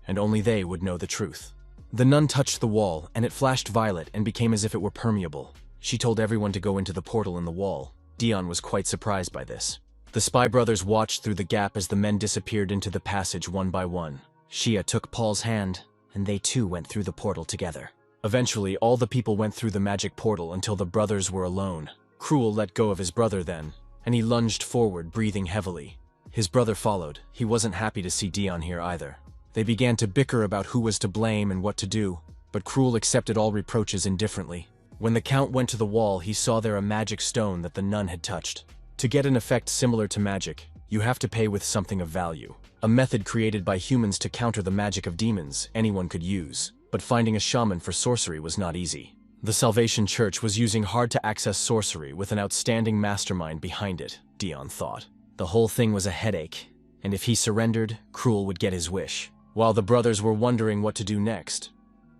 and only they would know the truth. The nun touched the wall, and it flashed violet and became as if it were permeable. She told everyone to go into the portal in the wall. Dion was quite surprised by this. The spy brothers watched through the gap as the men disappeared into the passage one by one. Shia took Paul's hand, and they too went through the portal together. Eventually, all the people went through the magic portal until the brothers were alone. Cruel let go of his brother then, and he lunged forward, breathing heavily. His brother followed. He wasn't happy to see Dion here either. They began to bicker about who was to blame and what to do, but Cruel accepted all reproaches indifferently. When the Count went to the wall, he saw there a magic stone that the nun had touched. To get an effect similar to magic, you have to pay with something of value. A method created by humans to counter the magic of demons anyone could use, but finding a shaman for sorcery was not easy. The Salvation Church was using hard-to-access sorcery with an outstanding mastermind behind it, Dion thought. The whole thing was a headache, and if he surrendered, Cruel would get his wish. While the brothers were wondering what to do next,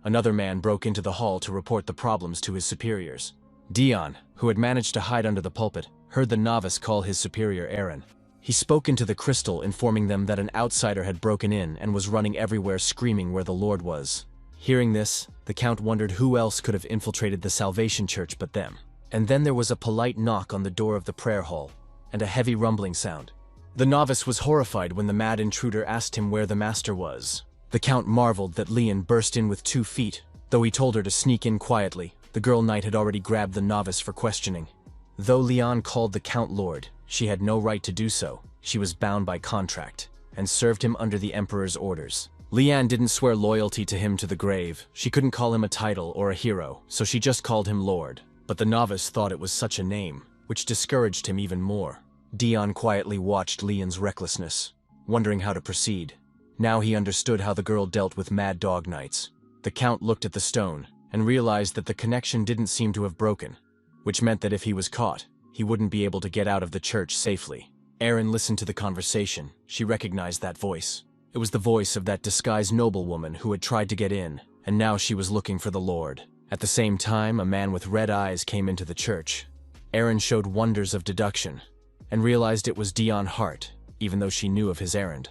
another man broke into the hall to report the problems to his superiors. Dion, who had managed to hide under the pulpit, heard the novice call his superior Aaron. He spoke into the crystal, informing them that an outsider had broken in and was running everywhere screaming where the Lord was. Hearing this, the Count wondered who else could have infiltrated the Salvation Church but them. And then there was a polite knock on the door of the prayer hall, and a heavy rumbling sound. The novice was horrified when the mad intruder asked him where the master was. The Count marveled that Leon burst in with 2 feet. Though he told her to sneak in quietly, the girl knight had already grabbed the novice for questioning. Though Leon called the Count Lord, she had no right to do so. She was bound by contract, and served him under the Emperor's orders. Leanne didn't swear loyalty to him to the grave. She couldn't call him a title or a hero, so she just called him Lord. But the novice thought it was such a name, which discouraged him even more. Dion quietly watched Leon's recklessness, wondering how to proceed. Now he understood how the girl dealt with mad dog knights. The Count looked at the stone, and realized that the connection didn't seem to have broken, which meant that if he was caught, he wouldn't be able to get out of the church safely. Erin listened to the conversation. She recognized that voice. It was the voice of that disguised noblewoman who had tried to get in, and now she was looking for the Lord. At the same time, a man with red eyes came into the church. Erin showed wonders of deduction, and realized it was Dion Hart, even though she knew of his errand.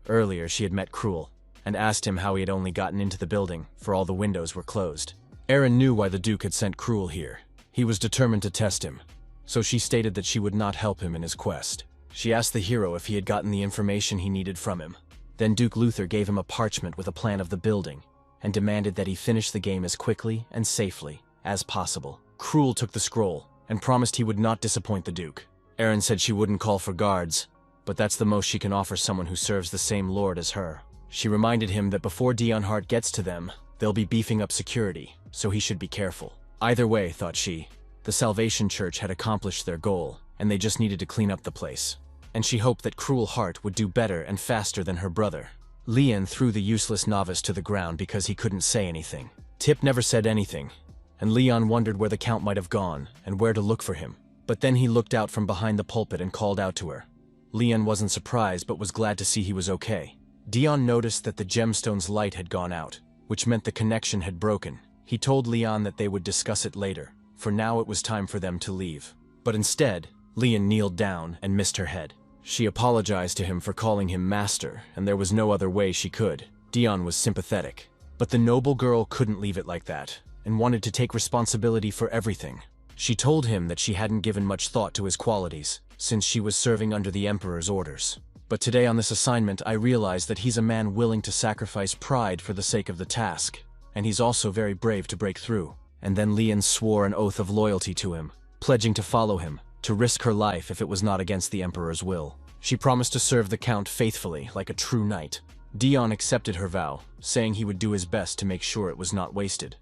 Earlier, she had met Cruel, and asked him how he had only gotten into the building, for all the windows were closed. Erin knew why the Duke had sent Cruel here. He was determined to test him, so she stated that she would not help him in his quest. She asked the hero if he had gotten the information he needed from him. Then Duke Luther gave him a parchment with a plan of the building, and demanded that he finish the game as quickly and safely as possible. Cruel took the scroll, and promised he would not disappoint the Duke. Erin said she wouldn't call for guards, but that's the most she can offer someone who serves the same Lord as her. She reminded him that before Dion Hart gets to them, they'll be beefing up security, so he should be careful. Either way, thought she, the Salvation Church had accomplished their goal, and they just needed to clean up the place. And she hoped that Cruel Hart would do better and faster than her brother. Leon threw the useless novice to the ground because he couldn't say anything. Tip never said anything, and Leon wondered where the Count might have gone and where to look for him. But then he looked out from behind the pulpit and called out to her. Leon wasn't surprised but was glad to see he was okay. Dion noticed that the gemstone's light had gone out, which meant the connection had broken. He told Leon that they would discuss it later. For now it was time for them to leave. But instead, Leon kneeled down and missed her head. She apologized to him for calling him master, and there was no other way she could. Dion was sympathetic. But the noble girl couldn't leave it like that, and wanted to take responsibility for everything. She told him that she hadn't given much thought to his qualities, since she was serving under the Emperor's orders. But today on this assignment, I realized that he's a man willing to sacrifice pride for the sake of the task, and he's also very brave to break through. And then Leon swore an oath of loyalty to him, pledging to follow him, to risk her life if it was not against the Emperor's will. She promised to serve the Count faithfully, like a true knight. Dion accepted her vow, saying he would do his best to make sure it was not wasted.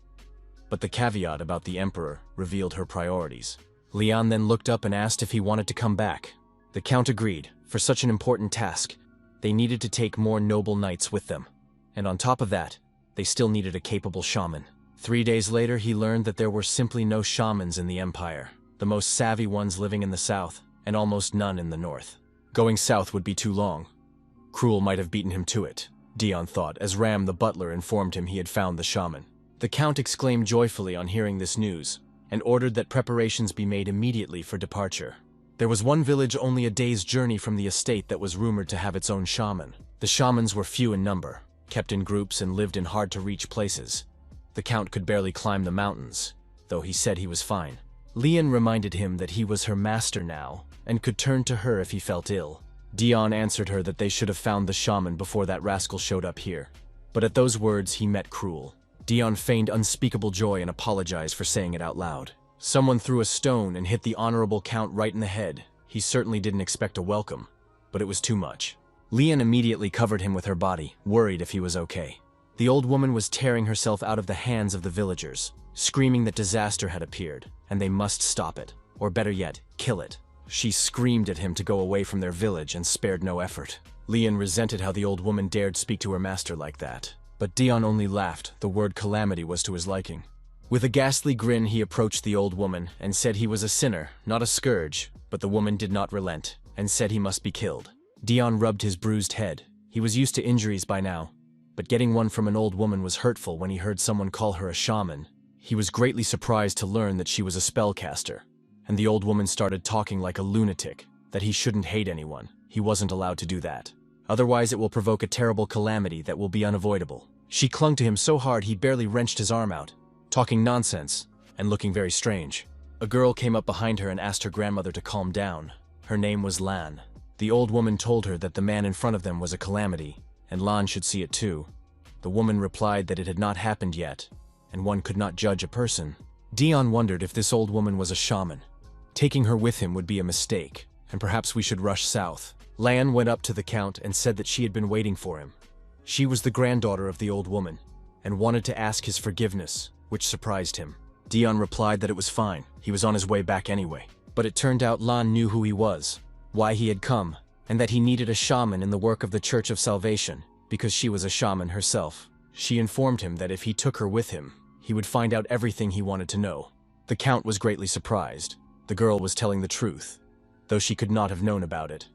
But the caveat about the Emperor revealed her priorities. Leon then looked up and asked if he wanted to come back. The Count agreed. For such an important task, they needed to take more noble knights with them. And on top of that, they still needed a capable shaman. 3 days later, he learned that there were simply no shamans in the Empire. The most savvy ones living in the south, and almost none in the north. Going south would be too long. Cruel might have beaten him to it, Dion thought, as Ram the butler informed him he had found the shaman. The Count exclaimed joyfully on hearing this news. and ordered that preparations be made immediately for departure. There was one village only a day's journey from the estate that was rumored to have its own shaman. The shamans were few in number, kept in groups and lived in hard-to-reach places. The Count could barely climb the mountains, though he said he was fine. Lian reminded him that he was her master now, and could turn to her if he felt ill. Dion answered her that they should have found the shaman before that rascal showed up here. But at those words he met Cruel. Dion feigned unspeakable joy and apologized for saying it out loud. Someone threw a stone and hit the honorable Count right in the head. He certainly didn't expect a welcome, but it was too much. Lian immediately covered him with her body, worried if he was okay. The old woman was tearing herself out of the hands of the villagers, screaming that disaster had appeared, and they must stop it, or better yet, kill it. She screamed at him to go away from their village and spared no effort. Lian resented how the old woman dared speak to her master like that, but Dion only laughed. The word calamity was to his liking. With a ghastly grin he approached the old woman and said he was a sinner, not a scourge, but the woman did not relent, and said he must be killed. Dion rubbed his bruised head. He was used to injuries by now, but getting one from an old woman was hurtful when he heard someone call her a shaman. He was greatly surprised to learn that she was a spellcaster, and the old woman started talking like a lunatic, that he shouldn't hate anyone. He wasn't allowed to do that. Otherwise it will provoke a terrible calamity that will be unavoidable. She clung to him so hard he barely wrenched his arm out, talking nonsense and looking very strange. A girl came up behind her and asked her grandmother to calm down. Her name was Lan. The old woman told her that the man in front of them was a calamity, and Lan should see it too. The woman replied that it had not happened yet, and one could not judge a person. Dion wondered if this old woman was a shaman. Taking her with him would be a mistake, and perhaps we should rush south. Lan went up to the Count and said that she had been waiting for him. She was the granddaughter of the old woman, and wanted to ask his forgiveness, which surprised him. Dion replied that it was fine, he was on his way back anyway. But it turned out Lan knew who he was, why he had come, and that he needed a shaman in the work of the Church of Salvation, because she was a shaman herself. She informed him that if he took her with him, he would find out everything he wanted to know. The Count was greatly surprised. The girl was telling the truth, though she could not have known about it.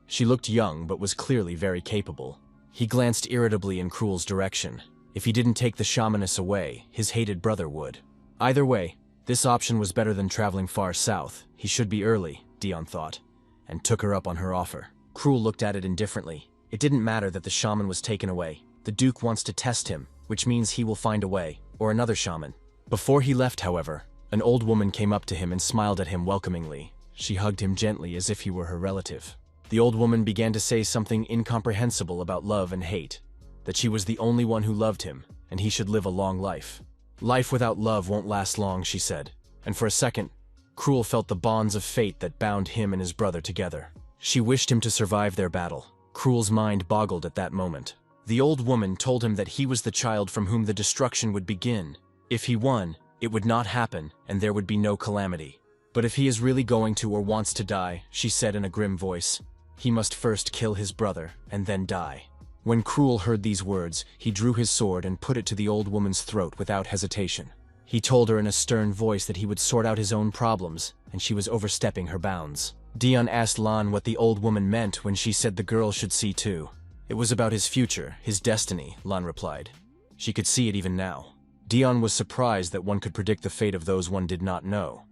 She looked young but was clearly very capable. He glanced irritably in Cruel's direction. If he didn't take the shamaness away, his hated brother would. Either way, this option was better than traveling far south. He should be early, Dion thought, and took her up on her offer. Cruel looked at it indifferently. It didn't matter that the shaman was taken away. The Duke wants to test him, which means he will find a way, or another shaman. Before he left, however, an old woman came up to him and smiled at him welcomingly. She hugged him gently as if he were her relative. The old woman began to say something incomprehensible about love and hate, that she was the only one who loved him, and he should live a long life. Life without love won't last long, she said, and for a second, Cruel felt the bonds of fate that bound him and his brother together. She wished him to survive their battle. Cruel's mind boggled at that moment. The old woman told him that he was the child from whom the destruction would begin. If he won, it would not happen, and there would be no calamity. But if he is really going to or wants to die, she said in a grim voice, he must first kill his brother and then die. When Cruel heard these words, he drew his sword and put it to the old woman's throat without hesitation. He told her in a stern voice that he would sort out his own problems, and she was overstepping her bounds. Dion asked Lan what the old woman meant when she said the girl should see too. It was about his future, his destiny, Lan replied. She could see it even now. Dion was surprised that one could predict the fate of those one did not know.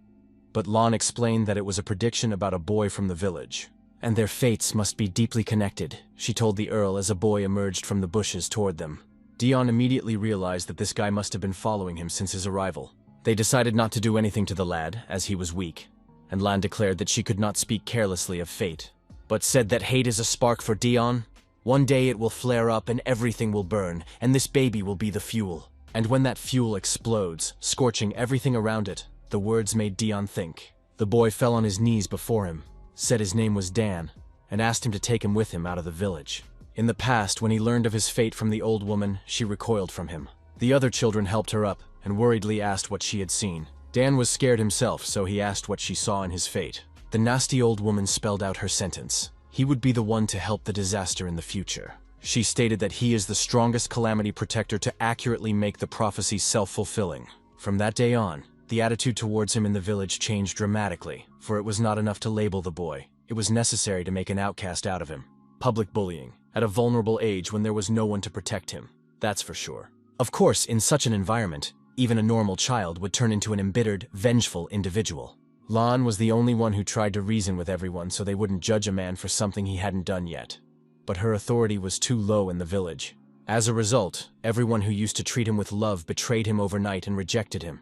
But Lan explained that it was a prediction about a boy from the village, and their fates must be deeply connected, she told the Earl as a boy emerged from the bushes toward them. Dion immediately realized that this guy must have been following him since his arrival. They decided not to do anything to the lad, as he was weak, and Lan declared that she could not speak carelessly of fate, but said that hate is a spark for Dion. One day it will flare up and everything will burn, and this baby will be the fuel. And when that fuel explodes, scorching everything around it, the words made Dion think. The boy fell on his knees before him, said his name was Dan, and asked him to take him with him out of the village. In the past, when he learned of his fate from the old woman, she recoiled from him. The other children helped her up, and worriedly asked what she had seen. Dan was scared himself, so he asked what she saw in his fate. The nasty old woman spelled out her sentence. He would be the one to help the disaster in the future. She stated that he is the strongest calamity protector to accurately make the prophecy self-fulfilling. From that day on, the attitude towards him in the village changed dramatically, for it was not enough to label the boy. It was necessary to make an outcast out of him. Public bullying, at a vulnerable age when there was no one to protect him. That's for sure. Of course, in such an environment, Even a normal child would turn into an embittered, vengeful individual. Lan was the only one who tried to reason with everyone so they wouldn't judge a man for something he hadn't done yet. But her authority was too low in the village. As a result, everyone who used to treat him with love betrayed him overnight and rejected him.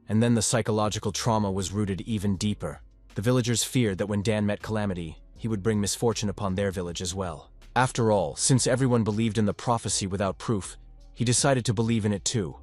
And then the psychological trauma was rooted even deeper. The villagers feared that when Dan met Calamity, he would bring misfortune upon their village as well. After all, since everyone believed in the prophecy without proof, he decided to believe in it too,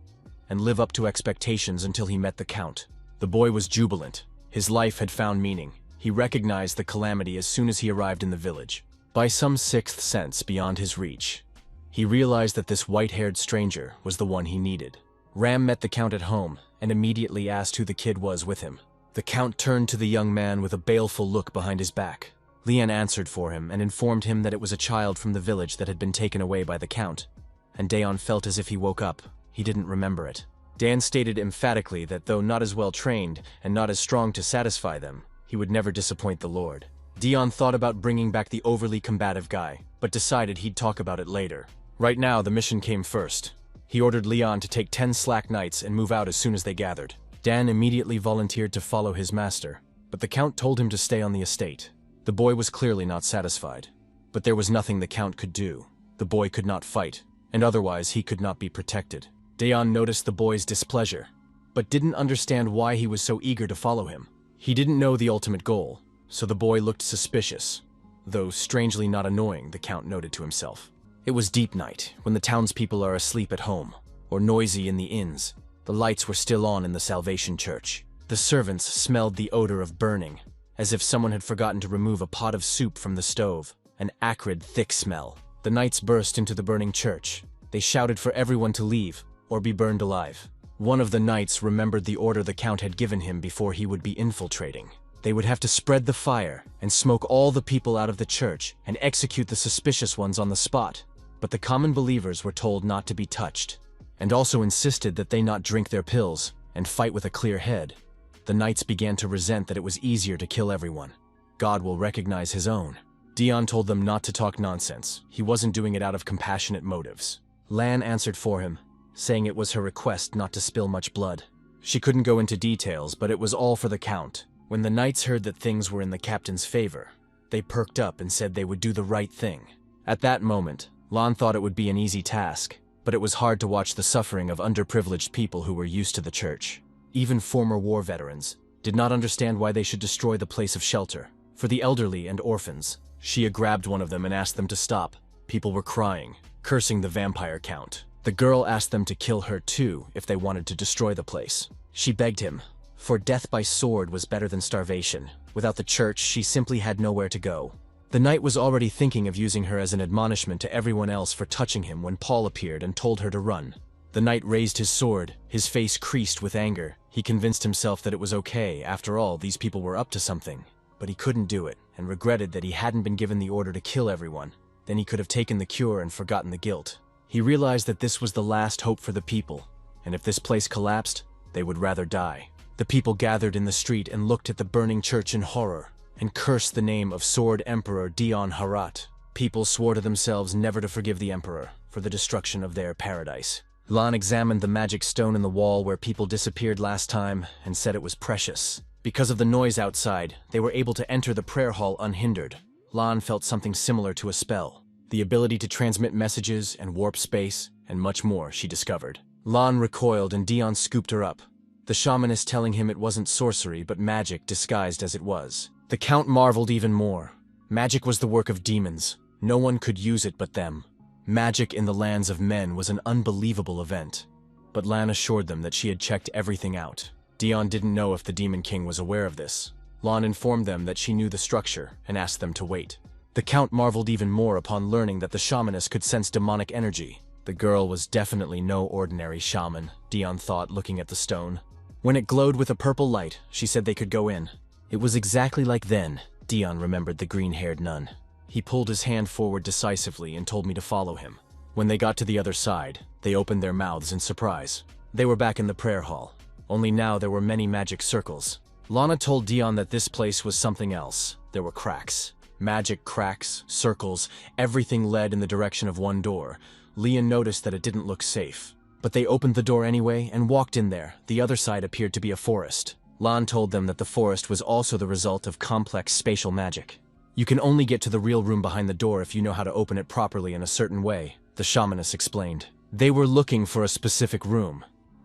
and live up to expectations until he met the Count. The boy was jubilant. His life had found meaning. He recognized the Calamity as soon as he arrived in the village. By some sixth sense beyond his reach, he realized that this white-haired stranger was the one he needed. Ram met the Count at home and immediately asked who the kid was with him. The Count turned to the young man with a baleful look behind his back. Lian answered for him and informed him that it was a child from the village that had been taken away by the Count, and Daeon felt as if he woke up. He didn't remember it. Dan stated emphatically that though not as well trained and not as strong to satisfy them, he would never disappoint the Lord. Dion thought about bringing back the overly combative guy, but decided he'd talk about it later. Right now, the mission came first. He ordered Leon to take 10 slack knights and move out as soon as they gathered. Dan immediately volunteered to follow his master, but the Count told him to stay on the estate. The boy was clearly not satisfied, but there was nothing the Count could do. The boy could not fight, and otherwise he could not be protected. Daeon noticed the boy's displeasure, but didn't understand why he was so eager to follow him. He didn't know the ultimate goal, so the boy looked suspicious, though strangely not annoying, the Count noted to himself. It was deep night, when the townspeople are asleep at home, or noisy in the inns. The lights were still on in the Salvation Church. The servants smelled the odor of burning, as if someone had forgotten to remove a pot of soup from the stove. An acrid, thick smell. The knights burst into the burning church. They shouted for everyone to leave, or be burned alive. One of the knights remembered the order the Count had given him before he would be infiltrating. They would have to spread the fire and smoke all the people out of the church and execute the suspicious ones on the spot. But the common believers were told not to be touched, and also insisted that they not drink their pills and fight with a clear head. The knights began to resent that it was easier to kill everyone. God will recognize his own. Dion told them not to talk nonsense. He wasn't doing it out of compassionate motives. Lan answered for him, saying it was her request not to spill much blood. She couldn't go into details, but it was all for the Count. When the knights heard that things were in the captain's favor, they perked up and said they would do the right thing. At that moment, Lan thought it would be an easy task, but it was hard to watch the suffering of underprivileged people who were used to the church. Even former war veterans did not understand why they should destroy the place of shelter. For the elderly and orphans, Shia grabbed one of them and asked them to stop. People were crying, cursing the vampire Count. The girl asked them to kill her too if they wanted to destroy the place. She begged him, for death by sword was better than starvation. Without the church, she simply had nowhere to go. The knight was already thinking of using her as an admonishment to everyone else for touching him when Paul appeared and told her to run. The knight raised his sword, his face creased with anger. He convinced himself that it was okay, after all, these people were up to something. But he couldn't do it, and regretted that he hadn't been given the order to kill everyone. Then he could have taken the cure and forgotten the guilt. He realized that this was the last hope for the people, and if this place collapsed, they would rather die. The people gathered in the street and looked at the burning church in horror, and cursed the name of Sword Emperor Dion Harat. People swore to themselves never to forgive the Emperor for the destruction of their paradise. Lan examined the magic stone in the wall where people disappeared last time and said it was precious. Because of the noise outside, they were able to enter the prayer hall unhindered. Lan felt something similar to a spell. The ability to transmit messages and warp space, and much more, she discovered. Lan recoiled and Dion scooped her up, the shamanist telling him it wasn't sorcery but magic disguised as it was. The Count marveled even more. Magic was the work of demons. No one could use it but them. Magic in the lands of men was an unbelievable event. But Lan assured them that she had checked everything out. Dion didn't know if the Demon King was aware of this. Lan informed them that she knew the structure and asked them to wait. The Count marveled even more upon learning that the shamanist could sense demonic energy. The girl was definitely no ordinary shaman, Dion thought, looking at the stone. When it glowed with a purple light, she said they could go in. It was exactly like then, Dion remembered the green-haired nun. He pulled his hand forward decisively and told me to follow him. When they got to the other side, they opened their mouths in surprise. They were back in the prayer hall, only now there were many magic circles. Lana told Dion that this place was something else. There were cracks. Magic cracks, circles, everything led in the direction of one door. Leon noticed that it didn't look safe. But they opened the door anyway and walked in there. The other side appeared to be a forest. Lan told them that the forest was also the result of complex spatial magic. You can only get to the real room behind the door if you know how to open it properly in a certain way, the shamaness explained. They were looking for a specific room,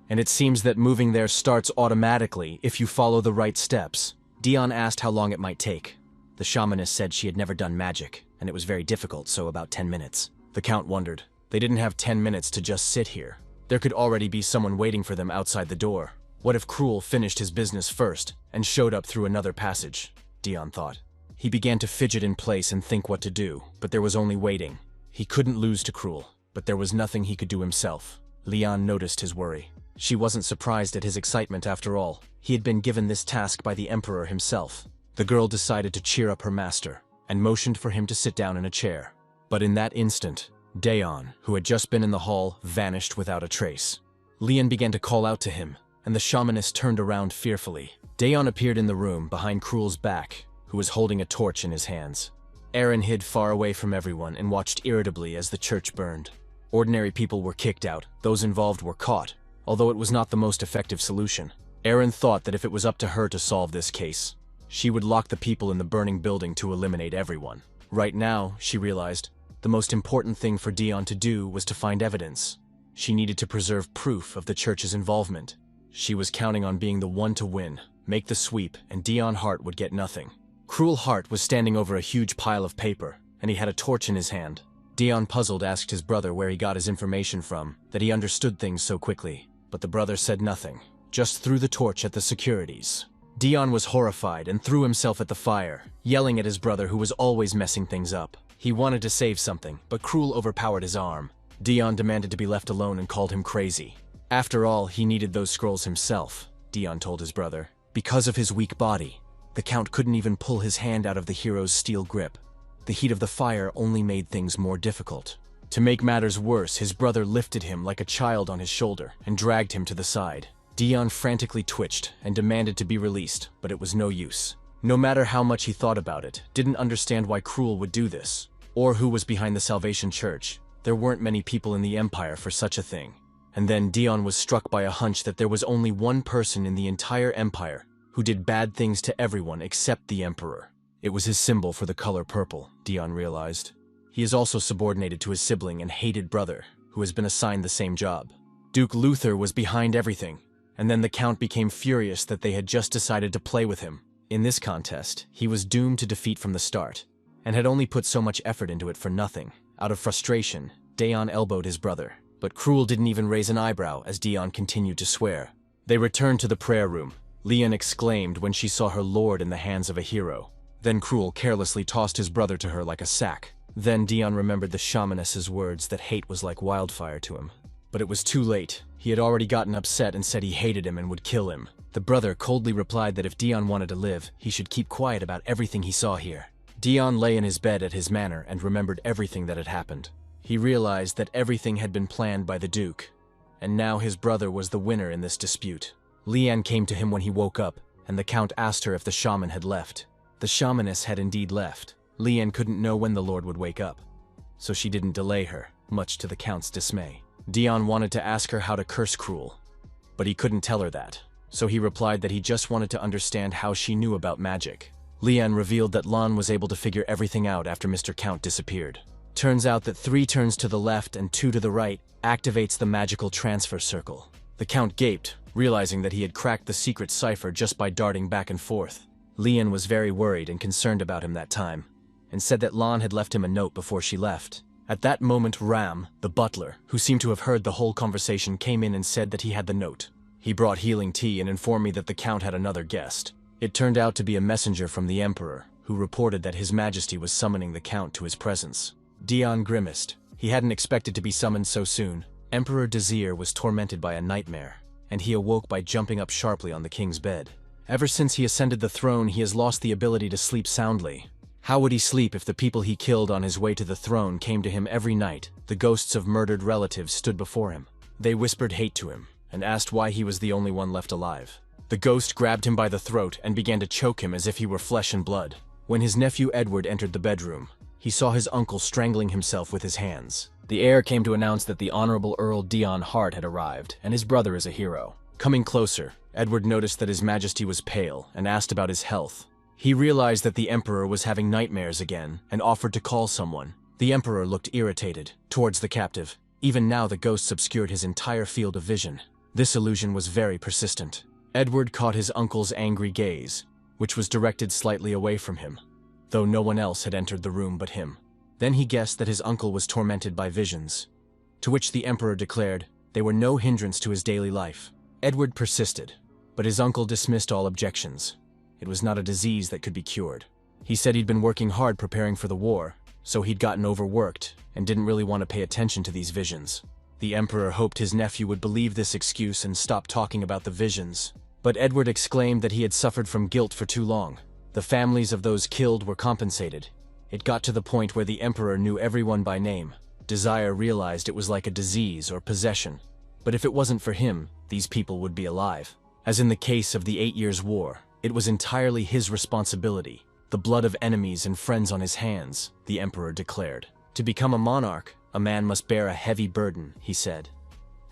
and it seems that moving there starts automatically if you follow the right steps. Dion asked how long it might take. The shamaness said she had never done magic, and it was very difficult, so about 10 minutes. The Count wondered. They didn't have 10 minutes to just sit here. There could already be someone waiting for them outside the door. What if Cruel finished his business first and showed up through another passage? Dion thought. He began to fidget in place and think what to do, but there was only waiting. He couldn't lose to Cruel, but there was nothing he could do himself. Leon noticed his worry. She wasn't surprised at his excitement after all. He had been given this task by the Emperor himself. The girl decided to cheer up her master and motioned for him to sit down in a chair. But in that instant, Daeon, who had just been in the hall, vanished without a trace. Leon began to call out to him, and the shamaness turned around fearfully. Daeon appeared in the room behind Cruel's back, who was holding a torch in his hands. Aaron hid far away from everyone and watched irritably as the church burned. Ordinary people were kicked out, those involved were caught, although it was not the most effective solution. Aaron thought that if it was up to her to solve this case, she would lock the people in the burning building to eliminate everyone. Right now, she realized, the most important thing for Dion to do was to find evidence. She needed to preserve proof of the church's involvement. She was counting on being the one to win, make the sweep, and Dion Hart would get nothing. Cruel Hart was standing over a huge pile of paper, and he had a torch in his hand. Dion, puzzled, asked his brother where he got his information from, that he understood things so quickly. But the brother said nothing, just threw the torch at the securities. Dion was horrified and threw himself at the fire, yelling at his brother who was always messing things up. He wanted to save something, but Cruel overpowered his arm. Dion demanded to be left alone and called him crazy. After all, he needed those scrolls himself, Dion told his brother. Because of his weak body, the Count couldn't even pull his hand out of the hero's steel grip. The heat of the fire only made things more difficult. To make matters worse, his brother lifted him like a child on his shoulder and dragged him to the side. Dion frantically twitched and demanded to be released, but it was no use. No matter how much he thought about it, didn't understand why Cruel would do this, or who was behind the Salvation Church. There weren't many people in the Empire for such a thing. And then Dion was struck by a hunch that there was only one person in the entire Empire who did bad things to everyone except the Emperor. It was his symbol for the color purple, Dion realized. He is also subordinated to his sibling and hated brother, who has been assigned the same job. Duke Luther was behind everything, and then the Count became furious that they had just decided to play with him. In this contest, he was doomed to defeat from the start, and had only put so much effort into it for nothing. Out of frustration, Daeon elbowed his brother, but Cruel didn't even raise an eyebrow as Dion continued to swear. They returned to the prayer room. Leon exclaimed when she saw her lord in the hands of a hero. Then Cruel carelessly tossed his brother to her like a sack. Then Dion remembered the shamaness's words that hate was like wildfire to him. But it was too late. He had already gotten upset and said he hated him and would kill him. The brother coldly replied that if Dion wanted to live, he should keep quiet about everything he saw here. Dion lay in his bed at his manor and remembered everything that had happened. He realized that everything had been planned by the Duke, and now his brother was the winner in this dispute. Leanne came to him when he woke up, and the Count asked her if the shaman had left. The shamaness had indeed left. Leanne couldn't know when the Lord would wake up, so she didn't delay her, much to the Count's dismay. Dion wanted to ask her how to curse Cruel, but he couldn't tell her that, so he replied that he just wanted to understand how she knew about magic. Leanne revealed that Lan was able to figure everything out after Mr. Count disappeared. Turns out that 3 turns to the left and 2 to the right activates the magical transfer circle. The Count gaped, realizing that he had cracked the secret cipher just by darting back and forth. Leanne was very worried and concerned about him that time, and said that Lan had left him a note before she left. At that moment, Ram, the butler, who seemed to have heard the whole conversation, came in and said that he had the note. He brought healing tea and informed me that the Count had another guest. It turned out to be a messenger from the Emperor, who reported that His Majesty was summoning the Count to his presence. Dion grimaced. He hadn't expected to be summoned so soon. Emperor Desir was tormented by a nightmare, and he awoke by jumping up sharply on the king's bed. Ever since he ascended the throne, he has lost the ability to sleep soundly. How would he sleep if the people he killed on his way to the throne came to him every night? The ghosts of murdered relatives stood before him. They whispered hate to him, and asked why he was the only one left alive. The ghost grabbed him by the throat and began to choke him as if he were flesh and blood. When his nephew Edward entered the bedroom, he saw his uncle strangling himself with his hands. The heir came to announce that the Honorable Earl Dion Hart had arrived, and his brother is a hero. Coming closer, Edward noticed that His Majesty was pale and asked about his health. He realized that the Emperor was having nightmares again and offered to call someone. The Emperor looked irritated towards the captive. Even now the ghosts obscured his entire field of vision. This illusion was very persistent. Edward caught his uncle's angry gaze, which was directed slightly away from him, though no one else had entered the room but him. Then he guessed that his uncle was tormented by visions, to which the Emperor declared they were no hindrance to his daily life. Edward persisted, but his uncle dismissed all objections. It was not a disease that could be cured. He said he'd been working hard preparing for the war, so he'd gotten overworked and didn't really want to pay attention to these visions. The Emperor hoped his nephew would believe this excuse and stop talking about the visions. But Edward exclaimed that he had suffered from guilt for too long. The families of those killed were compensated. It got to the point where the Emperor knew everyone by name. Desire realized it was like a disease or possession. But if it wasn't for him, these people would be alive. As in the case of the 8 Years' War, it was entirely his responsibility. The blood of enemies and friends on his hands, the Emperor declared. To become a monarch, a man must bear a heavy burden, he said,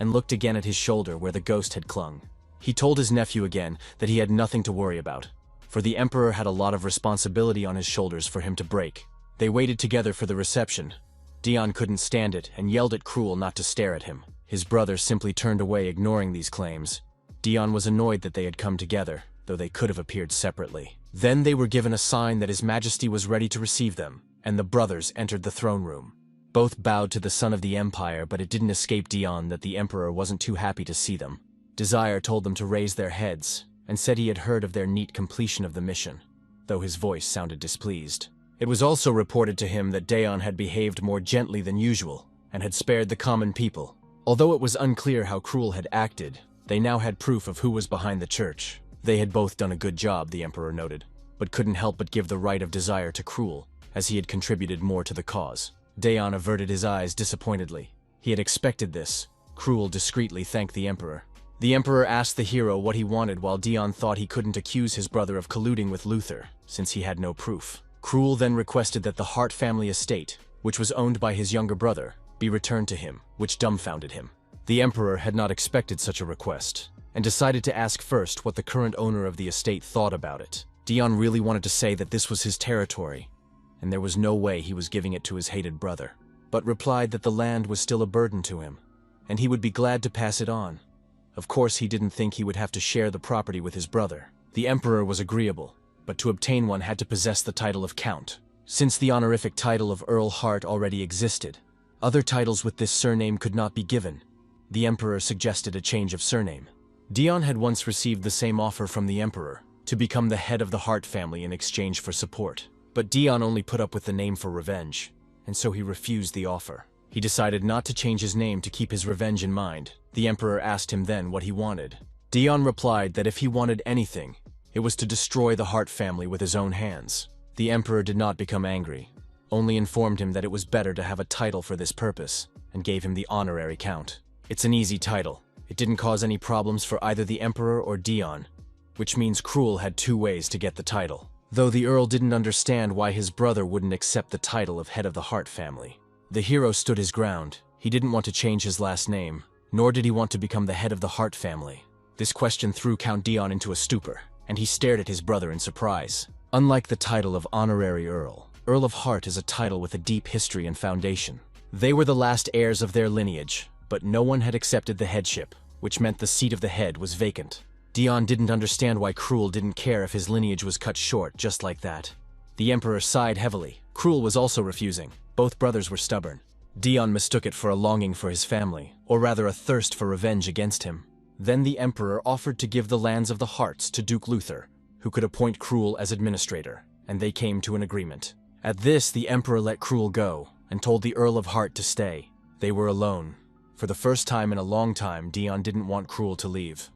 and looked again at his shoulder where the ghost had clung. He told his nephew again that he had nothing to worry about, for the Emperor had a lot of responsibility on his shoulders for him to break. They waited together for the reception. Dion couldn't stand it and yelled at Cruel not to stare at him. His brother simply turned away, ignoring these claims. Dion was annoyed that they had come together, though they could have appeared separately. Then they were given a sign that His Majesty was ready to receive them, and the brothers entered the throne room. Both bowed to the son of the Empire, but it didn't escape Dion that the Emperor wasn't too happy to see them. Desire told them to raise their heads, and said he had heard of their neat completion of the mission, though his voice sounded displeased. It was also reported to him that Dion had behaved more gently than usual, and had spared the common people. Although it was unclear how Cruel had acted, they now had proof of who was behind the church. They had both done a good job, the Emperor noted, but couldn't help but give the right of Desire to Cruel, as he had contributed more to the cause. Dion averted his eyes disappointedly. He had expected this. Cruel discreetly thanked the Emperor. The Emperor asked the hero what he wanted, while Dion thought he couldn't accuse his brother of colluding with Luther, since he had no proof. Cruel then requested that the Hart family estate, which was owned by his younger brother, be returned to him, which dumbfounded him. The Emperor had not expected such a request, and decided to ask first what the current owner of the estate thought about it. Dion really wanted to say that this was his territory, and there was no way he was giving it to his hated brother, but replied that the land was still a burden to him, and he would be glad to pass it on. Of course, he didn't think he would have to share the property with his brother. The Emperor was agreeable, but to obtain one had to possess the title of Count. Since the honorific title of Earl Hart already existed, other titles with this surname could not be given. The Emperor suggested a change of surname. Dion had once received the same offer from the Emperor, to become the head of the Hart family in exchange for support. But Dion only put up with the name for revenge, and so he refused the offer. He decided not to change his name to keep his revenge in mind. The Emperor asked him then what he wanted. Dion replied that if he wanted anything, it was to destroy the Hart family with his own hands. The Emperor did not become angry, only informed him that it was better to have a title for this purpose, and gave him the honorary Count. It's an easy title. It didn't cause any problems for either the Emperor or Dion, which means Cruel had 2 ways to get the title. Though the Earl didn't understand why his brother wouldn't accept the title of head of the Hart family. The hero stood his ground. He didn't want to change his last name, nor did he want to become the head of the Hart family. This question threw Count Dion into a stupor, and he stared at his brother in surprise. Unlike the title of Honorary Earl, Earl of Hart is a title with a deep history and foundation. They were the last heirs of their lineage, but no one had accepted the headship, which meant the seat of the head was vacant. Dion didn't understand why Cruel didn't care if his lineage was cut short just like that. The Emperor sighed heavily. Cruel was also refusing. Both brothers were stubborn. Dion mistook it for a longing for his family, or rather a thirst for revenge against him. Then the Emperor offered to give the lands of the Harts to Duke Luther, who could appoint Cruel as administrator, and they came to an agreement. At this, the Emperor let Cruel go, and told the Earl of Hart to stay. They were alone. For the first time in a long time, Dion didn't want Cruel to leave.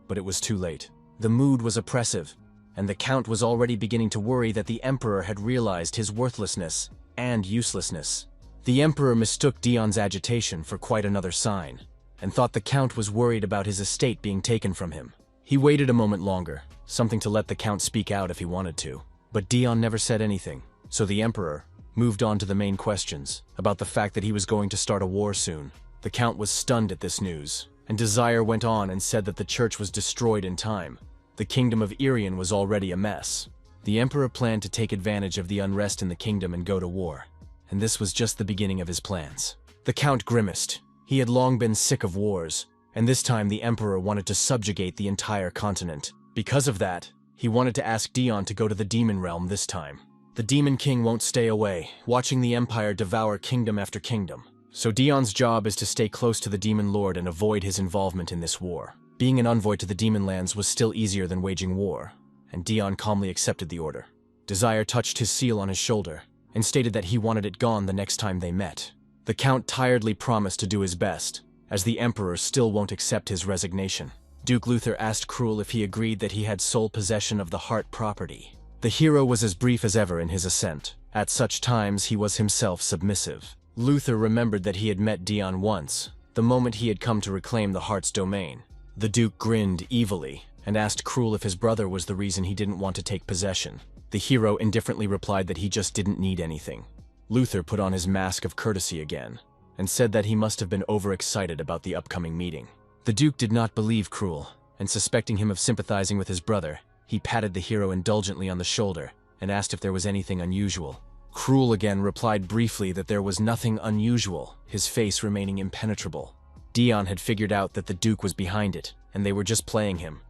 But it was too late. The mood was oppressive, and the Count was already beginning to worry that the Emperor had realized his worthlessness and uselessness. The Emperor mistook Dion's agitation for quite another sign, and thought the Count was worried about his estate being taken from him. He waited a moment longer, something to let the Count speak out if he wanted to. But Dion never said anything, so the Emperor, moved on to the main questions, about the fact that he was going to start a war soon. The Count was stunned at this news, and Desire went on and said that the church was destroyed in time. The kingdom of Irian was already a mess. The Emperor planned to take advantage of the unrest in the kingdom and go to war. And this was just the beginning of his plans. The Count grimaced. He had long been sick of wars, and this time the Emperor wanted to subjugate the entire continent. Because of that, he wanted to ask Dion to go to the Demon Realm this time. The Demon King won't stay away, watching the Empire devour kingdom after kingdom. So Dion's job is to stay close to the Demon Lord and avoid his involvement in this war. Being an envoy to the Demon Lands was still easier than waging war, and Dion calmly accepted the order. Desire touched his seal on his shoulder, and stated that he wanted it gone the next time they met. The Count tiredly promised to do his best, as the Emperor still won't accept his resignation. Duke Luther asked Cruel if he agreed that he had sole possession of the heart property. The hero was as brief as ever in his assent. At such times he was himself submissive. Luther remembered that he had met Dion once, the moment he had come to reclaim the heart's domain. The Duke grinned evilly, and asked Cruel if his brother was the reason he didn't want to take possession. The hero indifferently replied that he just didn't need anything. Luther put on his mask of courtesy again, and said that he must have been overexcited about the upcoming meeting. The Duke did not believe Cruel, and suspecting him of sympathizing with his brother, he patted the hero indulgently on the shoulder and asked if there was anything unusual. Cruel again replied briefly that there was nothing unusual, his face remaining impenetrable. Dion had figured out that the Duke was behind it, and they were just playing him.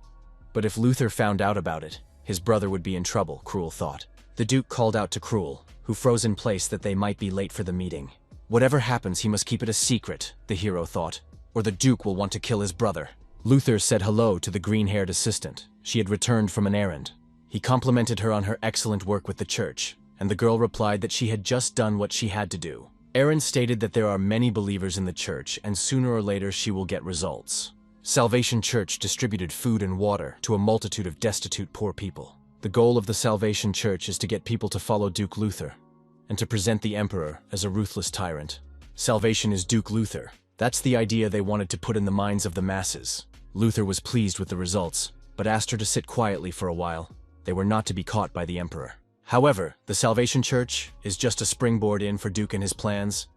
But if Luther found out about it, his brother would be in trouble, Cruel thought. The Duke called out to Cruel, who froze in place that they might be late for the meeting. Whatever happens, he must keep it a secret, the hero thought, or the Duke will want to kill his brother. Luther said hello to the green-haired assistant. She had returned from an errand. He complimented her on her excellent work with the church, and the girl replied that she had just done what she had to do. Aaron stated that there are many believers in the church, and sooner or later she will get results. Salvation Church distributed food and water to a multitude of destitute poor people. The goal of the Salvation Church is to get people to follow Duke Luther, and to present the Emperor as a ruthless tyrant. Salvation is Duke Luther. That's the idea they wanted to put in the minds of the masses. Luther was pleased with the results, but asked her to sit quietly for a while. They were not to be caught by the Emperor. However, the Salvation Church is just a springboard in for Duke and his plans.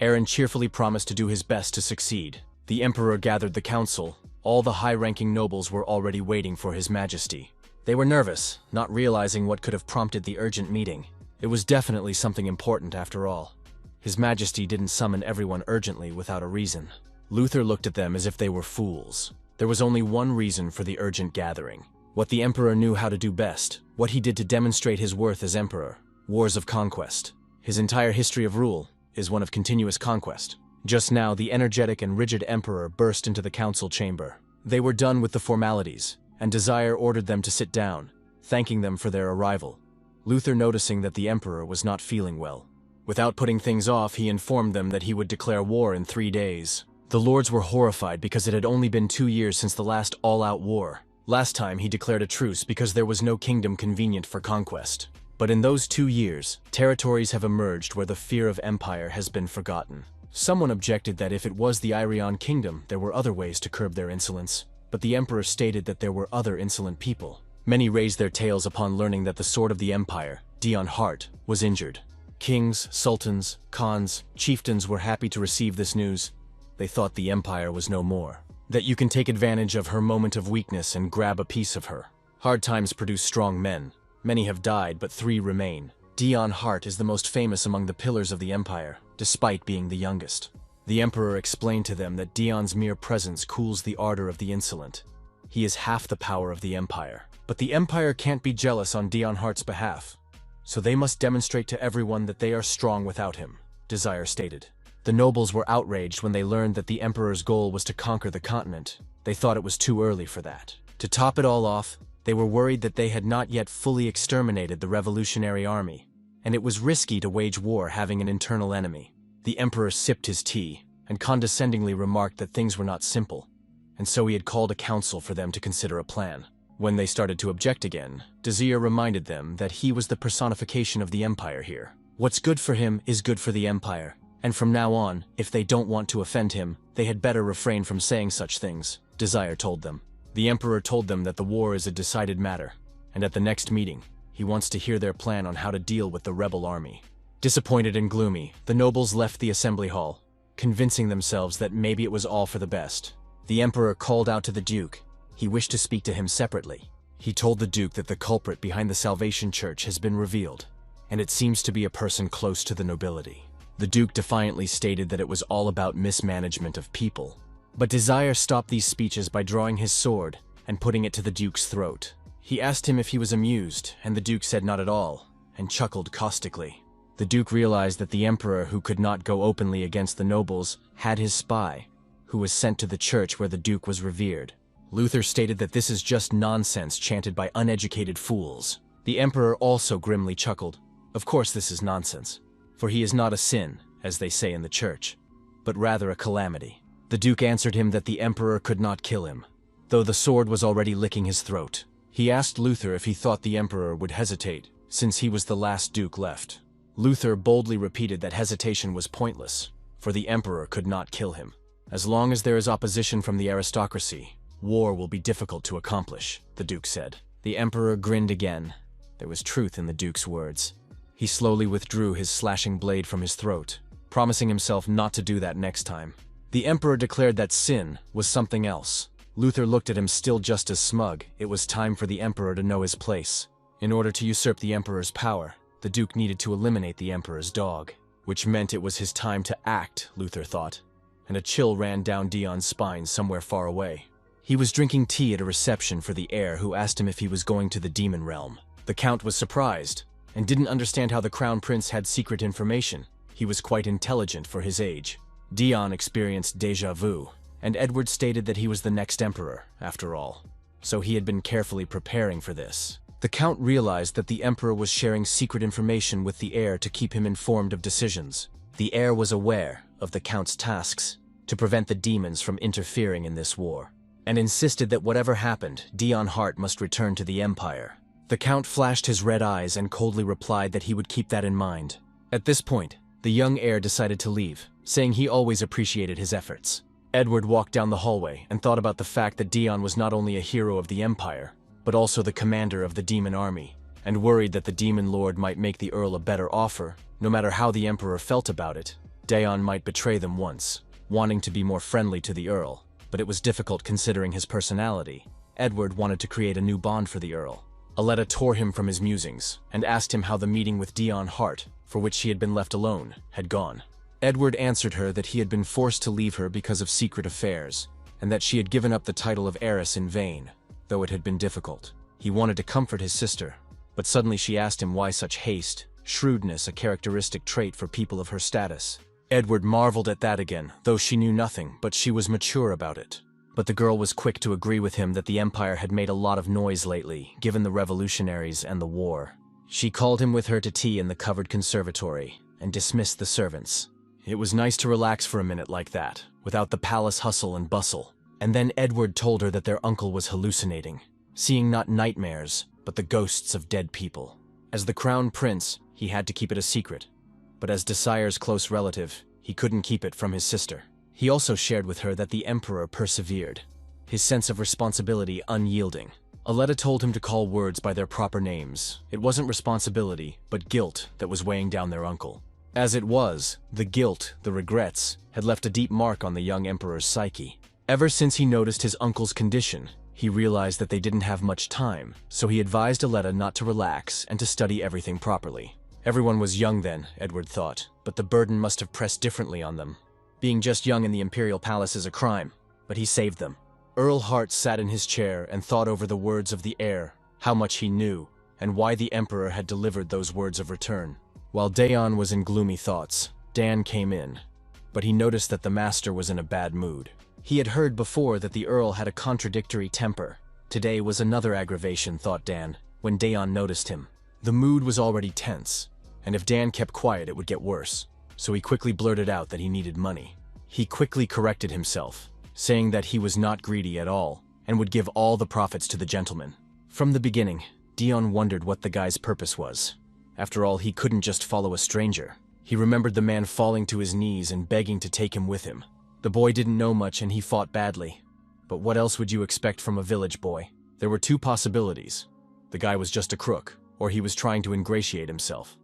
Aaron cheerfully promised to do his best to succeed. The Emperor gathered the council. All the high-ranking nobles were already waiting for His Majesty. They were nervous, not realizing what could have prompted the urgent meeting. It was definitely something important after all. His Majesty didn't summon everyone urgently without a reason. Luther looked at them as if they were fools. There was only one reason for the urgent gathering. What the Emperor knew how to do best, what he did to demonstrate his worth as Emperor. Wars of conquest. His entire history of rule is one of continuous conquest. Just now, the energetic and rigid Emperor burst into the council chamber. They were done with the formalities, and Desire ordered them to sit down, thanking them for their arrival. Luther, noticing that the Emperor was not feeling well. Without putting things off, he informed them that he would declare war in 3 days. The lords were horrified because it had only been 2 years since the last all-out war. Last time he declared a truce because there was no kingdom convenient for conquest. But in those 2 years, territories have emerged where the fear of empire has been forgotten. Someone objected that if it was the Irion kingdom, there were other ways to curb their insolence. But the Emperor stated that there were other insolent people. Many raised their tails upon learning that the sword of the empire, Dion Hart, was injured. Kings, sultans, khans, chieftains were happy to receive this news. They thought the empire was no more. That you can take advantage of her moment of weakness and grab a piece of her. Hard times produce strong men. Many have died, but 3 remain. Dion Hart is the most famous among the pillars of the empire, despite being the youngest. The Emperor explained to them that Dion's mere presence cools the ardor of the insolent. He is half the power of the empire. But the empire can't be jealous on Dion Hart's behalf. So they must demonstrate to everyone that they are strong without him, Desire stated. The nobles were outraged when they learned that the Emperor's goal was to conquer the continent. They thought it was too early for that. To top it all off, they were worried that they had not yet fully exterminated the revolutionary army, and it was risky to wage war having an internal enemy. The Emperor sipped his tea, and condescendingly remarked that things were not simple, and so he had called a council for them to consider a plan. When they started to object again, Desire reminded them that he was the personification of the empire here. What's good for him is good for the empire. And from now on, if they don't want to offend him, they had better refrain from saying such things, Desire told them. The Emperor told them that the war is a decided matter, and at the next meeting, he wants to hear their plan on how to deal with the rebel army. Disappointed and gloomy, the nobles left the assembly hall, convincing themselves that maybe it was all for the best. The emperor called out to the duke. He wished to speak to him separately. He told the duke that the culprit behind the Salvation Church has been revealed, and it seems to be a person close to the nobility. The duke defiantly stated that it was all about mismanagement of people. But Desire stopped these speeches by drawing his sword and putting it to the duke's throat. He asked him if he was amused, and the duke said not at all, and chuckled caustically. The duke realized that the emperor, who could not go openly against the nobles, had his spy, who was sent to the church where the duke was revered. Luther stated that this is just nonsense chanted by uneducated fools. The emperor also grimly chuckled. Of course this is nonsense, for he is not a sin, as they say in the church, but rather a calamity. The duke answered him that the emperor could not kill him, though the sword was already licking his throat. He asked Luther if he thought the emperor would hesitate, since he was the last duke left. Luther boldly repeated that hesitation was pointless, for the emperor could not kill him. As long as there is opposition from the aristocracy, war will be difficult to accomplish, the duke said. The emperor grinned again. There was truth in the duke's words. He slowly withdrew his slashing blade from his throat, promising himself not to do that next time. The emperor declared that sin was something else. Luther looked at him still just as smug. It was time for the emperor to know his place. In order to usurp the emperor's power, the duke needed to eliminate the emperor's dog, which meant it was his time to act, Luther thought, and a chill ran down Dion's spine somewhere far away. He was drinking tea at a reception for the heir, who asked him if he was going to the demon realm. The count was surprised and didn't understand how the crown prince had secret information. He was quite intelligent for his age. Dion experienced déjà vu, and Edward stated that he was the next emperor, after all, so he had been carefully preparing for this. The count realized that the emperor was sharing secret information with the heir to keep him informed of decisions. The heir was aware of the count's tasks to prevent the demons from interfering in this war, and insisted that whatever happened, Dion Hart must return to the empire. The count flashed his red eyes and coldly replied that he would keep that in mind. At this point, the young heir decided to leave, saying he always appreciated his efforts. Edward walked down the hallway and thought about the fact that Dion was not only a hero of the empire, but also the commander of the demon army, and worried that the demon lord might make the earl a better offer. No matter how the emperor felt about it, Dion might betray them once, wanting to be more friendly to the earl, but it was difficult considering his personality. Edward wanted to create a new bond for the earl. Aletta tore him from his musings and asked him how the meeting with Dion Hart, for which she had been left alone, had gone. Edward answered her that he had been forced to leave her because of secret affairs, and that she had given up the title of heiress in vain, though it had been difficult. He wanted to comfort his sister, but suddenly she asked him why such haste, shrewdness a characteristic trait for people of her status. Edward marveled at that again, though she knew nothing, but she was mature about it. But the girl was quick to agree with him that the empire had made a lot of noise lately, given the revolutionaries and the war. She called him with her to tea in the covered conservatory, and dismissed the servants. It was nice to relax for a minute like that, without the palace hustle and bustle. And then Edward told her that their uncle was hallucinating, seeing not nightmares, but the ghosts of dead people. As the crown prince, he had to keep it a secret, but as Desire's close relative, he couldn't keep it from his sister. He also shared with her that the emperor persevered, his sense of responsibility unyielding. Aletta told him to call words by their proper names. It wasn't responsibility, but guilt that was weighing down their uncle. As it was, the guilt, the regrets, had left a deep mark on the young emperor's psyche. Ever since he noticed his uncle's condition, he realized that they didn't have much time, so he advised Aletta not to relax and to study everything properly. Everyone was young then, Edward thought, but the burden must have pressed differently on them. Being just young in the imperial palace is a crime, but he saved them. Earl Hart sat in his chair and thought over the words of the heir, how much he knew, and why the emperor had delivered those words of return. While Dayon was in gloomy thoughts, Dan came in, but he noticed that the master was in a bad mood. He had heard before that the earl had a contradictory temper. Today was another aggravation, thought Dan, when Dayon noticed him. The mood was already tense, and if Dan kept quiet it would get worse, so he quickly blurted out that he needed money. He quickly corrected himself, saying that he was not greedy at all, and would give all the profits to the gentleman. From the beginning, Dion wondered what the guy's purpose was. After all, he couldn't just follow a stranger. He remembered the man falling to his knees and begging to take him with him. The boy didn't know much and he fought badly. But what else would you expect from a village boy? There were two possibilities. The guy was just a crook, or he was trying to ingratiate himself.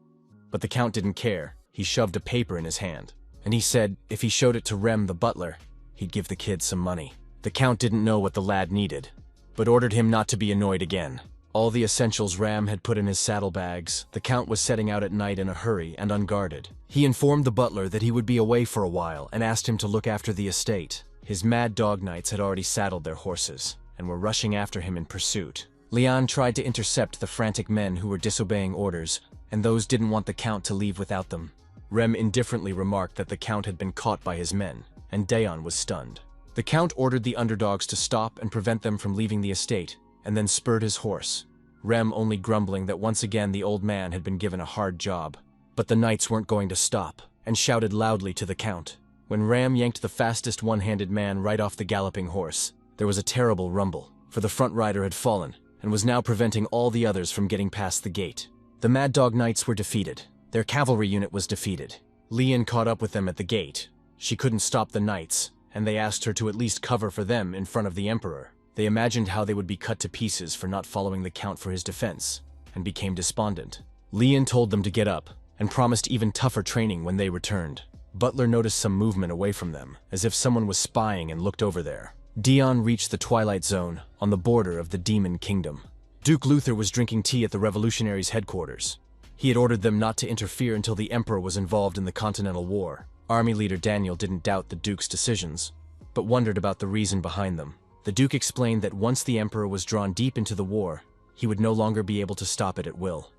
But the Count didn't care. He shoved a paper in his hand, and he said if he showed it to Rem the butler, he'd give the kid some money. The Count didn't know what the lad needed, but ordered him not to be annoyed again. All the essentials Ram had put in his saddlebags, the Count was setting out at night in a hurry and unguarded. He informed the butler that he would be away for a while and asked him to look after the estate. His mad dog knights had already saddled their horses and were rushing after him in pursuit. Leon tried to intercept the frantic men who were disobeying orders, and those didn't want the Count to leave without them. Rem indifferently remarked that the Count had been caught by his men, and Dayon was stunned. The Count ordered the underdogs to stop and prevent them from leaving the estate, and then spurred his horse, Rem only grumbling that once again the old man had been given a hard job. But the knights weren't going to stop, and shouted loudly to the Count. When Ram yanked the fastest one-handed man right off the galloping horse, there was a terrible rumble, for the front rider had fallen, and was now preventing all the others from getting past the gate. The Mad Dog Knights were defeated. Their cavalry unit was defeated. Lian caught up with them at the gate. She couldn't stop the knights, and they asked her to at least cover for them in front of the Emperor. They imagined how they would be cut to pieces for not following the Count for his defense, and became despondent. Lian told them to get up, and promised even tougher training when they returned. Butler noticed some movement away from them, as if someone was spying and looked over there. Dion reached the Twilight Zone, on the border of the Demon Kingdom. Duke Luther was drinking tea at the revolutionaries' headquarters. He had ordered them not to interfere until the Emperor was involved in the Continental War. Army leader Daniel didn't doubt the Duke's decisions, but wondered about the reason behind them. The Duke explained that once the Emperor was drawn deep into the war, he would no longer be able to stop it at will,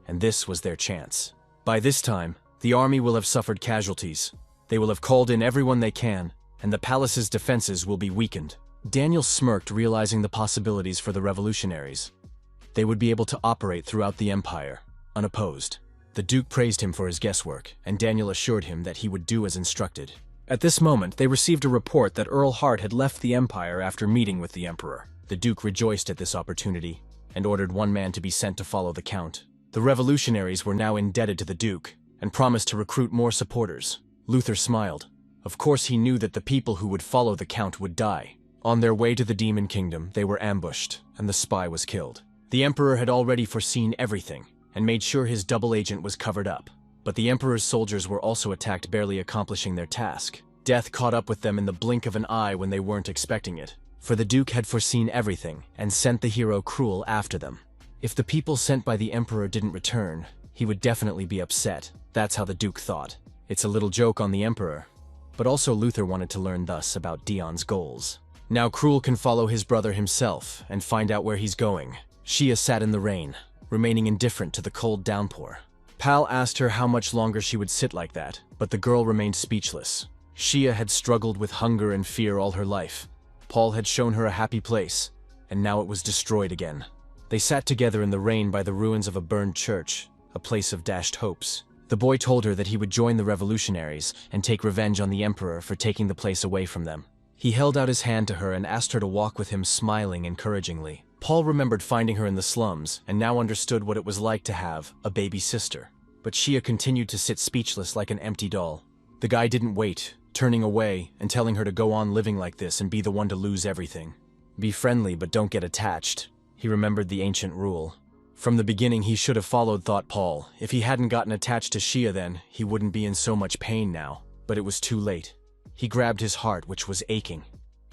and this was their chance. By this time, the army will have suffered casualties. They will have called in everyone they can, and the palace's defenses will be weakened. Daniel smirked, realizing the possibilities for the revolutionaries. They would be able to operate throughout the empire, unopposed. The Duke praised him for his guesswork, and Daniel assured him that he would do as instructed. At this moment, they received a report that Earl Hart had left the Empire after meeting with the Emperor. The Duke rejoiced at this opportunity, and ordered one man to be sent to follow the Count. The revolutionaries were now indebted to the Duke, and promised to recruit more supporters. Luther smiled. Of course he knew that the people who would follow the Count would die. On their way to the Demon Kingdom, they were ambushed, and the spy was killed. The Emperor had already foreseen everything, and made sure his double agent was covered up. But the Emperor's soldiers were also attacked, barely accomplishing their task. Death caught up with them in the blink of an eye when they weren't expecting it. For the Duke had foreseen everything, and sent the hero Cruel after them. If the people sent by the Emperor didn't return, he would definitely be upset. That's how the Duke thought. It's a little joke on the Emperor. But also Luther wanted to learn thus about Dion's goals. Now Cruel can follow his brother himself, and find out where he's going. Shia sat in the rain, remaining indifferent to the cold downpour. Pal asked her how much longer she would sit like that, but the girl remained speechless. Shia had struggled with hunger and fear all her life. Paul had shown her a happy place, and now it was destroyed again. They sat together in the rain by the ruins of a burned church, a place of dashed hopes. The boy told her that he would join the revolutionaries and take revenge on the Emperor for taking the place away from them. He held out his hand to her and asked her to walk with him, smiling encouragingly. Paul remembered finding her in the slums, and now understood what it was like to have a baby sister. But Shia continued to sit speechless like an empty doll. The guy didn't wait, turning away and telling her to go on living like this and be the one to lose everything. Be friendly, but don't get attached. He remembered the ancient rule. From the beginning he should have followed, thought Paul. If he hadn't gotten attached to Shia then, he wouldn't be in so much pain now. But it was too late. He grabbed his heart, which was aching.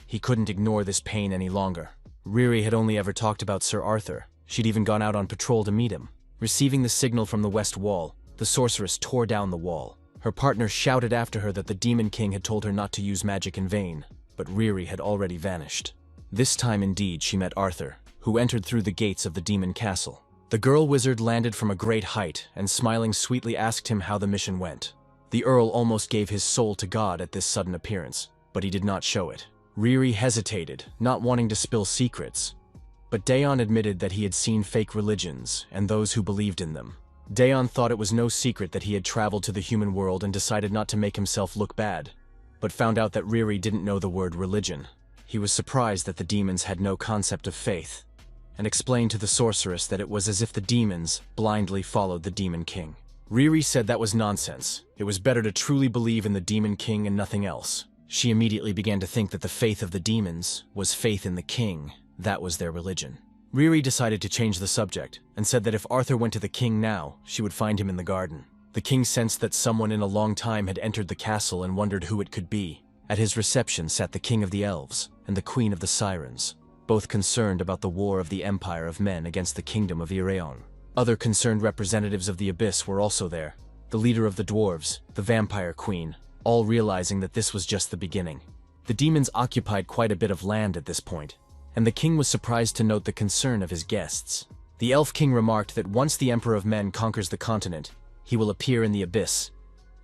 He couldn't ignore this pain any longer. Riri had only ever talked about Sir Arthur. She'd even gone out on patrol to meet him. Receiving the signal from the west wall, the sorceress tore down the wall. Her partner shouted after her that the Demon King had told her not to use magic in vain, but Riri had already vanished. This time indeed she met Arthur, who entered through the gates of the Demon Castle. The girl wizard landed from a great height and smiling sweetly asked him how the mission went. The Earl almost gave his soul to God at this sudden appearance, but he did not show it. Riri hesitated, not wanting to spill secrets, but Dayon admitted that he had seen fake religions and those who believed in them. Dayon thought it was no secret that he had traveled to the human world and decided not to make himself look bad, but found out that Riri didn't know the word religion. He was surprised that the demons had no concept of faith, and explained to the sorceress that it was as if the demons blindly followed the Demon King. Riri said that was nonsense. It was better to truly believe in the Demon King and nothing else. She immediately began to think that the faith of the demons was faith in the king. That was their religion. Riri decided to change the subject, and said that if Arthur went to the king now, she would find him in the garden. The king sensed that someone in a long time had entered the castle and wondered who it could be. At his reception sat the king of the elves and the queen of the sirens, both concerned about the war of the empire of men against the kingdom of Iraeon. Other concerned representatives of the abyss were also there, the leader of the dwarves, the vampire queen, all realizing that this was just the beginning. The demons occupied quite a bit of land at this point, and the king was surprised to note the concern of his guests. The elf king remarked that once the emperor of men conquers the continent, he will appear in the abyss,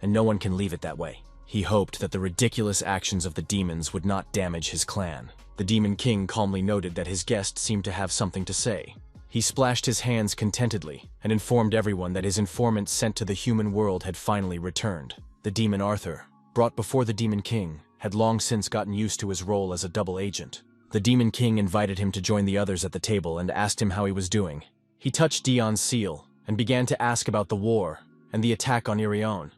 and no one can leave it that way. He hoped that the ridiculous actions of the demons would not damage his clan. The demon king calmly noted that his guest seemed to have something to say. He splashed his hands contentedly and informed everyone that his informant sent to the human world had finally returned. The demon Arthur, brought before the demon king, had long since gotten used to his role as a double agent. The demon king invited him to join the others at the table and asked him how he was doing. He touched Dion's seal and began to ask about the war and the attack on Irion.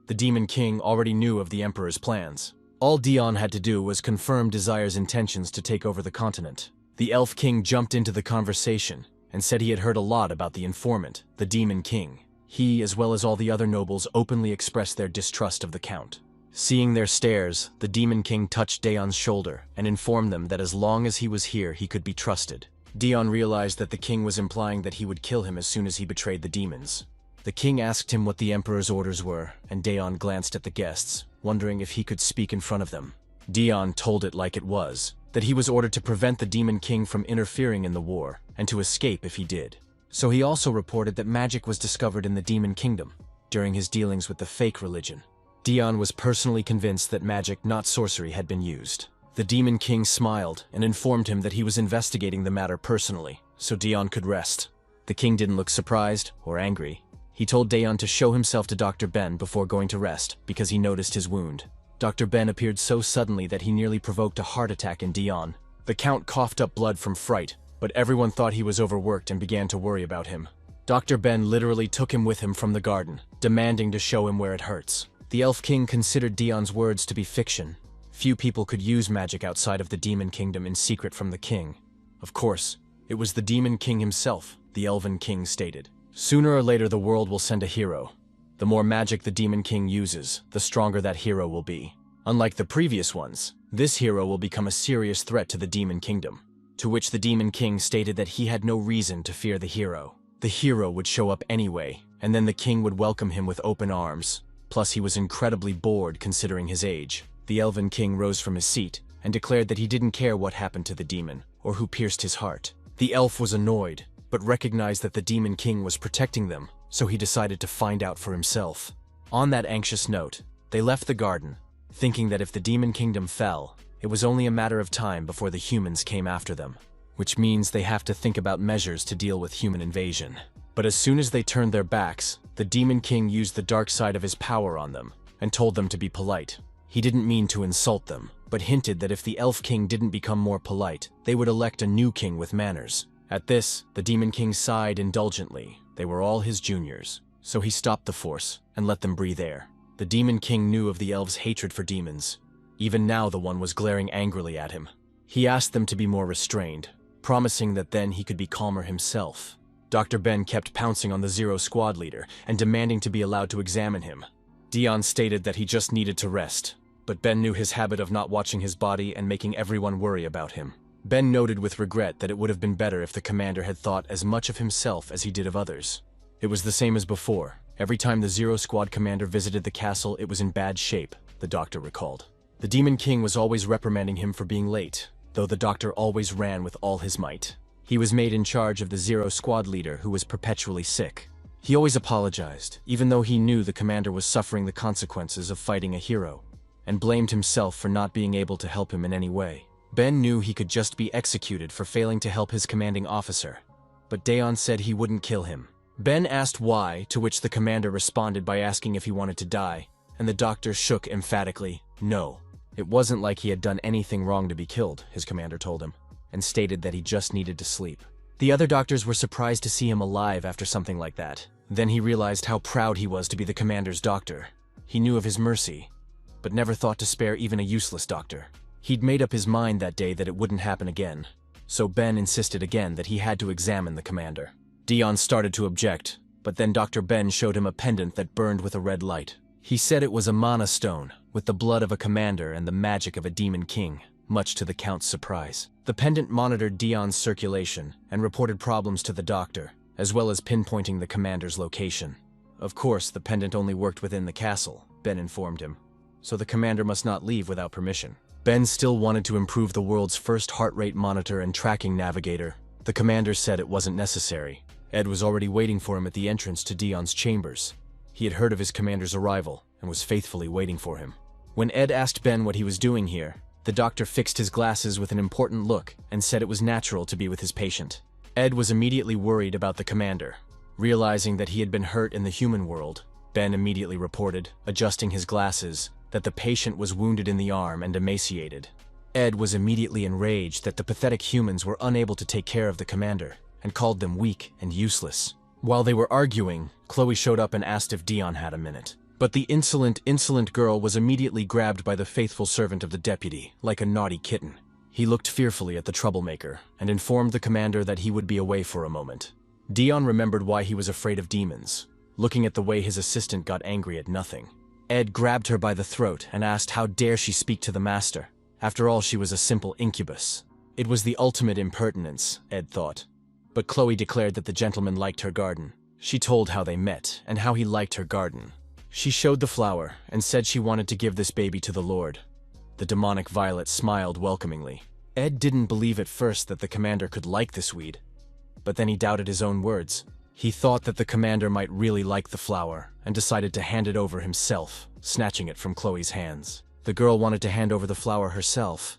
The demon king already knew of the emperor's plans. All Dion had to do was confirm Desire's intentions to take over the continent. The elf king jumped into the conversation and said he had heard a lot about the informant, the demon king. He, as well as all the other nobles, openly expressed their distrust of the count. Seeing their stares, the demon king touched Dion's shoulder and informed them that as long as he was here, he could be trusted. Dion realized that the king was implying that he would kill him as soon as he betrayed the demons. The king asked him what the emperor's orders were, and Dion glanced at the guests, wondering if he could speak in front of them. Dion told it like it was, that he was ordered to prevent the demon king from interfering in the war, and to escape if he did. So he also reported that magic was discovered in the demon kingdom, during his dealings with the fake religion. Dion was personally convinced that magic, not sorcery, had been used. The demon king smiled and informed him that he was investigating the matter personally, so Dion could rest. The king didn't look surprised or angry. He told Dion to show himself to Dr. Ben before going to rest, because he noticed his wound. Dr. Ben appeared so suddenly that he nearly provoked a heart attack in Dion. The count coughed up blood from fright, but everyone thought he was overworked and began to worry about him. Dr. Ben literally took him with him from the garden, demanding to show him where it hurts. The elf king considered Dion's words to be fiction. Few people could use magic outside of the demon kingdom in secret from the king. Of course, it was the demon king himself, the elven king stated. Sooner or later the world will send a hero. The more magic the demon king uses, the stronger that hero will be. Unlike the previous ones, this hero will become a serious threat to the demon kingdom. To which the demon king stated that he had no reason to fear the hero. The hero would show up anyway, and then the king would welcome him with open arms. Plus he was incredibly bored considering his age. The elven king rose from his seat and declared that he didn't care what happened to the demon, or who pierced his heart. The elf was annoyed, but recognized that the demon king was protecting them, so he decided to find out for himself. On that anxious note, they left the garden, thinking that if the demon kingdom fell, it was only a matter of time before the humans came after them, which means they have to think about measures to deal with human invasion. But as soon as they turned their backs, the demon king used the dark side of his power on them, and told them to be polite. He didn't mean to insult them, but hinted that if the elf king didn't become more polite, they would elect a new king with manners. At this, the demon king sighed indulgently. They were all his juniors, so he stopped the force and let them breathe air. The demon king knew of the elves' hatred for demons. Even now the one was glaring angrily at him. He asked them to be more restrained, promising that then he could be calmer himself. Dr. Ben kept pouncing on the Zero Squad leader and demanding to be allowed to examine him. Dion stated that he just needed to rest, but Ben knew his habit of not watching his body and making everyone worry about him. Ben noted with regret that it would have been better if the commander had thought as much of himself as he did of others. It was the same as before. Every time the Zero Squad commander visited the castle, it was in bad shape, the doctor recalled. The Demon King was always reprimanding him for being late, though the doctor always ran with all his might. He was made in charge of the Zero Squad leader who was perpetually sick. He always apologized, even though he knew the commander was suffering the consequences of fighting a hero, and blamed himself for not being able to help him in any way. Ben knew he could just be executed for failing to help his commanding officer, but Daeon said he wouldn't kill him. Ben asked why, to which the commander responded by asking if he wanted to die, and the doctor shook emphatically, no. It wasn't like he had done anything wrong to be killed, his commander told him, and stated that he just needed to sleep. The other doctors were surprised to see him alive after something like that. Then he realized how proud he was to be the commander's doctor. He knew of his mercy, but never thought to spare even a useless doctor. He'd made up his mind that day that it wouldn't happen again, so Ben insisted again that he had to examine the commander. Dion started to object, But then Dr. Ben showed him a pendant that burned with a red light. He said it was a mana stone, with the blood of a commander and the magic of a demon king, much to the Count's surprise. The pendant monitored Dion's circulation and reported problems to the doctor, as well as pinpointing the commander's location. Of course, the pendant only worked within the castle, Ben informed him, so the commander must not leave without permission. Ben still wanted to improve the world's first heart rate monitor and tracking navigator. The commander said it wasn't necessary. Ed was already waiting for him at the entrance to Dion's chambers. He had heard of his commander's arrival and was faithfully waiting for him. When Ed asked Ben what he was doing here, the doctor fixed his glasses with an important look and said it was natural to be with his patient. Ed was immediately worried about the commander. Realizing that he had been hurt in the human world, Ben immediately reported, adjusting his glasses, that the patient was wounded in the arm and emaciated. Ed was immediately enraged that the pathetic humans were unable to take care of the commander, and called them weak and useless. While they were arguing, Chloe showed up and asked if Dion had a minute. But the insolent girl was immediately grabbed by the faithful servant of the deputy, like a naughty kitten. He looked fearfully at the troublemaker, and informed the commander that he would be away for a moment. Dion remembered why he was afraid of demons, looking at the way his assistant got angry at nothing. Ed grabbed her by the throat and asked how dare she speak to the master. After all, she was a simple incubus. It was the ultimate impertinence, Ed thought. But Chloe declared that the gentleman liked her garden. She told how they met and how he liked her garden. She showed the flower and said she wanted to give this baby to the Lord. The demonic Violet smiled welcomingly. Ed didn't believe at first that the commander could like this weed, but then he doubted his own words. He thought that the commander might really like the flower and decided to hand it over himself, snatching it from Chloe's hands. The girl wanted to hand over the flower herself,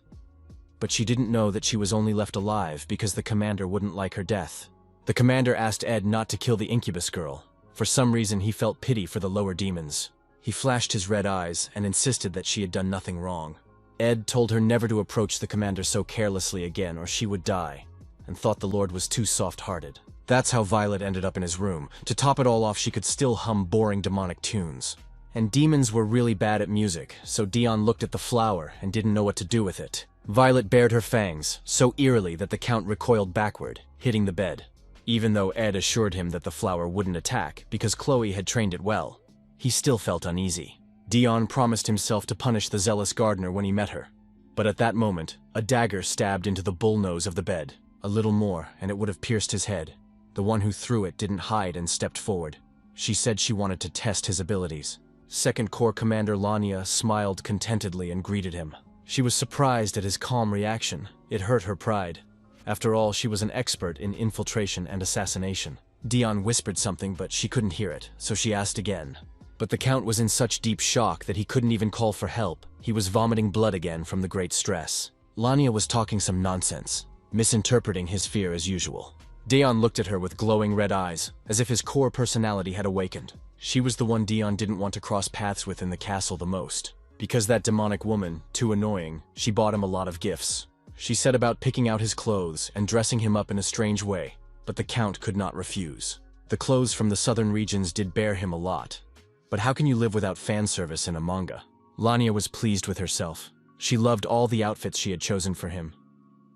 but she didn't know that she was only left alive because the commander wouldn't like her death. The commander asked Ed not to kill the incubus girl. For some reason, he felt pity for the lower demons. He flashed his red eyes and insisted that she had done nothing wrong. Ed told her never to approach the commander so carelessly again or she would die, and thought the Lord was too soft-hearted. That's how Violet ended up in his room. To top it all off, she could still hum boring demonic tunes. And demons were really bad at music, so Dion looked at the flower and didn't know what to do with it. Violet bared her fangs, so eerily that the Count recoiled backward, hitting the bed. Even though Ed assured him that the flower wouldn't attack because Chloe had trained it well, he still felt uneasy. Dion promised himself to punish the zealous gardener when he met her. But at that moment, a dagger stabbed into the bullnose of the bed. A little more, and it would have pierced his head. The one who threw it didn't hide and stepped forward. She said she wanted to test his abilities. Second Corps Commander Lania smiled contentedly and greeted him. She was surprised at his calm reaction. It hurt her pride. After all, she was an expert in infiltration and assassination. Dion whispered something, but she couldn't hear it, so she asked again. But the Count was in such deep shock that he couldn't even call for help. He was vomiting blood again from the great stress. Lania was talking some nonsense, misinterpreting his fear as usual. Dion looked at her with glowing red eyes, as if his core personality had awakened. She was the one Dion didn't want to cross paths with in the castle the most. Because that demonic woman, too annoying, she bought him a lot of gifts. She set about picking out his clothes and dressing him up in a strange way, but the Count could not refuse. The clothes from the southern regions did bear him a lot. But how can you live without fan service in a manga? Lania was pleased with herself. She loved all the outfits she had chosen for him.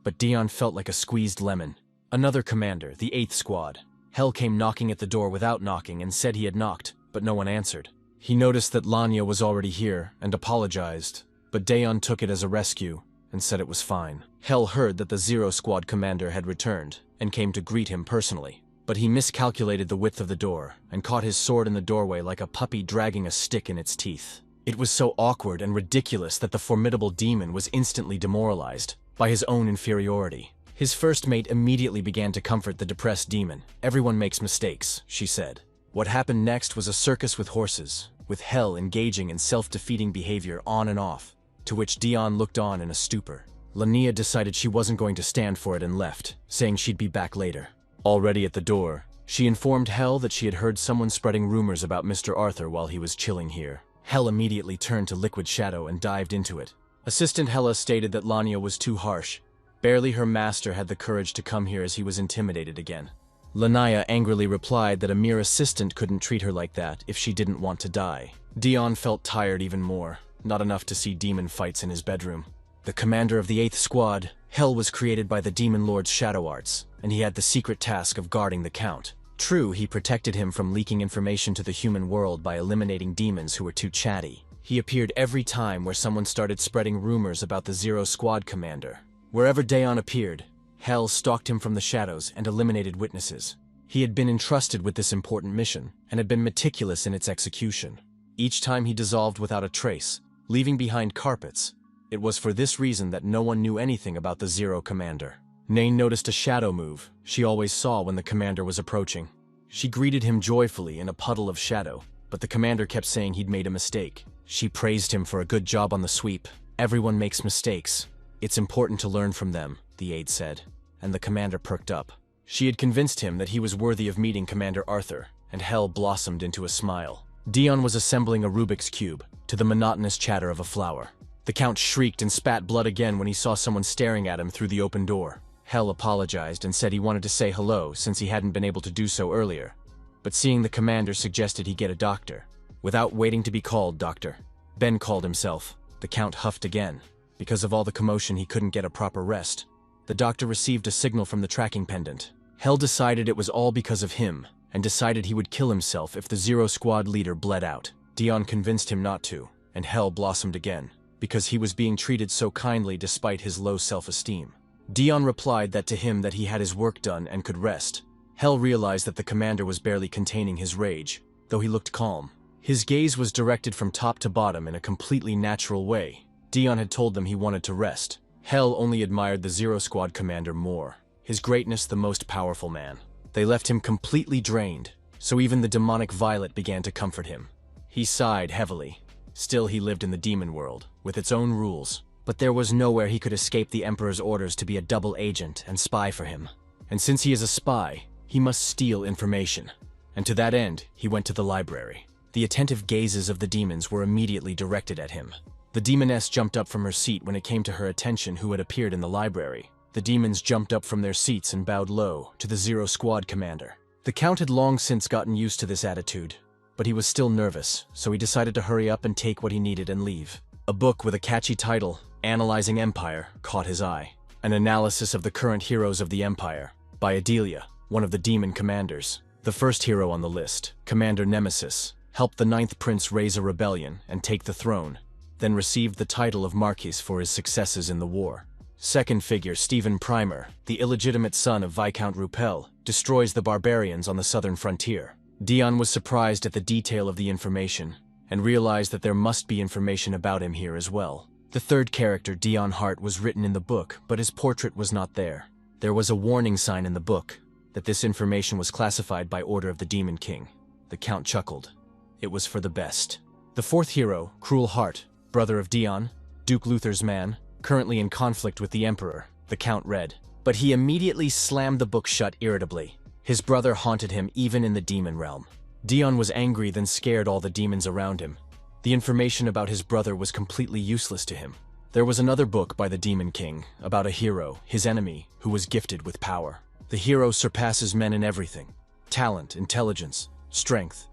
But Dion felt like a squeezed lemon. Another commander, the 8th Squad. Hell came knocking at the door without knocking and said he had knocked, but no one answered. He noticed that Lania was already here and apologized, but Dion took it as a rescue and said it was fine. Hell heard that the 0 Squad commander had returned and came to greet him personally. But he miscalculated the width of the door and caught his sword in the doorway like a puppy dragging a stick in its teeth. It was so awkward and ridiculous that the formidable demon was instantly demoralized by his own inferiority. His first mate immediately began to comfort the depressed demon. "Everyone makes mistakes," she said. What happened next was a circus with horses, with Hell engaging in self-defeating behavior on and off, to which Dion looked on in a stupor. Lania decided she wasn't going to stand for it and left, saying she'd be back later. Already at the door, she informed Hell that she had heard someone spreading rumors about Mr. Arthur while he was chilling here. Hell immediately turned to Liquid Shadow and dived into it. Assistant Hella stated that Lania was too harsh. Barely her master had the courage to come here as he was intimidated again. Lanaya angrily replied that a mere assistant couldn't treat her like that if she didn't want to die. Dion felt tired even more, not enough to see demon fights in his bedroom. The commander of the 8th Squad, Hell was created by the Demon Lord's shadow arts, and he had the secret task of guarding the Count. True, he protected him from leaking information to the human world by eliminating demons who were too chatty. He appeared every time where someone started spreading rumors about the Zero Squad commander. Wherever Daeon appeared, Hell stalked him from the shadows and eliminated witnesses. He had been entrusted with this important mission and had been meticulous in its execution. Each time he dissolved without a trace, leaving behind carpets. It was for this reason that no one knew anything about the Zero commander. Nain noticed a shadow move she always saw when the commander was approaching. She greeted him joyfully in a puddle of shadow, but the commander kept saying he'd made a mistake. She praised him for a good job on the sweep. Everyone makes mistakes. It's important to learn from them, the aide said, and the commander perked up. She had convinced him that he was worthy of meeting Commander Arthur, and Hell blossomed into a smile. Daeon was assembling a Rubik's Cube, to the monotonous chatter of a flower. The Count shrieked and spat blood again when he saw someone staring at him through the open door. Hell apologized and said he wanted to say hello since he hadn't been able to do so earlier, but seeing the commander suggested he get a doctor. Without waiting to be called doctor, Ben called himself. The Count huffed again. Because of all the commotion, he couldn't get a proper rest. The doctor received a signal from the tracking pendant. Hell decided it was all because of him, and decided he would kill himself if the Zero Squad leader bled out. Daeon convinced him not to, and Hell blossomed again, because he was being treated so kindly despite his low self-esteem. Daeon replied that to him that he had his work done and could rest. Hell realized that the commander was barely containing his rage, though he looked calm. His gaze was directed from top to bottom in a completely natural way. Daeon had told them he wanted to rest. Hell only admired the Zero Squad commander more. His greatness, the most powerful man. They left him completely drained, so even the demonic Violet began to comfort him. He sighed heavily. Still, he lived in the demon world, with its own rules. But there was nowhere he could escape the Emperor's orders to be a double agent and spy for him. And since he is a spy, he must steal information. And to that end, he went to the library. The attentive gazes of the demons were immediately directed at him. The demoness jumped up from her seat when it came to her attention who had appeared in the library. The demons jumped up from their seats and bowed low to the Zero Squad commander. The Count had long since gotten used to this attitude, but he was still nervous, so he decided to hurry up and take what he needed and leave. A book with a catchy title, Analyzing Empire, caught his eye. An analysis of the current heroes of the Empire, by Adelia, one of the demon commanders. The first hero on the list, Commander Nemesis, helped the Ninth Prince raise a rebellion and take the throne, then received the title of Marquis for his successes in the war. Second figure, Stephen Primer, the illegitimate son of Viscount Rupel, destroys the barbarians on the southern frontier. Daeon was surprised at the detail of the information, and realized that there must be information about him here as well. The third character, Daeon Hart, was written in the book, but his portrait was not there. There was a warning sign in the book that this information was classified by order of the Demon King. The Count chuckled. It was for the best. The fourth hero, Cruel Heart, brother of Daeon, Duke Luther's man, currently in conflict with the Emperor, the Count read. But he immediately slammed the book shut irritably. His brother haunted him even in the demon realm. Daeon was angry, then scared all the demons around him. The information about his brother was completely useless to him. There was another book by the Demon King about a hero, his enemy, who was gifted with power. The hero surpasses men in everything: talent, intelligence, strength.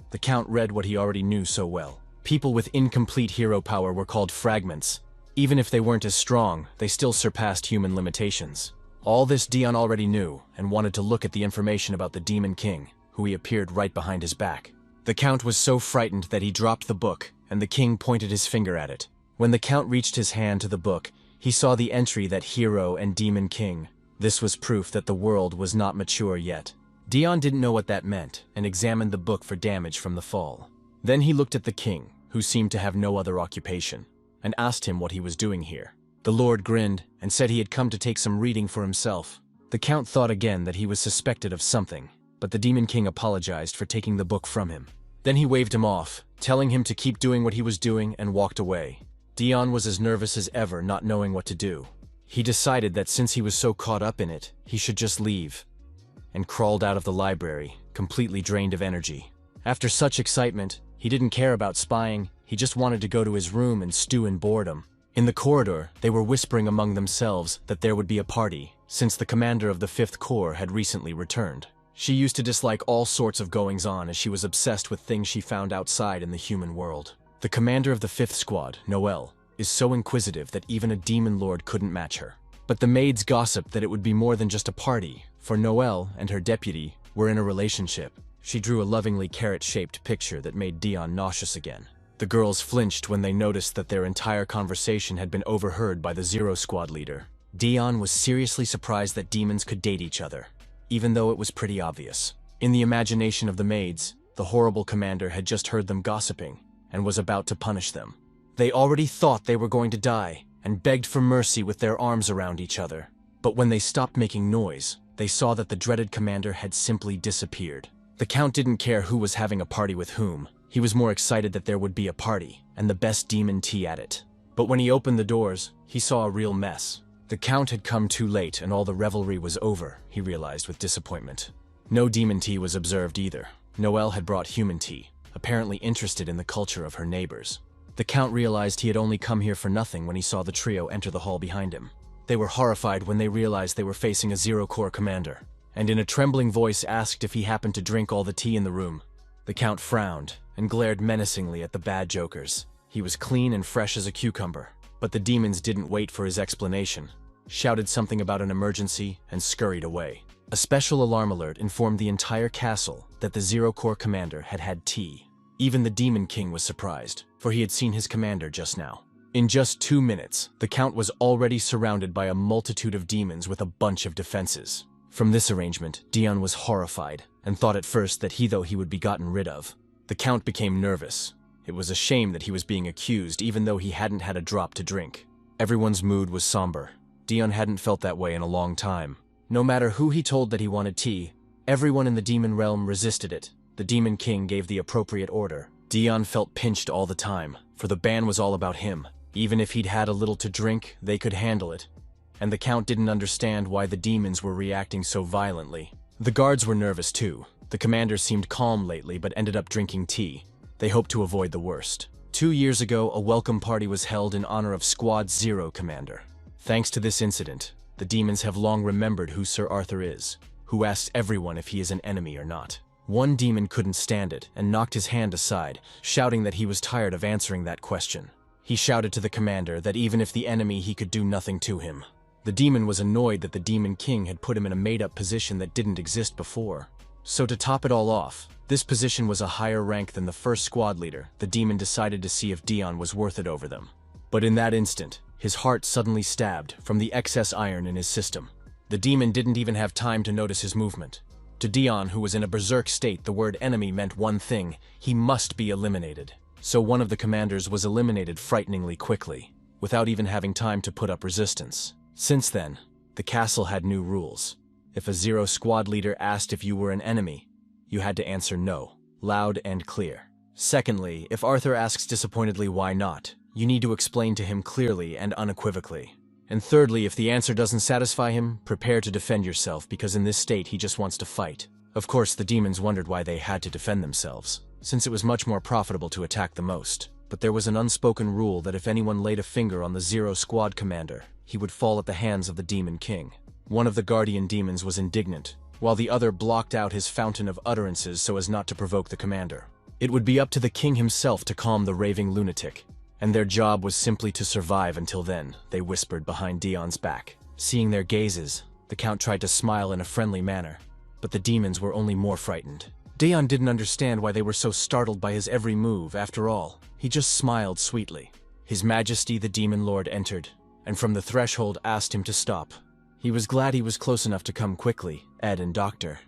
The Count read what he already knew so well. People with incomplete hero power were called fragments. Even if they weren't as strong, they still surpassed human limitations. All this Daeon already knew, and wanted to look at the information about the Demon King, who he appeared right behind his back. The Count was so frightened that he dropped the book, and the king pointed his finger at it. When the Count reached his hand to the book, he saw the entry that Hero and Demon King. This was proof that the world was not mature yet. Daeon didn't know what that meant, and examined the book for damage from the fall. Then he looked at the king, who seemed to have no other occupation, and asked him what he was doing here. The Lord grinned, and said he had come to take some reading for himself. The Count thought again that he was suspected of something, but the Demon King apologized for taking the book from him. Then he waved him off, telling him to keep doing what he was doing, and walked away. Daeon was as nervous as ever, not knowing what to do. He decided that since he was so caught up in it, he should just leave, and crawled out of the library, completely drained of energy. After such excitement, he didn't care about spying, he just wanted to go to his room and stew in boredom. In the corridor, they were whispering among themselves that there would be a party, since the commander of the 5th Corps had recently returned. She used to dislike all sorts of goings-on as she was obsessed with things she found outside in the human world. The commander of the 5th Squad, Noelle, is so inquisitive that even a demon lord couldn't match her. But the maids gossiped that it would be more than just a party, for Noelle and her deputy were in a relationship. She drew a lovingly carrot-shaped picture that made Dion nauseous again. The girls flinched when they noticed that their entire conversation had been overheard by the Zero Squad leader. Dion was seriously surprised that demons could date each other, even though it was pretty obvious. In the imagination of the maids, the horrible commander had just heard them gossiping and was about to punish them. They already thought they were going to die and begged for mercy with their arms around each other. But when they stopped making noise, they saw that the dreaded commander had simply disappeared. The Count didn't care who was having a party with whom. He was more excited that there would be a party, and the best demon tea at it. But when he opened the doors, he saw a real mess. The Count had come too late and all the revelry was over, he realized with disappointment. No demon tea was observed either. Noelle had brought human tea, apparently interested in the culture of her neighbors. The Count realized he had only come here for nothing when he saw the trio enter the hall behind him. They were horrified when they realized they were facing a Zero-Core commander, and in a trembling voice asked if he happened to drink all the tea in the room. The Count frowned and glared menacingly at the bad jokers. He was clean and fresh as a cucumber, but the demons didn't wait for his explanation, shouted something about an emergency, and scurried away. A special alarm alert informed the entire castle that the Zero-Core commander had had tea. Even the Demon King was surprised, for he had seen his commander just now. In just 2 minutes, the Count was already surrounded by a multitude of demons with a bunch of defenses. From this arrangement, Dion was horrified, and thought at first that he would be gotten rid of. The Count became nervous. It was a shame that he was being accused even though he hadn't had a drop to drink. Everyone's mood was somber. Dion hadn't felt that way in a long time. No matter who he told that he wanted tea, everyone in the demon realm resisted it. The Demon King gave the appropriate order. Dion felt pinched all the time, for the ban was all about him. Even if he'd had a little to drink, they could handle it. And the Count didn't understand why the demons were reacting so violently. The guards were nervous too. The commander seemed calm lately but ended up drinking tea. They hoped to avoid the worst. 2 years ago, a welcome party was held in honor of Squad Zero commander. Thanks to this incident, the demons have long remembered who Sir Arthur is, who asks everyone if he is an enemy or not. One demon couldn't stand it and knocked his hand aside, shouting that he was tired of answering that question. He shouted to the commander that even if the enemy, he could do nothing to him. The demon was annoyed that the Demon King had put him in a made-up position that didn't exist before. So to top it all off, this position was a higher rank than the first squad leader. The demon decided to see if Dion was worth it over them. But in that instant, his heart suddenly stabbed from the excess iron in his system. The demon didn't even have time to notice his movement. To Dion, who was in a berserk state, the word enemy meant one thing: he must be eliminated. So one of the commanders was eliminated frighteningly quickly, without even having time to put up resistance. Since then, the castle had new rules. If a Zero Squad leader asked if you were an enemy, you had to answer no, loud and clear. Secondly, if Arthur asks disappointedly why not, you need to explain to him clearly and unequivocally. And thirdly, if the answer doesn't satisfy him, prepare to defend yourself, because in this state he just wants to fight. Of course, the demons wondered why they had to defend themselves, since it was much more profitable to attack the most. But there was an unspoken rule that if anyone laid a finger on the Zero Squad commander, he would fall at the hands of the Demon King. One of the guardian demons was indignant, while the other blocked out his fountain of utterances so as not to provoke the commander. It would be up to the king himself to calm the raving lunatic, and their job was simply to survive until then, they whispered behind Dion's back. Seeing their gazes, the Count tried to smile in a friendly manner, but the demons were only more frightened. Dion didn't understand why they were so startled by his every move. After all, he just smiled sweetly. His Majesty the Demon Lord entered, and from the threshold asked him to stop. He was glad he was close enough to come quickly. Ed and Doctor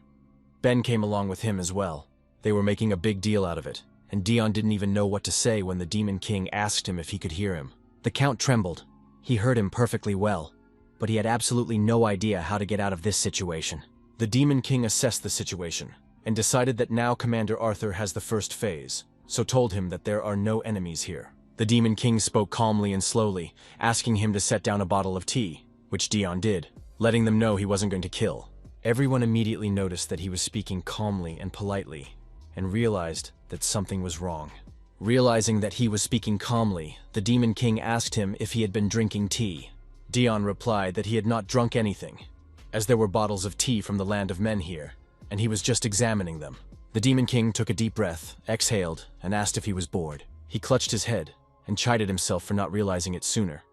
Ben came along with him as well. They were making a big deal out of it, and Dion didn't even know what to say when the Demon King asked him if he could hear him. The Count trembled. He heard him perfectly well, but he had absolutely no idea how to get out of this situation. The Demon King assessed the situation, and decided that now Commander Arthur has the first phase, so told him that there are no enemies here. The Demon King spoke calmly and slowly, asking him to set down a bottle of tea, which Dion did, letting them know he wasn't going to kill. Everyone immediately noticed that he was speaking calmly and politely, and realized that something was wrong. Realizing that he was speaking calmly, the Demon King asked him if he had been drinking tea. Dion replied that he had not drunk anything, as there were bottles of tea from the land of men here, and he was just examining them. The Demon King took a deep breath, exhaled, and asked if he was bored. He clutched his head, and chided himself for not realizing it sooner,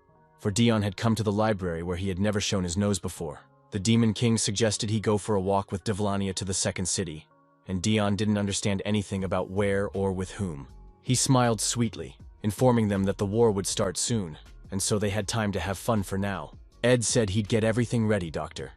for Dion had come to the library where he had never shown his nose before. The Demon King suggested he go for a walk with Devlania to the second city, and Dion didn't understand anything about where or with whom. He smiled sweetly, informing them that the war would start soon, and so they had time to have fun for now. Ed said he'd get everything ready, Doctor.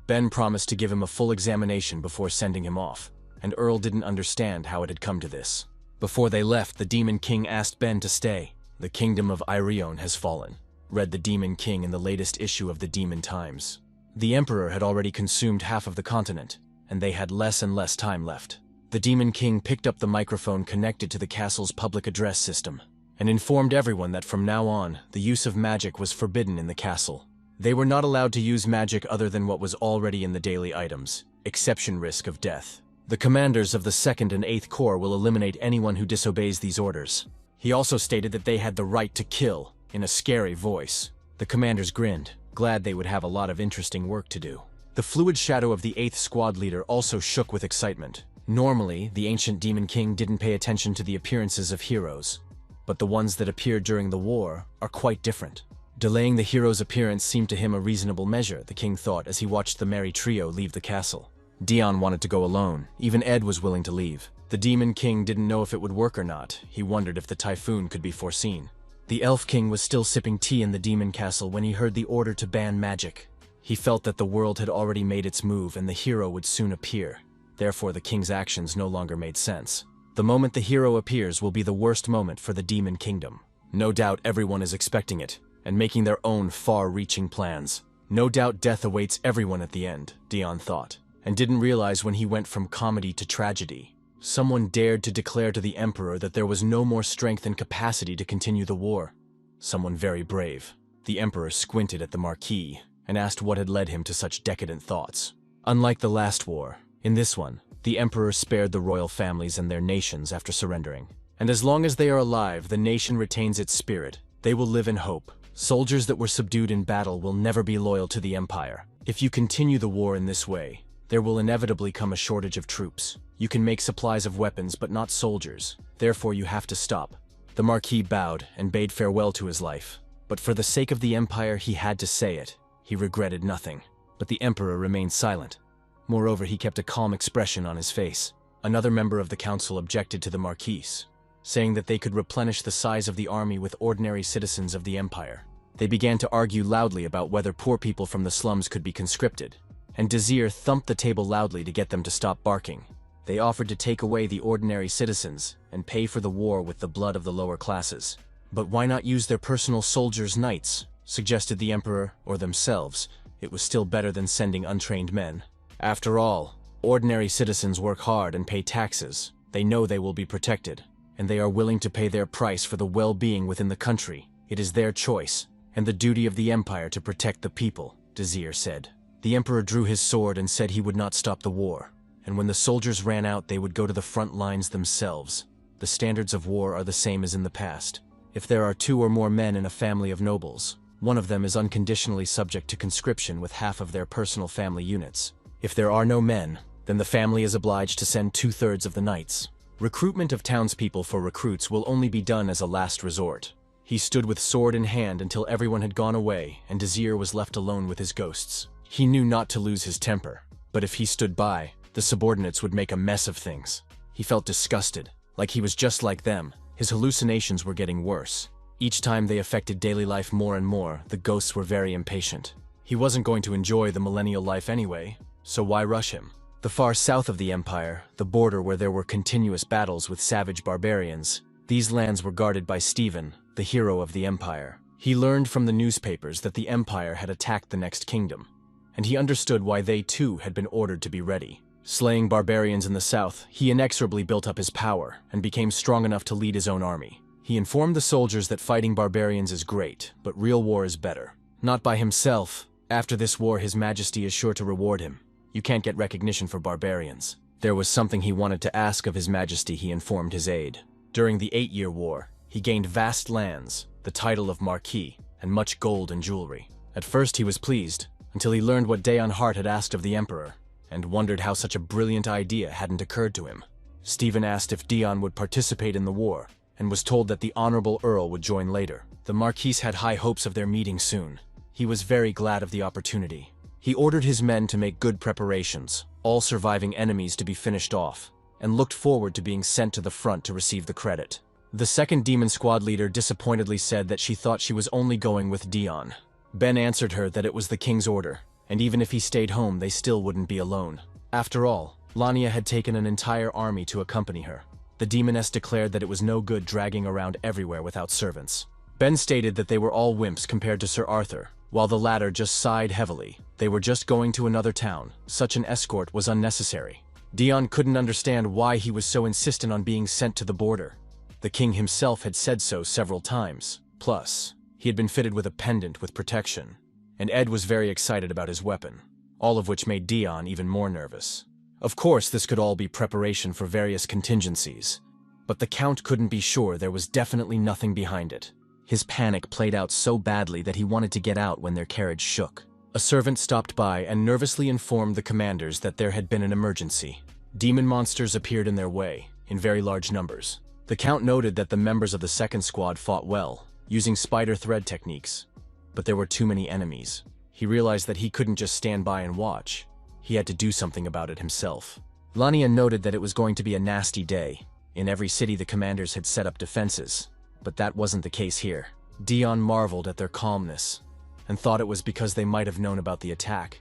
Ben promised to give him a full examination before sending him off, and Earl didn't understand how it had come to this. Before they left, the Demon King asked Ben to stay. The kingdom of Irion has fallen, read the Demon King in the latest issue of the Demon Times. The Emperor had already consumed half of the continent, and they had less and less time left. The Demon King picked up the microphone connected to the castle's public address system, and informed everyone that from now on, the use of magic was forbidden in the castle. They were not allowed to use magic other than what was already in the daily items, exception risk of death. The commanders of the 2nd and 8th Corps will eliminate anyone who disobeys these orders. He also stated that they had the right to kill, in a scary voice. The commanders grinned, glad they would have a lot of interesting work to do. The fluid shadow of the 8th squad leader also shook with excitement. Normally, the ancient Demon King didn't pay attention to the appearances of heroes, but the ones that appeared during the war are quite different. Delaying the hero's appearance seemed to him a reasonable measure, the king thought as he watched the merry trio leave the castle. Dion wanted to go alone. Even Ed was willing to leave. The Demon King didn't know if it would work or not. He wondered if the typhoon could be foreseen. The Elf King was still sipping tea in the Demon Castle when he heard the order to ban magic. He felt that the world had already made its move and the hero would soon appear. Therefore, the king's actions no longer made sense. The moment the hero appears will be the worst moment for the Demon Kingdom. No doubt everyone is expecting it, and making their own far-reaching plans. No doubt death awaits everyone at the end, Dion thought, and didn't realize when he went from comedy to tragedy. Someone dared to declare to the Emperor that there was no more strength and capacity to continue the war. Someone very brave. The Emperor squinted at the Marquis and asked what had led him to such decadent thoughts. Unlike the last war, in this one, the Emperor spared the royal families and their nations after surrendering. And as long as they are alive, the nation retains its spirit. They will live in hope. Soldiers that were subdued in battle will never be loyal to the Empire. If you continue the war in this way, there will inevitably come a shortage of troops. You can make supplies of weapons, but not soldiers. Therefore, you have to stop. The Marquis bowed and bade farewell to his life. But for the sake of the Empire, he had to say it. He regretted nothing. But the Emperor remained silent. Moreover, he kept a calm expression on his face. Another member of the council objected to the Marquis, saying that they could replenish the size of the army with ordinary citizens of the Empire. They began to argue loudly about whether poor people from the slums could be conscripted, and Desir thumped the table loudly to get them to stop barking. They offered to take away the ordinary citizens and pay for the war with the blood of the lower classes. But why not use their personal soldiers' knights, suggested the Emperor, or themselves. It was still better than sending untrained men. After all, ordinary citizens work hard and pay taxes. They know they will be protected, and they are willing to pay their price for the well-being within the country. It is their choice, and the duty of the Empire to protect the people, Desir said. The Emperor drew his sword and said he would not stop the war, and when the soldiers ran out they would go to the front lines themselves. The standards of war are the same as in the past. If there are 2 or more men in a family of nobles, one of them is unconditionally subject to conscription with half of their personal family units. If there are no men, then the family is obliged to send 2/3 of the knights. Recruitment of townspeople for recruits will only be done as a last resort. He stood with sword in hand until everyone had gone away and Desir was left alone with his ghosts. He knew not to lose his temper, but if he stood by, the subordinates would make a mess of things. He felt disgusted, like he was just like them. His hallucinations were getting worse. Each time they affected daily life more and more, the ghosts were very impatient. He wasn't going to enjoy the millennial life anyway, so why rush him? The far south of the Empire, the border where there were continuous battles with savage barbarians, these lands were guarded by Stephen, the hero of the Empire. He learned from the newspapers that the Empire had attacked the next kingdom, and he understood why they too had been ordered to be ready. Slaying barbarians in the south, he inexorably built up his power and became strong enough to lead his own army. He informed the soldiers that fighting barbarians is great, but real war is better. Not by himself. After this war, His Majesty is sure to reward him. You can't get recognition for barbarians. There was something he wanted to ask of His Majesty, he informed his aide. During the 8-year war, he gained vast lands, the title of Marquis, and much gold and jewelry. At first he was pleased, until he learned what Dayon Hart had asked of the Emperor, and wondered how such a brilliant idea hadn't occurred to him. Stephen asked if Dion would participate in the war, and was told that the Honorable Earl would join later. The Marquis had high hopes of their meeting soon. He was very glad of the opportunity. He ordered his men to make good preparations, all surviving enemies to be finished off, and looked forward to being sent to the front to receive the credit. The second demon squad leader disappointedly said that she thought she was only going with Dion. Ben answered her that it was the king's order, and even if he stayed home, they still wouldn't be alone. After all, Lania had taken an entire army to accompany her. The demoness declared that it was no good dragging around everywhere without servants. Ben stated that they were all wimps compared to Sir Arthur, while the latter just sighed heavily. They were just going to another town. Such an escort was unnecessary. Dion couldn't understand why he was so insistent on being sent to the border. The king himself had said so several times. Plus, he had been fitted with a pendant with protection, and Ed was very excited about his weapon, all of which made Dion even more nervous. Of course, this could all be preparation for various contingencies, but the Count couldn't be sure. There was definitely nothing behind it. His panic played out so badly that he wanted to get out when their carriage shook. A servant stopped by and nervously informed the commanders that there had been an emergency. Demon monsters appeared in their way, in very large numbers. The Count noted that the members of the second squad fought well, using spider thread techniques, but there were too many enemies. He realized that he couldn't just stand by and watch. He had to do something about it himself. Lania noted that it was going to be a nasty day. In every city the commanders had set up defenses, but that wasn't the case here. Dion marveled at their calmness, and thought it was because they might have known about the attack.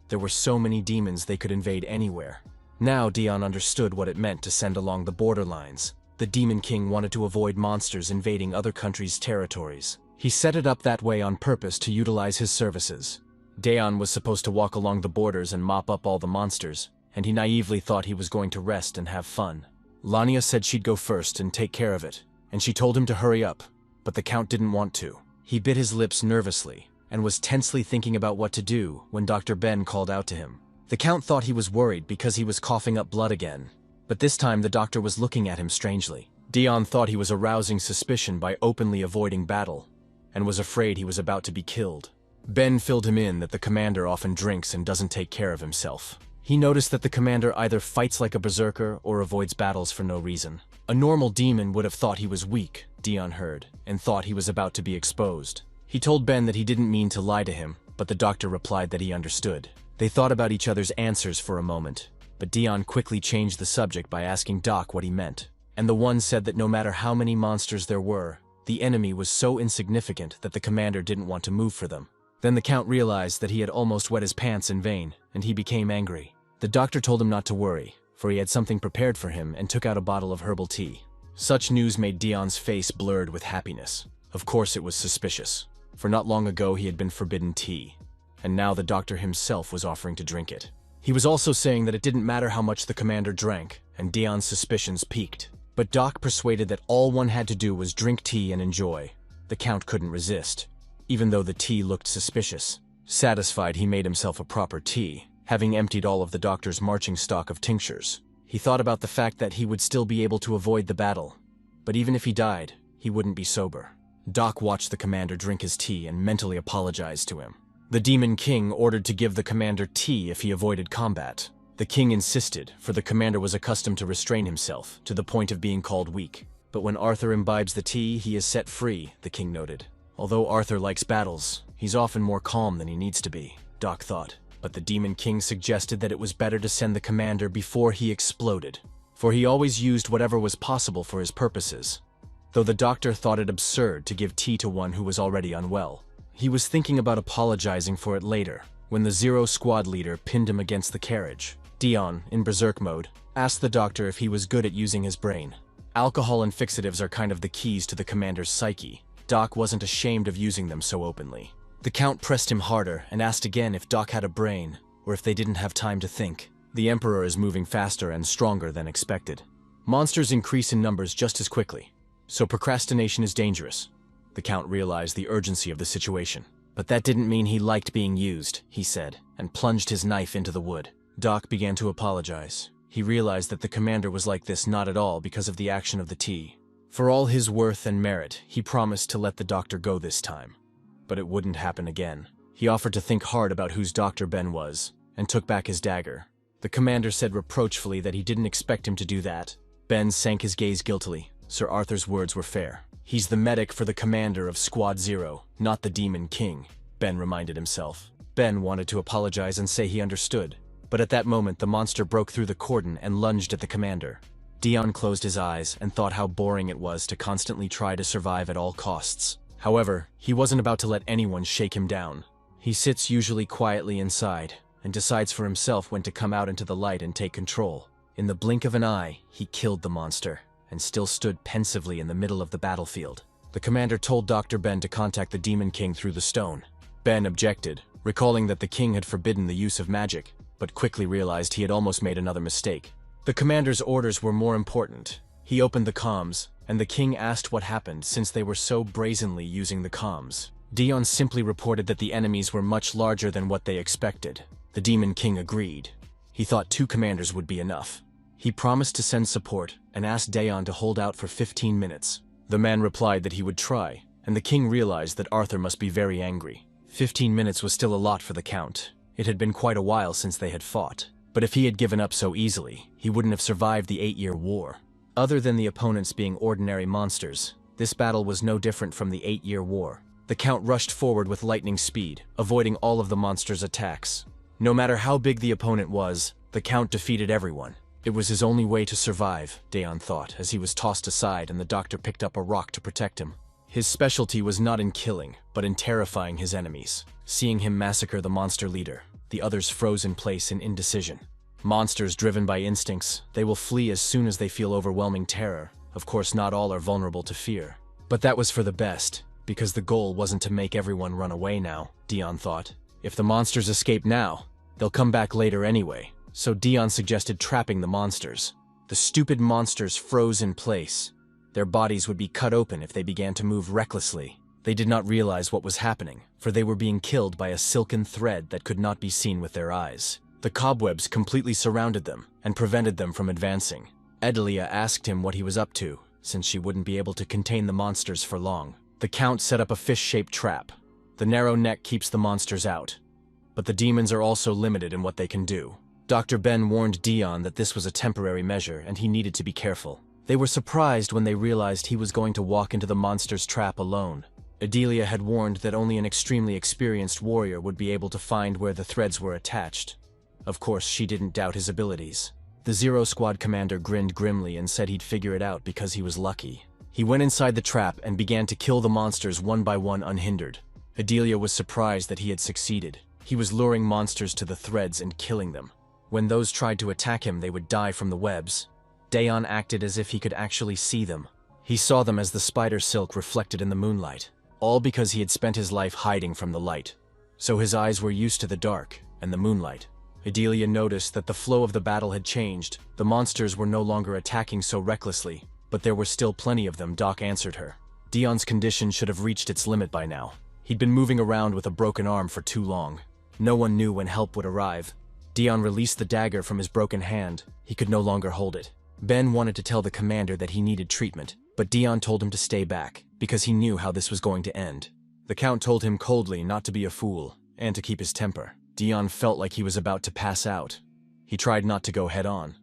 There were so many demons they could invade anywhere. Now Dion understood what it meant to send along the borderlines. The Demon King wanted to avoid monsters invading other countries' territories. He set it up that way on purpose to utilize his services. Dion was supposed to walk along the borders and mop up all the monsters, and he naively thought he was going to rest and have fun. Lania said she'd go first and take care of it, and she told him to hurry up, but the Count didn't want to. He bit his lips nervously, and was tensely thinking about what to do when Dr. Ben called out to him. The Count thought he was worried because he was coughing up blood again, but this time the doctor was looking at him strangely. Dion thought he was arousing suspicion by openly avoiding battle, and was afraid he was about to be killed. Ben filled him in that the commander often drinks and doesn't take care of himself. He noticed that the commander either fights like a berserker or avoids battles for no reason. A normal demon would have thought he was weak, Dion heard, and thought he was about to be exposed. He told Ben that he didn't mean to lie to him, but the doctor replied that he understood. They thought about each other's answers for a moment, but Dion quickly changed the subject by asking Doc what he meant. And the one said that no matter how many monsters there were, the enemy was so insignificant that the commander didn't want to move for them. Then the Count realized that he had almost wet his pants in vain, and he became angry. The doctor told him not to worry, for he had something prepared for him and took out a bottle of herbal tea. Such news made Dion's face blurred with happiness. Of course it was suspicious, for not long ago he had been forbidden tea, and now the doctor himself was offering to drink it. He was also saying that it didn't matter how much the commander drank, and Dion's suspicions peaked. But Doc persuaded that all one had to do was drink tea and enjoy. The Count couldn't resist, even though the tea looked suspicious. Satisfied, he made himself a proper tea, having emptied all of the doctor's marching stock of tinctures. He thought about the fact that he would still be able to avoid the battle, but even if he died, he wouldn't be sober. Doc watched the commander drink his tea and mentally apologized to him. The Demon King ordered to give the commander tea if he avoided combat. The king insisted, for the commander was accustomed to restrain himself, to the point of being called weak. But when Arthur imbibes the tea, he is set free, the king noted. Although Arthur likes battles, he's often more calm than he needs to be, Doc thought. But the Demon King suggested that it was better to send the commander before he exploded, for he always used whatever was possible for his purposes, though the doctor thought it absurd to give tea to one who was already unwell. He was thinking about apologizing for it later, when the Zero squad leader pinned him against the carriage. Dion, in berserk mode, asked the doctor if he was good at using his brain. Alcohol and fixatives are kind of the keys to the commander's psyche. Doc wasn't ashamed of using them so openly. The Count pressed him harder and asked again if Doc had a brain, or if they didn't have time to think. The Emperor is moving faster and stronger than expected. Monsters increase in numbers just as quickly, so procrastination is dangerous. The Count realized the urgency of the situation. But that didn't mean he liked being used, he said, and plunged his knife into the wood. Doc began to apologize. He realized that the commander was like this not at all because of the action of the tea. For all his worth and merit, he promised to let the doctor go this time. But it wouldn't happen again. He offered to think hard about whose Dr. Ben was, and took back his dagger. The commander said reproachfully that he didn't expect him to do that. Ben sank his gaze guiltily. Sir Arthur's words were fair. He's the medic for the commander of Squad Zero, not the Demon King, Ben reminded himself. Ben wanted to apologize and say he understood, but at that moment the monster broke through the cordon and lunged at the commander. Dion closed his eyes and thought how boring it was to constantly try to survive at all costs. However, he wasn't about to let anyone shake him down. He sits usually quietly inside and decides for himself when to come out into the light and take control. In the blink of an eye, he killed the monster and still stood pensively in the middle of the battlefield. The commander told Dr. Ben to contact the Demon King through the stone. Ben objected, recalling that the king had forbidden the use of magic, but quickly realized he had almost made another mistake. The commander's orders were more important. He opened the comms, and the king asked what happened since they were so brazenly using the comms. Dion simply reported that the enemies were much larger than what they expected. The Demon King agreed. He thought 2 commanders would be enough. He promised to send support and asked Dion to hold out for 15 minutes. The man replied that he would try, and the king realized that Arthur must be very angry. 15 minutes was still a lot for the count. It had been quite a while since they had fought. But if he had given up so easily, he wouldn't have survived the 8-year war. Other than the opponents being ordinary monsters, this battle was no different from the 8-year war. The count rushed forward with lightning speed, avoiding all of the monsters' attacks. No matter how big the opponent was, the count defeated everyone. It was his only way to survive, Dion thought, as he was tossed aside and the doctor picked up a rock to protect him. His specialty was not in killing, but in terrifying his enemies. Seeing him massacre the monster leader, the others froze in place in indecision. Monsters driven by instincts, they will flee as soon as they feel overwhelming terror. Of course, not all are vulnerable to fear. But that was for the best, because the goal wasn't to make everyone run away now, Dion thought. If the monsters escape now, they'll come back later anyway. So Dion suggested trapping the monsters. The stupid monsters froze in place. Their bodies would be cut open if they began to move recklessly. They did not realize what was happening, for they were being killed by a silken thread that could not be seen with their eyes. The cobwebs completely surrounded them and prevented them from advancing. Edelia asked him what he was up to, since she wouldn't be able to contain the monsters for long. The count set up a fish-shaped trap. The narrow neck keeps the monsters out, but the demons are also limited in what they can do. Dr. Ben warned Dion that this was a temporary measure and he needed to be careful. They were surprised when they realized he was going to walk into the monster's trap alone. Edelia had warned that only an extremely experienced warrior would be able to find where the threads were attached. Of course, she didn't doubt his abilities. The Zero Squad commander grinned grimly and said he'd figure it out because he was lucky. He went inside the trap and began to kill the monsters one by one unhindered. Edelia was surprised that he had succeeded. He was luring monsters to the threads and killing them. When those tried to attack him, they would die from the webs. Dion acted as if he could actually see them. He saw them as the spider silk reflected in the moonlight, all because he had spent his life hiding from the light. So his eyes were used to the dark and the moonlight. Edelia noticed that the flow of the battle had changed. The monsters were no longer attacking so recklessly, but there were still plenty of them. Doc answered her. Dion's condition should have reached its limit by now. He'd been moving around with a broken arm for too long. No one knew when help would arrive. Dion released the dagger from his broken hand. He could no longer hold it. Ben wanted to tell the commander that he needed treatment, but Dion told him to stay back, because he knew how this was going to end. The count told him coldly not to be a fool, and to keep his temper. Dion felt like he was about to pass out. He tried not to go head-on,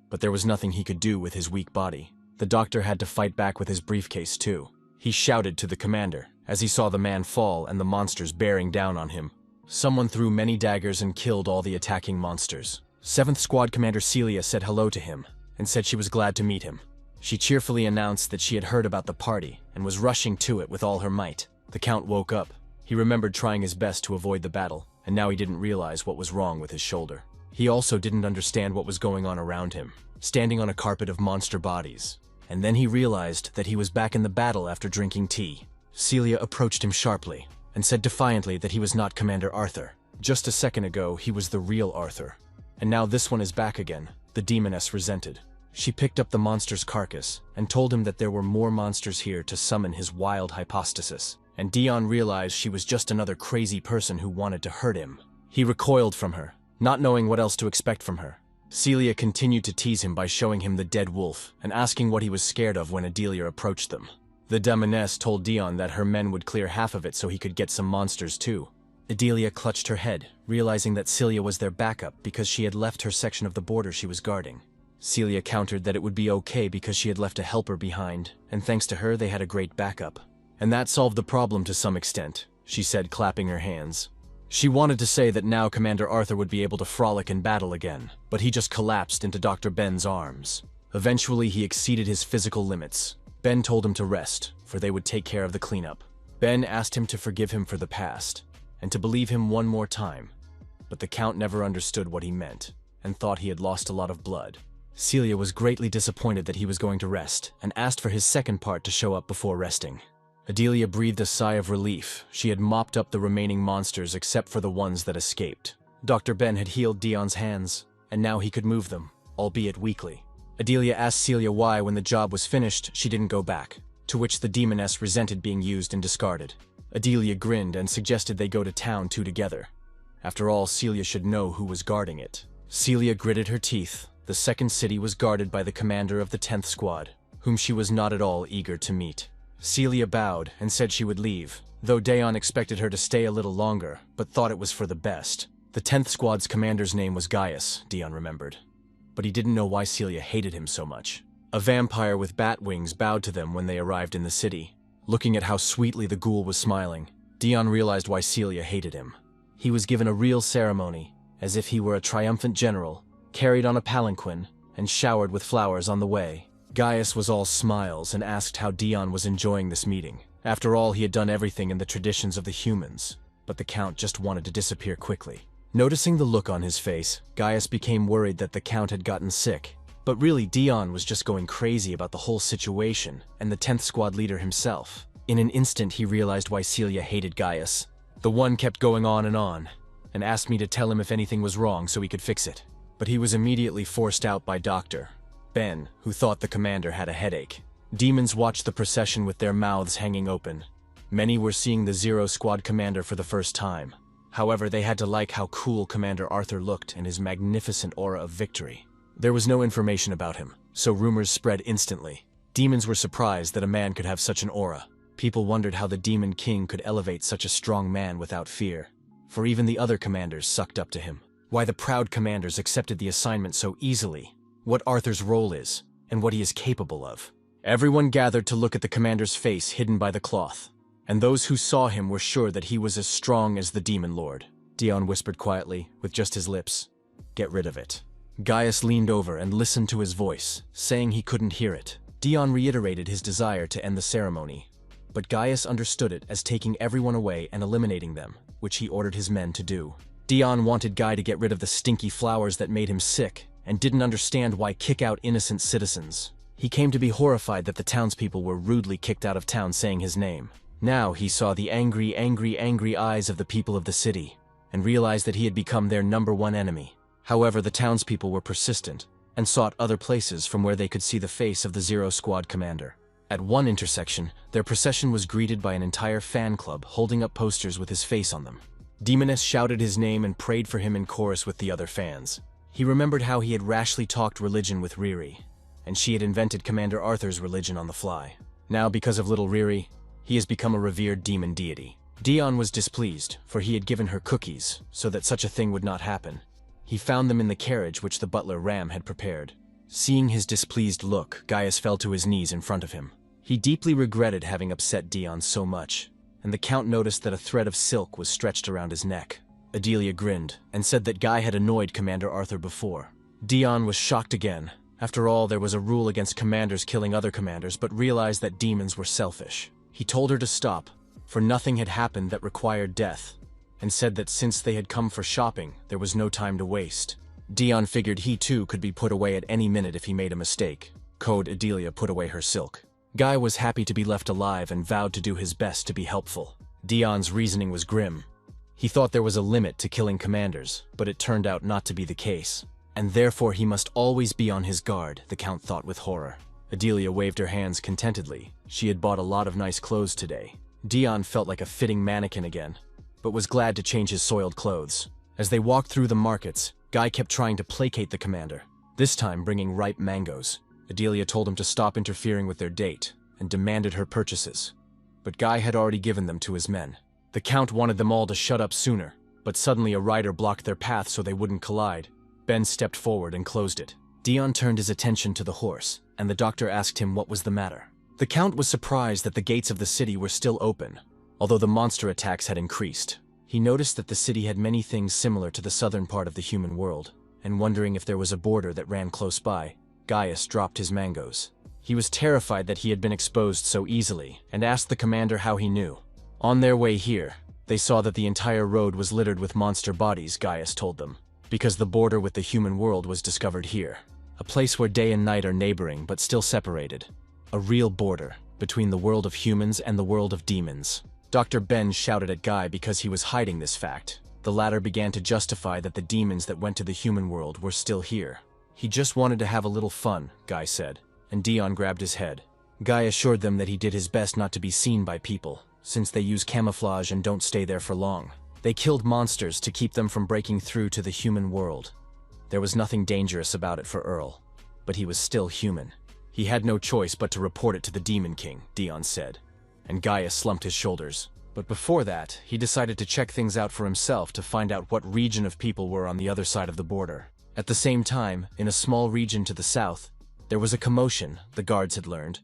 but there was nothing he could do with his weak body. The doctor had to fight back with his briefcase too. He shouted to the commander, as he saw the man fall and the monsters bearing down on him. Someone threw many daggers and killed all the attacking monsters. 7th Squad Commander Celia said hello to him, and said she was glad to meet him. She cheerfully announced that she had heard about the party, and was rushing to it with all her might. The Count woke up. He remembered trying his best to avoid the battle, and now he didn't realize what was wrong with his shoulder. He also didn't understand what was going on around him, standing on a carpet of monster bodies. And then he realized that he was back in the battle after drinking tea. Celia approached him sharply, and said defiantly that he was not Commander Arthur. Just a second ago, he was the real Arthur. And now this one is back again. The demoness resented. She picked up the monster's carcass, and told him that there were more monsters here to summon his wild hypostasis. And Dion realized she was just another crazy person who wanted to hurt him. He recoiled from her, not knowing what else to expect from her. Celia continued to tease him by showing him the dead wolf, and asking what he was scared of when Adelia approached them. The demoness told Dion that her men would clear half of it so he could get some monsters too. Adelia clutched her head, realizing that Celia was their backup because she had left her section of the border she was guarding. Celia countered that it would be okay because she had left a helper behind, and thanks to her they had a great backup. And that solved the problem to some extent, she said, clapping her hands. She wanted to say that now Commander Arthur would be able to frolic in battle again, but he just collapsed into Dr. Ben's arms. Eventually, he exceeded his physical limits. Ben told him to rest, for they would take care of the cleanup. Ben asked him to forgive him for the past, and to believe him one more time. But the Count never understood what he meant, and thought he had lost a lot of blood. Celia was greatly disappointed that he was going to rest, and asked for his second part to show up before resting. Adelia breathed a sigh of relief. She had mopped up the remaining monsters except for the ones that escaped. Dr. Ben had healed Dion's hands, and now he could move them, albeit weakly. Adelia asked Celia why, when the job was finished, she didn't go back, to which the demoness resented being used and discarded. Adelia grinned and suggested they go to town two together. After all, Celia should know who was guarding it. Celia gritted her teeth. The second city was guarded by the commander of the 10th Squad, whom she was not at all eager to meet. Celia bowed and said she would leave, though Dion expected her to stay a little longer, but thought it was for the best. The 10th Squad's commander's name was Gaius, Dion remembered. But he didn't know why Celia hated him so much. A vampire with bat wings bowed to them when they arrived in the city. Looking at how sweetly the ghoul was smiling, Dion realized why Celia hated him. He was given a real ceremony, as if he were a triumphant general, carried on a palanquin, and showered with flowers on the way. Gaius was all smiles and asked how Dion was enjoying this meeting. After all, he had done everything in the traditions of the humans, but the Count just wanted to disappear quickly. Noticing the look on his face, Gaius became worried that the Count had gotten sick. But really, Dion was just going crazy about the whole situation and the 10th Squad leader himself. In an instant, he realized why Celia hated Gaius. The one kept going on, and asked me to tell him if anything was wrong so he could fix it. But he was immediately forced out by Dr. Ben, who thought the commander had a headache. Demons watched the procession with their mouths hanging open. Many were seeing the Zero Squad commander for the first time. However, they had to like how cool Commander Arthur looked and his magnificent aura of victory. There was no information about him, so rumors spread instantly. Demons were surprised that a man could have such an aura. People wondered how the Demon King could elevate such a strong man without fear, for even the other commanders sucked up to him. Why the proud commanders accepted the assignment so easily, what Arthur's role is, and what he is capable of. Everyone gathered to look at the commander's face hidden by the cloth, and those who saw him were sure that he was as strong as the Demon Lord. Dion whispered quietly, with just his lips, "Get rid of it." Gaius leaned over and listened to his voice, saying he couldn't hear it. Dion reiterated his desire to end the ceremony, but Gaius understood it as taking everyone away and eliminating them, which he ordered his men to do. Dion wanted Guy to get rid of the stinky flowers that made him sick, and didn't understand why kick out innocent citizens. He came to be horrified that the townspeople were rudely kicked out of town saying his name. Now he saw the angry eyes of the people of the city, and realized that he had become their #1 enemy. However, the townspeople were persistent, and sought other places from where they could see the face of the Zero Squad commander. At one intersection, their procession was greeted by an entire fan club holding up posters with his face on them. Demoness shouted his name and prayed for him in chorus with the other fans. He remembered how he had rashly talked religion with Riri, and she had invented Commander Arthur's religion on the fly. Now, because of little Riri, he has become a revered demon deity. Dion was displeased, for he had given her cookies, so that such a thing would not happen. He found them in the carriage which the butler Ram had prepared. Seeing his displeased look, Gaius fell to his knees in front of him. He deeply regretted having upset Dion so much, and the Count noticed that a thread of silk was stretched around his neck. Adelia grinned, and said that Guy had annoyed Commander Arthur before. Dion was shocked again. After all, there was a rule against commanders killing other commanders, but realized that demons were selfish. He told her to stop, for nothing had happened that required death, and said that since they had come for shopping, there was no time to waste. Dion figured he too could be put away at any minute if he made a mistake. Code Adelia put away her silk. Guy was happy to be left alive and vowed to do his best to be helpful. Dion's reasoning was grim. He thought there was a limit to killing commanders, but it turned out not to be the case. And therefore he must always be on his guard, the Count thought with horror. Adelia waved her hands contentedly. She had bought a lot of nice clothes today. Dion felt like a fitting mannequin again, but was glad to change his soiled clothes. As they walked through the markets, Guy kept trying to placate the commander, this time bringing ripe mangoes. Adelia told him to stop interfering with their date, and demanded her purchases. But Guy had already given them to his men. The Count wanted them all to shut up sooner, but suddenly a rider blocked their path so they wouldn't collide. Ben stepped forward and closed it. Dion turned his attention to the horse, and the doctor asked him what was the matter. The Count was surprised that the gates of the city were still open, although the monster attacks had increased. He noticed that the city had many things similar to the southern part of the human world, and wondering if there was a border that ran close by, Gaius dropped his mangoes. He was terrified that he had been exposed so easily, and asked the commander how he knew. On their way here, they saw that the entire road was littered with monster bodies, Gaius told them, because the border with the human world was discovered here. A place where day and night are neighboring but still separated. A real border between the world of humans and the world of demons. Dr. Ben shouted at Guy because he was hiding this fact. The latter began to justify that the demons that went to the human world were still here. He just wanted to have a little fun, Guy said, and Dion grabbed his head. Guy assured them that he did his best not to be seen by people, since they use camouflage and don't stay there for long. They killed monsters to keep them from breaking through to the human world. There was nothing dangerous about it for Earl, but he was still human. He had no choice but to report it to the Demon King, Dion said, and Gaius slumped his shoulders. But before that, he decided to check things out for himself to find out what region of people were on the other side of the border. At the same time, in a small region to the south, there was a commotion, the guards had learned,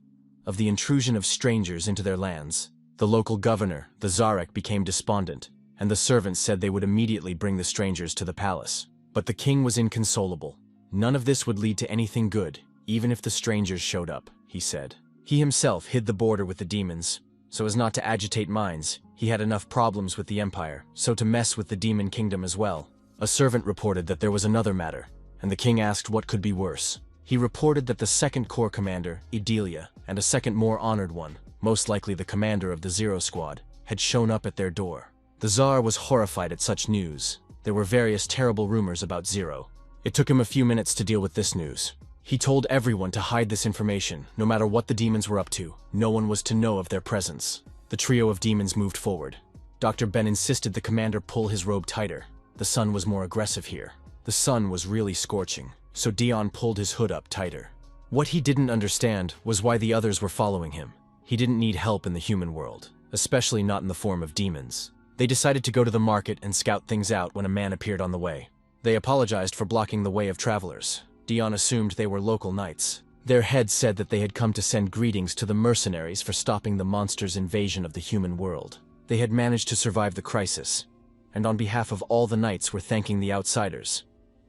of the intrusion of strangers into their lands. The local governor, the Zarek, became despondent, and the servants said they would immediately bring the strangers to the palace. But the king was inconsolable. None of this would lead to anything good, even if the strangers showed up, he said. He himself hid the border with the demons, so as not to agitate minds. He had enough problems with the Empire, so to mess with the Demon Kingdom as well. A servant reported that there was another matter, and the king asked what could be worse. He reported that the second corps commander, Idelia, and a second more honored one, most likely the commander of the Zero Squad, had shown up at their door. The Tsar was horrified at such news. There were various terrible rumors about Zero. It took him a few minutes to deal with this news. He told everyone to hide this information, no matter what the demons were up to. No one was to know of their presence. The trio of demons moved forward. Dr. Ben insisted the commander pull his robe tighter. The sun was more aggressive here. The sun was really scorching, so Dion pulled his hood up tighter. What he didn't understand was why the others were following him. He didn't need help in the human world, especially not in the form of demons. They decided to go to the market and scout things out when a man appeared on the way. They apologized for blocking the way of travelers. Dion assumed they were local knights. Their head said that they had come to send greetings to the mercenaries for stopping the monster's invasion of the human world. They had managed to survive the crisis, and on behalf of all the knights were thanking the outsiders.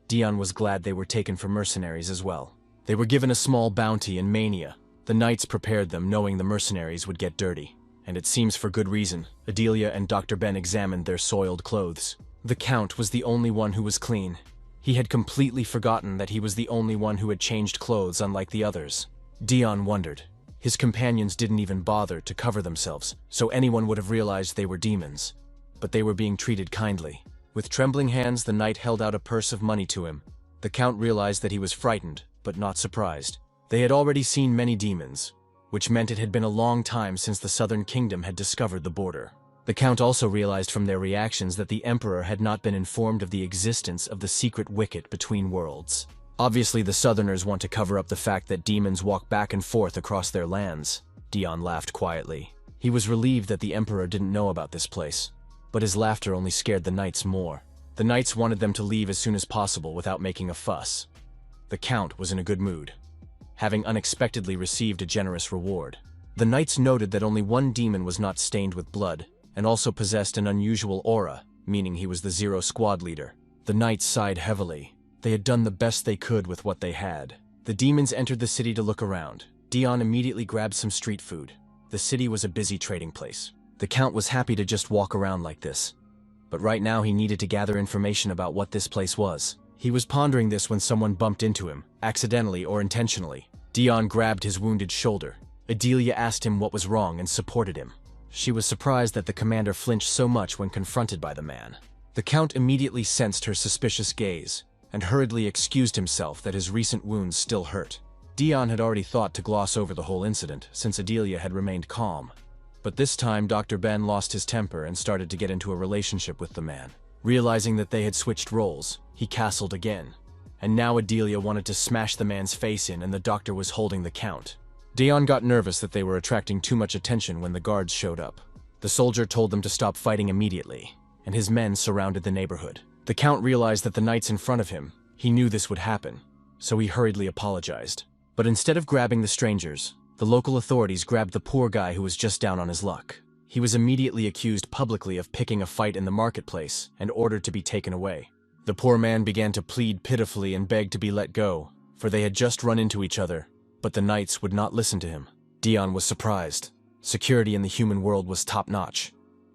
Dion was glad they were taken for mercenaries as well. They were given a small bounty in Mania. The knights prepared them knowing the mercenaries would get dirty. And it seems for good reason. Adelia and Dr. Ben examined their soiled clothes. The Count was the only one who was clean. He had completely forgotten that he was the only one who had changed clothes unlike the others. Dion wondered. His companions didn't even bother to cover themselves, so anyone would have realized they were demons. But they were being treated kindly. With trembling hands, the knight held out a purse of money to him. The Count realized that he was frightened, but not surprised. They had already seen many demons, which meant it had been a long time since the Southern Kingdom had discovered the border. The Count also realized from their reactions that the Emperor had not been informed of the existence of the secret wicket between worlds. Obviously, the Southerners want to cover up the fact that demons walk back and forth across their lands. Dion laughed quietly. He was relieved that the Emperor didn't know about this place, but his laughter only scared the knights more. The knights wanted them to leave as soon as possible without making a fuss. The Count was in a good mood, having unexpectedly received a generous reward. The knights noted that only one demon was not stained with blood, and also possessed an unusual aura, meaning he was the Zero Squad leader. The knights sighed heavily. They had done the best they could with what they had. The demons entered the city to look around. Dion immediately grabbed some street food. The city was a busy trading place. The Count was happy to just walk around like this. But right now he needed to gather information about what this place was. He was pondering this when someone bumped into him, accidentally or intentionally. Dion grabbed his wounded shoulder. Adelia asked him what was wrong and supported him. She was surprised that the commander flinched so much when confronted by the man. The Count immediately sensed her suspicious gaze, and hurriedly excused himself that his recent wounds still hurt. Dion had already thought to gloss over the whole incident, since Adelia had remained calm. But this time Dr. Ben lost his temper and started to get into a relationship with the man. Realizing that they had switched roles, he castled again. And now Adelia wanted to smash the man's face in, and the doctor was holding the Count. Dion got nervous that they were attracting too much attention when the guards showed up. The soldier told them to stop fighting immediately, and his men surrounded the neighborhood. The Count realized that the knights in front of him, he knew this would happen, so he hurriedly apologized. But instead of grabbing the strangers, the local authorities grabbed the poor guy who was just down on his luck. He was immediately accused publicly of picking a fight in the marketplace and ordered to be taken away. The poor man began to plead pitifully and beg to be let go, for they had just run into each other, but the knights would not listen to him. Dion was surprised. Security in the human world was top-notch,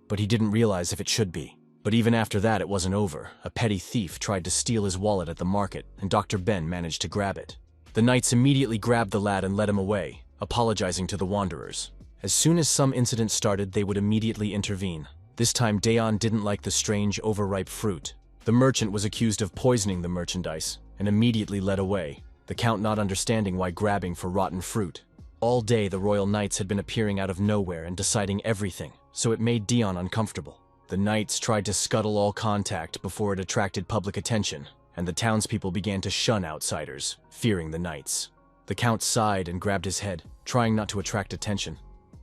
but he didn't realize if it should be. But even after that, it wasn't over. A petty thief tried to steal his wallet at the market, and Dr. Ben managed to grab it. The knights immediately grabbed the lad and led him away, apologizing to the wanderers. As soon as some incident started, they would immediately intervene. This time, Dion didn't like the strange, overripe fruit. The merchant was accused of poisoning the merchandise, and immediately led away, the count not understanding why grabbing for rotten fruit. All day, the royal knights had been appearing out of nowhere and deciding everything, so it made Dion uncomfortable. The knights tried to scuttle all contact before it attracted public attention, and the townspeople began to shun outsiders, fearing the knights. The count sighed and grabbed his head, trying not to attract attention.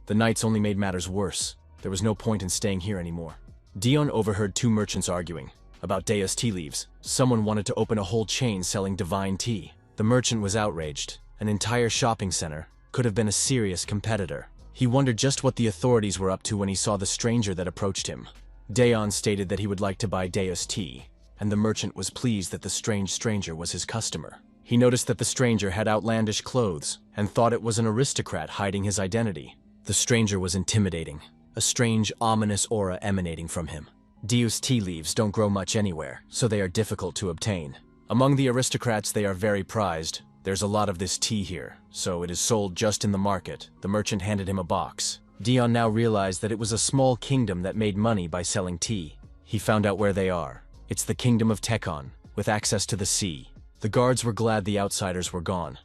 The knights only made matters worse. There was no point in staying here anymore. Dion overheard two merchants arguing about Deus tea leaves. Someone wanted to open a whole chain selling divine tea. The merchant was outraged. An entire shopping center could have been a serious competitor. He wondered just what the authorities were up to when he saw the stranger that approached him. Dion stated that he would like to buy Deus tea, and the merchant was pleased that the strange stranger was his customer. He noticed that the stranger had outlandish clothes and thought it was an aristocrat hiding his identity. The stranger was intimidating, a strange, ominous aura emanating from him. Deus tea leaves don't grow much anywhere, so they are difficult to obtain. Among the aristocrats, they are very prized. There's a lot of this tea here, so it is sold just in the market. The merchant handed him a box. Dion now realized that it was a small kingdom that made money by selling tea. He found out where they are. It's the kingdom of Tekon, with access to the sea. The guards were glad the outsiders were gone,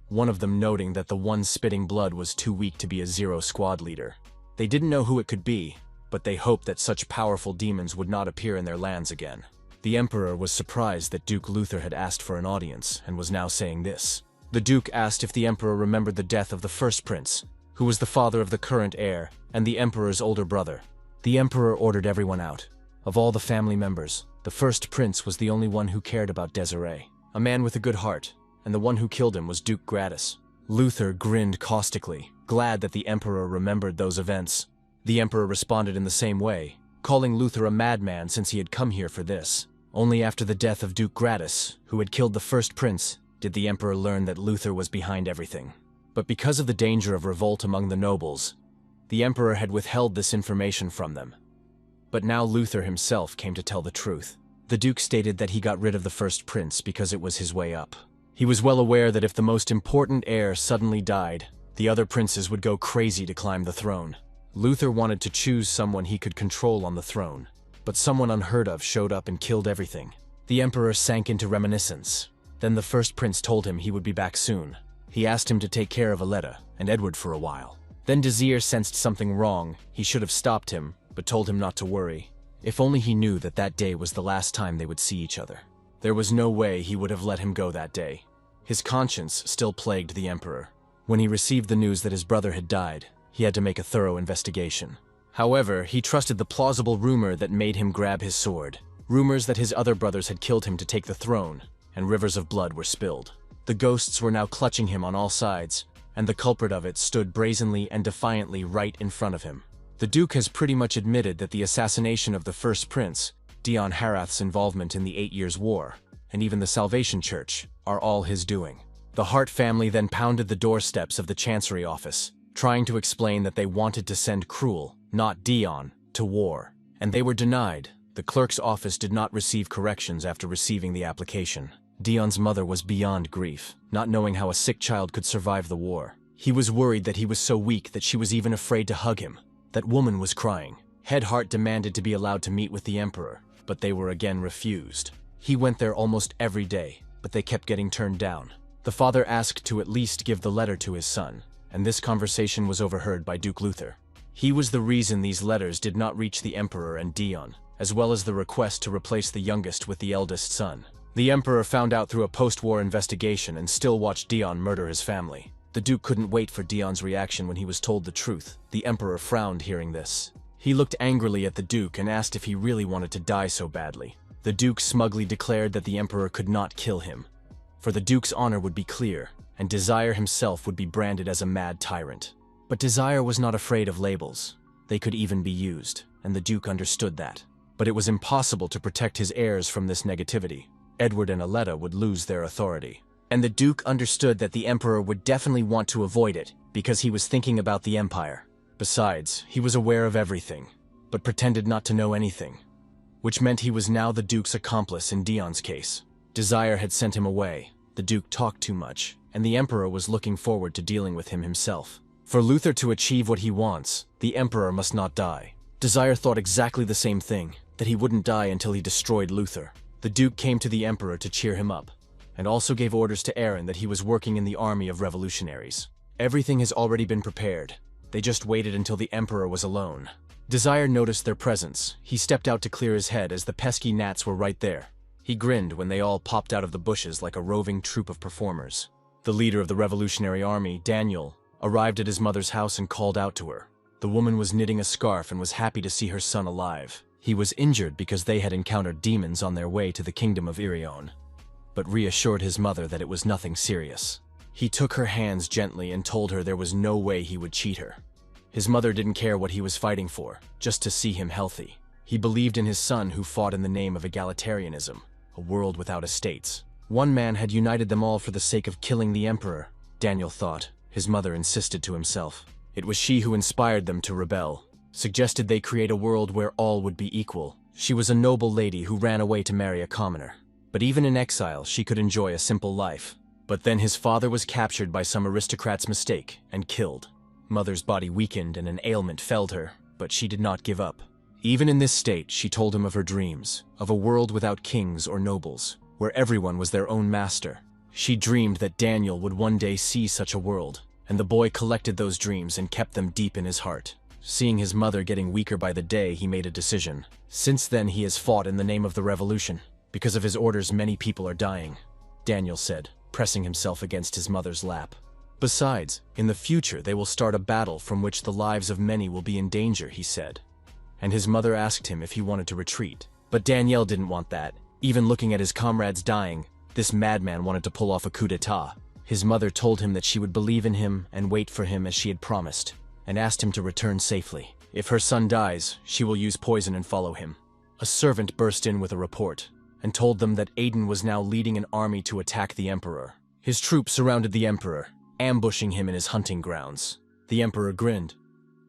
one of them noting that the one spitting blood was too weak to be a Zero Squad leader. They didn't know who it could be, but they hoped that such powerful demons would not appear in their lands again. The Emperor was surprised that Duke Luther had asked for an audience, and was now saying this. The Duke asked if the Emperor remembered the death of the first prince, who was the father of the current heir, and the Emperor's older brother. The Emperor ordered everyone out. Of all the family members, the first prince was the only one who cared about Desiree, a man with a good heart, and the one who killed him was Duke Gratis. Luther grinned caustically, glad that the Emperor remembered those events. The Emperor responded in the same way, calling Luther a madman since he had come here for this. Only after the death of Duke Gratis, who had killed the first prince, did the Emperor learn that Luther was behind everything. But because of the danger of revolt among the nobles, the Emperor had withheld this information from them. But now Luther himself came to tell the truth. The Duke stated that he got rid of the first prince because it was his way up. He was well aware that if the most important heir suddenly died, the other princes would go crazy to climb the throne. Luther wanted to choose someone he could control on the throne, but someone unheard of showed up and killed everything. The Emperor sank into reminiscence. Then the first prince told him he would be back soon. He asked him to take care of Aletta and Edward for a while. Then Desir sensed something wrong. He should have stopped him, but told him not to worry. If only he knew that that day was the last time they would see each other. There was no way he would have let him go that day. His conscience still plagued the Emperor. When he received the news that his brother had died, he had to make a thorough investigation. However, he trusted the plausible rumor that made him grab his sword. Rumors that his other brothers had killed him to take the throne, and rivers of blood were spilled. The ghosts were now clutching him on all sides, and the culprit of it stood brazenly and defiantly right in front of him. The Duke has pretty much admitted that the assassination of the first prince, Dion Harath's involvement in the 8 Years' War, and even the Salvation Church, are all his doing. The Hart family then pounded the doorsteps of the Chancery office, trying to explain that they wanted to send Cruel, not Dion, to war. And they were denied. The clerk's office did not receive corrections after receiving the application. Dion's mother was beyond grief, not knowing how a sick child could survive the war. He was worried that he was so weak that she was even afraid to hug him. That woman was crying. Head Hart demanded to be allowed to meet with the Emperor, but they were again refused. He went there almost every day, but they kept getting turned down. The father asked to at least give the letter to his son, and this conversation was overheard by Duke Luther. He was the reason these letters did not reach the Emperor and Dion, as well as the request to replace the youngest with the eldest son. The Emperor found out through a post-war investigation and still watched Dion murder his family. The Duke couldn't wait for Dion's reaction when he was told the truth. The Emperor frowned hearing this. He looked angrily at the Duke and asked if he really wanted to die so badly. The Duke smugly declared that the Emperor could not kill him, for the Duke's honor would be clear, and Desire himself would be branded as a mad tyrant. But Desire was not afraid of labels. They could even be used, and the Duke understood that. But it was impossible to protect his heirs from this negativity. Edward and Aletta would lose their authority. And the Duke understood that the Emperor would definitely want to avoid it, because he was thinking about the Empire. Besides, he was aware of everything, but pretended not to know anything, which meant he was now the Duke's accomplice in Dion's case. Desire had sent him away, the Duke talked too much, and the Emperor was looking forward to dealing with him himself. For Luther to achieve what he wants, the Emperor must not die. Desire thought exactly the same thing, that he wouldn't die until he destroyed Luther. The Duke came to the Emperor to cheer him up, and also gave orders to Aaron that he was working in the army of revolutionaries. Everything has already been prepared. They just waited until the Emperor was alone. Desire noticed their presence. He stepped out to clear his head as the pesky gnats were right there. He grinned when they all popped out of the bushes like a roving troupe of performers. The leader of the revolutionary army, Daniel, arrived at his mother's house and called out to her. The woman was knitting a scarf and was happy to see her son alive. He was injured because they had encountered demons on their way to the kingdom of Irion, but reassured his mother that it was nothing serious. He took her hands gently and told her there was no way he would cheat her. His mother didn't care what he was fighting for, just to see him healthy. He believed in his son who fought in the name of egalitarianism, a world without estates. One man had united them all for the sake of killing the Emperor, Daniel thought. His mother insisted to himself. It was she who inspired them to rebel, suggested they create a world where all would be equal. She was a noble lady who ran away to marry a commoner. But even in exile, she could enjoy a simple life. But then his father was captured by some aristocrat's mistake and killed. Mother's body weakened and an ailment felled her, but she did not give up. Even in this state, she told him of her dreams, of a world without kings or nobles, where everyone was their own master. She dreamed that Daniel would one day see such a world, and the boy collected those dreams and kept them deep in his heart. Seeing his mother getting weaker by the day, he made a decision. Since then, he has fought in the name of the revolution. Because of his orders, many people are dying, Daniel said, pressing himself against his mother's lap. Besides, in the future they will start a battle from which the lives of many will be in danger, he said. And his mother asked him if he wanted to retreat. But Daniel didn't want that. Even looking at his comrades dying, this madman wanted to pull off a coup d'etat. His mother told him that she would believe in him and wait for him as she had promised, and asked him to return safely. If her son dies, she will use poison and follow him. A servant burst in with a report, and told them that Aiden was now leading an army to attack the Emperor. His troops surrounded the Emperor, ambushing him in his hunting grounds. The Emperor grinned.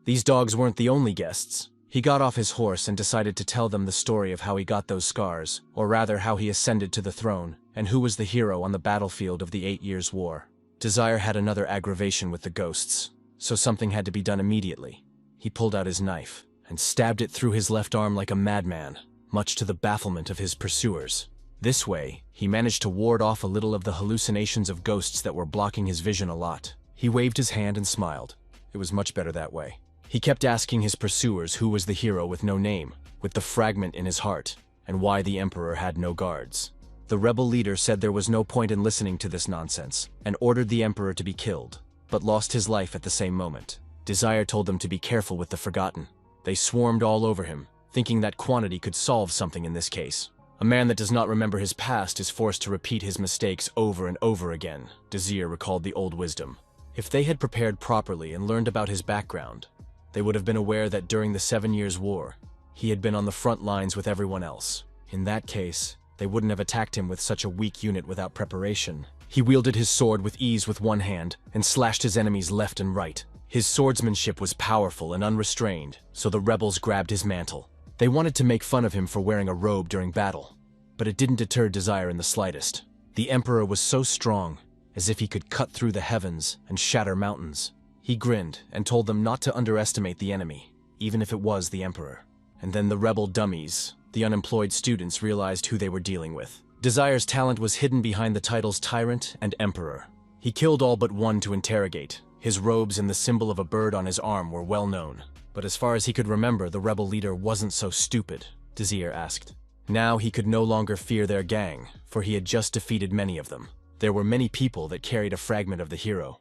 These dogs weren't the only guests. He got off his horse and decided to tell them the story of how he got those scars, or rather how he ascended to the throne, and who was the hero on the battlefield of the 8 Years' War. Desire had another aggravation with the ghosts, so something had to be done immediately. He pulled out his knife and stabbed it through his left arm like a madman, much to the bafflement of his pursuers. This way, he managed to ward off a little of the hallucinations of ghosts that were blocking his vision a lot. He waved his hand and smiled. It was much better that way. He kept asking his pursuers who was the hero with no name, with the fragment in his heart, and why the Emperor had no guards. The rebel leader said there was no point in listening to this nonsense, and ordered the Emperor to be killed, but lost his life at the same moment. Desire told them to be careful with the forgotten. They swarmed all over him, thinking that quantity could solve something in this case. A man that does not remember his past is forced to repeat his mistakes over and over again, Desire recalled the old wisdom. If they had prepared properly and learned about his background, they would have been aware that during the 7 Years' War, he had been on the front lines with everyone else. In that case, they wouldn't have attacked him with such a weak unit without preparation. He wielded his sword with ease with one hand and slashed his enemies left and right. His swordsmanship was powerful and unrestrained, so the rebels grabbed his mantle. They wanted to make fun of him for wearing a robe during battle, but it didn't deter Desire in the slightest. The Emperor was so strong, as if he could cut through the heavens and shatter mountains. He grinned and told them not to underestimate the enemy, even if it was the Emperor. And then the rebel dummies, the unemployed students, realized who they were dealing with. Desire's talent was hidden behind the titles Tyrant and Emperor. He killed all but one to interrogate. His robes and the symbol of a bird on his arm were well known. But as far as he could remember, the rebel leader wasn't so stupid, Desire asked. Now he could no longer fear their gang, for he had just defeated many of them. There were many people that carried a fragment of the hero,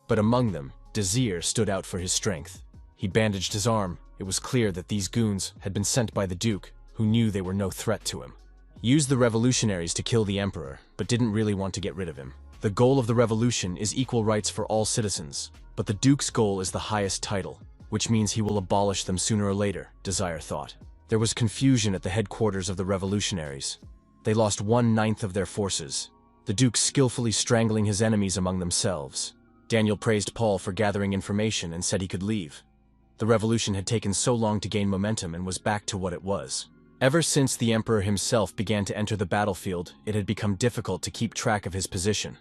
but among them, Desire stood out for his strength. He bandaged his arm. It was clear that these goons had been sent by the Duke, who knew they were no threat to him. Used the revolutionaries to kill the Emperor, but didn't really want to get rid of him. The goal of the revolution is equal rights for all citizens, but the Duke's goal is the highest title. which means he will abolish them sooner or later, Desire thought. There was confusion at the headquarters of the revolutionaries. They lost 1/9 of their forces, the Duke skillfully strangling his enemies among themselves. Daniel praised Paul for gathering information and said he could leave. The revolution had taken so long to gain momentum and was back to what it was. Ever since the Emperor himself began to enter the battlefield, it had become difficult to keep track of his position.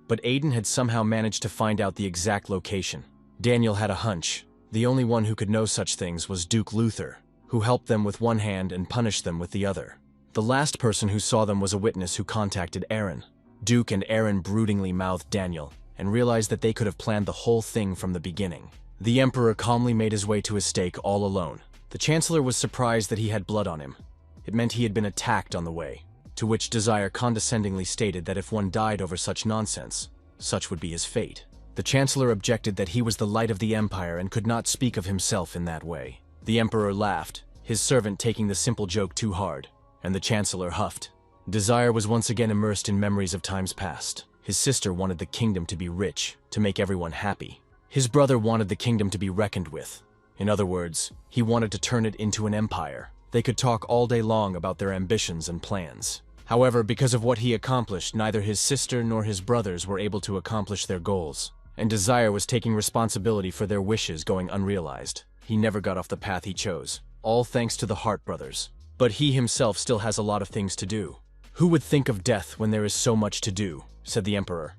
But Aiden had somehow managed to find out the exact location. Daniel had a hunch. The only one who could know such things was Duke Luther, who helped them with one hand and punished them with the other. The last person who saw them was a witness who contacted Aaron. Duke and Aaron broodingly mouthed Daniel, and realized that they could have planned the whole thing from the beginning. The Emperor calmly made his way to his stake all alone. The Chancellor was surprised that he had blood on him. It meant he had been attacked on the way, to which Desire condescendingly stated that if one died over such nonsense, such would be his fate. The Chancellor objected that he was the light of the Empire and could not speak of himself in that way. The Emperor laughed, his servant taking the simple joke too hard, and the Chancellor huffed. Desire was once again immersed in memories of times past. His sister wanted the kingdom to be rich, to make everyone happy. His brother wanted the kingdom to be reckoned with. In other words, he wanted to turn it into an empire. They could talk all day long about their ambitions and plans. However, because of what he accomplished, neither his sister nor his brothers were able to accomplish their goals, and Desire was taking responsibility for their wishes going unrealized. He never got off the path he chose, all thanks to the Hart brothers. But he himself still has a lot of things to do. "Who would think of death when there is so much to do?" said the Emperor.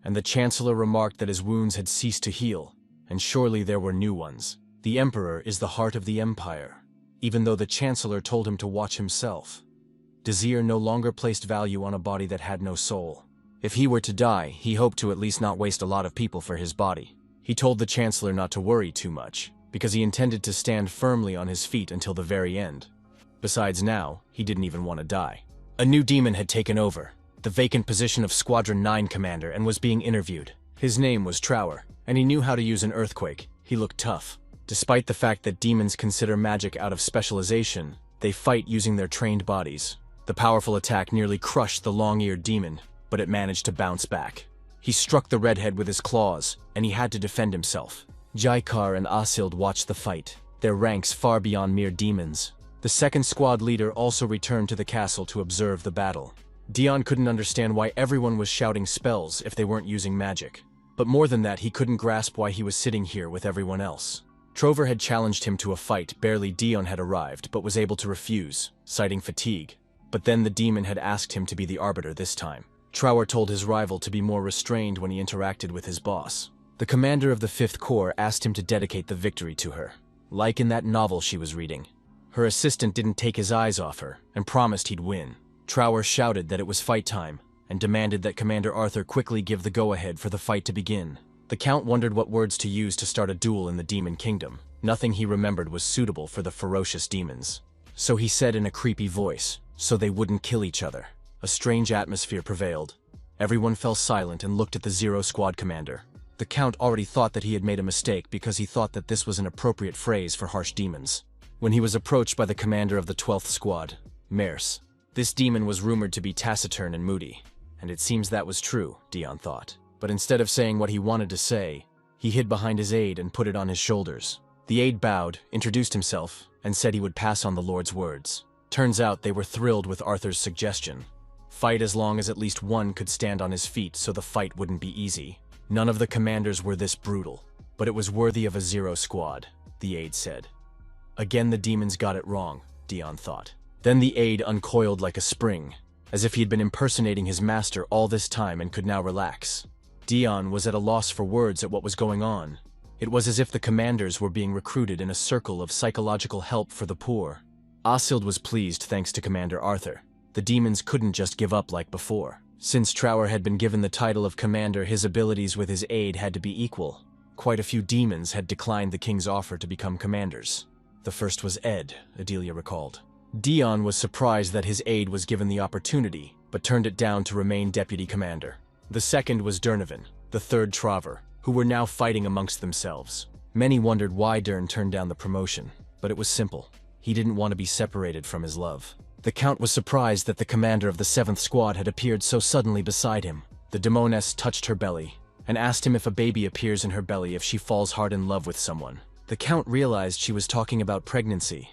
And the Chancellor remarked that his wounds had ceased to heal, and surely there were new ones. The Emperor is the heart of the Empire, even though the Chancellor told him to watch himself. Desire no longer placed value on a body that had no soul. If he were to die, he hoped to at least not waste a lot of people for his body. He told the Chancellor not to worry too much, because he intended to stand firmly on his feet until the very end. Besides now, he didn't even want to die. A new demon had taken over, the vacant position of Squadron 9 commander, and was being interviewed. His name was Trower, and he knew how to use an earthquake. He looked tough. Despite the fact that demons consider magic out of specialization, they fight using their trained bodies. The powerful attack nearly crushed the long-eared demon, but it managed to bounce back. He struck the redhead with his claws, and he had to defend himself. Jaikar and Asild watched the fight, their ranks far beyond mere demons. The second squad leader also returned to the castle to observe the battle. Dion couldn't understand why everyone was shouting spells if they weren't using magic. But more than that, he couldn't grasp why he was sitting here with everyone else. Trover had challenged him to a fight barely Dion had arrived, but was able to refuse, citing fatigue. But then the demon had asked him to be the arbiter this time. Trower told his rival to be more restrained when he interacted with his boss. The commander of the 5th Corps asked him to dedicate the victory to her, like in that novel she was reading. Her assistant didn't take his eyes off her, and promised he'd win. Trower shouted that it was fight time, and demanded that Commander Arthur quickly give the go-ahead for the fight to begin. The Count wondered what words to use to start a duel in the Demon Kingdom. Nothing he remembered was suitable for the ferocious demons. So he said in a creepy voice, so they wouldn't kill each other. A strange atmosphere prevailed. Everyone fell silent and looked at the Zero Squad commander. The Count already thought that he had made a mistake because he thought that this was an appropriate phrase for harsh demons. When he was approached by the commander of the 12th Squad, Merce. This demon was rumored to be taciturn and moody, and it seems that was true, Dion thought. But instead of saying what he wanted to say, he hid behind his aide and put it on his shoulders. The aide bowed, introduced himself, and said he would pass on the Lord's words. Turns out they were thrilled with Arthur's suggestion. Fight as long as at least one could stand on his feet so the fight wouldn't be easy. None of the commanders were this brutal, but it was worthy of a Zero Squad, the aide said. Again the demons got it wrong, Dion thought. Then the aide uncoiled like a spring, as if he had been impersonating his master all this time and could now relax. Dion was at a loss for words at what was going on. It was as if the commanders were being recruited in a circle of psychological help for the poor. Asild was pleased thanks to Commander Arthur. The demons couldn't just give up like before. Since Trower had been given the title of commander, his abilities with his aide had to be equal. Quite a few demons had declined the king's offer to become commanders. The first was Ed, Adelia recalled. Dion was surprised that his aide was given the opportunity, but turned it down to remain deputy commander. The second was Durnovan, the third Trover, who were now fighting amongst themselves. Many wondered why Dern turned down the promotion, but it was simple. He didn't want to be separated from his love. The Count was surprised that the commander of the 7th Squad had appeared so suddenly beside him. The Demoness touched her belly, and asked him if a baby appears in her belly if she falls hard in love with someone. The Count realized she was talking about pregnancy,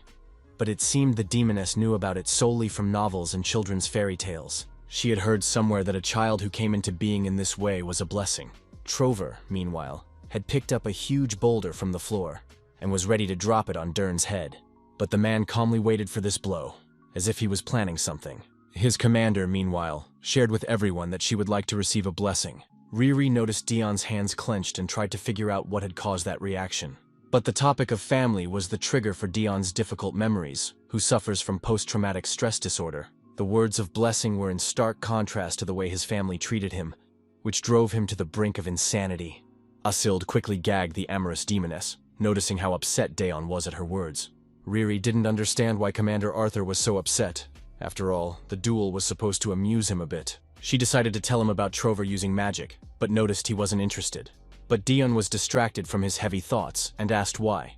but it seemed the demoness knew about it solely from novels and children's fairy tales. She had heard somewhere that a child who came into being in this way was a blessing. Trover, meanwhile, had picked up a huge boulder from the floor and was ready to drop it on Dern's head. But the man calmly waited for this blow, as if he was planning something. His commander, meanwhile, shared with everyone that she would like to receive a blessing. Riri noticed Dion's hands clenched and tried to figure out what had caused that reaction. But the topic of family was the trigger for Dion's difficult memories, who suffers from post-traumatic stress disorder. The words of blessing were in stark contrast to the way his family treated him, which drove him to the brink of insanity. Asild quickly gagged the amorous demoness, noticing how upset Dion was at her words. Riri didn't understand why Commander Arthur was so upset. After all, the duel was supposed to amuse him a bit. She decided to tell him about Trover using magic, but noticed he wasn't interested. But Dion was distracted from his heavy thoughts and asked why.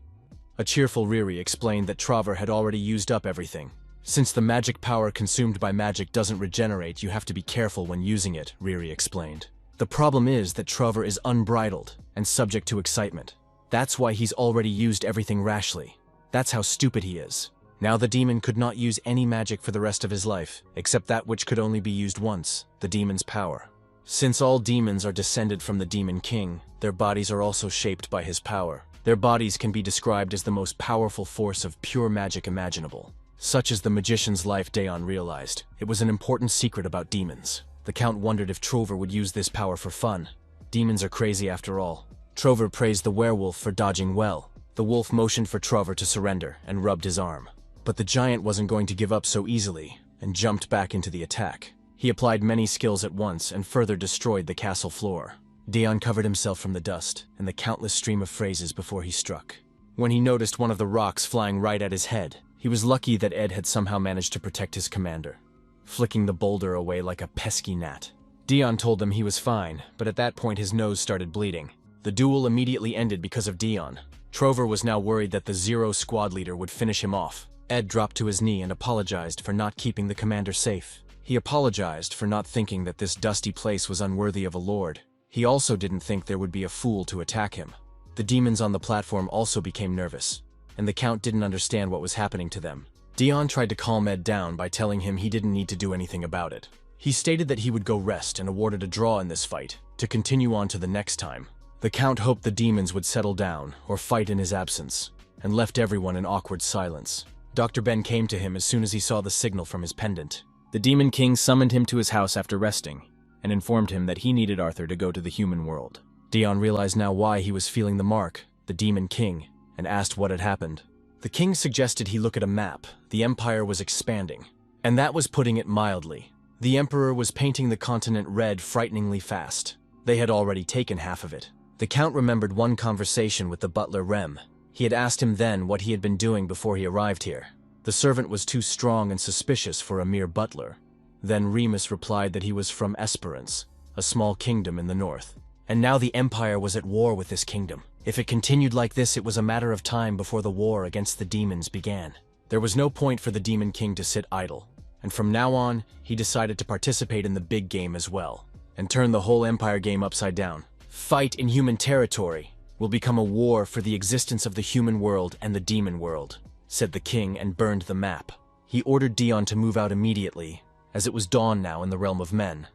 A cheerful Riri explained that Trover had already used up everything. Since the magic power consumed by magic doesn't regenerate, you have to be careful when using it, Riri explained. The problem is that Trover is unbridled and subject to excitement. That's why he's already used everything rashly. That's how stupid he is. Now the demon could not use any magic for the rest of his life, except that which could only be used once, the demon's power. Since all demons are descended from the Demon King, their bodies are also shaped by his power. Their bodies can be described as the most powerful force of pure magic imaginable. Such is the magician's life, Dion realized. It was an important secret about demons. The Count wondered if Trover would use this power for fun. Demons are crazy after all. Trover praised the werewolf for dodging well. The wolf motioned for Trover to surrender and rubbed his arm. But the giant wasn't going to give up so easily, and jumped back into the attack. He applied many skills at once and further destroyed the castle floor. Dion covered himself from the dust and the countless stream of phrases before he struck. When he noticed one of the rocks flying right at his head, he was lucky that Ed had somehow managed to protect his commander, flicking the boulder away like a pesky gnat. Dion told them he was fine, but at that point his nose started bleeding. The duel immediately ended because of Dion. Trover was now worried that the Zero squad leader would finish him off. Ed dropped to his knee and apologized for not keeping the commander safe. He apologized for not thinking that this dusty place was unworthy of a lord. He also didn't think there would be a fool to attack him. The demons on the platform also became nervous, and the Count didn't understand what was happening to them. Dion tried to calm Ed down by telling him he didn't need to do anything about it. He stated that he would go rest and awarded a draw in this fight, to continue on to the next time. The Count hoped the demons would settle down, or fight in his absence, and left everyone in awkward silence. Dr. Ben came to him as soon as he saw the signal from his pendant. The Demon King summoned him to his house after resting, and informed him that he needed Arthur to go to the human world. Dion realized now why he was feeling the mark, the Demon King, and asked what had happened. The king suggested he look at a map. The empire was expanding, and that was putting it mildly. The emperor was painting the continent red frighteningly fast. They had already taken half of it. The Count remembered one conversation with the butler Rem. He had asked him then what he had been doing before he arrived here. The servant was too strong and suspicious for a mere butler. Then Remus replied that he was from Esperance, a small kingdom in the north. And now the empire was at war with this kingdom. If it continued like this, it was a matter of time before the war against the demons began. There was no point for the Demon King to sit idle, and from now on, he decided to participate in the big game as well, and turn the whole empire game upside down. Fight in human territory will become a war for the existence of the human world and the demon world, said the king, and burned the map. He ordered Dion to move out immediately, as it was dawn now in the realm of men,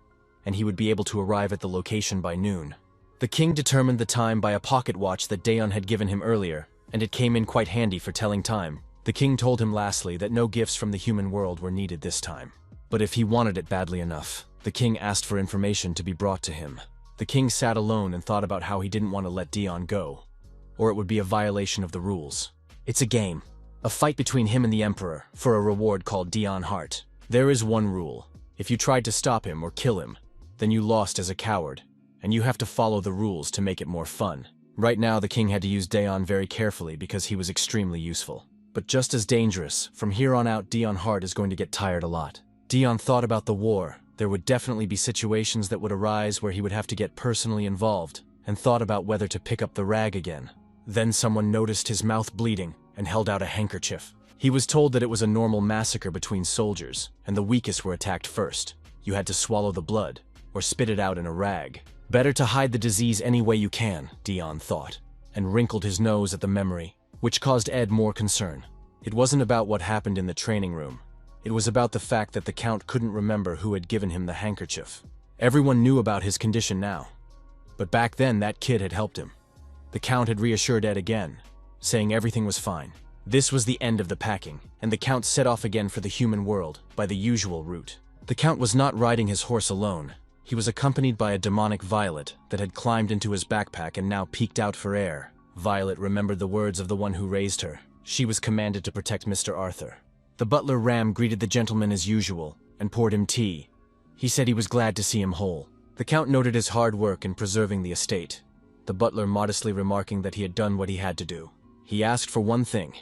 and he would be able to arrive at the location by noon. The king determined the time by a pocket watch that Dion had given him earlier, and it came in quite handy for telling time. The king told him lastly that no gifts from the human world were needed this time. But if he wanted it badly enough, the king asked for information to be brought to him. The king sat alone and thought about how he didn't want to let Dion go, or it would be a violation of the rules. It's a game, a fight between him and the emperor, for a reward called Dion Heart. There is one rule. If you tried to stop him or kill him, then you lost as a coward, and you have to follow the rules to make it more fun. Right now, the king had to use Dion very carefully because he was extremely useful. But just as dangerous, from here on out Dion Heart is going to get tired a lot. Dion thought about the war. There would definitely be situations that would arise where he would have to get personally involved, and thought about whether to pick up the rag again. Then someone noticed his mouth bleeding and held out a handkerchief. He was told that it was a normal massacre between soldiers, and the weakest were attacked first. You had to swallow the blood, or spit it out in a rag. Better to hide the disease any way you can, Dion thought. and wrinkled his nose at the memory, which caused Ed more concern. It wasn't about what happened in the training room. It was about the fact that the Count couldn't remember who had given him the handkerchief. Everyone knew about his condition now. But back then, that kid had helped him. The Count had reassured Ed again, saying everything was fine. This was the end of the packing, and the Count set off again for the human world by the usual route. The Count was not riding his horse alone. He was accompanied by a demonic Violet that had climbed into his backpack and now peeked out for air. Violet remembered the words of the one who raised her. She was commanded to protect Mr. Arthur. The butler Ram greeted the gentleman as usual and poured him tea. He said he was glad to see him whole. The Count noted his hard work in preserving the estate, the butler modestly remarking that he had done what he had to do. He asked for one thing,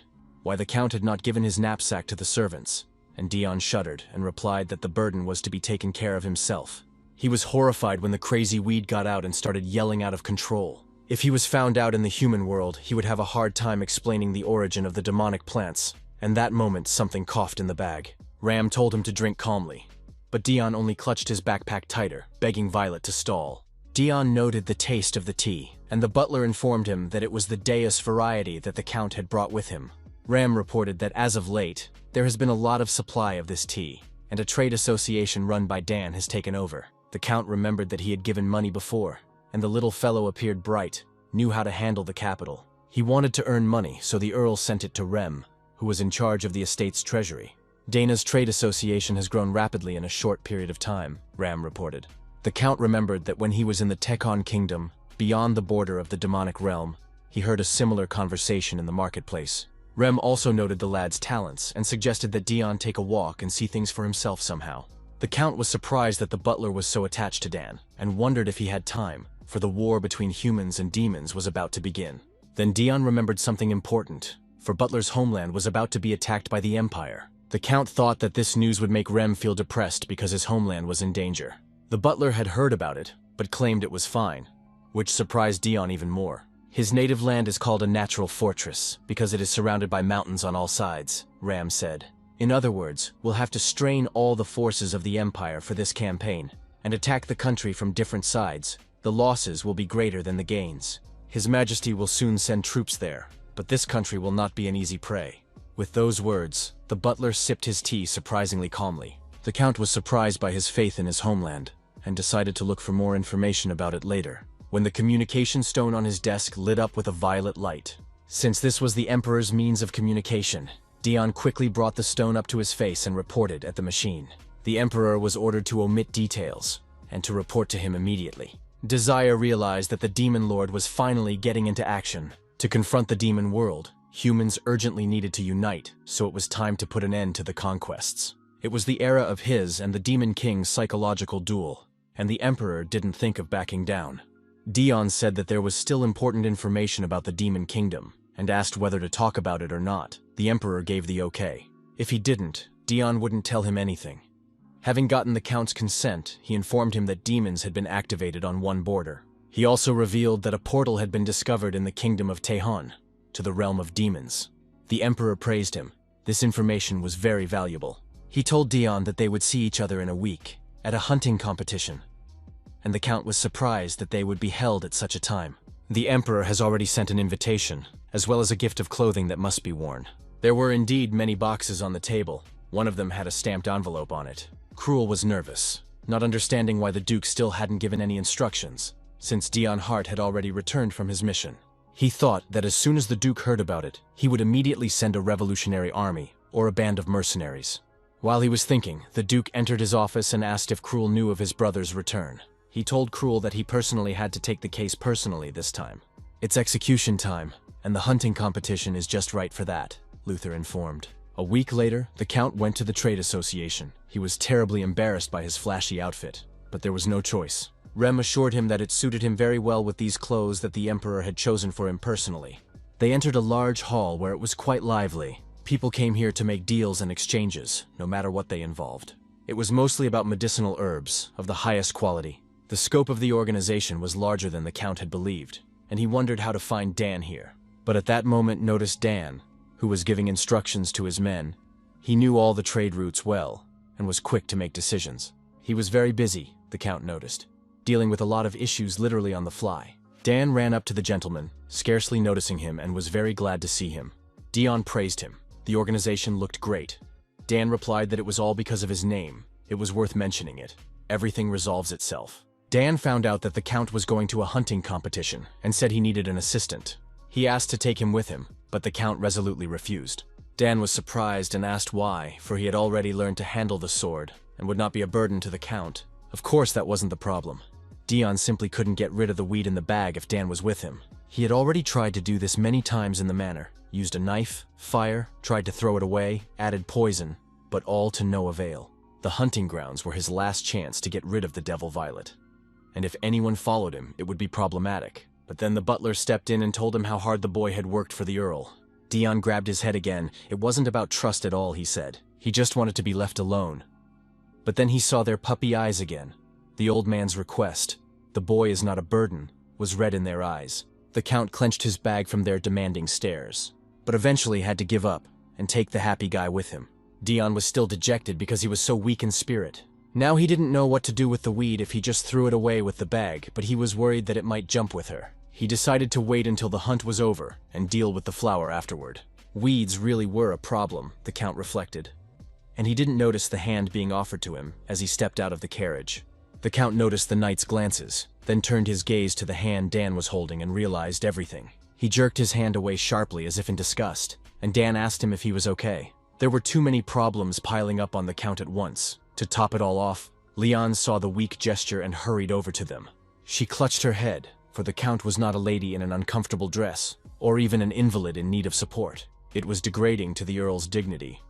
why the Count had not given his knapsack to the servants, and Dion shuddered and replied that the burden was to be taken care of himself. He was horrified when the crazy weed got out and started yelling out of control. If he was found out in the human world, he would have a hard time explaining the origin of the demonic plants, and that moment something coughed in the bag. Ram told him to drink calmly, but Dion only clutched his backpack tighter, begging Violet to stall. Dion noted the taste of the tea, and the butler informed him that it was the Deus variety that the Count had brought with him. Ram reported that as of late, there has been a lot of supply of this tea, and a trade association run by Dan has taken over. The Count remembered that he had given money before, and the little fellow appeared bright, knew how to handle the capital. He wanted to earn money, so the Earl sent it to Rem, who was in charge of the estate's treasury. Dana's trade association has grown rapidly in a short period of time, Ram reported. The Count remembered that when he was in the Tekon Kingdom, beyond the border of the demonic realm, he heard a similar conversation in the marketplace. Rem also noted the lad's talents and suggested that Dion take a walk and see things for himself somehow. The Count was surprised that the butler was so attached to Dan, and wondered if he had time, for the war between humans and demons was about to begin. Then Dion remembered something important, for Butler's homeland was about to be attacked by the Empire. The Count thought that this news would make Rem feel depressed because his homeland was in danger. The butler had heard about it, but claimed it was fine, which surprised Dion even more. His native land is called a natural fortress because it is surrounded by mountains on all sides, Ram said. In other words, we'll have to strain all the forces of the Empire for this campaign and attack the country from different sides. The losses will be greater than the gains. His Majesty will soon send troops there, but this country will not be an easy prey. With those words, the butler sipped his tea surprisingly calmly. The Count was surprised by his faith in his homeland and decided to look for more information about it later, when the communication stone on his desk lit up with a violet light. Since this was the Emperor's means of communication, Dion quickly brought the stone up to his face and reported at the machine. The Emperor was ordered to omit details and to report to him immediately. Desire realized that the Demon Lord was finally getting into action. To confront the demon world, humans urgently needed to unite, so it was time to put an end to the conquests. It was the era of his and the Demon King's psychological duel, and the Emperor didn't think of backing down. Dion said that there was still important information about the Demon Kingdom, and asked whether to talk about it or not. The Emperor gave the okay. If he didn't, Dion wouldn't tell him anything. Having gotten the Count's consent, he informed him that demons had been activated on one border. He also revealed that a portal had been discovered in the kingdom of Tehon, to the realm of demons. The Emperor praised him. This information was very valuable. He told Dion that they would see each other in a week, at a hunting competition, and the Count was surprised that they would be held at such a time. The Emperor has already sent an invitation, as well as a gift of clothing that must be worn. There were indeed many boxes on the table. One of them had a stamped envelope on it. Cruel was nervous, not understanding why the Duke still hadn't given any instructions, since Dion Hart had already returned from his mission. He thought that as soon as the Duke heard about it, he would immediately send a revolutionary army, or a band of mercenaries. While he was thinking, the Duke entered his office and asked if Cruel knew of his brother's return. He told Cruel that he personally had to take the case personally this time. It's execution time, and the hunting competition is just right for that, Luther informed. A week later, the Count went to the trade association. He was terribly embarrassed by his flashy outfit, but there was no choice. Rem assured him that it suited him very well with these clothes that the Emperor had chosen for him personally. They entered a large hall where it was quite lively. People came here to make deals and exchanges, no matter what they involved. It was mostly about medicinal herbs, of the highest quality. The scope of the organization was larger than the Count had believed, and he wondered how to find Dan here. But at that moment noticed Dan, who was giving instructions to his men. He knew all the trade routes well, and was quick to make decisions. He was very busy, the Count noticed, dealing with a lot of issues literally on the fly. Dan ran up to the gentleman, scarcely noticing him, and was very glad to see him. Dion praised him. The organization looked great. Dan replied that it was all because of his name. It was worth mentioning it. Everything resolves itself. Dan found out that the Count was going to a hunting competition and said he needed an assistant. He asked to take him with him, but the Count resolutely refused. Dan was surprised and asked why, for he had already learned to handle the sword and would not be a burden to the Count. Of course, that wasn't the problem. Dion simply couldn't get rid of the weed in the bag if Dan was with him. He had already tried to do this many times in the manor, used a knife, fire, tried to throw it away, added poison, but all to no avail. The hunting grounds were his last chance to get rid of the devil Violet. And if anyone followed him, it would be problematic. But then the butler stepped in and told him how hard the boy had worked for the Earl. Dion grabbed his head again. It wasn't about trust at all, he said. He just wanted to be left alone. But then he saw their puppy eyes again. The old man's request, "The boy is not a burden," was read in their eyes. The Count clenched his bag from their demanding stares, but eventually had to give up and take the happy guy with him. Dion was still dejected because he was so weak in spirit. Now he didn't know what to do with the weed if he just threw it away with the bag, but he was worried that it might jump with her. He decided to wait until the hunt was over and deal with the flower afterward. Weeds really were a problem, the Count reflected. And he didn't notice the hand being offered to him as he stepped out of the carriage. The Count noticed the knight's glances, then turned his gaze to the hand Dan was holding and realized everything. He jerked his hand away sharply as if in disgust, and Dan asked him if he was okay. There were too many problems piling up on the Count at once. To top it all off, Leon saw the weak gesture and hurried over to them. She clutched her head, for the Count was not a lady in an uncomfortable dress, or even an invalid in need of support. It was degrading to the Earl's dignity,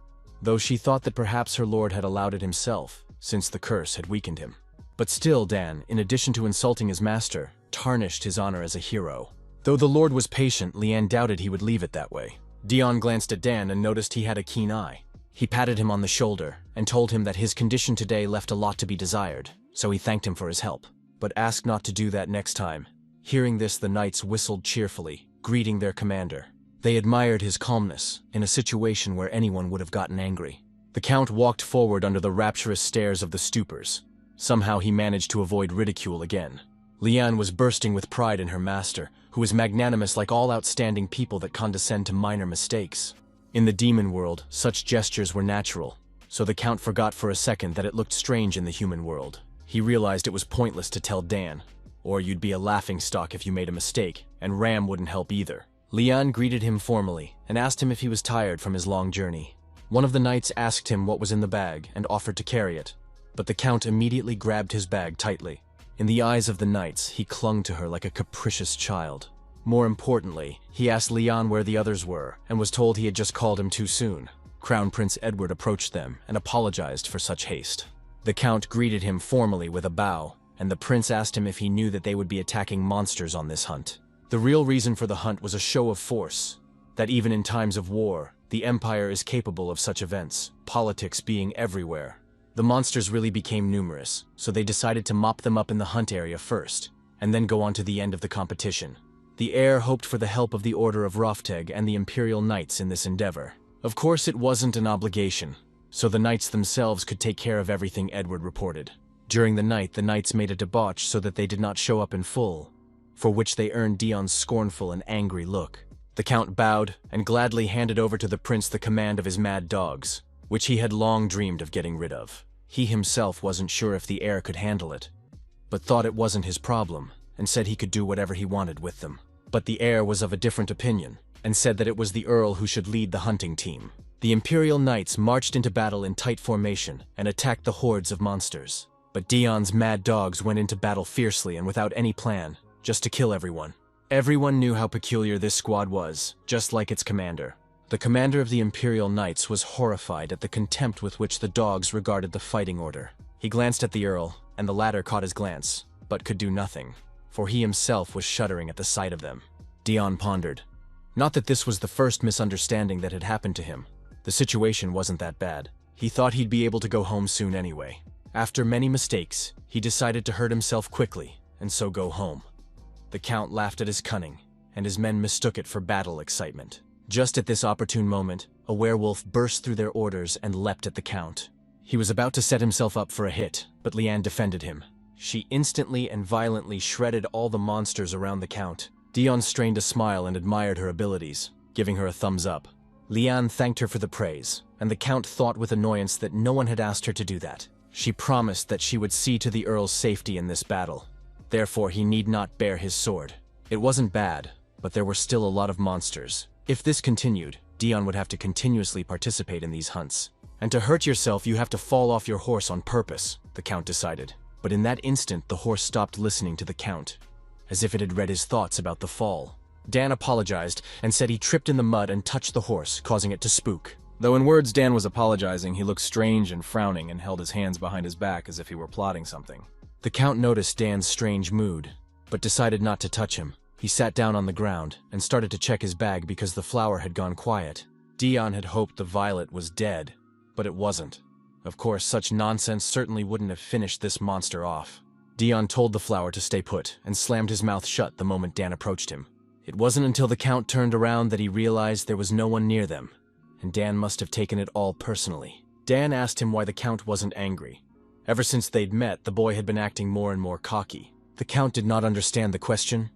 though she thought that perhaps her lord had allowed it himself, since the curse had weakened him. But still, Dan, in addition to insulting his master, tarnished his honor as a hero. Though the lord was patient, Leanne doubted he would leave it that way. Dion glanced at Dan and noticed he had a keen eye. He patted him on the shoulder and told him that his condition today left a lot to be desired, so he thanked him for his help, but asked not to do that next time. Hearing this, the knights whistled cheerfully, greeting their commander. They admired his calmness in a situation where anyone would have gotten angry. The Count walked forward under the rapturous stares of the stoopers. Somehow he managed to avoid ridicule again. Leanne was bursting with pride in her master, who was magnanimous like all outstanding people that condescend to minor mistakes. In the demon world, such gestures were natural, so the Count forgot for a second that it looked strange in the human world. He realized it was pointless to tell Dan, or you'd be a laughingstock if you made a mistake, and Ram wouldn't help either. Leanne greeted him formally and asked him if he was tired from his long journey. One of the knights asked him what was in the bag and offered to carry it, but the Count immediately grabbed his bag tightly. In the eyes of the knights, he clung to her like a capricious child. More importantly, he asked Leon where the others were, and was told he had just called him too soon. Crown Prince Edward approached them and apologized for such haste. The Count greeted him formally with a bow, and the prince asked him if he knew that they would be attacking monsters on this hunt. The real reason for the hunt was a show of force, that even in times of war, the Empire is capable of such events, politics being everywhere. The monsters really became numerous, so they decided to mop them up in the hunt area first, and then go on to the end of the competition. The heir hoped for the help of the Order of Rofteg and the Imperial Knights in this endeavor. Of course, it wasn't an obligation, so the knights themselves could take care of everything, Edward reported. During the night, the knights made a debauch so that they did not show up in full, for which they earned Dion's scornful and angry look. The Count bowed and gladly handed over to the prince the command of his mad dogs, which he had long dreamed of getting rid of. He himself wasn't sure if the heir could handle it, but thought it wasn't his problem, and said he could do whatever he wanted with them. But the heir was of a different opinion, and said that it was the Earl who should lead the hunting team. The Imperial Knights marched into battle in tight formation and attacked the hordes of monsters. But Dion's mad dogs went into battle fiercely and without any plan, just to kill everyone. Everyone knew how peculiar this squad was, just like its commander. The commander of the Imperial Knights was horrified at the contempt with which the dogs regarded the fighting order. He glanced at the Earl, and the latter caught his glance, but could do nothing, for he himself was shuddering at the sight of them. Dion pondered. Not that this was the first misunderstanding that had happened to him. The situation wasn't that bad. He thought he'd be able to go home soon anyway. After many mistakes, he decided to hurt himself quickly, and so go home. The Count laughed at his cunning, and his men mistook it for battle excitement. Just at this opportune moment, a werewolf burst through their orders and leapt at the Count. He was about to set himself up for a hit, but Leanne defended him. She instantly and violently shredded all the monsters around the Count. Dion strained a smile and admired her abilities, giving her a thumbs up. Lian thanked her for the praise, and the Count thought with annoyance that no one had asked her to do that. She promised that she would see to the Earl's safety in this battle. Therefore, he need not bear his sword. It wasn't bad, but there were still a lot of monsters. If this continued, Dion would have to continuously participate in these hunts. And to hurt yourself, you have to fall off your horse on purpose, the Count decided. But in that instant, the horse stopped listening to the Count, as if it had read his thoughts about the fall. Dan apologized and said he tripped in the mud and touched the horse, causing it to spook. Though in words Dan was apologizing, he looked strange and frowning and held his hands behind his back as if he were plotting something. The Count noticed Dan's strange mood, but decided not to touch him. He sat down on the ground and started to check his bag because the flower had gone quiet. Dion had hoped the violet was dead, but it wasn't. Of course, such nonsense certainly wouldn't have finished this monster off. Dion told the flower to stay put and slammed his mouth shut the moment Dan approached him. It wasn't until the Count turned around that he realized there was no one near them, and Dan must have taken it all personally. Dan asked him why the Count wasn't angry. Ever since they'd met, the boy had been acting more and more cocky. The Count did not understand the question,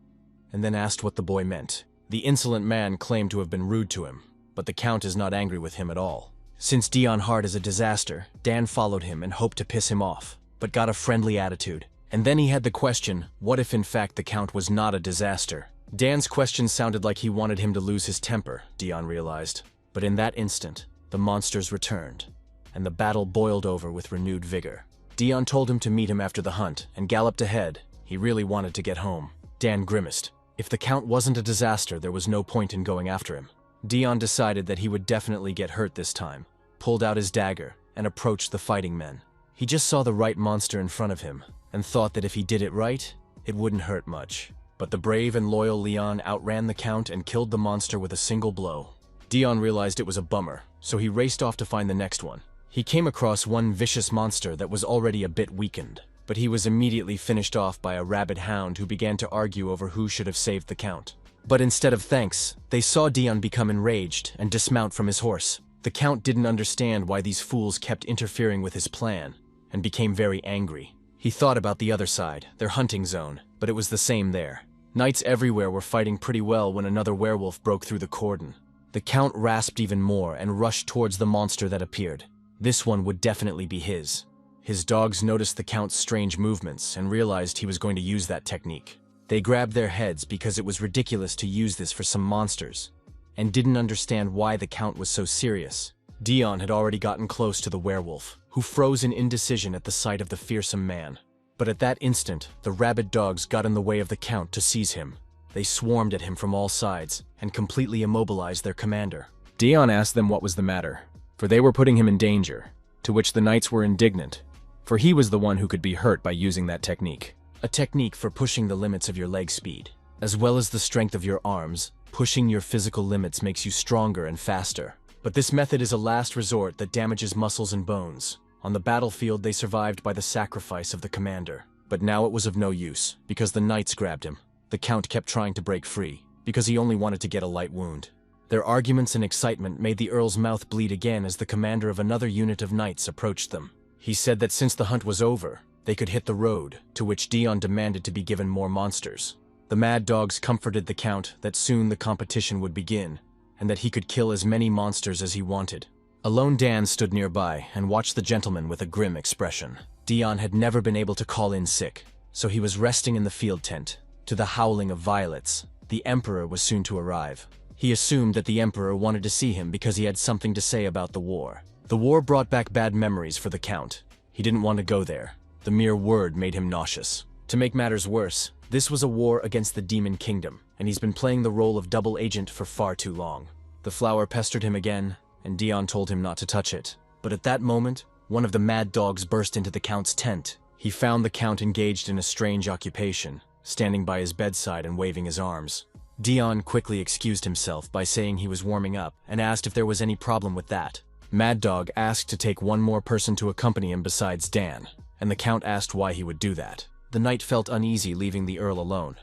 and then asked what the boy meant. The insolent man claimed to have been rude to him, but the Count is not angry with him at all. Since Dion Hart is a disaster, Dan followed him and hoped to piss him off, but got a friendly attitude. And then he had the question, what if in fact the Count was not a disaster? Dan's question sounded like he wanted him to lose his temper, Dion realized. But in that instant, the monsters returned, and the battle boiled over with renewed vigor. Dion told him to meet him after the hunt and galloped ahead. He really wanted to get home. Dan grimaced. If the Count wasn't a disaster, there was no point in going after him. Dion decided that he would definitely get hurt this time, pulled out his dagger, and approached the fighting men. He just saw the right monster in front of him, and thought that if he did it right, it wouldn't hurt much. But the brave and loyal Leon outran the Count and killed the monster with a single blow. Dion realized it was a bummer, so he raced off to find the next one. He came across one vicious monster that was already a bit weakened, but he was immediately finished off by a rabid hound who began to argue over who should have saved the Count. But instead of thanks, they saw Dion become enraged and dismount from his horse. The Count didn't understand why these fools kept interfering with his plan, and became very angry. He thought about the other side, their hunting zone, but it was the same there. Knights everywhere were fighting pretty well when another werewolf broke through the cordon. The Count rasped even more and rushed towards the monster that appeared. This one would definitely be his. His dogs noticed the Count's strange movements and realized he was going to use that technique. They grabbed their heads because it was ridiculous to use this for some monsters, and didn't understand why the Count was so serious. Dion had already gotten close to the werewolf, who froze in indecision at the sight of the fearsome man. But at that instant, the rabid dogs got in the way of the Count to seize him. They swarmed at him from all sides and completely immobilized their commander. Dion asked them what was the matter, for they were putting him in danger, to which the knights were indignant, for he was the one who could be hurt by using that technique. A technique for pushing the limits of your leg speed, as well as the strength of your arms. Pushing your physical limits makes you stronger and faster. But this method is a last resort that damages muscles and bones. On the battlefield, they survived by the sacrifice of the commander. But now it was of no use, because the knights grabbed him. The Count kept trying to break free, because he only wanted to get a light wound. Their arguments and excitement made the Earl's mouth bleed again as the commander of another unit of knights approached them. He said that since the hunt was over, they could hit the road, to which Dion demanded to be given more monsters. The mad dogs comforted the Count that soon the competition would begin, and that he could kill as many monsters as he wanted. Alone Dan stood nearby and watched the gentleman with a grim expression. Dion had never been able to call in sick, so he was resting in the field tent. To the howling of violets, the Emperor was soon to arrive. He assumed that the Emperor wanted to see him because he had something to say about the war. The war brought back bad memories for the Count. He didn't want to go there. The mere word made him nauseous. To make matters worse, this was a war against the Demon Kingdom, and he's been playing the role of double agent for far too long. The flower pestered him again, and Dion told him not to touch it. But at that moment, one of the mad dogs burst into the Count's tent. He found the Count engaged in a strange occupation, standing by his bedside and waving his arms. Dion quickly excused himself by saying he was warming up and asked if there was any problem with that. Mad Dog asked to take one more person to accompany him besides Dan, and the Count asked why he would do that. The knight felt uneasy leaving the Earl alone.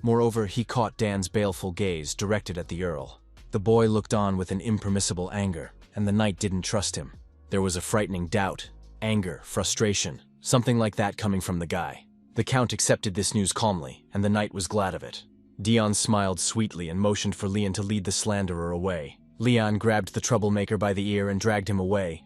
Moreover, he caught Dan's baleful gaze directed at the Earl. The boy looked on with an impermissible anger, and the knight didn't trust him. There was a frightening doubt, anger, frustration, Something like that coming from the guy. The Count accepted this news calmly, and the knight was glad of it. Dion smiled sweetly and motioned for Leon to lead the slanderer away. Leon grabbed the troublemaker by the ear and dragged him away.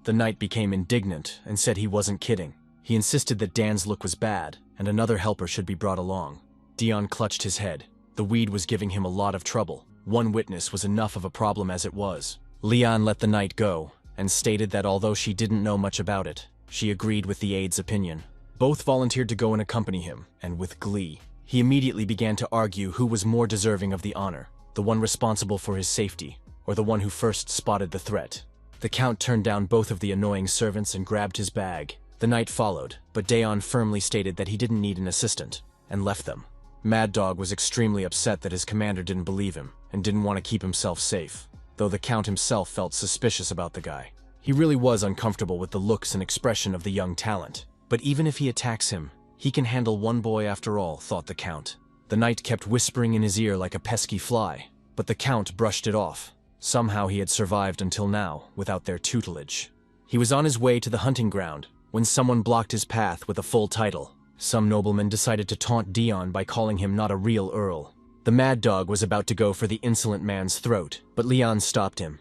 The knight became indignant and said he wasn't kidding. He insisted that Dan's look was bad, and another helper should be brought along. Dion clutched his head. The weed was giving him a lot of trouble. One witness was enough of a problem as it was. Leon let the knight go, and stated that although she didn't know much about it, she agreed with the aide's opinion. Both volunteered to go and accompany him, and with glee. He immediately began to argue who was more deserving of the honor, the one responsible for his safety, or the one who first spotted the threat. The Count turned down both of the annoying servants and grabbed his bag. The knight followed, but Daon firmly stated that he didn't need an assistant, and left them. Mad Dog was extremely upset that his commander didn't believe him, and didn't want to keep himself safe, though the Count himself felt suspicious about the guy. He really was uncomfortable with the looks and expression of the young talent. But even if he attacks him, he can handle one boy after all, thought the Count. The knight kept whispering in his ear like a pesky fly, but the Count brushed it off. Somehow he had survived until now, without their tutelage. He was on his way to the hunting ground, when someone blocked his path with a full title. Some nobleman decided to taunt Dion by calling him not a real earl. The Mad Dog was about to go for the insolent man's throat, but Leon stopped him.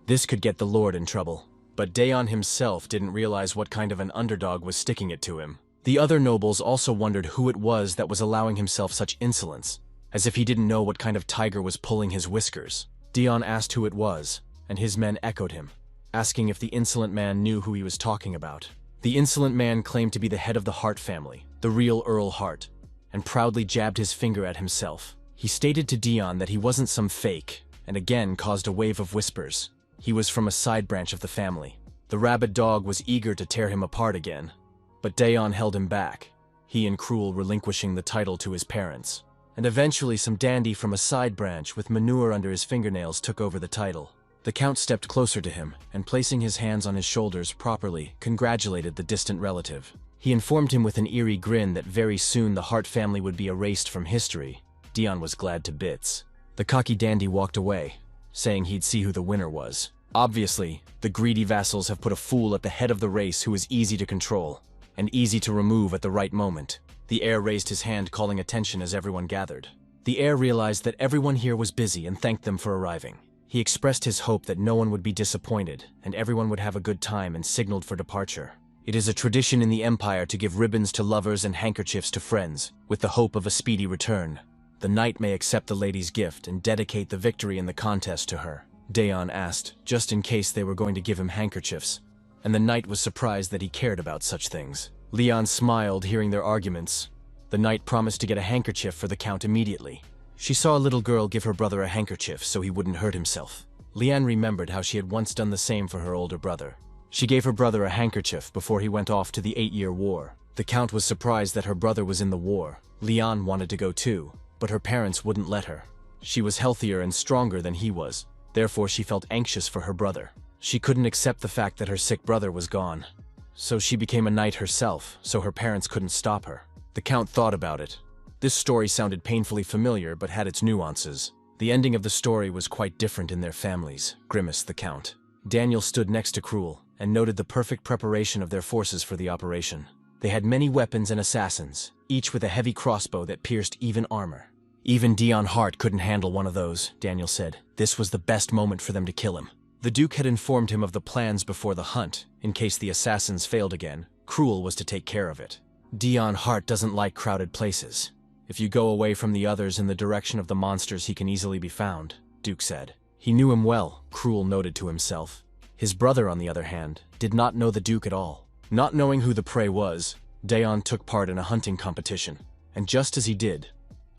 This could get the Lord in trouble. But Daon himself didn't realize what kind of an underdog was sticking it to him. The other nobles also wondered who it was that was allowing himself such insolence, as if he didn't know what kind of tiger was pulling his whiskers. Dion asked who it was, and his men echoed him, asking if the insolent man knew who he was talking about. The insolent man claimed to be the head of the Hart family, the real Earl Hart, and proudly jabbed his finger at himself. He stated to Dion that he wasn't some fake, and again caused a wave of whispers. He was from a side branch of the family. The rabid dog was eager to tear him apart again, but Daon held him back, he and Cruel relinquishing the title to his parents. And eventually some dandy from a side branch with manure under his fingernails took over the title. The Count stepped closer to him, and placing his hands on his shoulders properly, congratulated the distant relative. He informed him with an eerie grin that very soon the Hart family would be erased from history. Dion was glad to bits. The cocky dandy walked away, saying he'd see who the winner was. Obviously, the greedy vassals have put a fool at the head of the race who is easy to control, and easy to remove at the right moment. The heir raised his hand, calling attention as everyone gathered. The heir realized that everyone here was busy and thanked them for arriving. He expressed his hope that no one would be disappointed, and everyone would have a good time, and signaled for departure. It is a tradition in the Empire to give ribbons to lovers and handkerchiefs to friends, with the hope of a speedy return. The knight may accept the lady's gift and dedicate the victory in the contest to her, Daon asked, just in case they were going to give him handkerchiefs, and the knight was surprised that he cared about such things. Leon smiled, hearing their arguments. The knight promised to get a handkerchief for the Count immediately. She saw a little girl give her brother a handkerchief so he wouldn't hurt himself. Leanne remembered how she had once done the same for her older brother. She gave her brother a handkerchief before he went off to the 8-year war. The Count was surprised that her brother was in the war. Leanne wanted to go too, but her parents wouldn't let her. She was healthier and stronger than he was, therefore she felt anxious for her brother. She couldn't accept the fact that her sick brother was gone. So she became a knight herself, so her parents couldn't stop her. The Count thought about it. This story sounded painfully familiar, but had its nuances. The ending of the story was quite different in their families, grimaced the Count. Daniel stood next to Cruel, and noted the perfect preparation of their forces for the operation. They had many weapons and assassins, each with a heavy crossbow that pierced even armor. Even Dion Hart couldn't handle one of those, Daniel said. This was the best moment for them to kill him. The Duke had informed him of the plans before the hunt, in case the assassins failed again. Cruel was to take care of it. Dion Hart doesn't like crowded places. If you go away from the others in the direction of the monsters, he can easily be found, Duke said. He knew him well, Cruel noted to himself. His brother, on the other hand, did not know the Duke at all. Not knowing who the prey was, Daon took part in a hunting competition, and just as he did,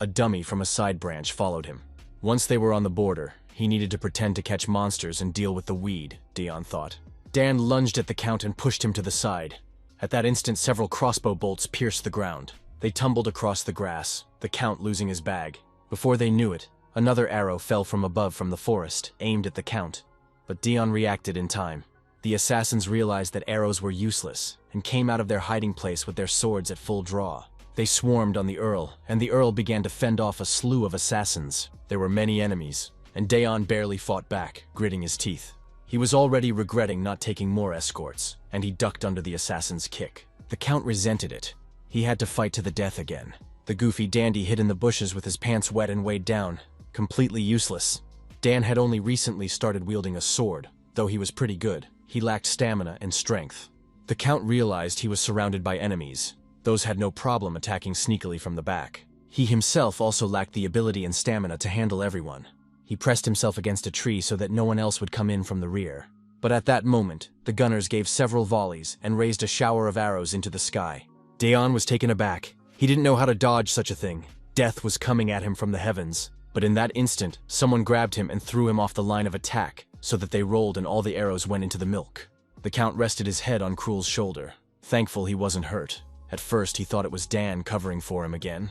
a dummy from a side branch followed him. Once they were on the border, he needed to pretend to catch monsters and deal with the weed, Dion thought. Dan lunged at the Count and pushed him to the side. At that instant, several crossbow bolts pierced the ground. They tumbled across the grass, the Count losing his bag. Before they knew it, another arrow fell from above from the forest, aimed at the Count. But Dion reacted in time. The assassins realized that arrows were useless, and came out of their hiding place with their swords at full draw. They swarmed on the Earl, and the Earl began to fend off a slew of assassins. There were many enemies, and Daon barely fought back, gritting his teeth. He was already regretting not taking more escorts, and he ducked under the assassin's kick. The Count resented it. He had to fight to the death again. The goofy dandy hid in the bushes with his pants wet and weighed down, completely useless. Dan had only recently started wielding a sword, though he was pretty good. He lacked stamina and strength. The Count realized he was surrounded by enemies. Those had no problem attacking sneakily from the back. He himself also lacked the ability and stamina to handle everyone. He pressed himself against a tree so that no one else would come in from the rear. But at that moment, the gunners gave several volleys and raised a shower of arrows into the sky. Daeon was taken aback. He didn't know how to dodge such a thing. Death was coming at him from the heavens. But in that instant, someone grabbed him and threw him off the line of attack, so that they rolled and all the arrows went into the milk. The Count rested his head on Cruel's shoulder, thankful he wasn't hurt. At first, he thought it was Dan covering for him again,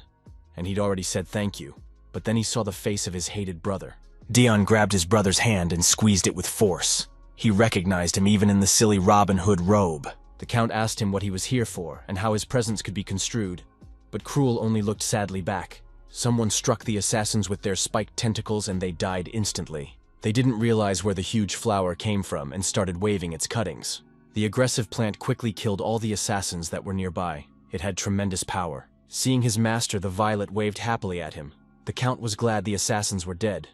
and he'd already said thank you. But then he saw the face of his hated brother. Daeon grabbed his brother's hand and squeezed it with force. He recognized him even in the silly Robin Hood robe. The Count asked him what he was here for and how his presence could be construed, but Cruel only looked sadly back. Someone struck the assassins with their spiked tentacles and they died instantly. They didn't realize where the huge flower came from and started waving its cuttings. The aggressive plant quickly killed all the assassins that were nearby. It had tremendous power. Seeing his master, the violet waved happily at him. The Count was glad the assassins were dead,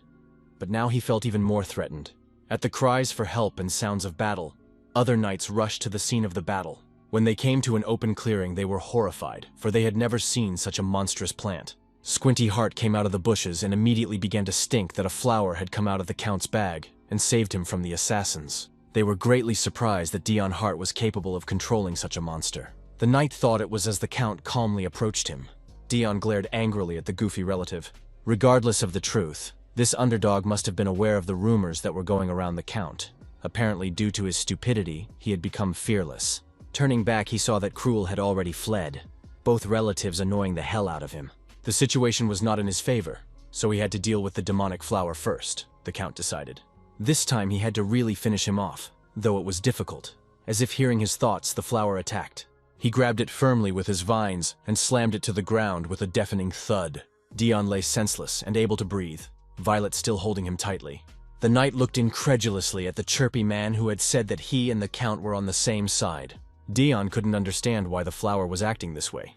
but now he felt even more threatened. At the cries for help and sounds of battle, other knights rushed to the scene of the battle. When they came to an open clearing, they were horrified, for they had never seen such a monstrous plant. Squinty Heart came out of the bushes and immediately began to stink that a flower had come out of the Count's bag and saved him from the assassins. They were greatly surprised that Daeon Hart was capable of controlling such a monster. The knight thought it was as the Count calmly approached him. Daeon glared angrily at the goofy relative. Regardless of the truth, this underdog must have been aware of the rumors that were going around the Count. Apparently, due to his stupidity, he had become fearless. Turning back, he saw that Cruel had already fled, both relatives annoying the hell out of him. The situation was not in his favor, so he had to deal with the demonic flower first, the Count decided. This time he had to really finish him off, though it was difficult. As if hearing his thoughts, the flower attacked. He grabbed it firmly with his vines and slammed it to the ground with a deafening thud. Daeon lay senseless and able to breathe, Violet still holding him tightly. The knight looked incredulously at the chirpy man who had said that he and the Count were on the same side. Daeon couldn't understand why the flower was acting this way.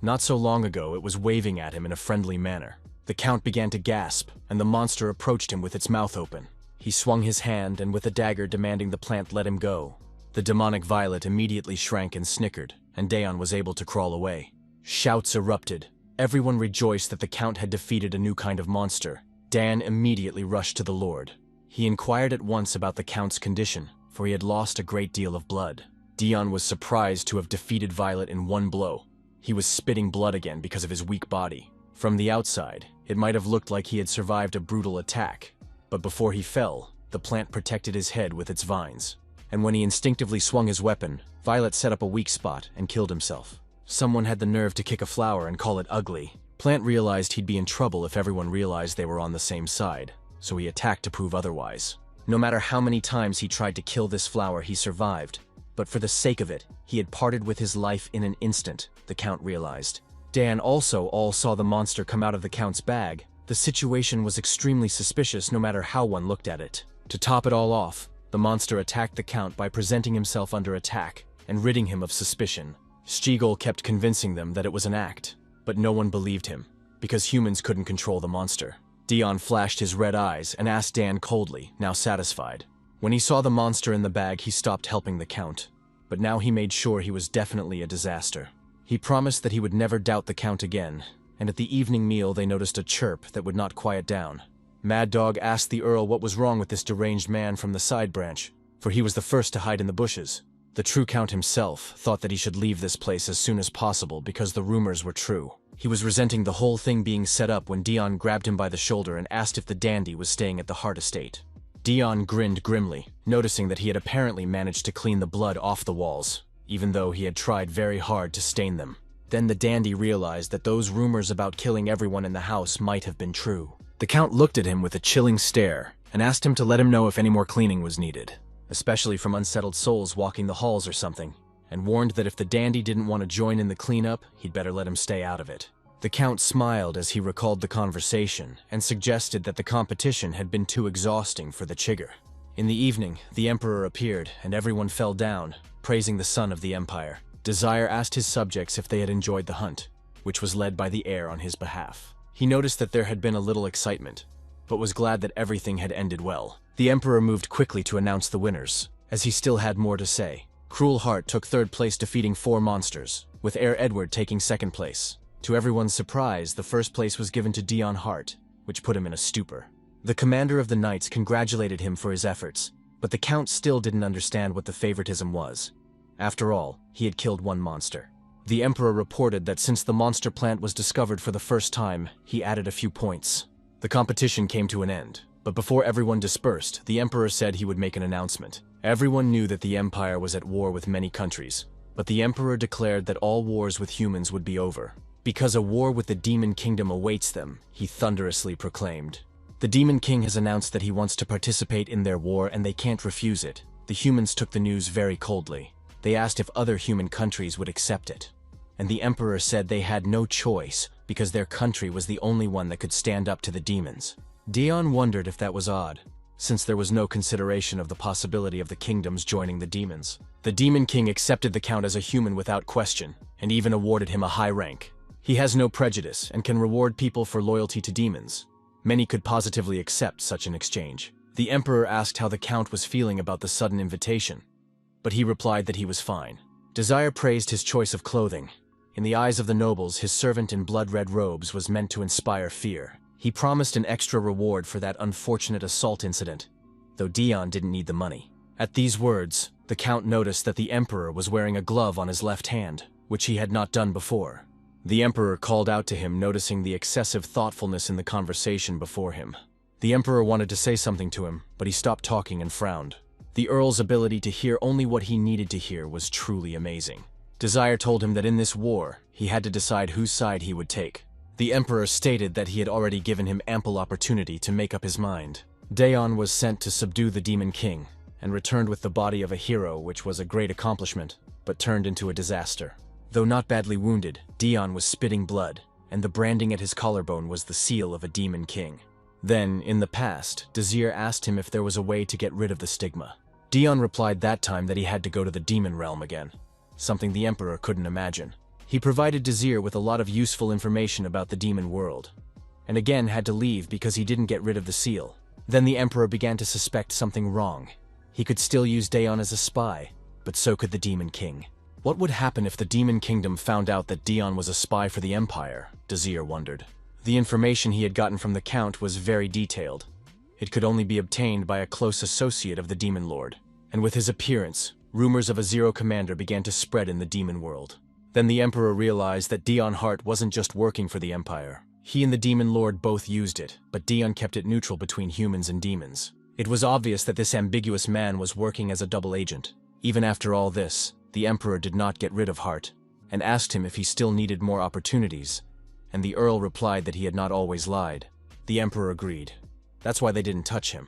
Not so long ago, it was waving at him in a friendly manner. The Count began to gasp, and the monster approached him with its mouth open. He swung his hand and with a dagger demanding the plant let him go. The demonic Violet immediately shrank and snickered, and Daeon was able to crawl away. Shouts erupted. Everyone rejoiced that the Count had defeated a new kind of monster. Dan immediately rushed to the Lord. He inquired at once about the Count's condition, for he had lost a great deal of blood. Daeon was surprised to have defeated Violet in one blow. He was spitting blood again because of his weak body. From the outside, it might have looked like he had survived a brutal attack, but before he fell, the plant protected his head with its vines. And when he instinctively swung his weapon, Violet set up a weak spot and killed himself. Someone had the nerve to kick a flower and call it ugly. Plant realized he'd be in trouble if everyone realized they were on the same side, so he attacked to prove otherwise. No matter how many times he tried to kill this flower, he survived. But for the sake of it, he had parted with his life in an instant, the Count realized. Dan also all saw the monster come out of the Count's bag. The situation was extremely suspicious no matter how one looked at it. To top it all off, the monster attacked the Count by presenting himself under attack and ridding him of suspicion. Stiegel kept convincing them that it was an act, but no one believed him, because humans couldn't control the monster. Daeon flashed his red eyes and asked Dan coldly, now satisfied. When he saw the monster in the bag, he stopped helping the Count, but now he made sure he was definitely a disaster. He promised that he would never doubt the Count again, and at the evening meal they noticed a chirp that would not quiet down. Mad Dog asked the Earl what was wrong with this deranged man from the side branch, for he was the first to hide in the bushes. The true Count himself thought that he should leave this place as soon as possible because the rumors were true. He was resenting the whole thing being set up when Daeon grabbed him by the shoulder and asked if the dandy was staying at the Hart estate. Daeon grinned grimly, noticing that he had apparently managed to clean the blood off the walls, even though he had tried very hard to stain them. Then the dandy realized that those rumors about killing everyone in the house might have been true. The Count looked at him with a chilling stare and asked him to let him know if any more cleaning was needed, especially from unsettled souls walking the halls or something, and warned that if the dandy didn't want to join in the cleanup, he'd better let him stay out of it. The Count smiled as he recalled the conversation and suggested that the competition had been too exhausting for the Chigger. In the evening, the emperor appeared, and everyone fell down, praising the son of the empire. Desire asked his subjects if they had enjoyed the hunt, which was led by the heir on his behalf. He noticed that there had been a little excitement, but was glad that everything had ended well. The emperor moved quickly to announce the winners, as he still had more to say. Cruel Heart took third place, defeating 4 monsters, with Heir Edward taking second place. To everyone's surprise, the first place was given to Dion Hart, which put him in a stupor. The commander of the knights congratulated him for his efforts, but the count still didn't understand what the favoritism was. After all, he had killed 1 monster. The emperor reported that since the monster plant was discovered for the first time, he added a few points. The competition came to an end, but before everyone dispersed, the emperor said he would make an announcement. Everyone knew that the empire was at war with many countries, but the emperor declared that all wars with humans would be over. Because a war with the Demon Kingdom awaits them, he thunderously proclaimed. The Demon King has announced that he wants to participate in their war and they can't refuse it. The humans took the news very coldly. They asked if other human countries would accept it. And the emperor said they had no choice because their country was the only one that could stand up to the demons. Dion wondered if that was odd, since there was no consideration of the possibility of the kingdoms joining the demons. The Demon King accepted the count as a human without question, and even awarded him a high rank. He has no prejudice and can reward people for loyalty to demons. Many could positively accept such an exchange. The emperor asked how the count was feeling about the sudden invitation, but he replied that he was fine. Desire praised his choice of clothing. In the eyes of the nobles, his servant in blood-red robes was meant to inspire fear. He promised an extra reward for that unfortunate assault incident, though Dion didn't need the money. At these words, the count noticed that the emperor was wearing a glove on his left hand, which he had not done before. The emperor called out to him, noticing the excessive thoughtfulness in the conversation before him. The emperor wanted to say something to him, but he stopped talking and frowned. The earl's ability to hear only what he needed to hear was truly amazing. Desire told him that in this war, he had to decide whose side he would take. The emperor stated that he had already given him ample opportunity to make up his mind. Daeon was sent to subdue the Demon King, and returned with the body of a hero, which was a great accomplishment, but turned into a disaster. Though not badly wounded, Dion was spitting blood, and the branding at his collarbone was the seal of a Demon King. Then, in the past, Desire asked him if there was a way to get rid of the stigma. Dion replied that time that he had to go to the demon realm again, something the emperor couldn't imagine. He provided Desire with a lot of useful information about the demon world, and again had to leave because he didn't get rid of the seal. Then the emperor began to suspect something wrong. He could still use Daeon as a spy, but so could the Demon King. What would happen if the Demon Kingdom found out that Dion was a spy for the Empire? Desire wondered. The information he had gotten from the Count was very detailed. It could only be obtained by a close associate of the Demon Lord. And with his appearance, rumors of a Zero Commander began to spread in the demon world. Then the Emperor realized that Dion Hart wasn't just working for the Empire. He and the Demon Lord both used it, but Dion kept it neutral between humans and demons. It was obvious that this ambiguous man was working as a double agent. Even after all this, the Emperor did not get rid of Hart, and asked him if he still needed more opportunities, and the Earl replied that he had not always lied. The Emperor agreed. That's why they didn't touch him.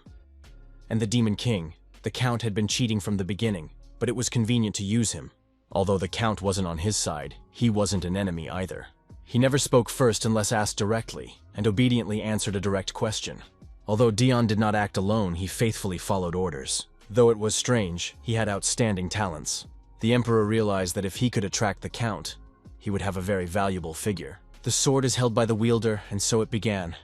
And the Demon King, the Count, had been cheating from the beginning, but it was convenient to use him. Although the Count wasn't on his side, he wasn't an enemy either. He never spoke first unless asked directly, and obediently answered a direct question. Although Dion did not act alone, he faithfully followed orders. Though it was strange, he had outstanding talents. The Emperor realized that if he could attract the Count, he would have a very valuable figure. The sword is held by the wielder, and so it began.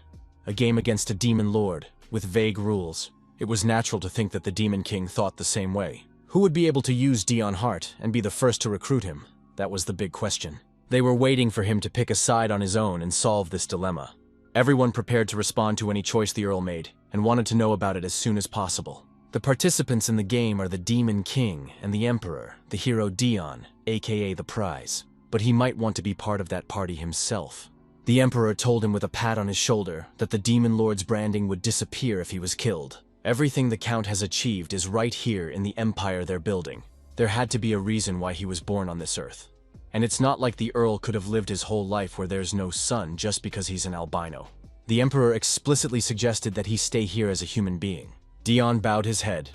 A game against a demon lord, with vague rules. It was natural to think that the Demon King thought the same way. Who would be able to use Dion Hart and be the first to recruit him? That was the big question. They were waiting for him to pick a side on his own and solve this dilemma. Everyone prepared to respond to any choice the Earl made, and wanted to know about it as soon as possible. The participants in the game are the Demon King and the Emperor, the hero Dion, aka the prize. But he might want to be part of that party himself. The Emperor told him with a pat on his shoulder that the Demon Lord's branding would disappear if he was killed. Everything the Count has achieved is right here in the empire they're building. There had to be a reason why he was born on this earth. And it's not like the Earl could have lived his whole life where there's no sun just because he's an albino. The Emperor explicitly suggested that he stay here as a human being. Dion bowed his head.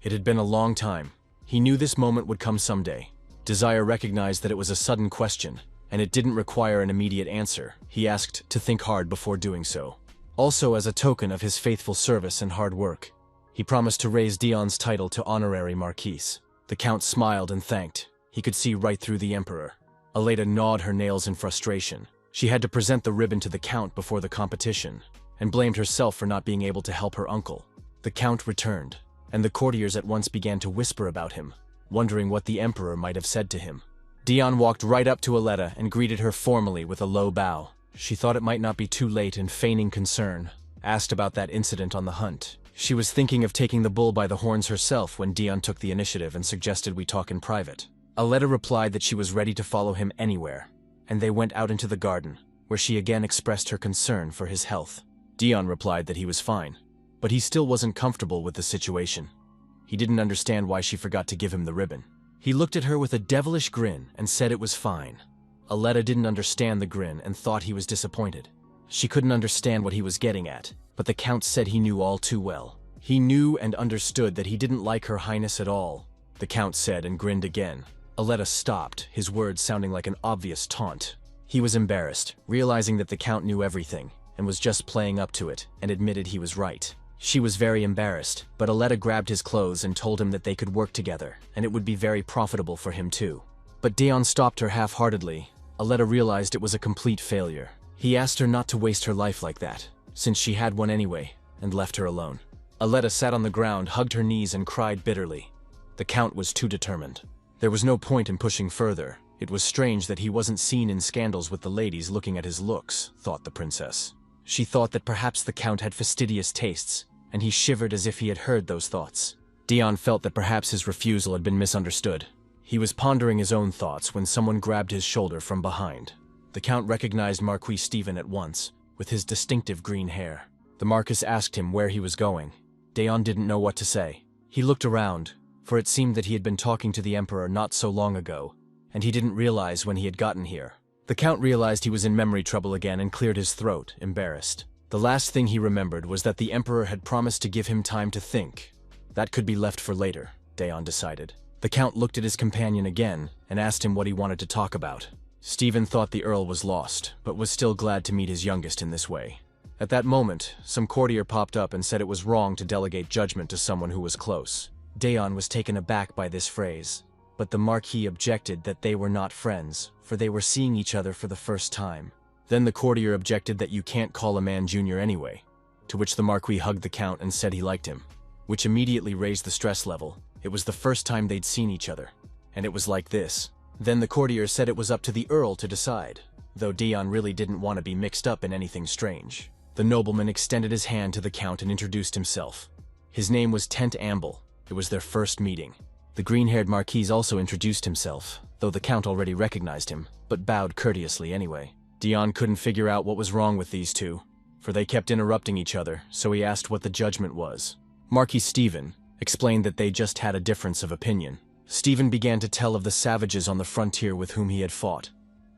It had been a long time. He knew this moment would come someday. Desire recognized that it was a sudden question, and it didn't require an immediate answer. He asked to think hard before doing so. Also, as a token of his faithful service and hard work, He promised to raise Dion's title to honorary marquise. The Count smiled and thanked. He could see right through the Emperor. Aleda gnawed her nails in frustration. She had to present the ribbon to the Count before the competition, and blamed herself for not being able to help her uncle. The Count returned, and the courtiers at once began to whisper about him, wondering what the Emperor might have said to him. Dion walked right up to Aleda and greeted her formally with a low bow. She thought it might not be too late and, feigning concern, asked about that incident on the hunt. She was thinking of taking the bull by the horns herself when Dion took the initiative and suggested we talk in private. Aleda replied that she was ready to follow him anywhere, and they went out into the garden, where she again expressed her concern for his health. Dion replied that he was fine, but he still wasn't comfortable with the situation. He didn't understand why she forgot to give him the ribbon. He looked at her with a devilish grin and said it was fine. Aleda didn't understand the grin and thought he was disappointed. She couldn't understand what he was getting at, but the Count said he knew all too well. He knew and understood that he didn't like Her Highness at all, the Count said and grinned again. Aleda stopped, his words sounding like an obvious taunt. He was embarrassed, realizing that the Count knew everything, and was just playing up to it, and admitted he was right. She was very embarrassed, but Aleda grabbed his clothes and told him that they could work together, and it would be very profitable for him too. But Dion stopped her half-heartedly. Aleda realized it was a complete failure. He asked her not to waste her life like that, since she had one anyway, and left her alone. Aleda sat on the ground, hugged her knees, and cried bitterly. The Count was too determined. There was no point in pushing further. It was strange that he wasn't seen in scandals with the ladies looking at his looks, thought the princess. She thought that perhaps the Count had fastidious tastes, and he shivered as if he had heard those thoughts. Dion felt that perhaps his refusal had been misunderstood. He was pondering his own thoughts when someone grabbed his shoulder from behind. The Count recognized Marquis Stephen at once, with his distinctive green hair. The Marquis asked him where he was going. Dion didn't know what to say. He looked around, for it seemed that he had been talking to the Emperor not so long ago, and he didn't realize when he had gotten here. The Count realized he was in memory trouble again and cleared his throat, embarrassed. The last thing he remembered was that the Emperor had promised to give him time to think. That could be left for later, Dion decided. The Count looked at his companion again and asked him what he wanted to talk about. Stephen thought the Earl was lost, but was still glad to meet his youngest in this way. At that moment, some courtier popped up and said it was wrong to delegate judgment to someone who was close. Dion was taken aback by this phrase, but the Marquis objected that they were not friends, for they were seeing each other for the first time. Then the courtier objected that you can't call a man junior anyway, to which the Marquis hugged the Count and said he liked him, which immediately raised the stress level. It was the first time they'd seen each other, and it was like this. Then the courtier said it was up to the Earl to decide, though Dion really didn't want to be mixed up in anything strange. The nobleman extended his hand to the Count and introduced himself. His name was Tent Amble. It was their first meeting. The green-haired Marquis also introduced himself, though the Count already recognized him, but bowed courteously anyway. Dion couldn't figure out what was wrong with these two, for they kept interrupting each other, so he asked what the judgment was. Marquis Stephen explained that they just had a difference of opinion. Stephen began to tell of the savages on the frontier with whom he had fought.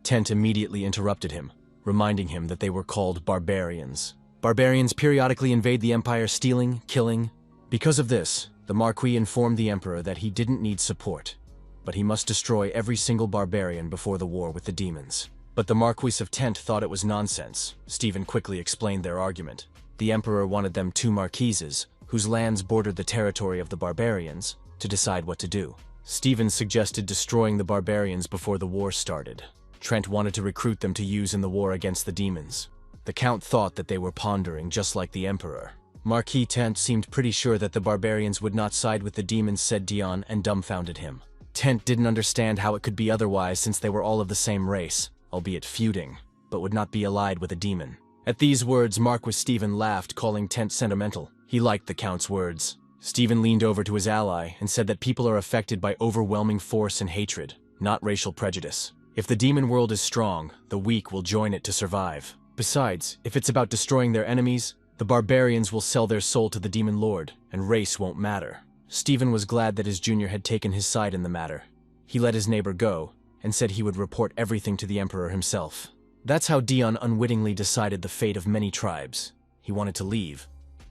Tent immediately interrupted him, reminding him that they were called barbarians. Barbarians periodically invade the Empire, stealing, killing. Because of this, the Marquis informed the Emperor that he didn't need support, but he must destroy every single barbarian before the war with the demons. But the Marquis of Tent thought it was nonsense. Stephen quickly explained their argument. The Emperor wanted them two marquises, whose lands bordered the territory of the barbarians, to decide what to do. Stephen suggested destroying the barbarians before the war started. Trent wanted to recruit them to use in the war against the demons. The Count thought that they were pondering just like the Emperor. Marquis Tent seemed pretty sure that the barbarians would not side with the demons, said Dion, and dumbfounded him. Tent didn't understand how it could be otherwise since they were all of the same race, albeit feuding, but would not be allied with a demon. At these words, Marquis Stephen laughed, calling Tent sentimental. He liked the Count's words. Stephen leaned over to his ally and said that people are affected by overwhelming force and hatred, not racial prejudice. If the demon world is strong, the weak will join it to survive. Besides, if it's about destroying their enemies, the barbarians will sell their soul to the demon lord, and race won't matter. Stephen was glad that his junior had taken his side in the matter. He let his neighbor go, and said he would report everything to the Emperor himself. That's how Dion unwittingly decided the fate of many tribes. He wanted to leave,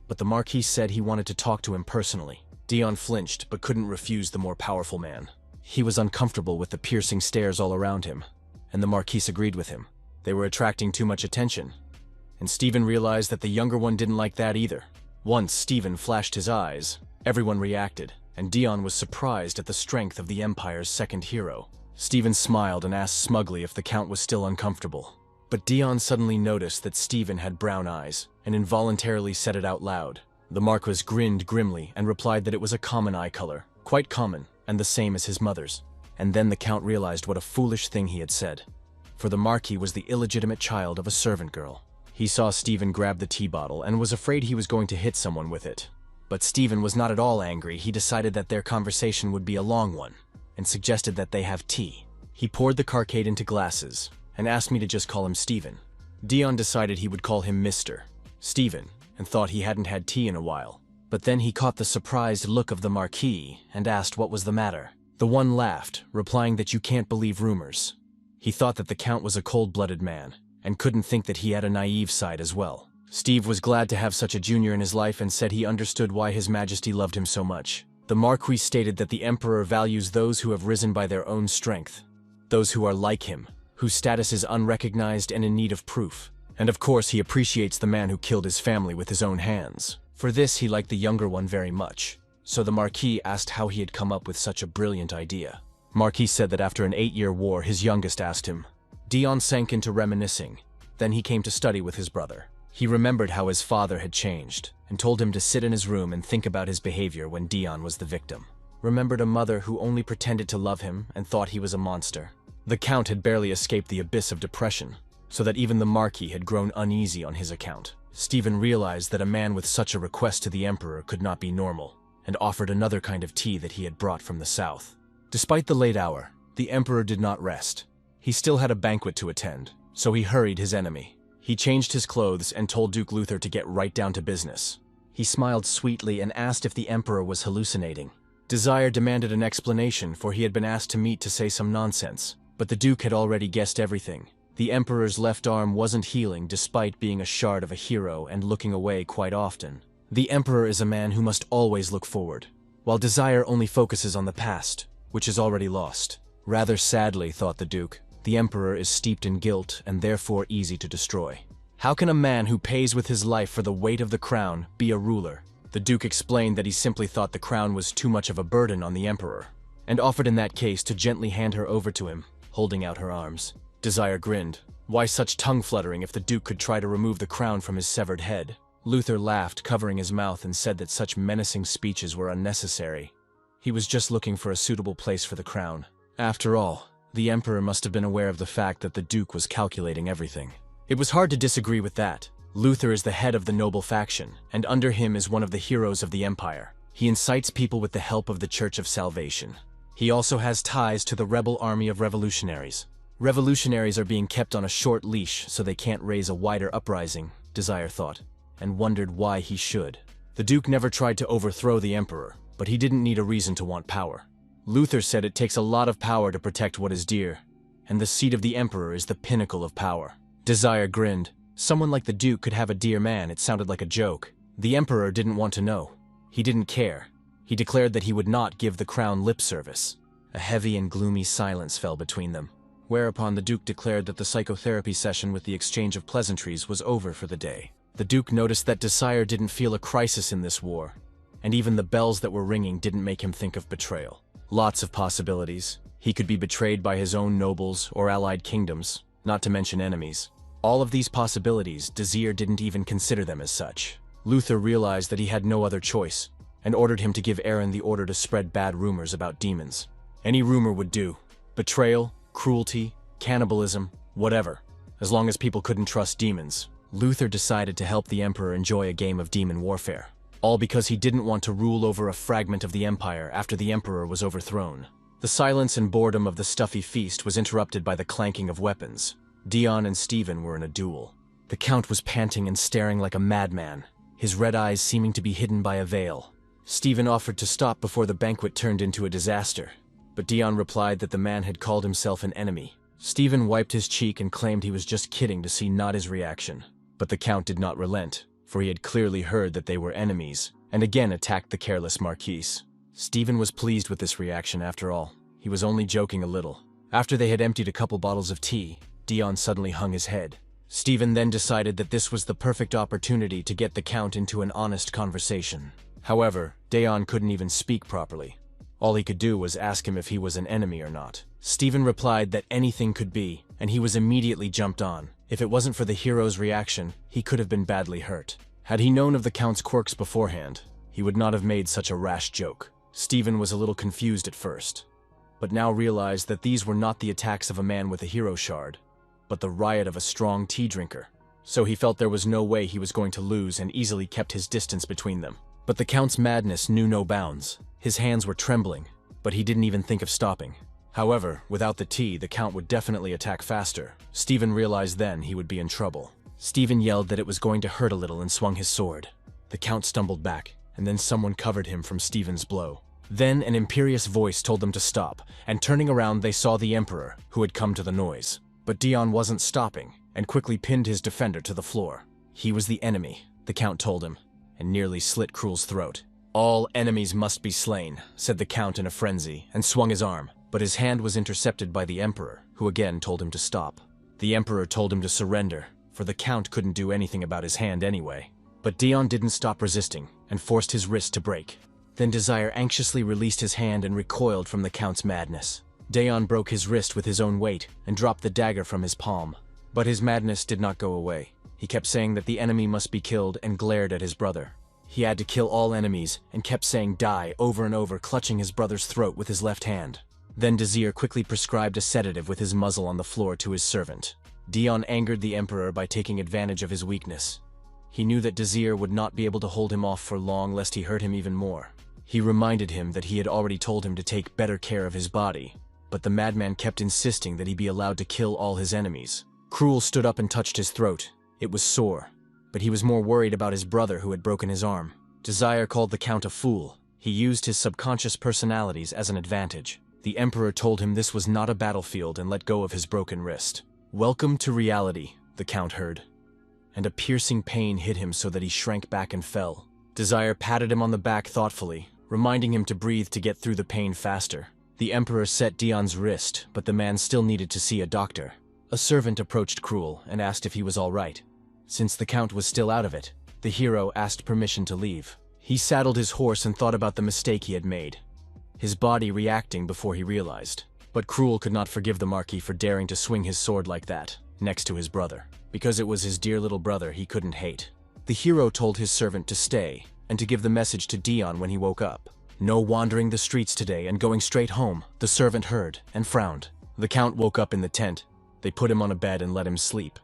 but the Marquis said he wanted to talk to him personally. Dion flinched, but couldn't refuse the more powerful man. He was uncomfortable with the piercing stares all around him, and the Marquis agreed with him. They were attracting too much attention, and Stephen realized that the younger one didn't like that either. Once Stephen flashed his eyes, everyone reacted, and Dion was surprised at the strength of the Empire's second hero. Stephen smiled and asked smugly if the Count was still uncomfortable. But Dion suddenly noticed that Stephen had brown eyes, and involuntarily said it out loud. The Marquis grinned grimly and replied that it was a common eye color, quite common, and the same as his mother's. And then the Count realized what a foolish thing he had said. For the Marquis was the illegitimate child of a servant girl. He saw Stephen grab the tea bottle and was afraid he was going to hit someone with it. But Stephen was not at all angry. He decided that their conversation would be a long one, and suggested that they have tea. He poured the carcade into glasses, and asked me to just call him Stephen. Dion decided he would call him Mr. Stephen, and thought he hadn't had tea in a while. But then he caught the surprised look of the Marquis, and asked what was the matter. The one laughed, replying that you can't believe rumors. He thought that the Count was a cold-blooded man, and couldn't think that he had a naive side as well. Steve was glad to have such a junior in his life and said he understood why His Majesty loved him so much. The Marquis stated that the Emperor values those who have risen by their own strength, those who are like him, whose status is unrecognized and in need of proof. And of course he appreciates the man who killed his family with his own hands. For this he liked the younger one very much. So the Marquis asked how he had come up with such a brilliant idea. Marquis said that after an 8-year war his youngest asked him. Dion sank into reminiscing. Then he came to study with his brother. He remembered how his father had changed, and told him to sit in his room and think about his behavior when Dion was the victim. Remembered a mother who only pretended to love him and thought he was a monster. The Count had barely escaped the abyss of depression, so that even the Marquis had grown uneasy on his account. Stephen realized that a man with such a request to the Emperor could not be normal, and offered another kind of tea that he had brought from the south. Despite the late hour, the Emperor did not rest. He still had a banquet to attend, so he hurried his enemy. He changed his clothes and told Duke Luther to get right down to business. He smiled sweetly and asked if the Emperor was hallucinating. Desire demanded an explanation, for he had been asked to meet to say some nonsense. But the Duke had already guessed everything. The Emperor's left arm wasn't healing despite being a shard of a hero and looking away quite often. The Emperor is a man who must always look forward, while Desire only focuses on the past, which is already lost. Rather sadly, thought the Duke, the Emperor is steeped in guilt and therefore easy to destroy. How can a man who pays with his life for the weight of the crown be a ruler? The Duke explained that he simply thought the crown was too much of a burden on the Emperor, and offered in that case to gently hand her over to him, holding out her arms. Desire grinned. Why such tongue-fluttering if the Duke could try to remove the crown from his severed head? Luther laughed, covering his mouth, and said that such menacing speeches were unnecessary. He was just looking for a suitable place for the crown. After all, the Emperor must have been aware of the fact that the Duke was calculating everything. It was hard to disagree with that. Luther is the head of the noble faction, and under him is one of the heroes of the Empire. He incites people with the help of the Church of Salvation. He also has ties to the rebel army of revolutionaries. Revolutionaries are being kept on a short leash so they can't raise a wider uprising, Desire thought, and wondered why he should. The Duke never tried to overthrow the Emperor, but he didn't need a reason to want power. Luther said it takes a lot of power to protect what is dear, and the seat of the Emperor is the pinnacle of power. Desire grinned. Someone like the Duke could have a dear man. It sounded like a joke. The Emperor didn't want to know. He didn't care. He declared that he would not give the crown lip service. A heavy and gloomy silence fell between them, whereupon the Duke declared that the psychotherapy session with the exchange of pleasantries was over for the day. The Duke noticed that Desire didn't feel a crisis in this war, and even the bells that were ringing didn't make him think of betrayal. Lots of possibilities. He could be betrayed by his own nobles or allied kingdoms, not to mention enemies. All of these possibilities, Desire didn't even consider them as such. Luther realized that he had no other choice, and ordered him to give Aaron the order to spread bad rumors about demons. Any rumor would do. Betrayal, cruelty, cannibalism, whatever. As long as people couldn't trust demons. Luther decided to help the Emperor enjoy a game of demon warfare. All because he didn't want to rule over a fragment of the Empire after the Emperor was overthrown. The silence and boredom of the stuffy feast was interrupted by the clanking of weapons. Dion and Stephen were in a duel. The Count was panting and staring like a madman, his red eyes seeming to be hidden by a veil. Stephen offered to stop before the banquet turned into a disaster, but Dion replied that the man had called himself an enemy. Stephen wiped his cheek and claimed he was just kidding to see not his reaction. But the Count did not relent, for he had clearly heard that they were enemies, and again attacked the careless Marquis. Stephen was pleased with this reaction after all. He was only joking a little. After they had emptied a couple bottles of tea, Dion suddenly hung his head. Stephen then decided that this was the perfect opportunity to get the Count into an honest conversation. However, Daeon couldn't even speak properly. All he could do was ask him if he was an enemy or not. Stephen replied that anything could be, and he was immediately jumped on. If it wasn't for the hero's reaction, he could have been badly hurt. Had he known of the Count's quirks beforehand, he would not have made such a rash joke. Stephen was a little confused at first, but now realized that these were not the attacks of a man with a hero shard, but the riot of a strong tea drinker. So he felt there was no way he was going to lose and easily kept his distance between them. But the Count's madness knew no bounds. His hands were trembling, but he didn't even think of stopping. However, without the tea, the Count would definitely attack faster. Stephen realized then he would be in trouble. Stephen yelled that it was going to hurt a little and swung his sword. The Count stumbled back, and then someone covered him from Stephen's blow. Then an imperious voice told them to stop, and turning around they saw the Emperor, who had come to the noise. But Daeon wasn't stopping, and quickly pinned his defender to the floor. He was the enemy, the Count told him, and nearly slit Cruel's throat. "All enemies must be slain," said the Count in a frenzy, and swung his arm, but his hand was intercepted by the Emperor, who again told him to stop. The Emperor told him to surrender, for the Count couldn't do anything about his hand anyway. But Daeon didn't stop resisting, and forced his wrist to break. Then Desire anxiously released his hand and recoiled from the Count's madness. Daeon broke his wrist with his own weight, and dropped the dagger from his palm. But his madness did not go away. He kept saying that the enemy must be killed and glared at his brother. He had to kill all enemies, and kept saying "die" over and over, clutching his brother's throat with his left hand. Then Desire quickly prescribed a sedative with his muzzle on the floor to his servant. Daeon angered the Emperor by taking advantage of his weakness. He knew that Desire would not be able to hold him off for long lest he hurt him even more. He reminded him that he had already told him to take better care of his body, but the madman kept insisting that he be allowed to kill all his enemies. Cruel stood up and touched his throat. It was sore, but he was more worried about his brother who had broken his arm. Desire called the Count a fool. He used his subconscious personalities as an advantage. The Emperor told him this was not a battlefield and let go of his broken wrist. "Welcome to reality," the Count heard, and a piercing pain hit him so that he shrank back and fell. Desire patted him on the back thoughtfully, reminding him to breathe to get through the pain faster. The Emperor set Daeon's wrist, but the man still needed to see a doctor. A servant approached Cruel and asked if he was all right. Since the Count was still out of it, the hero asked permission to leave. He saddled his horse and thought about the mistake he had made, his body reacting before he realized. But Cruel could not forgive the Marquis for daring to swing his sword like that, next to his brother. Because it was his dear little brother he couldn't hate. The hero told his servant to stay, and to give the message to Daeon when he woke up. "No wandering the streets today and going straight home," the servant heard, and frowned. The Count woke up in the tent. They put him on a bed and let him sleep.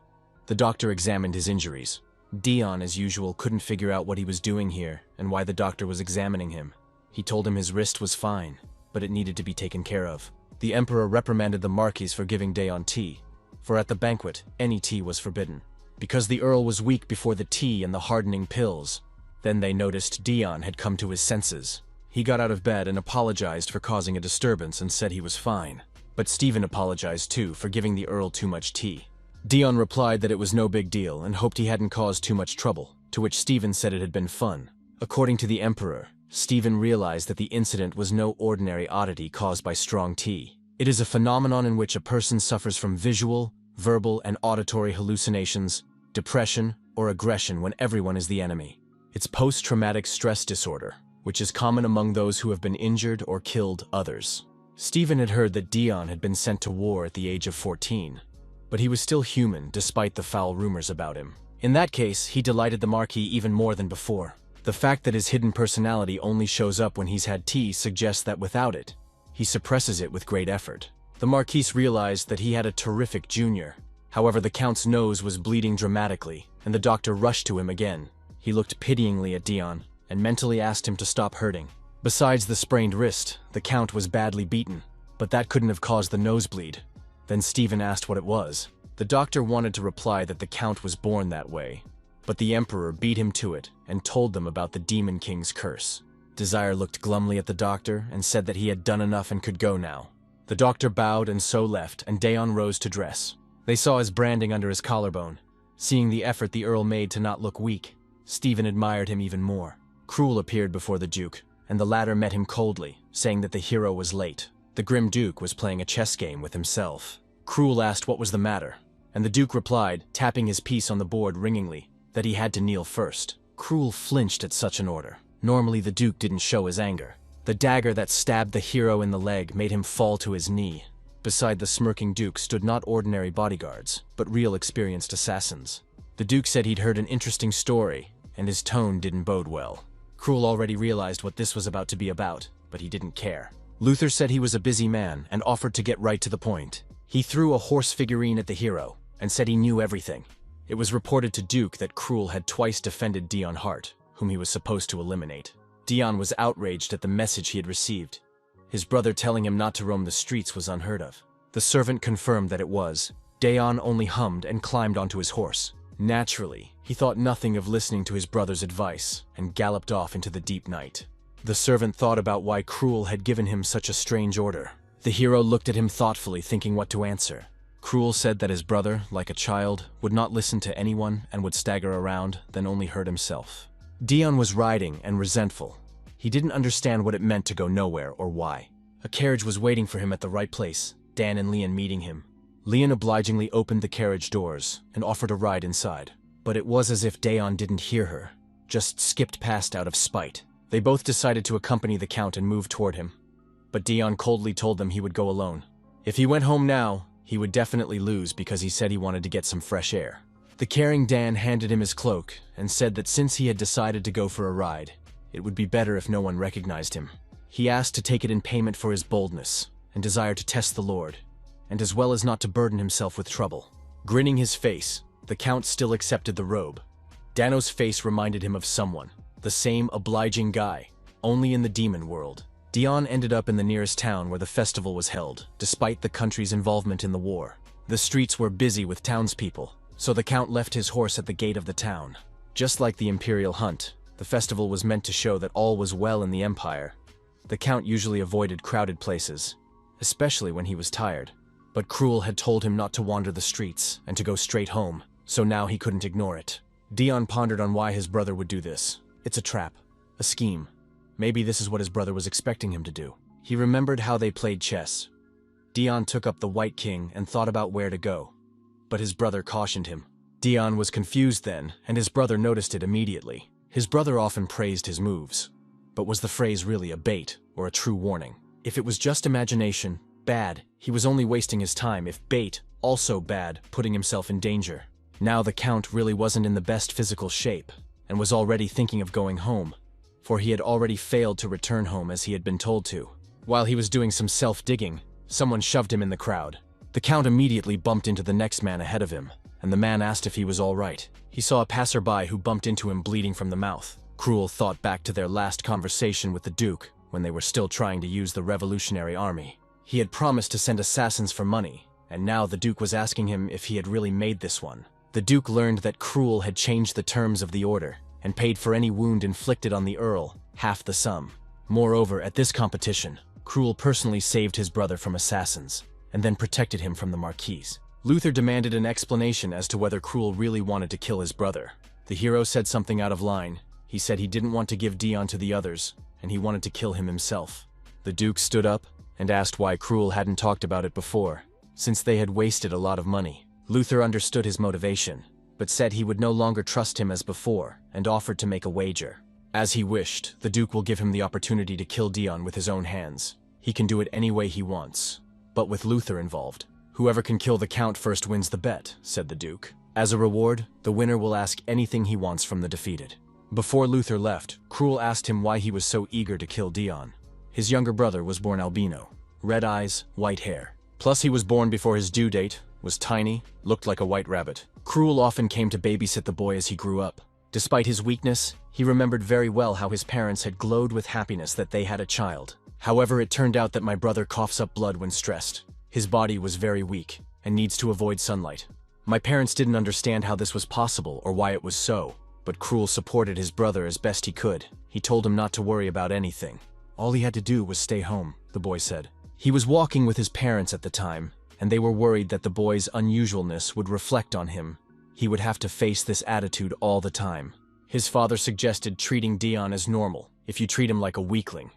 The doctor examined his injuries. Daeon, as usual, couldn't figure out what he was doing here and why the doctor was examining him. He told him his wrist was fine, but it needed to be taken care of. The Emperor reprimanded the Marquis for giving Daeon tea, for at the banquet, any tea was forbidden. Because the Earl was weak before the tea and the hardening pills. Then they noticed Daeon had come to his senses. He got out of bed and apologized for causing a disturbance and said he was fine. But Stephen apologized too for giving the Earl too much tea. Daeon replied that it was no big deal and hoped he hadn't caused too much trouble, to which Stephen said it had been fun. According to the Emperor, Stephen realized that the incident was no ordinary oddity caused by strong tea. It is a phenomenon in which a person suffers from visual, verbal, and auditory hallucinations, depression, or aggression when everyone is the enemy. It's post-traumatic stress disorder, which is common among those who have been injured or killed others. Stephen had heard that Daeon had been sent to war at the age of 14, but he was still human despite the foul rumors about him. In that case, he delighted the Marquis even more than before. The fact that his hidden personality only shows up when he's had tea suggests that without it, he suppresses it with great effort. The Marquis realized that he had a terrific junior. However, the Count's nose was bleeding dramatically, and the doctor rushed to him again. He looked pityingly at Daeon, and mentally asked him to stop hurting. Besides the sprained wrist, the Count was badly beaten, but that couldn't have caused the nosebleed. Then Stephen asked what it was. The doctor wanted to reply that the Count was born that way, but the Emperor beat him to it and told them about the Demon King's curse. Desire looked glumly at the doctor and said that he had done enough and could go now. The doctor bowed and so left, and Daeon rose to dress. They saw his branding under his collarbone. Seeing the effort the Earl made to not look weak, Stephen admired him even more. Cruel appeared before the Duke, and the latter met him coldly, saying that the hero was late. The Grim Duke was playing a chess game with himself. Cruel asked what was the matter, And the Duke replied, tapping his piece on the board ringingly, that he had to kneel first. Cruel flinched at such an order. Normally the Duke didn't show his anger. The dagger that stabbed the hero in the leg made him fall to his knee. Beside the smirking Duke stood not ordinary bodyguards, but real experienced assassins. The Duke said he'd heard an interesting story, and his tone didn't bode well. Cruel already realized what this was about to be about, but he didn't care. Luther said he was a busy man and offered to get right to the point. He threw a horse figurine at the hero and said he knew everything. It was reported to Duke that Cruel had twice defended Dion Hart, whom he was supposed to eliminate. Dion was outraged at the message he had received. His brother telling him not to roam the streets was unheard of. The servant confirmed that it was. Dion only hummed and climbed onto his horse. Naturally, he thought nothing of listening to his brother's advice and galloped off into the deep night. The servant thought about why Cruel had given him such a strange order. The hero looked at him thoughtfully, thinking what to answer. Cruel said that his brother, like a child, would not listen to anyone and would stagger around, then only hurt himself. Dion was riding and resentful. He didn't understand what it meant to go nowhere or why. A carriage was waiting for him at the right place, Dan and Leon meeting him. Leon obligingly opened the carriage doors and offered a ride inside. But it was as if Dion didn't hear her, just skipped past out of spite. They both decided to accompany the Count and move toward him. But Dion coldly told them he would go alone. If he went home now, he would definitely lose because he said he wanted to get some fresh air. The caring Dan handed him his cloak and said that since he had decided to go for a ride, it would be better if no one recognized him. He asked to take it in payment for his boldness and desire to test the Lord, and as well as not to burden himself with trouble. Grinning his face, the Count still accepted the robe. Dano's face reminded him of someone, the same obliging guy, only in the demon world. Dion ended up in the nearest town where the festival was held, despite the country's involvement in the war. The streets were busy with townspeople, so the Count left his horse at the gate of the town. Just like the Imperial Hunt, the festival was meant to show that all was well in the Empire. The Count usually avoided crowded places, especially when he was tired. But Cruel had told him not to wander the streets and to go straight home, so now he couldn't ignore it. Dion pondered on why his brother would do this. It's a trap, a scheme. Maybe this is what his brother was expecting him to do. He remembered how they played chess. Dion took up the White King and thought about where to go, but his brother cautioned him. Dion was confused then, and his brother noticed it immediately. His brother often praised his moves, but was the phrase really a bait or a true warning? If it was just imagination, bad, he was only wasting his time. If bait, also bad, putting himself in danger. Now the Count really wasn't in the best physical shape, and was already thinking of going home, for he had already failed to return home as he had been told to. While he was doing some self-digging, someone shoved him in the crowd. The Count immediately bumped into the next man ahead of him, and the man asked if he was all right. He saw a passerby who bumped into him bleeding from the mouth. Cruel thought back to their last conversation with the Duke, when they were still trying to use the Revolutionary Army. He had promised to send assassins for money, and now the Duke was asking him if he had really made this one. The Duke learned that Cruel had changed the terms of the order, and paid for any wound inflicted on the Earl, half the sum. Moreover, at this competition, Cruel personally saved his brother from assassins, and then protected him from the Marquise. Luther demanded an explanation as to whether Cruel really wanted to kill his brother. The hero said something out of line. He said he didn't want to give Dion to the others, and he wanted to kill him himself. The Duke stood up and asked why Cruel hadn't talked about it before, since they had wasted a lot of money. Luther understood his motivation, but said he would no longer trust him as before, and offered to make a wager. As he wished, the Duke will give him the opportunity to kill Dion with his own hands. He can do it any way he wants, but with Luther involved. Whoever can kill the Count first wins the bet, said the Duke. As a reward, the winner will ask anything he wants from the defeated. Before Luther left, Cruel asked him why he was so eager to kill Dion. His younger brother was born albino, red eyes, white hair. Plus he was born before his due date, was tiny, looked like a white rabbit. Cruel often came to babysit the boy as he grew up. Despite his weakness, he remembered very well how his parents had glowed with happiness that they had a child. However, it turned out that my brother coughs up blood when stressed. His body was very weak and needs to avoid sunlight. My parents didn't understand how this was possible or why it was so, but Cruel supported his brother as best he could. He told him not to worry about anything. All he had to do was stay home, the boy said. He was walking with his parents at the time, and they were worried that the boy's unusualness would reflect on him. He would have to face this attitude all the time. His father suggested treating Dion as normal. If you treat him like a weakling,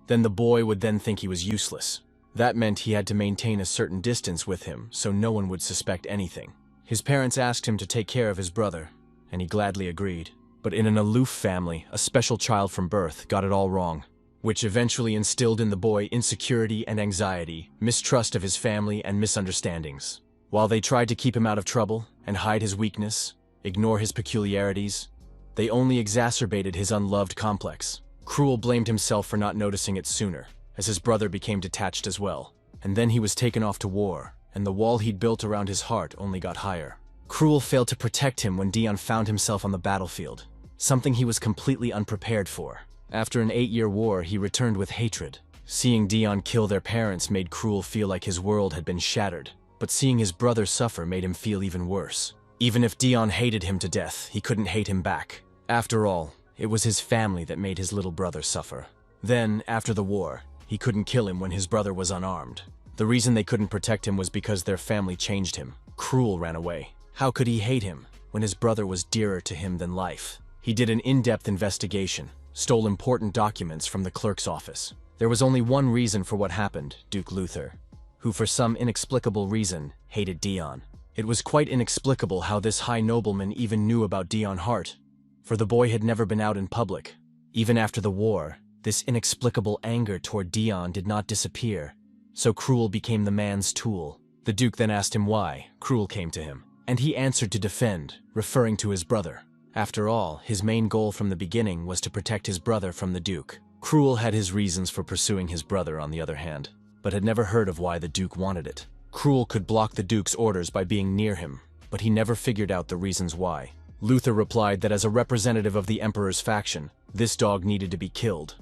then the boy would then think he was useless. That meant he had to maintain a certain distance with him so no one would suspect anything. His parents asked him to take care of his brother, and he gladly agreed. But in an aloof family, a special child from birth got it all wrong, which eventually instilled in the boy insecurity and anxiety, mistrust of his family, and misunderstandings. While they tried to keep him out of trouble and hide his weakness, ignore his peculiarities, they only exacerbated his unloved complex. Cruel blamed himself for not noticing it sooner, as his brother became detached as well. And then he was taken off to war, and the wall he'd built around his heart only got higher. Cruel failed to protect him when Dion found himself on the battlefield, something he was completely unprepared for. After an 8-year war, he returned with hatred. Seeing Dion kill their parents made Cruel feel like his world had been shattered, but seeing his brother suffer made him feel even worse. Even if Dion hated him to death, he couldn't hate him back. After all, it was his family that made his little brother suffer. Then, after the war, he couldn't kill him when his brother was unarmed. The reason they couldn't protect him was because their family changed him. Cruel ran away. How could he hate him when his brother was dearer to him than life? He did an in-depth investigation, stole important documents from the clerk's office. There was only one reason for what happened, Duke Luther, who for some inexplicable reason hated Dion. It was quite inexplicable how this high nobleman even knew about Dion Hart, for the boy had never been out in public. Even after the war, this inexplicable anger toward Dion did not disappear, so Cruel became the man's tool. The Duke then asked him why. Cruel came to him, and he answered to defend, referring to his brother. After all, his main goal from the beginning was to protect his brother from the Duke. Cruel had his reasons for pursuing his brother, on the other hand, but had never heard of why the Duke wanted it. Cruel could block the Duke's orders by being near him, but he never figured out the reasons why. Luther replied that as a representative of the Emperor's faction, this dog needed to be killed.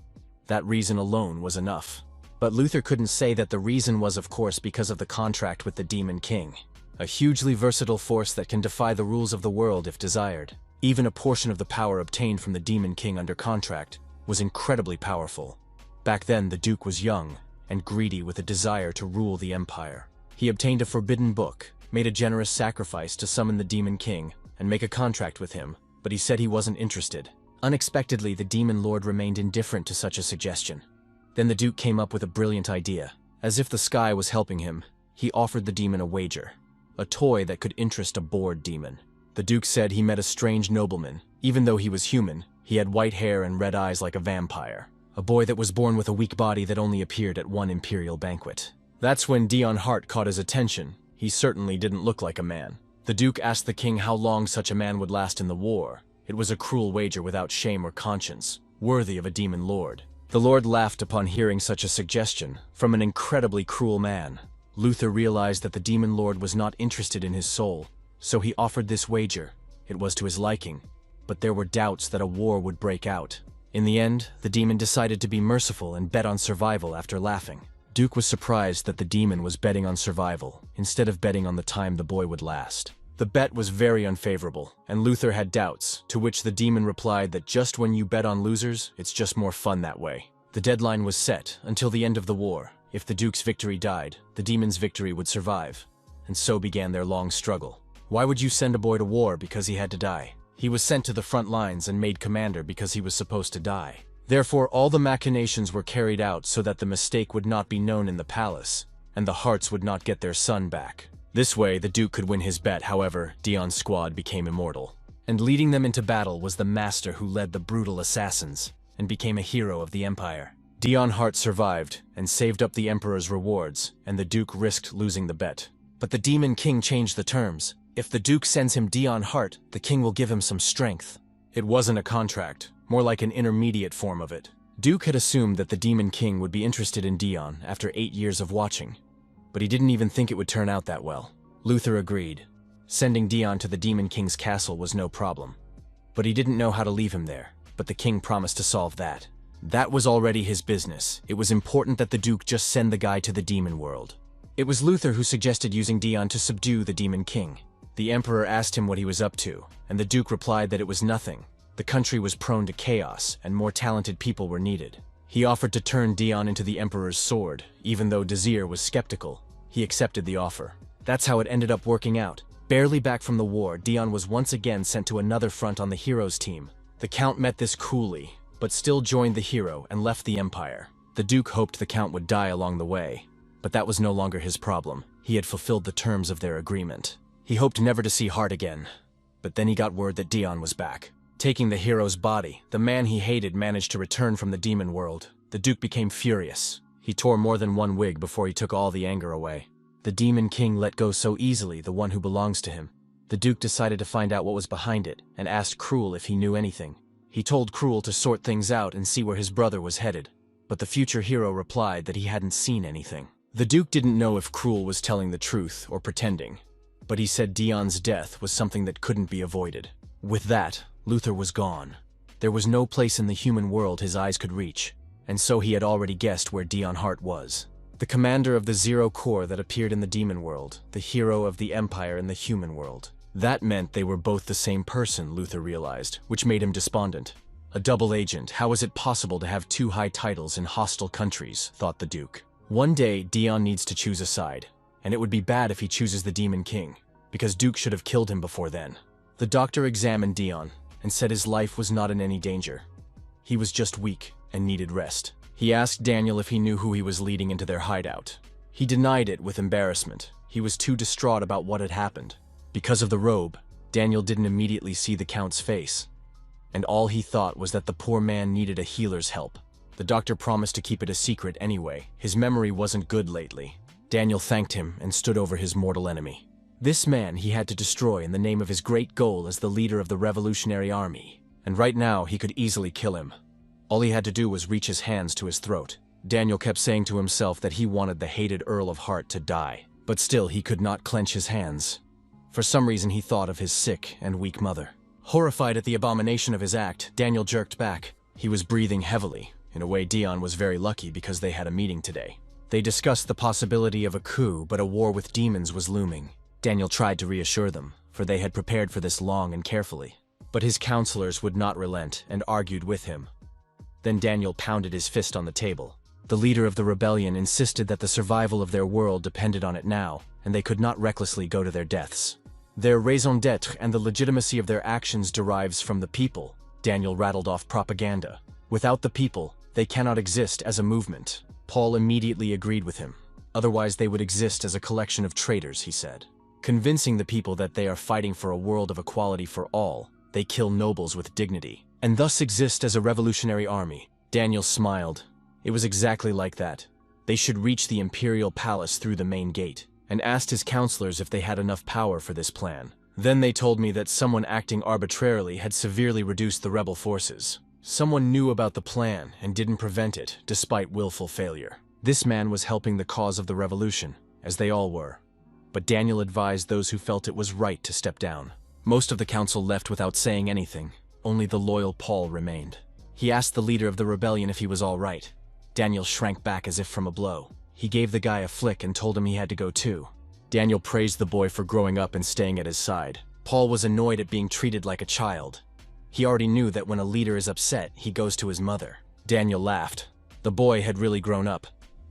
That reason alone was enough. But Luther couldn't say that the reason was, of course, because of the contract with the Demon King, a hugely versatile force that can defy the rules of the world if desired. Even a portion of the power obtained from the Demon King under contract was incredibly powerful. Back then, the Duke was young and greedy with a desire to rule the Empire. He obtained a forbidden book, made a generous sacrifice to summon the Demon King and make a contract with him, but he said he wasn't interested. Unexpectedly, the Demon Lord remained indifferent to such a suggestion. Then the Duke came up with a brilliant idea. As if the sky was helping him, he offered the demon a wager, a toy that could interest a bored demon. The Duke said he met a strange nobleman. Even though he was human, he had white hair and red eyes like a vampire. A boy that was born with a weak body that only appeared at one imperial banquet. That's when Dion Hart caught his attention. He certainly didn't look like a man. The Duke asked the king how long such a man would last in the war. It was a cruel wager without shame or conscience, worthy of a demon lord. The Lord laughed upon hearing such a suggestion from an incredibly cruel man. Luther realized that the demon lord was not interested in his soul, so he offered this wager. It was to his liking, but there were doubts that a war would break out. In the end, the demon decided to be merciful and bet on survival after laughing. Duke was surprised that the demon was betting on survival, instead of betting on the time the boy would last. The bet was very unfavorable, and Luther had doubts, to which the demon replied that just when you bet on losers, it's just more fun that way. The deadline was set until the end of the war. If the Duke's victory died, the demon's victory would survive. And so began their long struggle. Why would you send a boy to war because he had to die? He was sent to the front lines and made commander because he was supposed to die. Therefore, all the machinations were carried out so that the mistake would not be known in the palace, and the Harts would not get their son back. This way, the Duke could win his bet. However, Dion's squad became immortal. And leading them into battle was the master who led the brutal assassins, and became a hero of the Empire. Dion Hart survived, and saved up the Emperor's rewards, and the Duke risked losing the bet. But the Demon King changed the terms. If the Duke sends him Dion Hart, the king will give him some strength. It wasn't a contract, more like an intermediate form of it. Duke had assumed that the Demon King would be interested in Dion after 8 years of watching, but he didn't even think it would turn out that well. Luther agreed. Sending Dion to the Demon King's castle was no problem, but he didn't know how to leave him there, but the king promised to solve that. That was already his business. It was important that the Duke just send the guy to the demon world. It was Luther who suggested using Dion to subdue the Demon King. The Emperor asked him what he was up to, and the Duke replied that it was nothing. The country was prone to chaos, and more talented people were needed. He offered to turn Dion into the Emperor's sword. Even though Desir was skeptical, he accepted the offer. That's how it ended up working out. Barely back from the war, Dion was once again sent to another front on the hero's team. The Count met this coolly, but still joined the hero and left the Empire. The Duke hoped the Count would die along the way, but that was no longer his problem. He had fulfilled the terms of their agreement. He hoped never to see Hart again. But then he got word that Dion was back. Taking the hero's body, the man he hated managed to return from the demon world. The Duke became furious. He tore more than one wig before he took all the anger away. The Demon King let go so easily the one who belongs to him. The Duke decided to find out what was behind it and asked Cruel if he knew anything. He told Cruel to sort things out and see where his brother was headed. But the future hero replied that he hadn't seen anything. The Duke didn't know if Cruel was telling the truth or pretending, but he said Dion's death was something that couldn't be avoided. With that, Luther was gone. There was no place in the human world his eyes could reach, and so he had already guessed where Dion Hart was. The commander of the Zero Corps that appeared in the demon world, the hero of the Empire in the human world. That meant they were both the same person, Luther realized, which made him despondent. A double agent, how is it possible to have two high titles in hostile countries, thought the Duke. One day, Dion needs to choose a side, and it would be bad if he chooses the Demon King, because Duke should have killed him before then. The doctor examined Dion and said his life was not in any danger. He was just weak and needed rest. He asked Daniel if he knew who he was leading into their hideout. He denied it with embarrassment. He was too distraught about what had happened. Because of the robe, Daniel didn't immediately see the Count's face, and all he thought was that the poor man needed a healer's help. The doctor promised to keep it a secret anyway. His memory wasn't good lately. Daniel thanked him and stood over his mortal enemy. This man he had to destroy in the name of his great goal as the leader of the Revolutionary Army, and right now he could easily kill him. All he had to do was reach his hands to his throat. Daniel kept saying to himself that he wanted the hated Earl of Hart to die, but still he could not clench his hands. For some reason he thought of his sick and weak mother. Horrified at the abomination of his act, Daniel jerked back. He was breathing heavily. In a way, Dion was very lucky because they had a meeting today. They discussed the possibility of a coup, but a war with demons was looming. Daniel tried to reassure them, for they had prepared for this long and carefully. But his counselors would not relent and argued with him. Then Daniel pounded his fist on the table. The leader of the rebellion insisted that the survival of their world depended on it now, and they could not recklessly go to their deaths. Their raison d'etre and the legitimacy of their actions derives from the people. Daniel rattled off propaganda. Without the people, they cannot exist as a movement. Paul immediately agreed with him. Otherwise they would exist as a collection of traitors, he said. Convincing the people that they are fighting for a world of equality for all, they kill nobles with dignity, and thus exist as a revolutionary army. Daniel smiled. It was exactly like that. They should reach the imperial palace through the main gate, and asked his counselors if they had enough power for this plan. Then they told me that someone acting arbitrarily had severely reduced the rebel forces. Someone knew about the plan and didn't prevent it, despite willful failure. This man was helping the cause of the revolution, as they all were. But Daniel advised those who felt it was right to step down. Most of the council left without saying anything. Only the loyal Paul remained. He asked the leader of the rebellion if he was all right. Daniel shrank back as if from a blow. He gave the guy a flick and told him he had to go too. Daniel praised the boy for growing up and staying at his side. Paul was annoyed at being treated like a child. He already knew that when a leader is upset, he goes to his mother. Daniel laughed. The boy had really grown up.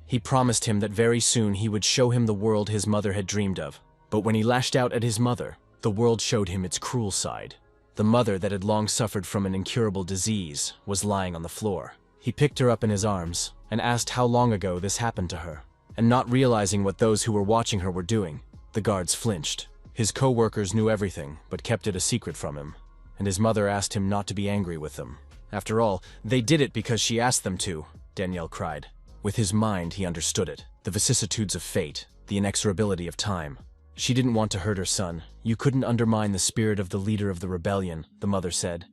He promised him that very soon he would show him the world his mother had dreamed of. But when he lashed out at his mother, the world showed him its cruel side. The mother that had long suffered from an incurable disease was lying on the floor. He picked her up in his arms and asked how long ago this happened to her. And not realizing what those who were watching her were doing, the guards flinched. His co-workers knew everything, but kept it a secret from him. And his mother asked him not to be angry with them. After all, they did it because she asked them to, Daniel cried. With his mind, he understood it. The vicissitudes of fate, the inexorability of time. She didn't want to hurt her son. You couldn't undermine the spirit of the leader of the rebellion, the mother said.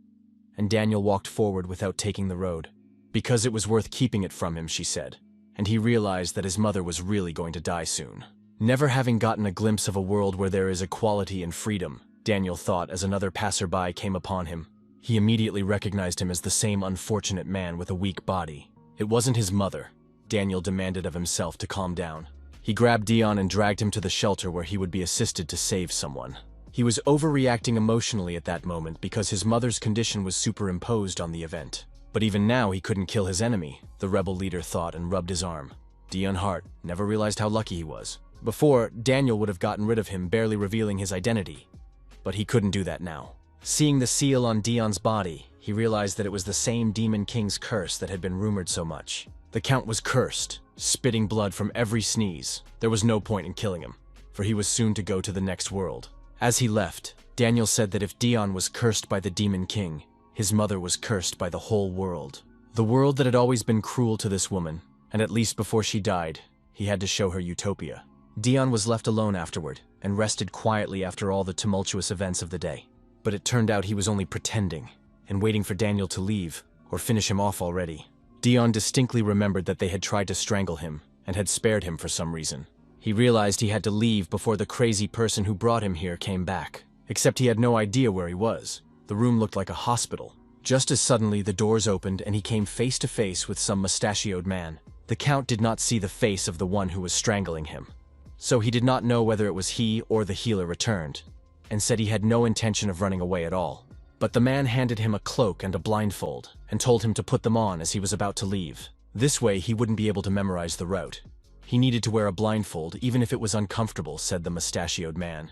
And Daniel walked forward without taking the road. Because it was worth keeping it from him, she said. And he realized that his mother was really going to die soon. Never having gotten a glimpse of a world where there is equality and freedom, Daniel thought as another passerby came upon him. He immediately recognized him as the same unfortunate man with a weak body. It wasn't his mother. Daniel demanded of himself to calm down. He grabbed Dion and dragged him to the shelter where he would be assisted to save someone. He was overreacting emotionally at that moment because his mother's condition was superimposed on the event. But even now he couldn't kill his enemy, the rebel leader thought and rubbed his arm. Dion Hart never realized how lucky he was. Before, Daniel would have gotten rid of him, barely revealing his identity. But he couldn't do that now. Seeing the seal on Dion's body, he realized that it was the same Demon King's curse that had been rumored so much. The Count was cursed, spitting blood from every sneeze. There was no point in killing him, for he was soon to go to the next world. As he left, Daniel said that if Dion was cursed by the Demon King, his mother was cursed by the whole world. The world that had always been cruel to this woman, and at least before she died, he had to show her utopia. Dion was left alone afterward, and rested quietly after all the tumultuous events of the day. But it turned out he was only pretending, and waiting for Daniel to leave, or finish him off already. Dion distinctly remembered that they had tried to strangle him, and had spared him for some reason. He realized he had to leave before the crazy person who brought him here came back. Except he had no idea where he was. The room looked like a hospital. Just as suddenly the doors opened and he came face to face with some mustachioed man. The Count did not see the face of the one who was strangling him, so he did not know whether it was he or the healer returned, and said he had no intention of running away at all. But the man handed him a cloak and a blindfold, and told him to put them on as he was about to leave. This way he wouldn't be able to memorize the route. He needed to wear a blindfold even if it was uncomfortable, said the mustachioed man,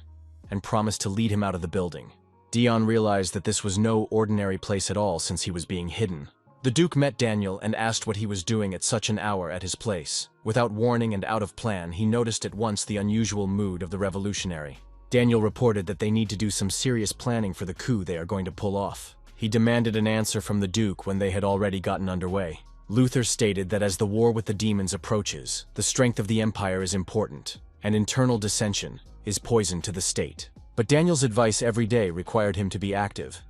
and promised to lead him out of the building. Dion realized that this was no ordinary place at all since he was being hidden. The Duke met Daniel and asked what he was doing at such an hour at his place. Without warning and out of plan, he noticed at once the unusual mood of the revolutionary. Daniel reported that they need to do some serious planning for the coup they are going to pull off. He demanded an answer from the Duke when they had already gotten underway. Luther stated that as the war with the demons approaches, the strength of the empire is important, and internal dissension is poison to the state. But Daniel's advice every day required him to be active,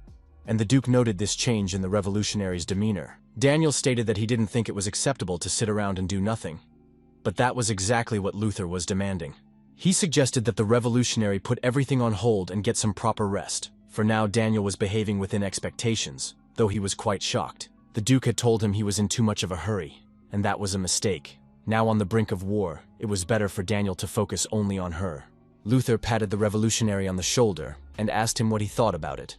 and the Duke noted this change in the revolutionary's demeanor. Daniel stated that he didn't think it was acceptable to sit around and do nothing, but that was exactly what Luther was demanding. He suggested that the revolutionary put everything on hold and get some proper rest. For now, Daniel was behaving within expectations, though he was quite shocked. The Duke had told him he was in too much of a hurry, and that was a mistake. Now on the brink of war, it was better for Daniel to focus only on her. Luther patted the revolutionary on the shoulder and asked him what he thought about it.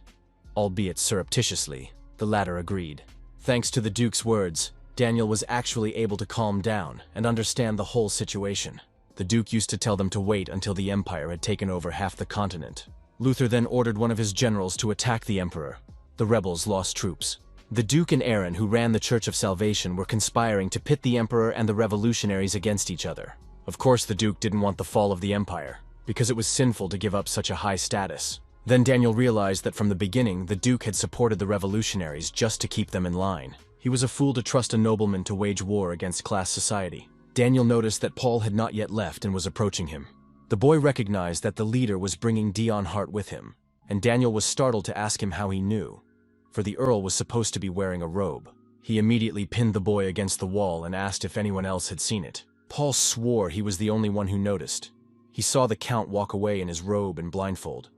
Albeit surreptitiously, the latter agreed. Thanks to the Duke's words, Daniel was actually able to calm down and understand the whole situation. The Duke used to tell them to wait until the Empire had taken over half the continent. Luther then ordered one of his generals to attack the Emperor. The rebels lost troops. The Duke and Aaron, who ran the Church of Salvation, were conspiring to pit the Emperor and the revolutionaries against each other. Of course, the Duke didn't want the fall of the Empire, because it was sinful to give up such a high status. Then Daniel realized that from the beginning, the Duke had supported the revolutionaries just to keep them in line. He was a fool to trust a nobleman to wage war against class society. Daniel noticed that Paul had not yet left and was approaching him. The boy recognized that the leader was bringing Dion Hart with him, and Daniel was startled to ask him how he knew, for the Earl was supposed to be wearing a robe. He immediately pinned the boy against the wall and asked if anyone else had seen it. Paul swore he was the only one who noticed. He saw the Count walk away in his robe and blindfold,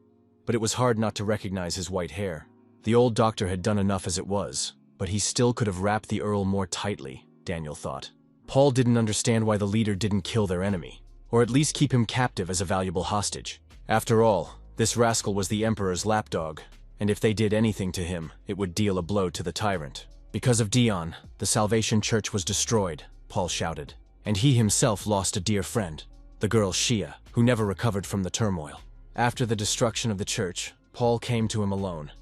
but it was hard not to recognize his white hair. The old doctor had done enough as it was, but he still could have wrapped the Earl more tightly, Daniel thought. Paul didn't understand why the leader didn't kill their enemy, or at least keep him captive as a valuable hostage. After all, this rascal was the Emperor's lapdog, and if they did anything to him, it would deal a blow to the tyrant. Because of Dion, the Salvation Church was destroyed, Paul shouted, and he himself lost a dear friend, the girl Shia, who never recovered from the turmoil. After the destruction of the church, Paul came to him alone,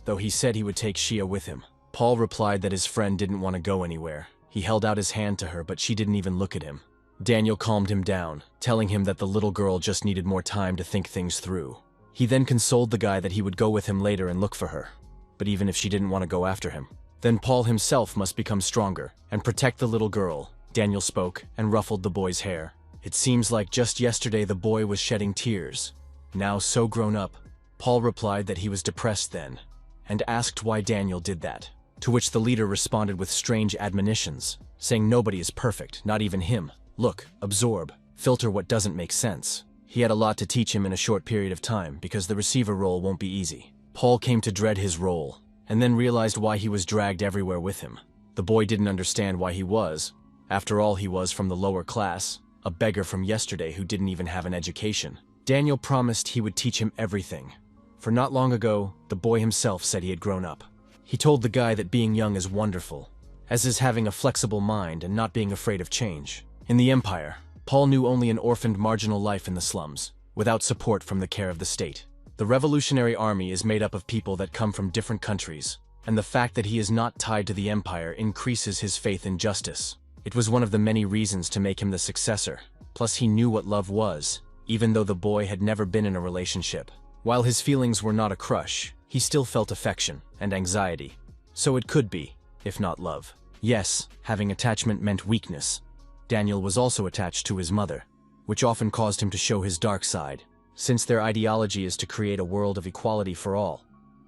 though he said he would take Shia with him. Paul replied that his friend didn't want to go anywhere. He held out his hand to her, but she didn't even look at him. Daniel calmed him down, telling him that the little girl just needed more time to think things through. He then consoled the guy that he would go with him later and look for her, but even if she didn't want to go after him, then Paul himself must become stronger and protect the little girl. Daniel spoke and ruffled the boy's hair. It seems like just yesterday the boy was shedding tears. Now so grown up, Paul replied that he was depressed then, and asked why Daniel did that, to which the leader responded with strange admonitions, saying nobody is perfect, not even him. Look, absorb, filter what doesn't make sense. He had a lot to teach him in a short period of time because the receiver role won't be easy. Paul came to dread his role, and then realized why he was dragged everywhere with him. The boy didn't understand why he was. After all, he was from the lower class, a beggar from yesterday who didn't even have an education. Daniel promised he would teach him everything, for not long ago, the boy himself said he had grown up. He told the guy that being young is wonderful, as is having a flexible mind and not being afraid of change. In the Empire, Paul knew only an orphaned marginal life in the slums, without support from the care of the state. The Revolutionary Army is made up of people that come from different countries, and the fact that he is not tied to the Empire increases his faith in justice. It was one of the many reasons to make him the successor. Plus he knew what love was, even though the boy had never been in a relationship. While his feelings were not a crush, he still felt affection and anxiety. So it could be, if not love. Yes, having attachment meant weakness. Daniel was also attached to his mother, which often caused him to show his dark side. Since their ideology is to create a world of equality for all,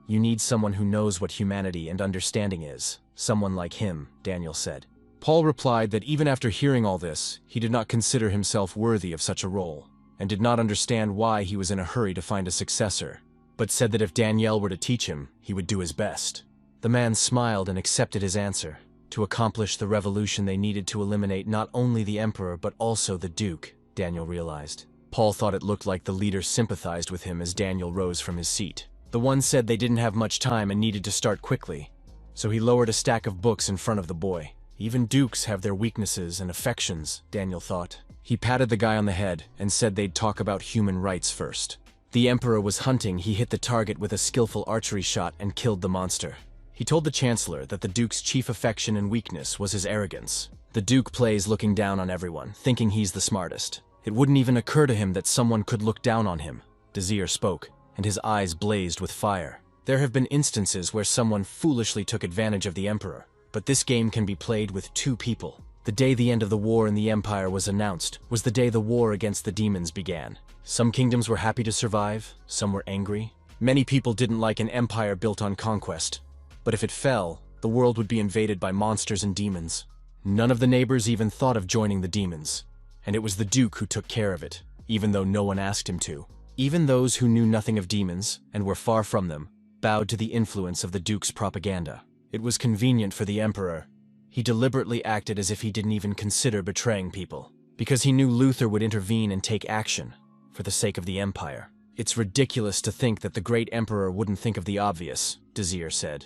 you need someone who knows what humanity and understanding is. Someone like him, Daniel said. Paul replied that even after hearing all this, he did not consider himself worthy of such a role, and did not understand why he was in a hurry to find a successor, but said that if Daniel were to teach him, he would do his best. The man smiled and accepted his answer. To accomplish the revolution, they needed to eliminate not only the emperor but also the duke, Daniel realized. Paul thought it looked like the leader sympathized with him as Daniel rose from his seat. The one said they didn't have much time and needed to start quickly, so he lowered a stack of books in front of the boy. Even dukes have their weaknesses and affections, Daniel thought. He patted the guy on the head and said they'd talk about human rights first. The emperor was hunting. He hit the target with a skillful archery shot and killed the monster. He told the chancellor that the duke's chief affection and weakness was his arrogance. The duke plays looking down on everyone, thinking he's the smartest. It wouldn't even occur to him that someone could look down on him. Désir spoke, and his eyes blazed with fire. There have been instances where someone foolishly took advantage of the emperor, but this game can be played with two people. The day the end of the war in the empire was announced was the day the war against the demons began. Some kingdoms were happy to survive, some were angry. Many people didn't like an empire built on conquest, but if it fell, the world would be invaded by monsters and demons. None of the neighbors even thought of joining the demons, and it was the duke who took care of it, even though no one asked him to. Even those who knew nothing of demons, and were far from them, bowed to the influence of the duke's propaganda. It was convenient for the emperor. He deliberately acted as if he didn't even consider betraying people, because he knew Luther would intervene and take action, for the sake of the empire. It's ridiculous to think that the great emperor wouldn't think of the obvious, Désir said,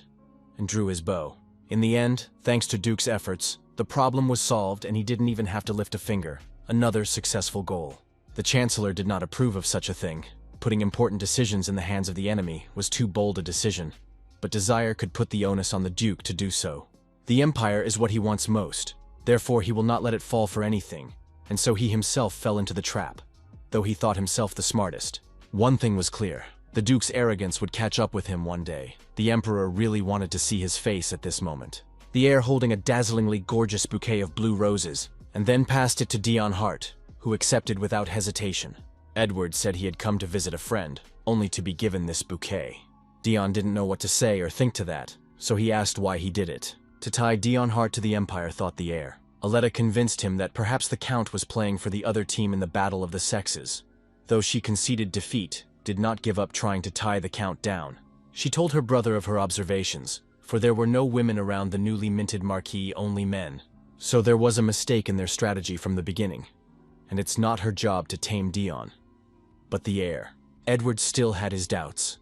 and drew his bow. In the end, thanks to Duke's efforts, the problem was solved and he didn't even have to lift a finger. Another successful goal. The chancellor did not approve of such a thing. Putting important decisions in the hands of the enemy was too bold a decision, but Désir could put the onus on the duke to do so. The empire is what he wants most, therefore he will not let it fall for anything, and so he himself fell into the trap, though he thought himself the smartest. One thing was clear, the duke's arrogance would catch up with him one day. The emperor really wanted to see his face at this moment. The heir holding a dazzlingly gorgeous bouquet of blue roses, and then passed it to Dion Hart, who accepted without hesitation. Edward said he had come to visit a friend, only to be given this bouquet. Dion didn't know what to say or think to that, so he asked why he did it. To tie Dion Hart to the empire, thought the heir. Aletta convinced him that perhaps the count was playing for the other team in the battle of the sexes. Though she conceded defeat, did not give up trying to tie the count down. She told her brother of her observations, for there were no women around the newly minted marquis, only men. So there was a mistake in their strategy from the beginning, and it's not her job to tame Dion. But the heir. Edward still had his doubts.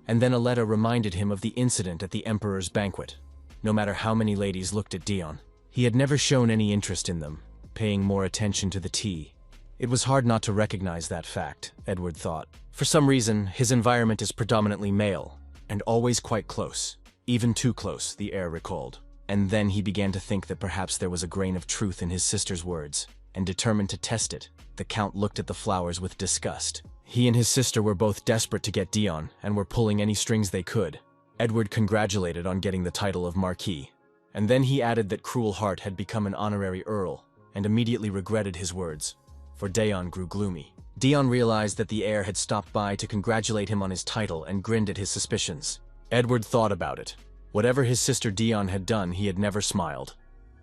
And then Aletta reminded him of the incident at the emperor's banquet. No matter how many ladies looked at Dion, he had never shown any interest in them, paying more attention to the tea. It was hard not to recognize that fact, Edward thought. For some reason, his environment is predominantly male, and always quite close. Even too close, the heir recalled. And then he began to think that perhaps there was a grain of truth in his sister's words, and determined to test it. The count looked at the flowers with disgust. He and his sister were both desperate to get Dion, and were pulling any strings they could. Edward congratulated on getting the title of Marquis, and then he added that Cruel Heart had become an honorary earl, and immediately regretted his words, for Dion grew gloomy. Dion realized that the heir had stopped by to congratulate him on his title and grinned at his suspicions. Edward thought about it. Whatever his sister Dion had done, he had never smiled.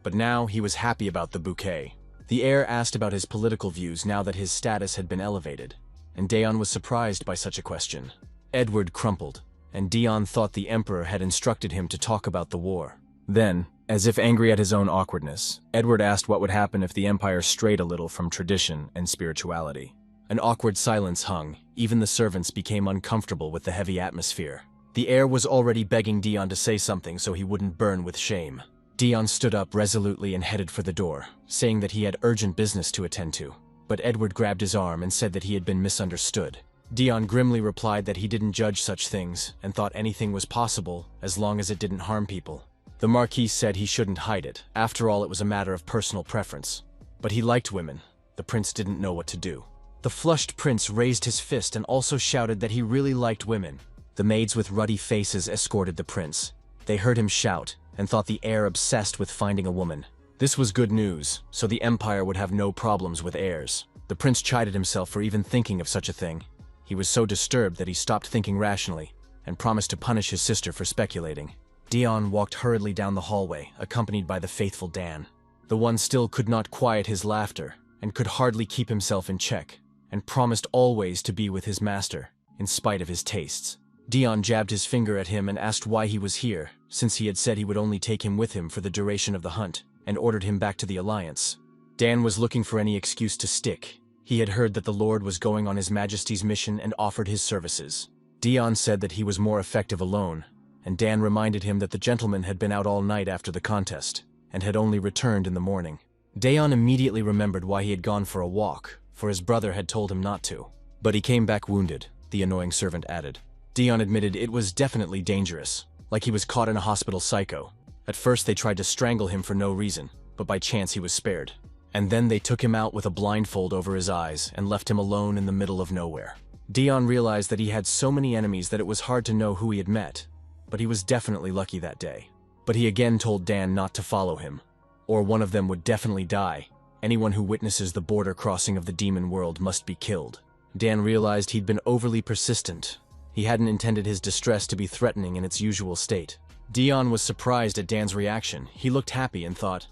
But now he was happy about the bouquet. The heir asked about his political views now that his status had been elevated, and Dion was surprised by such a question. Edward crumpled, and Dion thought the emperor had instructed him to talk about the war. Then, as if angry at his own awkwardness, Edward asked what would happen if the empire strayed a little from tradition and spirituality. An awkward silence hung. Even the servants became uncomfortable with the heavy atmosphere. The heir was already begging Dion to say something so he wouldn't burn with shame. Dion stood up resolutely and headed for the door, saying that he had urgent business to attend to. But Edward grabbed his arm and said that he had been misunderstood. Dion grimly replied that he didn't judge such things and thought anything was possible as long as it didn't harm people. The Marquis said he shouldn't hide it. After all, it was a matter of personal preference. But he liked women. The prince didn't know what to do. The flushed prince raised his fist and also shouted that he really liked women. The maids with ruddy faces escorted the prince. They heard him shout and thought the heir obsessed with finding a woman. This was good news, so the empire would have no problems with heirs. The prince chided himself for even thinking of such a thing. He was so disturbed that he stopped thinking rationally and promised to punish his sister for speculating. Dion walked hurriedly down the hallway, accompanied by the faithful Dan. The one still could not quiet his laughter and could hardly keep himself in check, and promised always to be with his master, in spite of his tastes. Dion jabbed his finger at him and asked why he was here, since he had said he would only take him with him for the duration of the hunt, and ordered him back to the Alliance. Dan was looking for any excuse to stick. He had heard that the Lord was going on His Majesty's mission and offered his services. Dion said that he was more effective alone, and Dan reminded him that the gentleman had been out all night after the contest, and had only returned in the morning. Dion immediately remembered why he had gone for a walk, for his brother had told him not to. But he came back wounded, the annoying servant added. Dion admitted it was definitely dangerous, like he was caught in a hospital psycho. At first they tried to strangle him for no reason, but by chance he was spared. And then they took him out with a blindfold over his eyes and left him alone in the middle of nowhere. Dion realized that he had so many enemies that it was hard to know who he had met, but he was definitely lucky that day. But he again told Dan not to follow him, or one of them would definitely die. Anyone who witnesses the border crossing of the demon world must be killed. Dan realized he'd been overly persistent. He hadn't intended his distress to be threatening in its usual state. Dion was surprised at Dan's reaction. He looked happy and thought,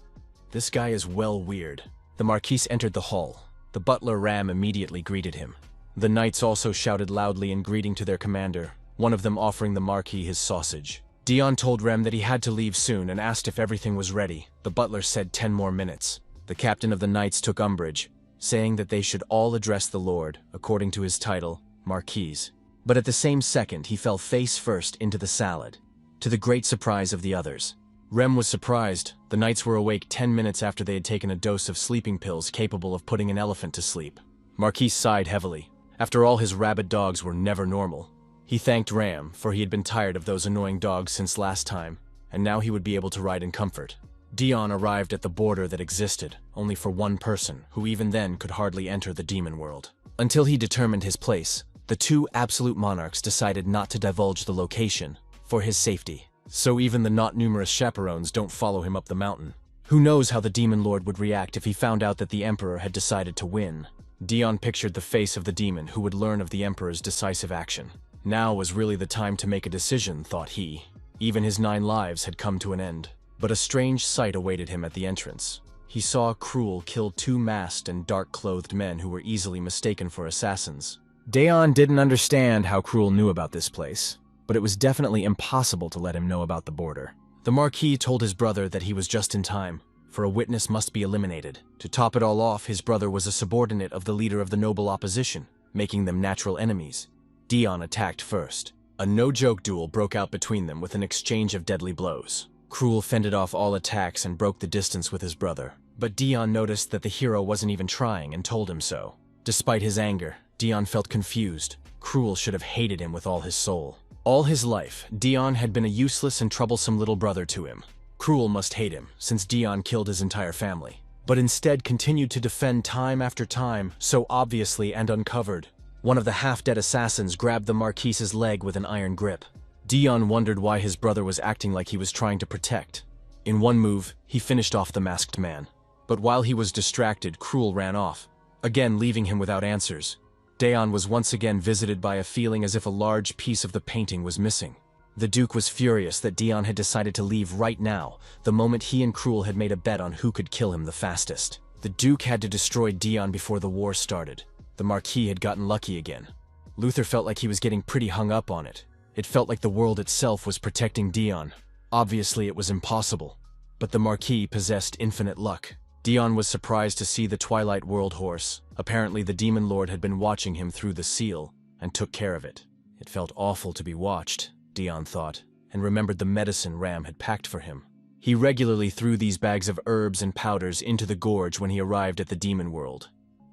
"This guy is well weird." The Marquis entered the hall. The butler Ram immediately greeted him. The knights also shouted loudly in greeting to their commander, one of them offering the Marquis his sausage. Dion told Rem that he had to leave soon and asked if everything was ready. The butler said 10 more minutes. The captain of the knights took umbrage, saying that they should all address the Lord, according to his title, Marquis. But at the same second, he fell face first into the salad, to the great surprise of the others. Rem was surprised. The knights were awake 10 minutes after they had taken a dose of sleeping pills capable of putting an elephant to sleep. Marquis sighed heavily. After all, his rabid dogs were never normal. He thanked Ram, for he had been tired of those annoying dogs since last time, and now he would be able to ride in comfort. Dion arrived at the border that existed, only for one person, who even then could hardly enter the demon world. Until he determined his place, the two absolute monarchs decided not to divulge the location, for his safety. So even the not numerous chaperones don't follow him up the mountain. Who knows how the demon lord would react if he found out that the emperor had decided to win. Dion pictured the face of the demon who would learn of the emperor's decisive action. Now was really the time to make a decision, thought he. Even his 9 lives had come to an end. But a strange sight awaited him at the entrance. He saw Cruel kill 2 masked and dark-clothed men who were easily mistaken for assassins. Dion didn't understand how Cruel knew about this place, but it was definitely impossible to let him know about the border. The Marquis told his brother that he was just in time, for a witness must be eliminated. To top it all off, his brother was a subordinate of the leader of the noble opposition, making them natural enemies. Dion attacked first. A no-joke duel broke out between them with an exchange of deadly blows. Cruel fended off all attacks and broke the distance with his brother. But Dion noticed that the hero wasn't even trying and told him so. Despite his anger, Dion felt confused. Cruel should have hated him with all his soul. All his life, Dion had been a useless and troublesome little brother to him. Cruel must hate him, since Dion killed his entire family. But instead continued to defend time after time, so obviously and uncovered. One of the half-dead assassins grabbed the Marquis's leg with an iron grip. Dion wondered why his brother was acting like he was trying to protect. In one move, he finished off the masked man. But while he was distracted, Cruel ran off, again leaving him without answers. Dion was once again visited by a feeling as if a large piece of the painting was missing. The Duke was furious that Dion had decided to leave right now, the moment he and Cruel had made a bet on who could kill him the fastest. The Duke had to destroy Dion before the war started. The Marquis had gotten lucky again. Luther felt like he was getting pretty hung up on it. It felt like the world itself was protecting Dion. Obviously it was impossible, but the Marquis possessed infinite luck. Dion was surprised to see the Twilight World horse. Apparently the Demon Lord had been watching him through the seal, and took care of it. It felt awful to be watched, Dion thought, and remembered the medicine Ram had packed for him. He regularly threw these bags of herbs and powders into the gorge when he arrived at the Demon World,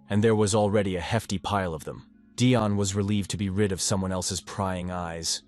and there was already a hefty pile of them. Dion was relieved to be rid of someone else's prying eyes.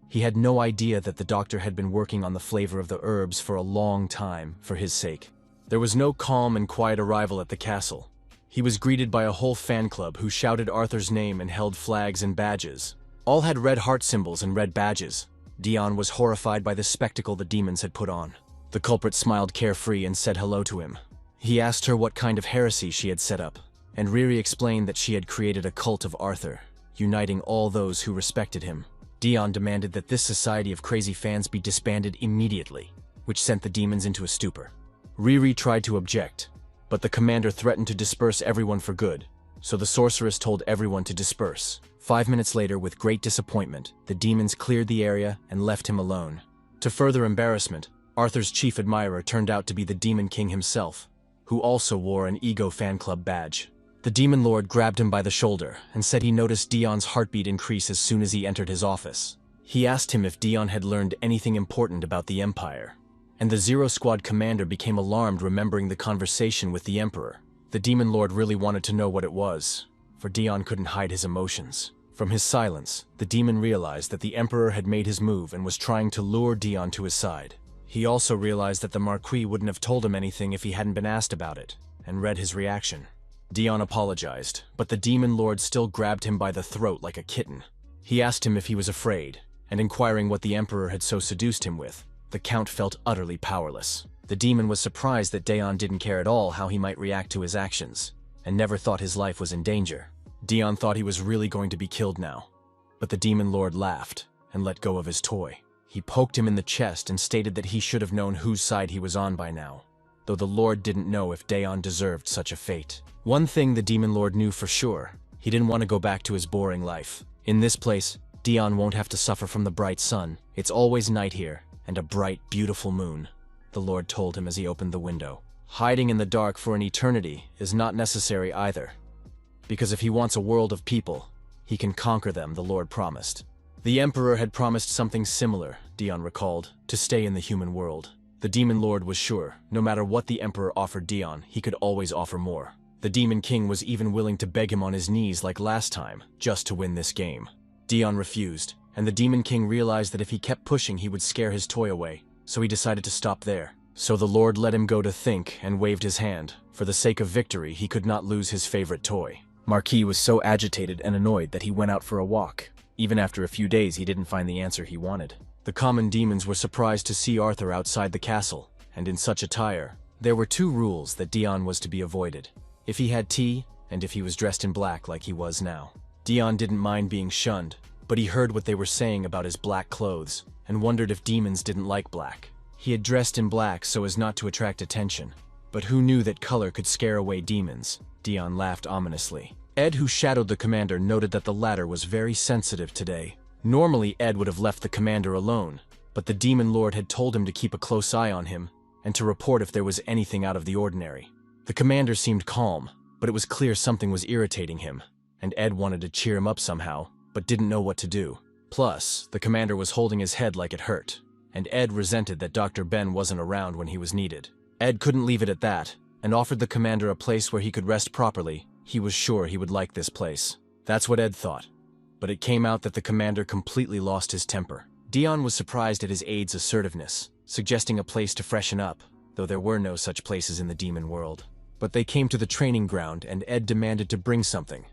He had no idea that the doctor had been working on the flavor of the herbs for a long time for his sake. There was no calm and quiet arrival at the castle. He was greeted by a whole fan club who shouted Arthur's name and held flags and badges. All had red heart symbols and red badges. Dion was horrified by the spectacle the demons had put on. The culprit smiled carefree and said hello to him. He asked her what kind of heresy she had set up, and Riri explained that she had created a cult of Arthur, uniting all those who respected him. Dion demanded that this society of crazy fans be disbanded immediately, which sent the demons into a stupor. Riri tried to object, but the commander threatened to disperse everyone for good, so the sorceress told everyone to disperse. 5 minutes later, with great disappointment, the demons cleared the area and left him alone. To further embarrassment, Arthur's chief admirer turned out to be the Demon King himself, who also wore an Ego fan club badge. The Demon Lord grabbed him by the shoulder and said he noticed Dion's heartbeat increase as soon as he entered his office. He asked him if Dion had learned anything important about the Empire, and the Zero Squad commander became alarmed remembering the conversation with the Emperor. The Demon Lord really wanted to know what it was, for Dion couldn't hide his emotions. From his silence, the demon realized that the Emperor had made his move and was trying to lure Dion to his side. He also realized that the Marquis wouldn't have told him anything if he hadn't been asked about it, and read his reaction. Dion apologized, but the Demon Lord still grabbed him by the throat like a kitten. He asked him if he was afraid, and inquiring what the Emperor had so seduced him with, the Count felt utterly powerless. The demon was surprised that Dion didn't care at all how he might react to his actions, and never thought his life was in danger. Dion thought he was really going to be killed now, but the Demon Lord laughed and let go of his toy. He poked him in the chest and stated that he should have known whose side he was on by now, though the Lord didn't know if Dion deserved such a fate. One thing the Demon Lord knew for sure: he didn't want to go back to his boring life. In this place, Dion won't have to suffer from the bright sun. It's always night here, and a bright, beautiful moon, the Lord told him as he opened the window. Hiding in the dark for an eternity is not necessary either, because if he wants a world of people, he can conquer them, the Lord promised. The Emperor had promised something similar, Dion recalled, to stay in the human world. The Demon Lord was sure, no matter what the Emperor offered Dion, he could always offer more. The Demon King was even willing to beg him on his knees like last time, just to win this game. Dion refused, and the Demon King realized that if he kept pushing he would scare his toy away, so he decided to stop there. So the Lord let him go to think and waved his hand. For the sake of victory, he could not lose his favorite toy. Marquis was so agitated and annoyed that he went out for a walk. Even after a few days, he didn't find the answer he wanted. The common demons were surprised to see Arthur outside the castle, and in such attire. There were 2 rules that Dion was to be avoided: if he had tea, and if he was dressed in black like he was now. Dion didn't mind being shunned, but he heard what they were saying about his black clothes, and wondered if demons didn't like black. He had dressed in black so as not to attract attention, but who knew that color could scare away demons? Dion laughed ominously. Ed, who shadowed the commander, noted that the latter was very sensitive today. Normally, Ed would have left the commander alone, but the Demon Lord had told him to keep a close eye on him, and to report if there was anything out of the ordinary. The commander seemed calm, but it was clear something was irritating him, and Ed wanted to cheer him up somehow, but didn't know what to do. Plus, the commander was holding his head like it hurt, and Ed resented that Dr. Ben wasn't around when he was needed. Ed couldn't leave it at that, and offered the commander a place where he could rest properly. He was sure he would like this place. That's what Ed thought. But it came out that the commander completely lost his temper. Dion was surprised at his aide's assertiveness, suggesting a place to freshen up, though there were no such places in the demon world. But they came to the training ground and Ed demanded to bring something.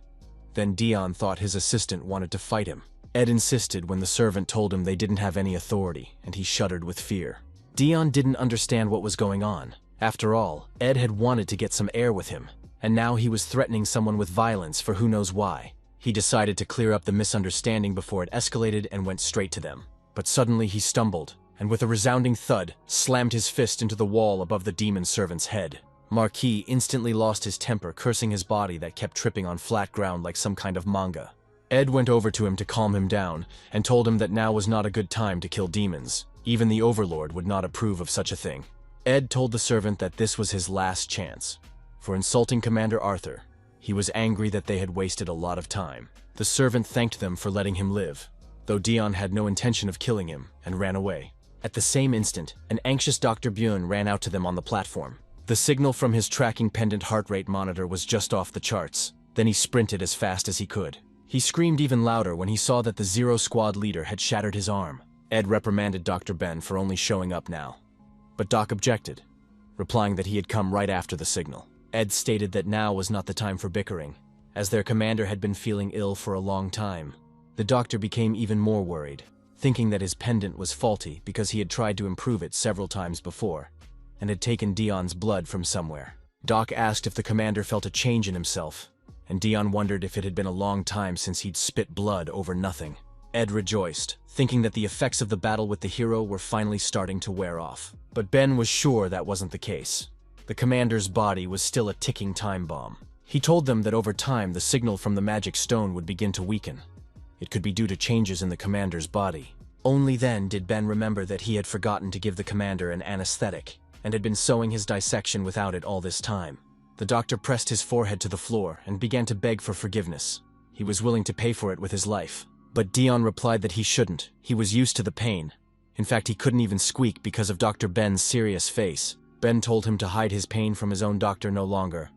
Then Dion thought his assistant wanted to fight him. Ed insisted when the servant told him they didn't have any authority, and he shuddered with fear. Dion didn't understand what was going on. After all, Ed had wanted to get some air with him, and now he was threatening someone with violence for who knows why. He decided to clear up the misunderstanding before it escalated and went straight to them. But suddenly he stumbled, and with a resounding thud, slammed his fist into the wall above the demon servant's head. Marquis instantly lost his temper, cursing his body that kept tripping on flat ground like some kind of manga. Ed went over to him to calm him down, and told him that now was not a good time to kill demons. Even the Overlord would not approve of such a thing. Ed told the servant that this was his last chance. For insulting Commander Arthur, he was angry that they had wasted a lot of time. The servant thanked them for letting him live, though Dion had no intention of killing him, and ran away. At the same instant, an anxious Dr. Björn ran out to them on the platform. The signal from his tracking pendant heart rate monitor was just off the charts. Then he sprinted as fast as he could. He screamed even louder when he saw that the Zero Squad leader had shattered his arm. Ed reprimanded Dr. Ben for only showing up now. But Doc objected, replying that he had come right after the signal. Ed stated that now was not the time for bickering, as their commander had been feeling ill for a long time. The doctor became even more worried, thinking that his pendant was faulty because he had tried to improve it several times before, and had taken Dion's blood from somewhere. Doc asked if the commander felt a change in himself, and Dion wondered if it had been a long time since he'd spit blood over nothing. Ed rejoiced, thinking that the effects of the battle with the hero were finally starting to wear off. But Ben was sure that wasn't the case. The commander's body was still a ticking time bomb. He told them that over time the signal from the magic stone would begin to weaken. It could be due to changes in the commander's body. Only then did Ben remember that he had forgotten to give the commander an anesthetic, and had been sewing his dissection without it all this time. The doctor pressed his forehead to the floor and began to beg for forgiveness. He was willing to pay for it with his life. But Dion replied that he shouldn't. He was used to the pain. In fact, he couldn't even squeak because of Dr. Ben's serious face. Ben told him to hide his pain from his own doctor no longer,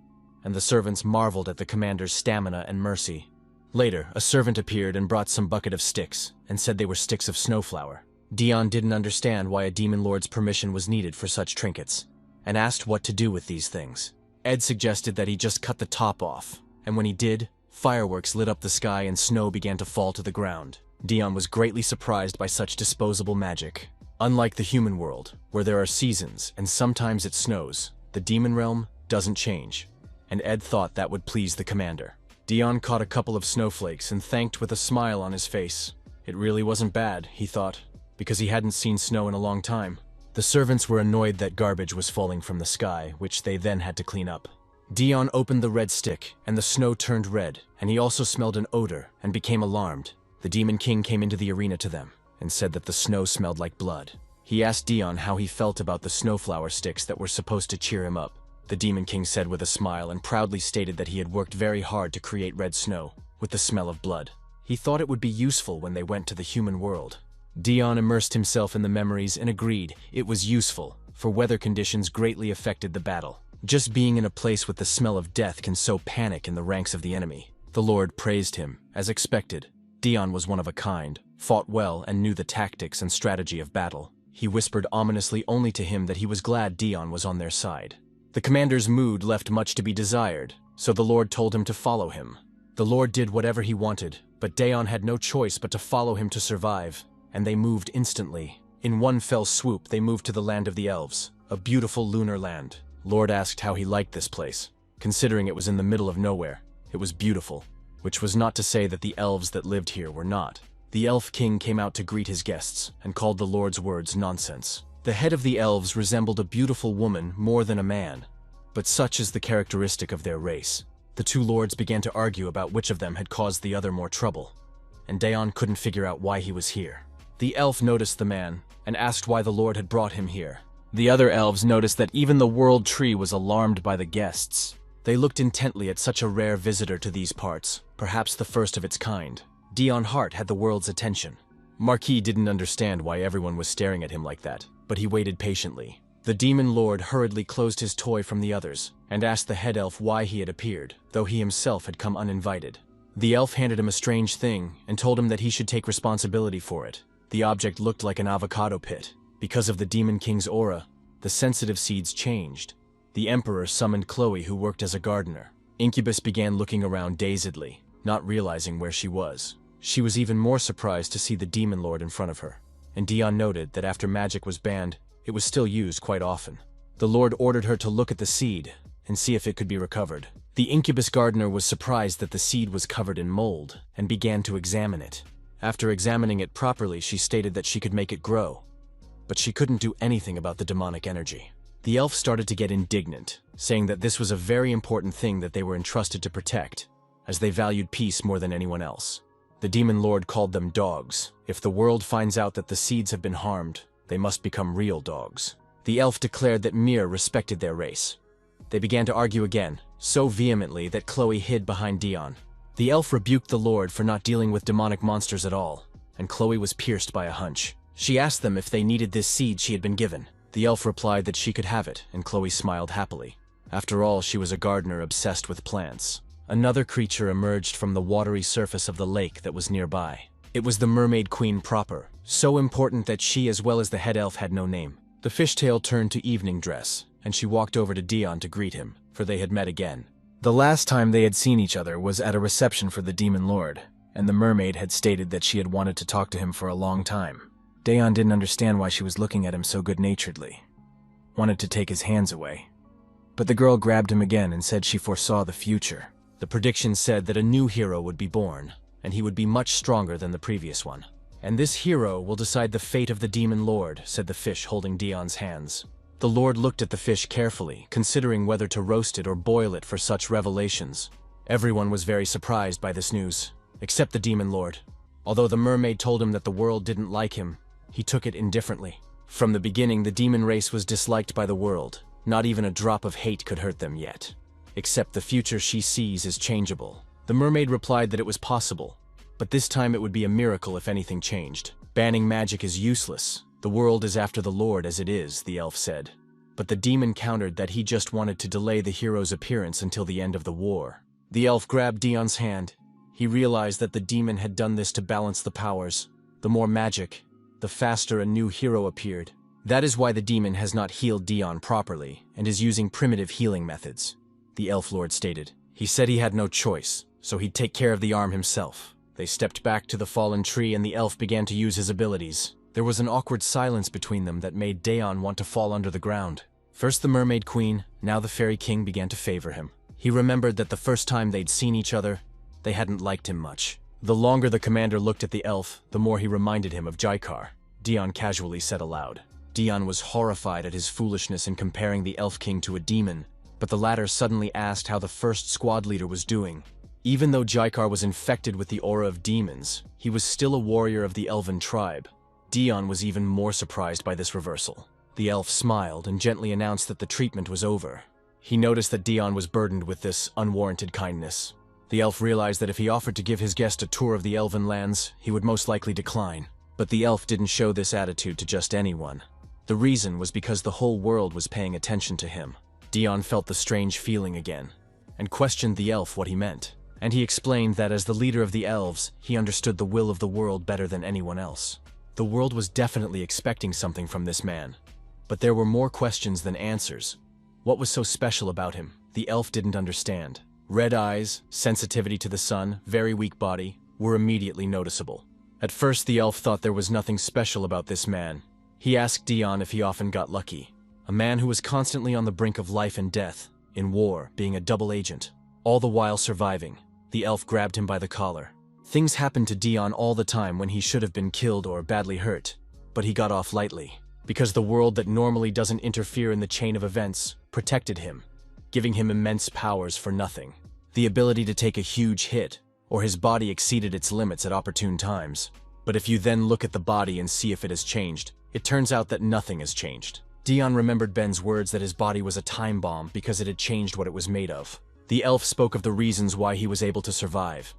and the servants marveled at the commander's stamina and mercy. Later, a servant appeared and brought some bucket of sticks, and said they were sticks of snowflower. Dion didn't understand why a demon lord's permission was needed for such trinkets, and asked what to do with these things. Ed suggested that he just cut the top off, and when he did, fireworks lit up the sky and snow began to fall to the ground. Dion was greatly surprised by such disposable magic. Unlike the human world, where there are seasons and sometimes it snows, the demon realm doesn't change, and Ed thought that would please the commander. Dion caught a couple of snowflakes and thanked with a smile on his face. It really wasn't bad, he thought, because he hadn't seen snow in a long time. The servants were annoyed that garbage was falling from the sky, which they then had to clean up. Dion opened the red stick, and the snow turned red, and he also smelled an odor and became alarmed. The Demon King came into the arena to them, and said that the snow smelled like blood. He asked Dion how he felt about the snowflower sticks that were supposed to cheer him up. The Demon King said with a smile and proudly stated that he had worked very hard to create red snow, with the smell of blood. He thought it would be useful when they went to the human world. Dion immersed himself in the memories and agreed it was useful, for weather conditions greatly affected the battle. Just being in a place with the smell of death can sow panic in the ranks of the enemy. The Lord praised him, as expected. Dion was one of a kind, fought well and knew the tactics and strategy of battle. He whispered ominously only to him that he was glad Dion was on their side. The commander's mood left much to be desired, so the Lord told him to follow him. The Lord did whatever he wanted, but Dion had no choice but to follow him to survive, and they moved instantly. In one fell swoop, they moved to the land of the elves, a beautiful lunar land. Lord asked how he liked this place. Considering it was in the middle of nowhere, it was beautiful, which was not to say that the elves that lived here were not. The Elf King came out to greet his guests, and called the Lord's words nonsense. The head of the elves resembled a beautiful woman more than a man, but such is the characteristic of their race. The two lords began to argue about which of them had caused the other more trouble, and Dion couldn't figure out why he was here. The elf noticed the man, and asked why the Lord had brought him here. The other elves noticed that even the world tree was alarmed by the guests. They looked intently at such a rare visitor to these parts, perhaps the first of its kind. Dion Hart had the world's attention. Marquis didn't understand why everyone was staring at him like that, but he waited patiently. The demon lord hurriedly closed his toy from the others, and asked the head elf why he had appeared, though he himself had come uninvited. The elf handed him a strange thing, and told him that he should take responsibility for it. The object looked like an avocado pit. Because of the Demon King's aura, the sensitive seeds changed. The Emperor summoned Chloe, who worked as a gardener. Incubus began looking around dazedly, not realizing where she was. She was even more surprised to see the Demon Lord in front of her, and Dion noted that after magic was banned, it was still used quite often. The Lord ordered her to look at the seed and see if it could be recovered. The Incubus gardener was surprised that the seed was covered in mold and began to examine it. After examining it properly, she stated that she could make it grow, but she couldn't do anything about the demonic energy. The elf started to get indignant, saying that this was a very important thing that they were entrusted to protect, as they valued peace more than anyone else. The Demon Lord called them dogs. If the world finds out that the seeds have been harmed, they must become real dogs. The elf declared that Mir respected their race. They began to argue again, so vehemently that Chloe hid behind Dion. The elf rebuked the Lord for not dealing with demonic monsters at all, and Chloe was pierced by a hunch. She asked them if they needed this seed she had been given. The elf replied that she could have it, and Chloe smiled happily. After all, she was a gardener obsessed with plants. Another creature emerged from the watery surface of the lake that was nearby. It was the Mermaid Queen proper, so important that she as well as the head elf had no name. The fishtail turned to evening dress, and she walked over to Dion to greet him. for they had met again. The last time they had seen each other was at a reception for the Demon Lord, and the mermaid had stated that she had wanted to talk to him for a long time. Daeon didn't understand why she was looking at him so good-naturedly. Wanted to take his hands away. But the girl grabbed him again and said she foresaw the future. The prediction said that a new hero would be born, and he would be much stronger than the previous one. And this hero will decide the fate of the Demon Lord, said the fish holding Daeon's hands. The Lord looked at the fish carefully, considering whether to roast it or boil it for such revelations. Everyone was very surprised by this news, except the Demon Lord. Although the mermaid told him that the world didn't like him, he took it indifferently. From the beginning, the demon race was disliked by the world. Not even a drop of hate could hurt them yet. Except the future she sees is changeable. The mermaid replied that it was possible, but this time it would be a miracle if anything changed. Banning magic is useless. The world is after the Lord as it is, the elf said. But the demon countered that he just wanted to delay the hero's appearance until the end of the war. The elf grabbed Daeon's hand. He realized that the demon had done this to balance the powers. The more magic, the faster a new hero appeared. That is why the demon has not healed Daeon properly and is using primitive healing methods, the elf lord stated. He said he had no choice, so he'd take care of the arm himself. They stepped back to the fallen tree and the elf began to use his abilities. There was an awkward silence between them that made Daeon want to fall under the ground. First the mermaid queen, now the fairy king began to favor him. He remembered that the first time they'd seen each other, they hadn't liked him much. The longer the commander looked at the elf, the more he reminded him of Jaikar, Daeon casually said aloud. Daeon was horrified at his foolishness in comparing the elf king to a demon, but the latter suddenly asked how the first squad leader was doing. Even though Jaikar was infected with the aura of demons, he was still a warrior of the elven tribe. Daeon was even more surprised by this reversal. The elf smiled and gently announced that the treatment was over. He noticed that Daeon was burdened with this unwarranted kindness. The elf realized that if he offered to give his guest a tour of the elven lands, he would most likely decline. But the elf didn't show this attitude to just anyone. The reason was because the whole world was paying attention to him. Daeon felt the strange feeling again, and questioned the elf what he meant. And he explained that as the leader of the elves, he understood the will of the world better than anyone else. The world was definitely expecting something from this man. But there were more questions than answers. What was so special about him? The elf didn't understand. Red eyes, sensitivity to the sun, very weak body, were immediately noticeable. At first the elf thought there was nothing special about this man. He asked Daeon if he often got lucky. A man who was constantly on the brink of life and death, in war, being a double agent, all the while surviving. The elf grabbed him by the collar. Things happened to Daeon all the time when he should have been killed or badly hurt, but he got off lightly, because the world that normally doesn't interfere in the chain of events protected him, giving him immense powers for nothing. The ability to take a huge hit, or his body exceeded its limits at opportune times. But if you then look at the body and see if it has changed, it turns out that nothing has changed. Daeon remembered Ben's words that his body was a time bomb because it had changed what it was made of. The elf spoke of the reasons why he was able to survive,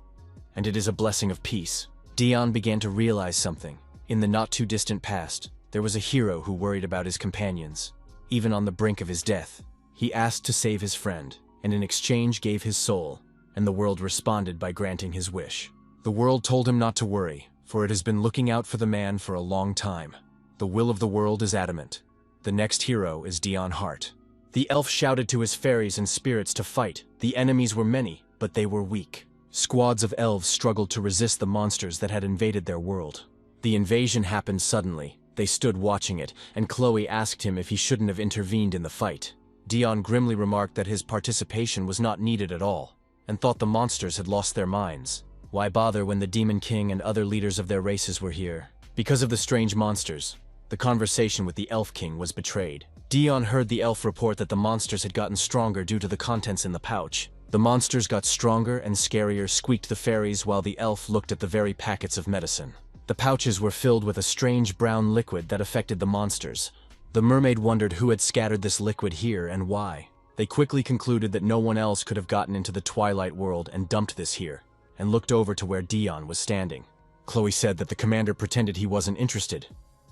and it is a blessing of peace. Daeon began to realize something. In the not-too-distant past, there was a hero who worried about his companions. Even on the brink of his death, he asked to save his friend, and in exchange gave his soul, and the world responded by granting his wish. The world told him not to worry, for it has been looking out for the man for a long time. The will of the world is adamant. The next hero is Daeon Hart. The elf shouted to his fairies and spirits to fight. The enemies were many, but they were weak. Squads of elves struggled to resist the monsters that had invaded their world. The invasion happened suddenly. They stood watching it, and Chloe asked him if he shouldn't have intervened in the fight. Daeon grimly remarked that his participation was not needed at all, and thought the monsters had lost their minds. Why bother when the Demon King and other leaders of their races were here? Because of the strange monsters, the conversation with the Elf King was betrayed. Daeon heard the elf report that the monsters had gotten stronger due to the contents in the pouch. The monsters got stronger and scarier, squeaked the fairies, while the elf looked at the very packets of medicine. The pouches were filled with a strange brown liquid that affected the monsters. The mermaid wondered who had scattered this liquid here and why. They quickly concluded that no one else could have gotten into the Twilight world and dumped this here, and looked over to where Daeon was standing. Chloe said that the commander pretended he wasn't interested,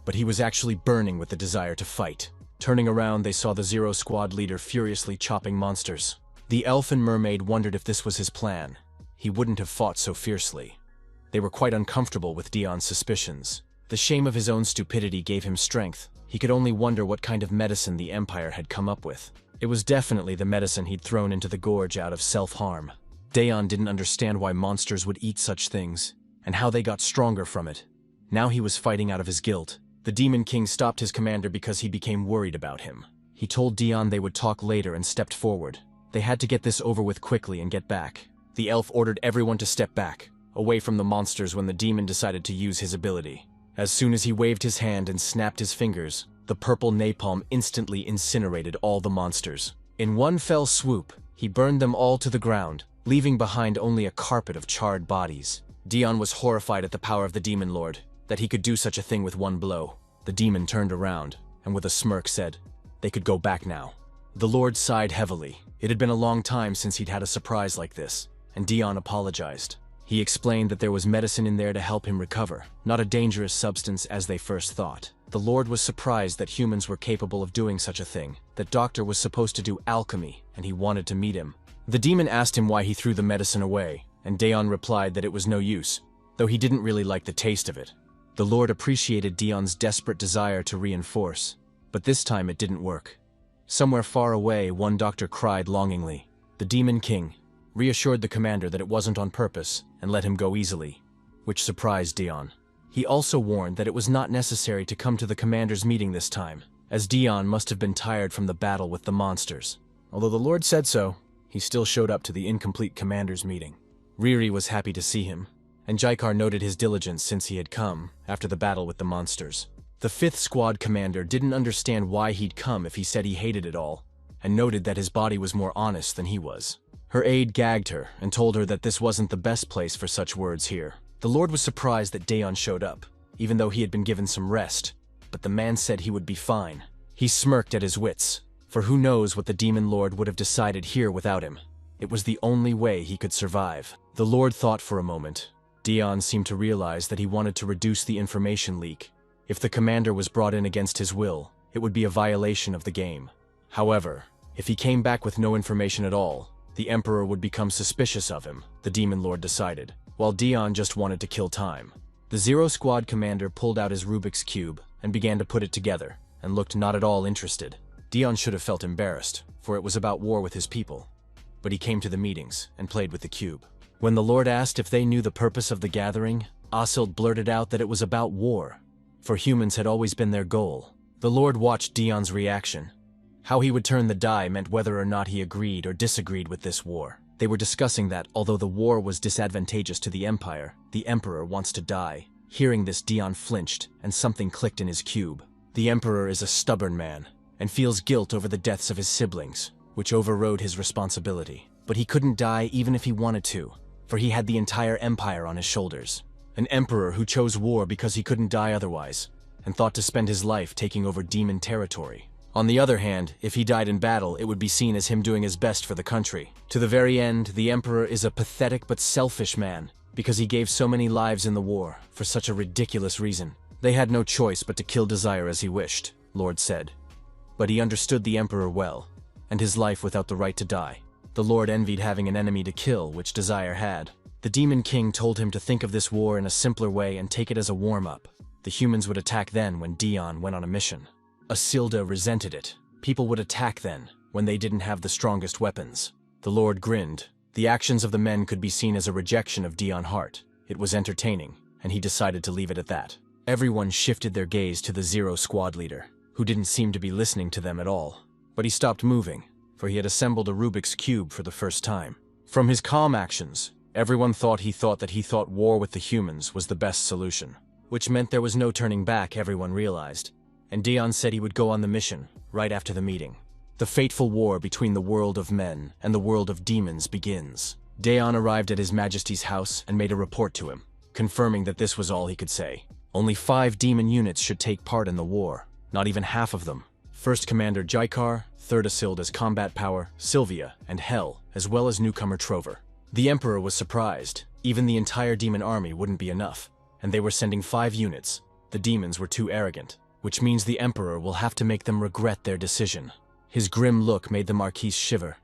but he was actually burning with the desire to fight. Turning around, they saw the Zero Squad leader furiously chopping monsters. The elf and mermaid wondered if this was his plan. He wouldn't have fought so fiercely. They were quite uncomfortable with Daeon's suspicions. The shame of his own stupidity gave him strength. He could only wonder what kind of medicine the Empire had come up with. It was definitely the medicine he'd thrown into the gorge out of self-harm. Daeon didn't understand why monsters would eat such things, and how they got stronger from it. Now he was fighting out of his guilt. The Demon King stopped his commander because he became worried about him. He told Daeon they would talk later and stepped forward. They had to get this over with quickly and get back. The elf ordered everyone to step back, away from the monsters when the demon decided to use his ability. As soon as he waved his hand and snapped his fingers, the purple napalm instantly incinerated all the monsters. In one fell swoop, he burned them all to the ground, leaving behind only a carpet of charred bodies. Daeon was horrified at the power of the Demon Lord, that he could do such a thing with one blow. The demon turned around, and with a smirk said, "They could go back now." The Lord sighed heavily. It had been a long time since he'd had a surprise like this, and Daeon apologized. He explained that there was medicine in there to help him recover, not a dangerous substance as they first thought. The Lord was surprised that humans were capable of doing such a thing, that Doctor was supposed to do alchemy, and he wanted to meet him. The demon asked him why he threw the medicine away, and Daeon replied that it was no use, though he didn't really like the taste of it. The Lord appreciated Daeon's desperate desire to reinforce, but this time it didn't work. Somewhere far away, one doctor cried longingly. The Demon King reassured the commander that it wasn't on purpose and let him go easily, which surprised Daeon. He also warned that it was not necessary to come to the commander's meeting this time, as Daeon must have been tired from the battle with the monsters. Although the Lord said so, he still showed up to the incomplete commander's meeting. Riri was happy to see him, and Jaikar noted his diligence since he had come after the battle with the monsters. The 5th Squad commander didn't understand why he'd come if he said he hated it all, and noted that his body was more honest than he was. Her aide gagged her and told her that this wasn't the best place for such words here. The Lord was surprised that Daeon showed up, even though he had been given some rest, but the man said he would be fine. He smirked at his wits, for who knows what the Demon Lord would have decided here without him. It was the only way he could survive. The Lord thought for a moment. Daeon seemed to realize that he wanted to reduce the information leak. If the commander was brought in against his will, it would be a violation of the game. However, if he came back with no information at all, the Emperor would become suspicious of him, the Demon Lord decided, while Daeon just wanted to kill time. The 0 Squad commander pulled out his Rubik's Cube and began to put it together, and looked not at all interested. Daeon should have felt embarrassed, for it was about war with his people. But he came to the meetings and played with the cube. When the Lord asked if they knew the purpose of the gathering, Osild blurted out that it was about war, for humans had always been their goal. The Lord watched Daeon's reaction. How he would turn the die meant whether or not he agreed or disagreed with this war. They were discussing that, although the war was disadvantageous to the Empire, the Emperor wants to die. Hearing this, Daeon flinched, and something clicked in his cube. The Emperor is a stubborn man, and feels guilt over the deaths of his siblings, which overrode his responsibility. But he couldn't die even if he wanted to, for he had the entire Empire on his shoulders. An emperor who chose war because he couldn't die otherwise, and thought to spend his life taking over demon territory. On the other hand, if he died in battle, it would be seen as him doing his best for the country. To the very end, the emperor is a pathetic but selfish man, because he gave so many lives in the war, for such a ridiculous reason. They had no choice but to kill Desire as he wished, Lord said. But he understood the emperor well, and his life without the right to die. The Lord envied having an enemy to kill, which Desire had. The Demon King told him to think of this war in a simpler way and take it as a warm-up. The humans would attack then when Daeon went on a mission. Asilda resented it. People would attack then, when they didn't have the strongest weapons. The Lord grinned. The actions of the men could be seen as a rejection of Daeon Hart. It was entertaining, and he decided to leave it at that. Everyone shifted their gaze to the 0 Squad leader, who didn't seem to be listening to them at all. But he stopped moving, for he had assembled a Rubik's Cube for the first time. From his calm actions, everyone thought that he thought war with the humans was the best solution, which meant there was no turning back, everyone realized. And Daeon said he would go on the mission, right after the meeting. The fateful war between the world of men and the world of demons begins. Daeon arrived at His Majesty's house and made a report to him, confirming that this was all he could say. Only 5 demon units should take part in the war, not even half of them. First Commander Jaikar, 3rd Asilda's combat power, Sylvia, and Hel, as well as newcomer Trover. The Emperor was surprised. Even the entire demon army wouldn't be enough, and they were sending 5 units. The demons were too arrogant, which means the Emperor will have to make them regret their decision. His grim look made the Marquise shiver.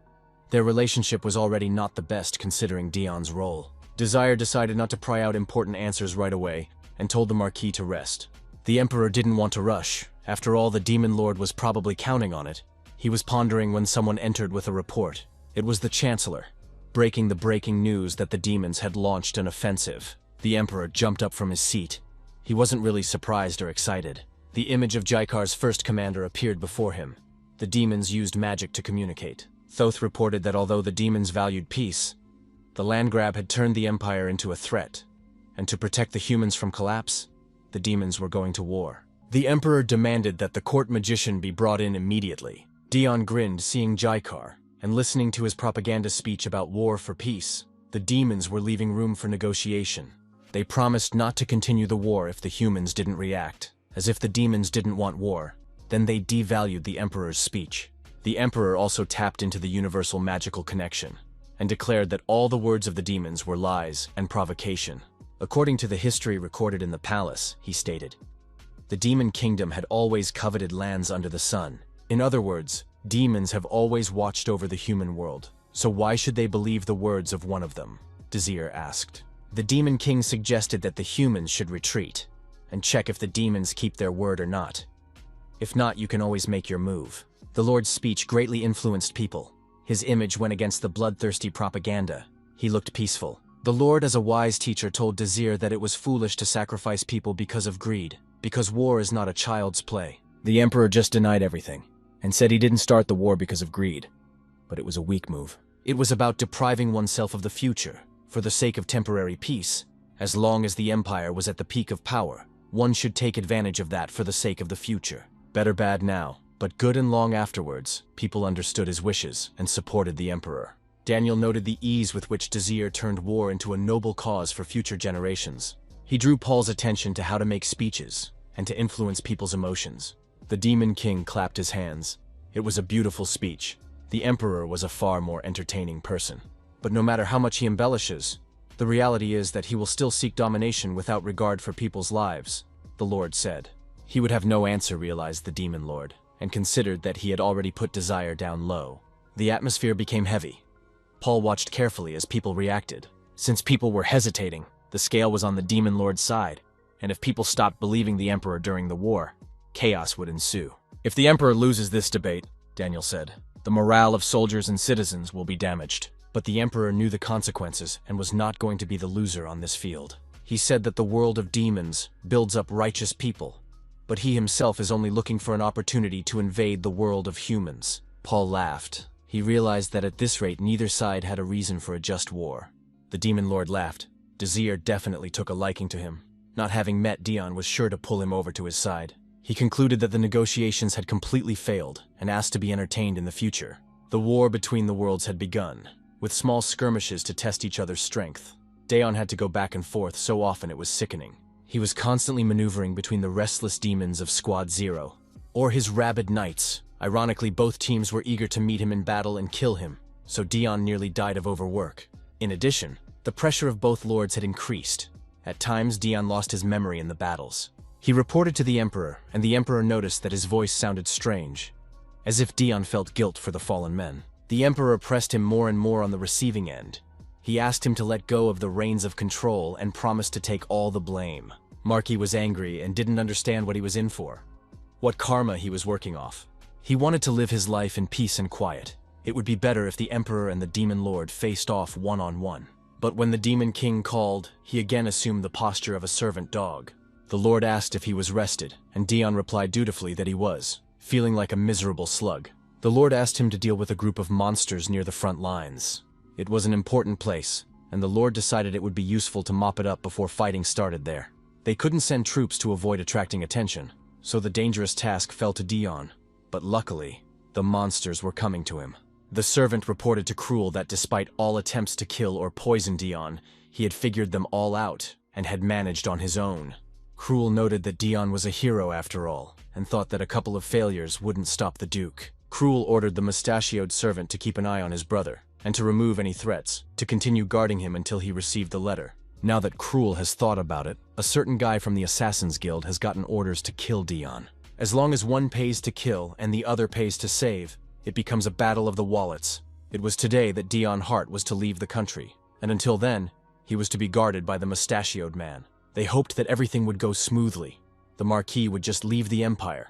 Their relationship was already not the best considering Daeon's role. Desire decided not to pry out important answers right away and told the Marquis to rest. The Emperor didn't want to rush. After all, the Demon Lord was probably counting on it. He was pondering when someone entered with a report. It was the Chancellor, breaking the breaking news that the demons had launched an offensive. The Emperor jumped up from his seat. He wasn't really surprised or excited. The image of Jaikar's first commander appeared before him. The demons used magic to communicate. Thoth reported that although the demons valued peace, the land grab had turned the Empire into a threat, and to protect the humans from collapse, the demons were going to war. The Emperor demanded that the court magician be brought in immediately. Dion grinned, seeing Jaikar, and listening to his propaganda speech about war for peace. The demons were leaving room for negotiation. They promised not to continue the war if the humans didn't react. As if the demons didn't want war, then they devalued the Emperor's speech. The Emperor also tapped into the universal magical connection, and declared that all the words of the demons were lies and provocation. According to the history recorded in the palace, he stated, the demon kingdom had always coveted lands under the sun. In other words, demons have always watched over the human world. So why should they believe the words of one of them? Desir asked. The demon king suggested that the humans should retreat and check if the demons keep their word or not. If not, you can always make your move. The Lord's speech greatly influenced people. His image went against the bloodthirsty propaganda. He looked peaceful. The Lord, as a wise teacher, told Desir that it was foolish to sacrifice people because of greed, because war is not a child's play. The Emperor just denied everything, and said he didn't start the war because of greed. But it was a weak move. It was about depriving oneself of the future, for the sake of temporary peace. As long as the Empire was at the peak of power, one should take advantage of that for the sake of the future. Better bad now, but good and long afterwards, people understood his wishes and supported the Emperor. Daniel noted the ease with which Desir turned war into a noble cause for future generations. He drew Paul's attention to how to make speeches and to influence people's emotions. The Demon King clapped his hands. It was a beautiful speech. The Emperor was a far more entertaining person. But no matter how much he embellishes, the reality is that he will still seek domination without regard for people's lives, the Lord said. He would have no answer, realized the Demon Lord, and considered that he had already put Desire down low. The atmosphere became heavy. Paul watched carefully as people reacted. Since people were hesitating, the scale was on the Demon Lord's side, and if people stopped believing the Emperor during the war, chaos would ensue. If the Emperor loses this debate, Daniel said, the morale of soldiers and citizens will be damaged. But the Emperor knew the consequences and was not going to be the loser on this field. He said that the world of demons builds up righteous people, but he himself is only looking for an opportunity to invade the world of humans. Paul laughed. He realized that at this rate neither side had a reason for a just war. The Demon Lord laughed. Desir definitely took a liking to him. Not having met Dion was sure to pull him over to his side. He concluded that the negotiations had completely failed and asked to be entertained in the future. The war between the worlds had begun, with small skirmishes to test each other's strength. Dion had to go back and forth so often it was sickening. He was constantly maneuvering between the restless demons of Squad Zero, or his rabid knights. Ironically, both teams were eager to meet him in battle and kill him, so Dion nearly died of overwork. In addition, the pressure of both lords had increased. At times, Dion lost his memory in the battles. He reported to the Emperor, and the Emperor noticed that his voice sounded strange, as if Dion felt guilt for the fallen men. The Emperor pressed him more and more on the receiving end. He asked him to let go of the reins of control and promised to take all the blame. Marquis was angry and didn't understand what he was in for, what karma he was working off. He wanted to live his life in peace and quiet. It would be better if the Emperor and the Demon Lord faced off one-on-one. But when the Demon King called, he again assumed the posture of a servant dog. The Lord asked if he was rested, and Dion replied dutifully that he was, feeling like a miserable slug. The Lord asked him to deal with a group of monsters near the front lines. It was an important place, and the Lord decided it would be useful to mop it up before fighting started there. They couldn't send troops to avoid attracting attention, so the dangerous task fell to Dion. But luckily, the monsters were coming to him. The servant reported to Cruel that despite all attempts to kill or poison Dion, he had figured them all out and had managed on his own. Cruel noted that Dion was a hero after all, and thought that a couple of failures wouldn't stop the Duke. Cruel ordered the mustachioed servant to keep an eye on his brother, and to remove any threats, to continue guarding him until he received the letter. Now that Cruel has thought about it, a certain guy from the Assassin's Guild has gotten orders to kill Dion. As long as one pays to kill and the other pays to save, it becomes a battle of the wallets. It was today that Dion Hart was to leave the country, and until then, he was to be guarded by the mustachioed man. They hoped that everything would go smoothly, the Marquis would just leave the Empire.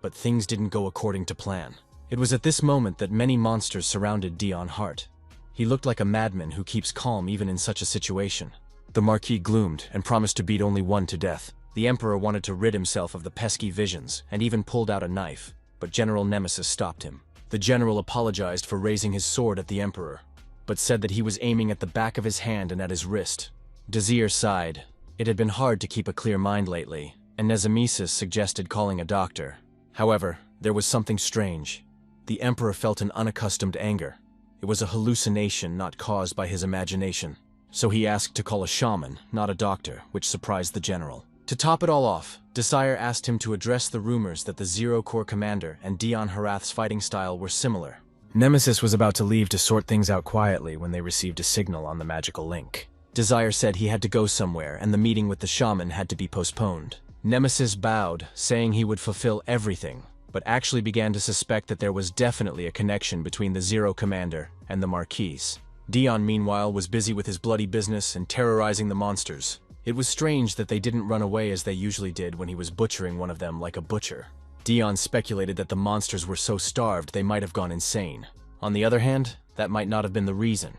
But things didn't go according to plan. It was at this moment that many monsters surrounded Dion Hart. He looked like a madman who keeps calm even in such a situation. The Marquis gloomed and promised to beat only one to death. The Emperor wanted to rid himself of the pesky visions and even pulled out a knife, but General Nemesis stopped him. The general apologized for raising his sword at the Emperor, but said that he was aiming at the back of his hand and at his wrist. Dazir sighed. It had been hard to keep a clear mind lately, and Nemesis suggested calling a doctor. However, there was something strange. The Emperor felt an unaccustomed anger. It was a hallucination not caused by his imagination. So he asked to call a shaman, not a doctor, which surprised the general. To top it all off, Desire asked him to address the rumors that the Zero Corps commander and Dion Harath's fighting style were similar. Nemesis was about to leave to sort things out quietly when they received a signal on the magical link. Desire said he had to go somewhere and the meeting with the shaman had to be postponed. Nemesis bowed, saying he would fulfill everything, but actually began to suspect that there was definitely a connection between the Zero commander and the Marquis. Dion, meanwhile, was busy with his bloody business and terrorizing the monsters. It was strange that they didn't run away as they usually did when he was butchering one of them like a butcher. Dion speculated that the monsters were so starved they might have gone insane. On the other hand, that might not have been the reason.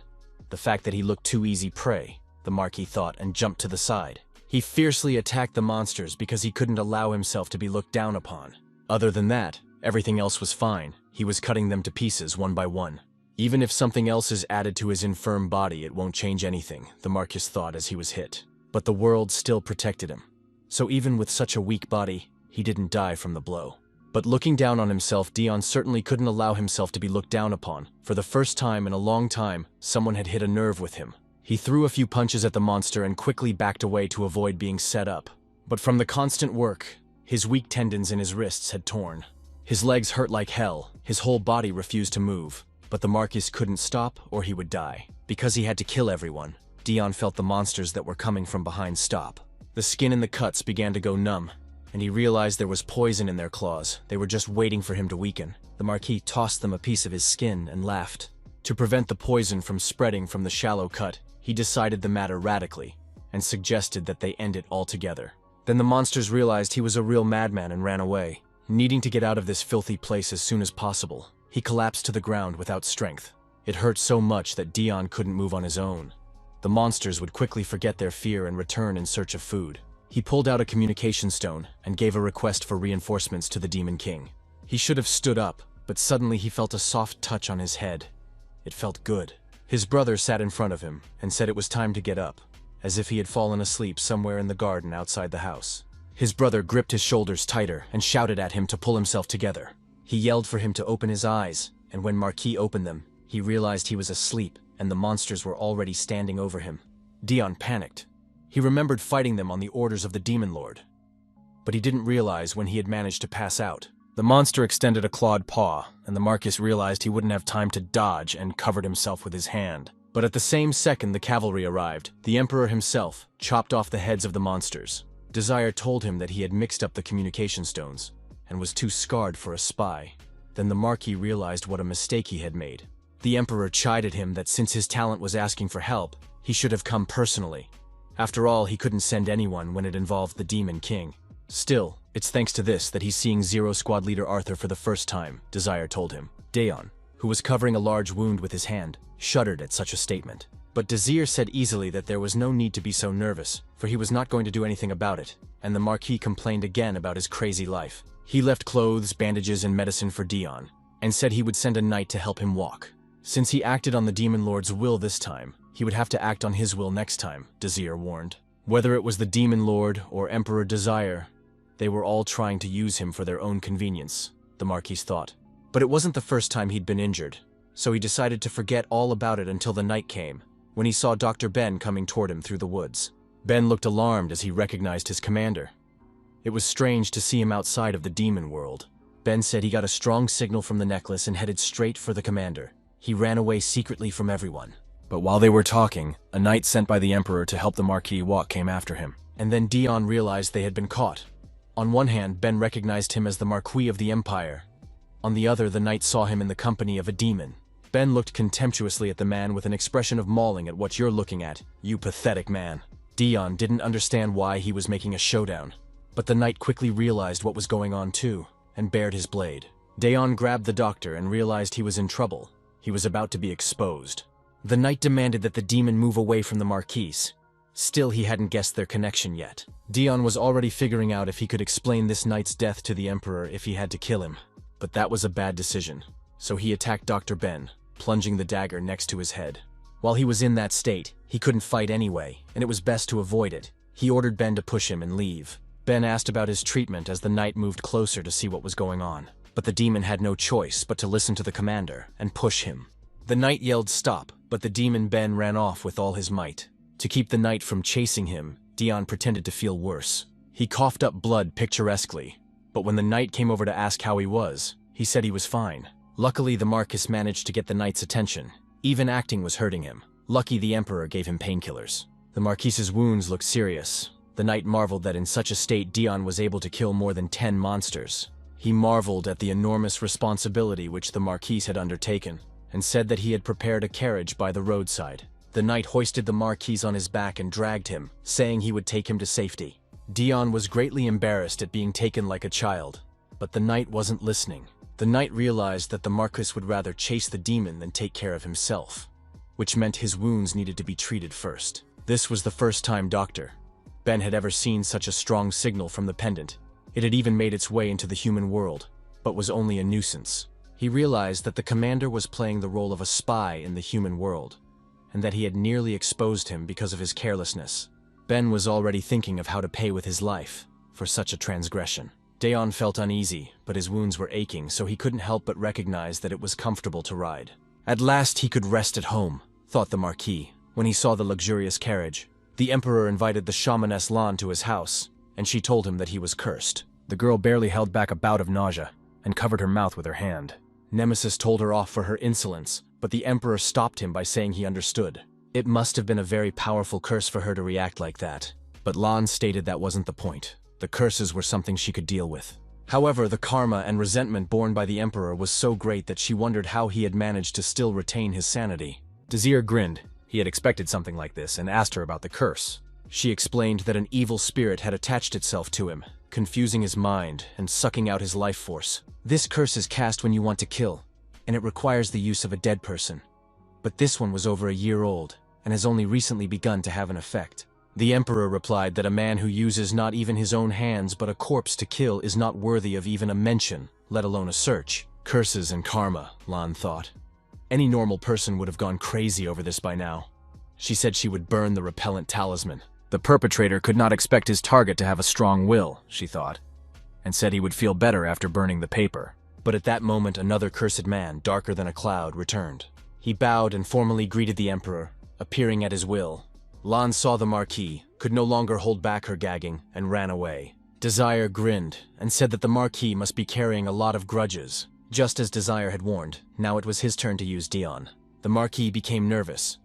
The fact that he looked too easy prey, the Marquis thought, and jumped to the side. He fiercely attacked the monsters because he couldn't allow himself to be looked down upon. Other than that, everything else was fine. He was cutting them to pieces one by one. Even if something else is added to his infirm body, it won't change anything, the Marquis thought as he was hit. But the world still protected him. So even with such a weak body, he didn't die from the blow. But looking down on himself, Dion certainly couldn't allow himself to be looked down upon. For the first time in a long time, someone had hit a nerve with him. He threw a few punches at the monster and quickly backed away to avoid being set up. But from the constant work, his weak tendons in his wrists had torn. His legs hurt like hell, his whole body refused to move. But the Marquis couldn't stop or he would die. Because he had to kill everyone, Dion felt the monsters that were coming from behind stop. The skin in the cuts began to go numb, and he realized there was poison in their claws. They were just waiting for him to weaken. The Marquis tossed them a piece of his skin and laughed. To prevent the poison from spreading from the shallow cut, he decided the matter radically, and suggested that they end it altogether. Then the monsters realized he was a real madman and ran away, needing to get out of this filthy place as soon as possible. He collapsed to the ground without strength. It hurt so much that Dion couldn't move on his own. The monsters would quickly forget their fear and return in search of food. He pulled out a communication stone and gave a request for reinforcements to the Demon King. He should have stood up, but suddenly he felt a soft touch on his head. It felt good. His brother sat in front of him and said it was time to get up, as if he had fallen asleep somewhere in the garden outside the house. His brother gripped his shoulders tighter and shouted at him to pull himself together. He yelled for him to open his eyes, and when Marquis opened them, he realized he was asleep and the monsters were already standing over him. Dion panicked. He remembered fighting them on the orders of the Demon Lord. But he didn't realize when he had managed to pass out. The monster extended a clawed paw, and the Marquis realized he wouldn't have time to dodge and covered himself with his hand. But at the same second the cavalry arrived, the Emperor himself chopped off the heads of the monsters. Desire told him that he had mixed up the communication stones, and was too scarred for a spy. Then the Marquis realized what a mistake he had made. The Emperor chided him that since his talent was asking for help, he should have come personally. After all, he couldn't send anyone when it involved the Demon King. Still, it's thanks to this that he's seeing Zero Squad leader Arthur for the first time, Desire told him. Daeon, who was covering a large wound with his hand, shuddered at such a statement. But Desire said easily that there was no need to be so nervous, for he was not going to do anything about it, and the Marquis complained again about his crazy life. He left clothes, bandages, and medicine for Dion, and said he would send a knight to help him walk. Since he acted on the Demon Lord's will this time, he would have to act on his will next time, Desire warned. Whether it was the Demon Lord or Emperor Desire, they were all trying to use him for their own convenience, the Marquis thought. But it wasn't the first time he'd been injured, so he decided to forget all about it until the night came, when he saw Dr. Ben coming toward him through the woods. Ben looked alarmed as he recognized his commander. It was strange to see him outside of the demon world. Ben said he got a strong signal from the necklace and headed straight for the commander. He ran away secretly from everyone. But while they were talking, a knight sent by the Emperor to help the Marquis walk came after him. And then Dion realized they had been caught. On one hand, Ben recognized him as the Marquis of the Empire. On the other, the knight saw him in the company of a demon. Ben looked contemptuously at the man with an expression of mauling at what you're looking at, you pathetic man. Dion didn't understand why he was making a showdown. But the knight quickly realized what was going on too, and bared his blade. Daeon grabbed the doctor and realized he was in trouble. He was about to be exposed. The knight demanded that the demon move away from the Marquise. Still, he hadn't guessed their connection yet. Daeon was already figuring out if he could explain this knight's death to the Emperor if he had to kill him. But that was a bad decision. So he attacked Dr. Ben, plunging the dagger next to his head. While he was in that state, he couldn't fight anyway, and it was best to avoid it. He ordered Ben to push him and leave. Ben asked about his treatment as the knight moved closer to see what was going on. But the demon had no choice but to listen to the commander and push him. The knight yelled stop, but the demon Ben ran off with all his might. To keep the knight from chasing him, Daeon pretended to feel worse. He coughed up blood picturesquely, but when the knight came over to ask how he was, he said he was fine. Luckily, the Marquis managed to get the knight's attention. Even acting was hurting him. Lucky the Emperor gave him painkillers. The Marquis's wounds looked serious. The knight marveled that in such a state Daeon was able to kill more than 10 monsters. He marveled at the enormous responsibility which the Marquis had undertaken, and said that he had prepared a carriage by the roadside. The knight hoisted the Marquis on his back and dragged him, saying he would take him to safety. Daeon was greatly embarrassed at being taken like a child, but the knight wasn't listening. The knight realized that the Marquis would rather chase the demon than take care of himself, which meant his wounds needed to be treated first. This was the first time Dr. Ben had ever seen such a strong signal from the pendant. It had even made its way into the human world, but was only a nuisance. He realized that the commander was playing the role of a spy in the human world, and that he had nearly exposed him because of his carelessness. Ben was already thinking of how to pay with his life for such a transgression. Daeon felt uneasy, but his wounds were aching, so he couldn't help but recognize that it was comfortable to ride. At last he could rest at home, thought the Marquis, when he saw the luxurious carriage. The Emperor invited the shamaness Lan to his house, and she told him that he was cursed. The girl barely held back a bout of nausea, and covered her mouth with her hand. Nemesis told her off for her insolence, but the Emperor stopped him by saying he understood. It must have been a very powerful curse for her to react like that, but Lan stated that wasn't the point. The curses were something she could deal with. However, the karma and resentment borne by the Emperor was so great that she wondered how he had managed to still retain his sanity. Désir grinned. He had expected something like this and asked her about the curse. She explained that an evil spirit had attached itself to him, confusing his mind and sucking out his life force. This curse is cast when you want to kill, and it requires the use of a dead person. But this one was over a year old, and has only recently begun to have an effect. The Emperor replied that a man who uses not even his own hands but a corpse to kill is not worthy of even a mention, let alone a search. Curses and karma, Lan thought. Any normal person would have gone crazy over this by now. She said she would burn the repellent talisman. The perpetrator could not expect his target to have a strong will, she thought, and said he would feel better after burning the paper. But at that moment another cursed man, darker than a cloud, returned. He bowed and formally greeted the Emperor, appearing at his will. Lan saw the Marquis, could no longer hold back her gagging, and ran away. Desire grinned, and said that the Marquis must be carrying a lot of grudges. Just as Desire had warned, now it was his turn to use Daeon. The Marquis became nervous.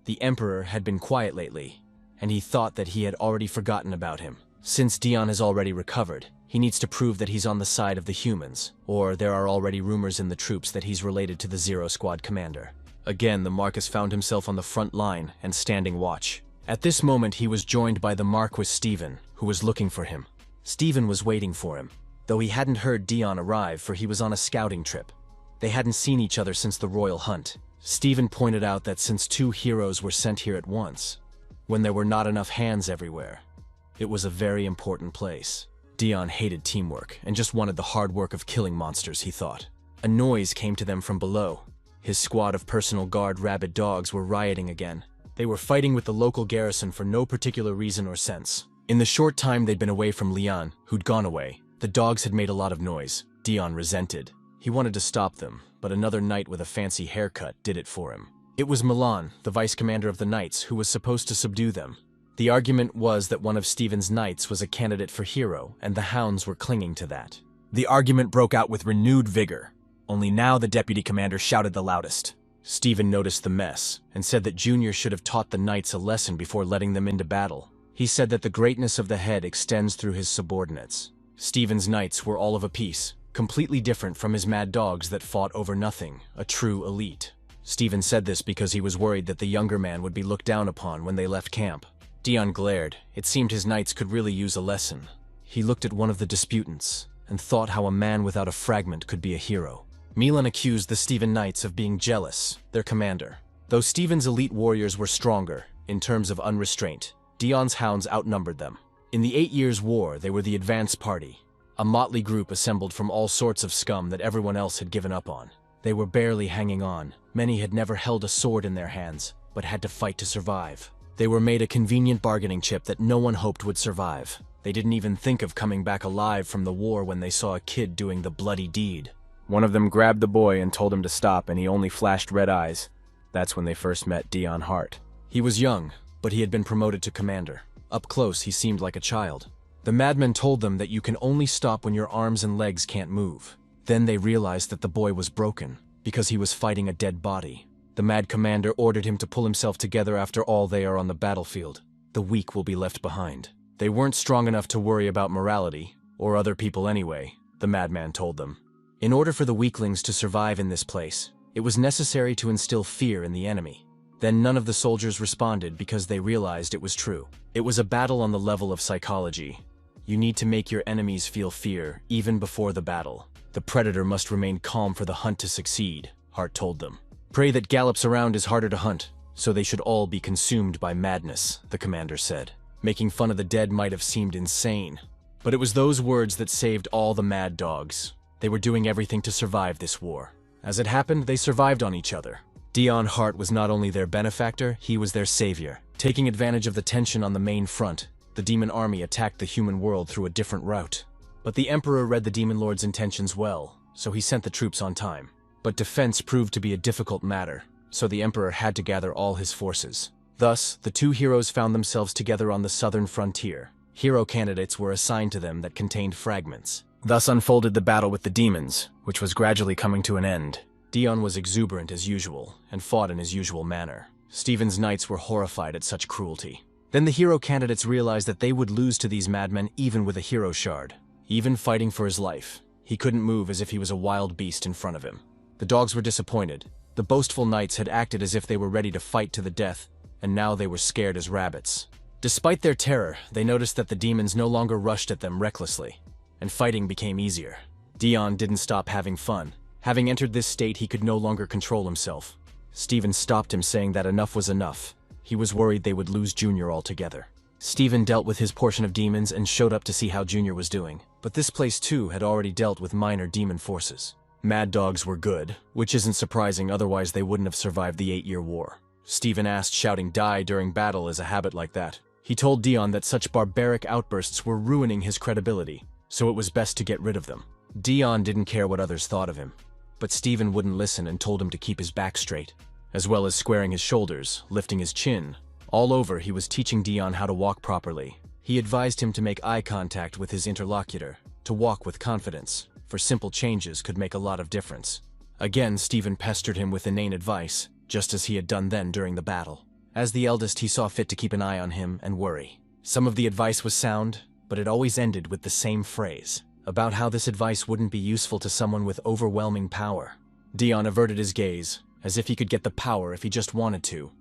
The Emperor had been quiet lately, and he thought that he had already forgotten about him. Since Daeon has already recovered, he needs to prove that he's on the side of the humans, or there are already rumors in the troops that he's related to the Zero Squad commander. Again, the Marquis found himself on the front line and standing watch. At this moment, he was joined by the Marquis Stephen, who was looking for him. Stephen was waiting for him, though he hadn't heard Daeon arrive, for he was on a scouting trip. They hadn't seen each other since the royal hunt. Stephen pointed out that since 2 heroes were sent here at once, when there were not enough hands everywhere, it was a very important place. Daeon hated teamwork and just wanted the hard work of killing monsters, he thought. A noise came to them from below. His squad of personal guard rabid dogs were rioting again. They were fighting with the local garrison for no particular reason or sense. In the short time they'd been away from Lian, who'd gone away, the dogs had made a lot of noise. Daeon resented. He wanted to stop them, but another knight with a fancy haircut did it for him. It was Milan, the vice commander of the knights, who was supposed to subdue them. The argument was that one of Stephen's knights was a candidate for hero, and the hounds were clinging to that. The argument broke out with renewed vigor. Only now the deputy commander shouted the loudest. Stephen noticed the mess, and said that Junior should have taught the knights a lesson before letting them into battle. He said that the greatness of the head extends through his subordinates. Stephen's knights were all of a piece, completely different from his mad dogs that fought over nothing, a true elite. Stephen said this because he was worried that the younger man would be looked down upon when they left camp. Daeon glared. It seemed his knights could really use a lesson. He looked at one of the disputants and thought how a man without a fragment could be a hero. Milan accused the Steven Knights of being jealous, their commander. Though Steven's elite warriors were stronger, in terms of unrestraint, Dion's hounds outnumbered them. In the 8 Years' War, they were the advance party, a motley group assembled from all sorts of scum that everyone else had given up on. They were barely hanging on. Many had never held a sword in their hands, but had to fight to survive. They were made a convenient bargaining chip that no one hoped would survive. They didn't even think of coming back alive from the war when they saw a kid doing the bloody deed. One of them grabbed the boy and told him to stop, and he only flashed red eyes. That's when they first met Dion Hart. He was young, but he had been promoted to commander. Up close, he seemed like a child. The madmen told them that you can only stop when your arms and legs can't move. Then they realized that the boy was broken, because he was fighting a dead body. The mad commander ordered him to pull himself together. After all, they are on the battlefield. The weak will be left behind. They weren't strong enough to worry about morality, or other people anyway, the madman told them. In order for the weaklings to survive in this place, it was necessary to instill fear in the enemy. Then none of the soldiers responded because they realized it was true. It was a battle on the level of psychology. You need to make your enemies feel fear, even before the battle. The predator must remain calm for the hunt to succeed, Hart told them. Prey that gallops around is harder to hunt, so they should all be consumed by madness, the commander said. Making fun of the dead might have seemed insane, but it was those words that saved all the mad dogs. They were doing everything to survive this war. As it happened, they survived on each other. Dion Hart was not only their benefactor, he was their savior. Taking advantage of the tension on the main front, the demon army attacked the human world through a different route. But the Emperor read the Demon Lord's intentions well, so he sent the troops on time. But defense proved to be a difficult matter, so the Emperor had to gather all his forces. Thus, the two heroes found themselves together on the southern frontier. Hero candidates were assigned to them that contained fragments. Thus unfolded the battle with the demons, which was gradually coming to an end. Dion was exuberant as usual, and fought in his usual manner. Steven's knights were horrified at such cruelty. Then the hero candidates realized that they would lose to these madmen even with a hero shard. Even fighting for his life, he couldn't move as if he was a wild beast in front of him. The dogs were disappointed. The boastful knights had acted as if they were ready to fight to the death, and now they were scared as rabbits. Despite their terror, they noticed that the demons no longer rushed at them recklessly, and fighting became easier. Dion didn't stop having fun. Having entered this state, he could no longer control himself. Steven stopped him, saying that enough was enough. He was worried they would lose Junior altogether. Steven dealt with his portion of demons and showed up to see how Junior was doing. But this place too had already dealt with minor demon forces. Mad dogs were good, which isn't surprising, otherwise they wouldn't have survived the 8-Year War. Steven asked shouting "die" during battle is a habit like that. He told Dion that such barbaric outbursts were ruining his credibility, so it was best to get rid of them. Dion didn't care what others thought of him, but Steven wouldn't listen and told him to keep his back straight, as well as squaring his shoulders, lifting his chin. All over, he was teaching Dion how to walk properly. He advised him to make eye contact with his interlocutor, to walk with confidence, for simple changes could make a lot of difference. Again, Steven pestered him with inane advice, just as he had done then during the battle. As the eldest, he saw fit to keep an eye on him and worry. Some of the advice was sound, but it always ended with the same phrase, about how this advice wouldn't be useful to someone with overwhelming power. Dion averted his gaze, as if he could get the power if he just wanted to.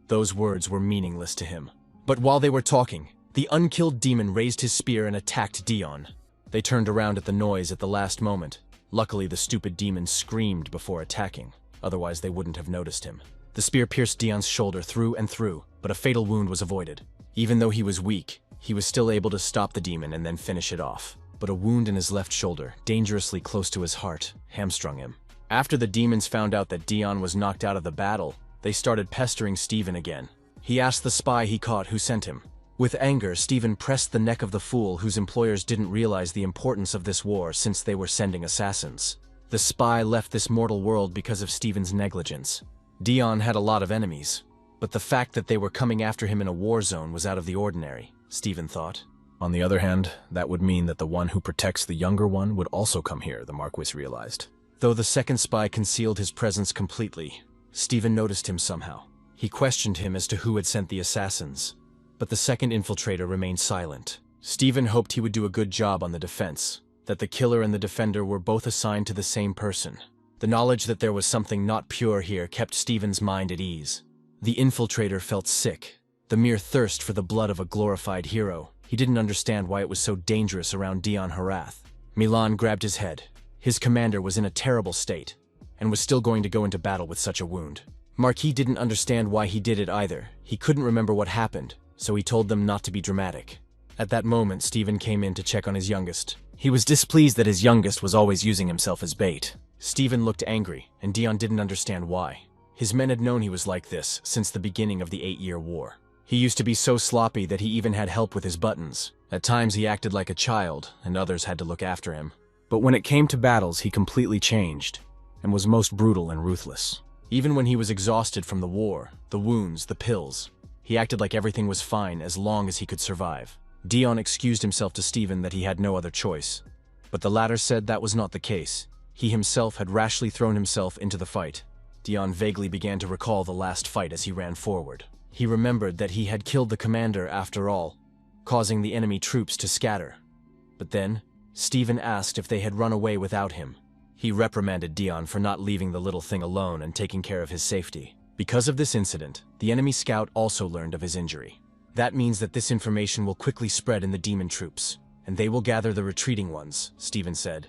Those words were meaningless to him. But while they were talking, the unkilled demon raised his spear and attacked Dion. They turned around at the noise at the last moment. Luckily, the stupid demon screamed before attacking, otherwise they wouldn't have noticed him. The spear pierced Dion's shoulder through and through, but a fatal wound was avoided. Even though he was weak, he was still able to stop the demon and then finish it off. But a wound in his left shoulder, dangerously close to his heart, hamstrung him. After the demons found out that Dion was knocked out of the battle, they started pestering Steven again. He asked the spy he caught who sent him. With anger, Steven pressed the neck of the fool whose employers didn't realize the importance of this war since they were sending assassins. The spy left this mortal world because of Steven's negligence. Dion had a lot of enemies, but the fact that they were coming after him in a war zone was out of the ordinary, Steven thought. On the other hand, that would mean that the one who protects the younger one would also come here, the Marquis realized. Though the second spy concealed his presence completely, Steven noticed him somehow. He questioned him as to who had sent the assassins, but the second infiltrator remained silent. Steven hoped he would do a good job on the defense, that the killer and the defender were both assigned to the same person. The knowledge that there was something not pure here kept Steven's mind at ease. The infiltrator felt sick. The mere thirst for the blood of a glorified hero He didn't understand why it was so dangerous around Dion Harath. Milan grabbed his head. His commander was in a terrible state, and was still going to go into battle with such a wound. Marquis didn't understand why he did it either. He couldn't remember what happened, so he told them not to be dramatic. At that moment, Stephen came in to check on his youngest. He was displeased that his youngest was always using himself as bait. Stephen looked angry, and Dion didn't understand why. His men had known he was like this since the beginning of the 8-year war. He used to be so sloppy that he even had help with his buttons. At times he acted like a child, and others had to look after him. But when it came to battles, he completely changed, and was most brutal and ruthless. Even when he was exhausted from the war, the wounds, the pills, he acted like everything was fine as long as he could survive. Dion excused himself to Stephen that he had no other choice, but the latter said that was not the case. He himself had rashly thrown himself into the fight. Dion vaguely began to recall the last fight as he ran forward. He remembered that he had killed the commander after all, causing the enemy troops to scatter. But then, Stephen asked if they had run away without him. He reprimanded Dion for not leaving the little thing alone and taking care of his safety. Because of this incident, the enemy scout also learned of his injury. That means that this information will quickly spread in the demon troops, and they will gather the retreating ones, Stephen said.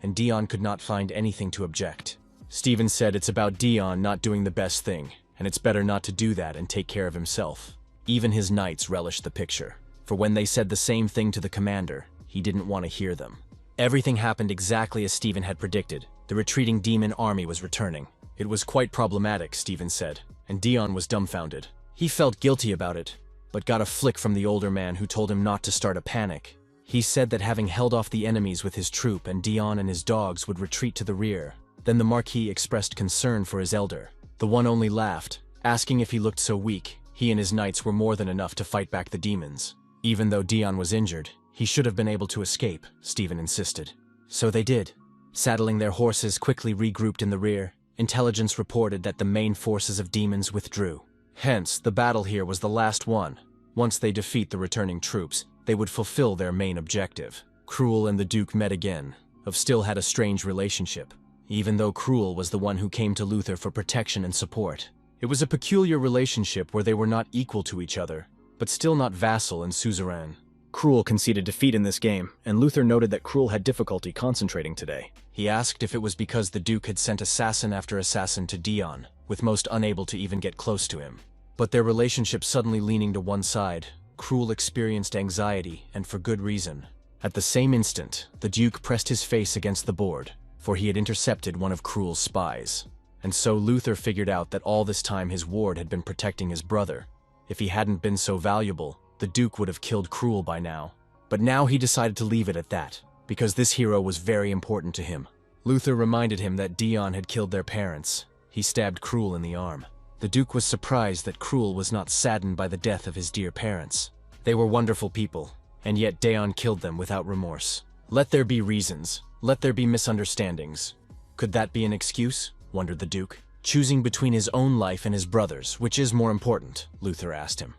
And Dion could not find anything to object. Stephen said it's about Dion not doing the best thing, and it's better not to do that and take care of himself. Even his knights relished the picture, for when they said the same thing to the commander, he didn't want to hear them. Everything happened exactly as Stephen had predicted. The retreating demon army was returning. It was quite problematic, Stephen said, and Dion was dumbfounded. He felt guilty about it, but got a flick from the older man who told him not to start a panic. He said that having held off the enemies with his troop and Dion and his dogs would retreat to the rear. Then the Marquis expressed concern for his elder. The one only laughed, asking if he looked so weak. He and his knights were more than enough to fight back the demons. Even though Dion was injured, he should have been able to escape, Stephen insisted. So they did. Saddling their horses, quickly regrouped in the rear. Intelligence reported that the main forces of demons withdrew. Hence, the battle here was the last one. Once they defeat the returning troops, they would fulfill their main objective. Cruel and the Duke met again. Of still had a strange relationship, even though Cruel was the one who came to Luther for protection and support. It was a peculiar relationship where they were not equal to each other, but still not vassal and suzerain. Cruel conceded defeat in this game, and Luther noted that Cruel had difficulty concentrating today. He asked if it was because the Duke had sent assassin after assassin to Dion, with most unable to even get close to him. But their relationship suddenly leaning to one side, Cruel experienced anxiety, and for good reason. At the same instant, the Duke pressed his face against the board, for he had intercepted one of Cruel's spies. And so Luther figured out that all this time his ward had been protecting his brother. If he hadn't been so valuable, the Duke would have killed Cruel by now. But now he decided to leave it at that, because this hero was very important to him. Luther reminded him that Dion had killed their parents. He stabbed Cruel in the arm. The Duke was surprised that Cruel was not saddened by the death of his dear parents. They were wonderful people, and yet Dion killed them without remorse. Let there be reasons. Let there be misunderstandings. Could that be an excuse? Wondered the Duke. Choosing between his own life and his brother's, which is more important? Luther asked him.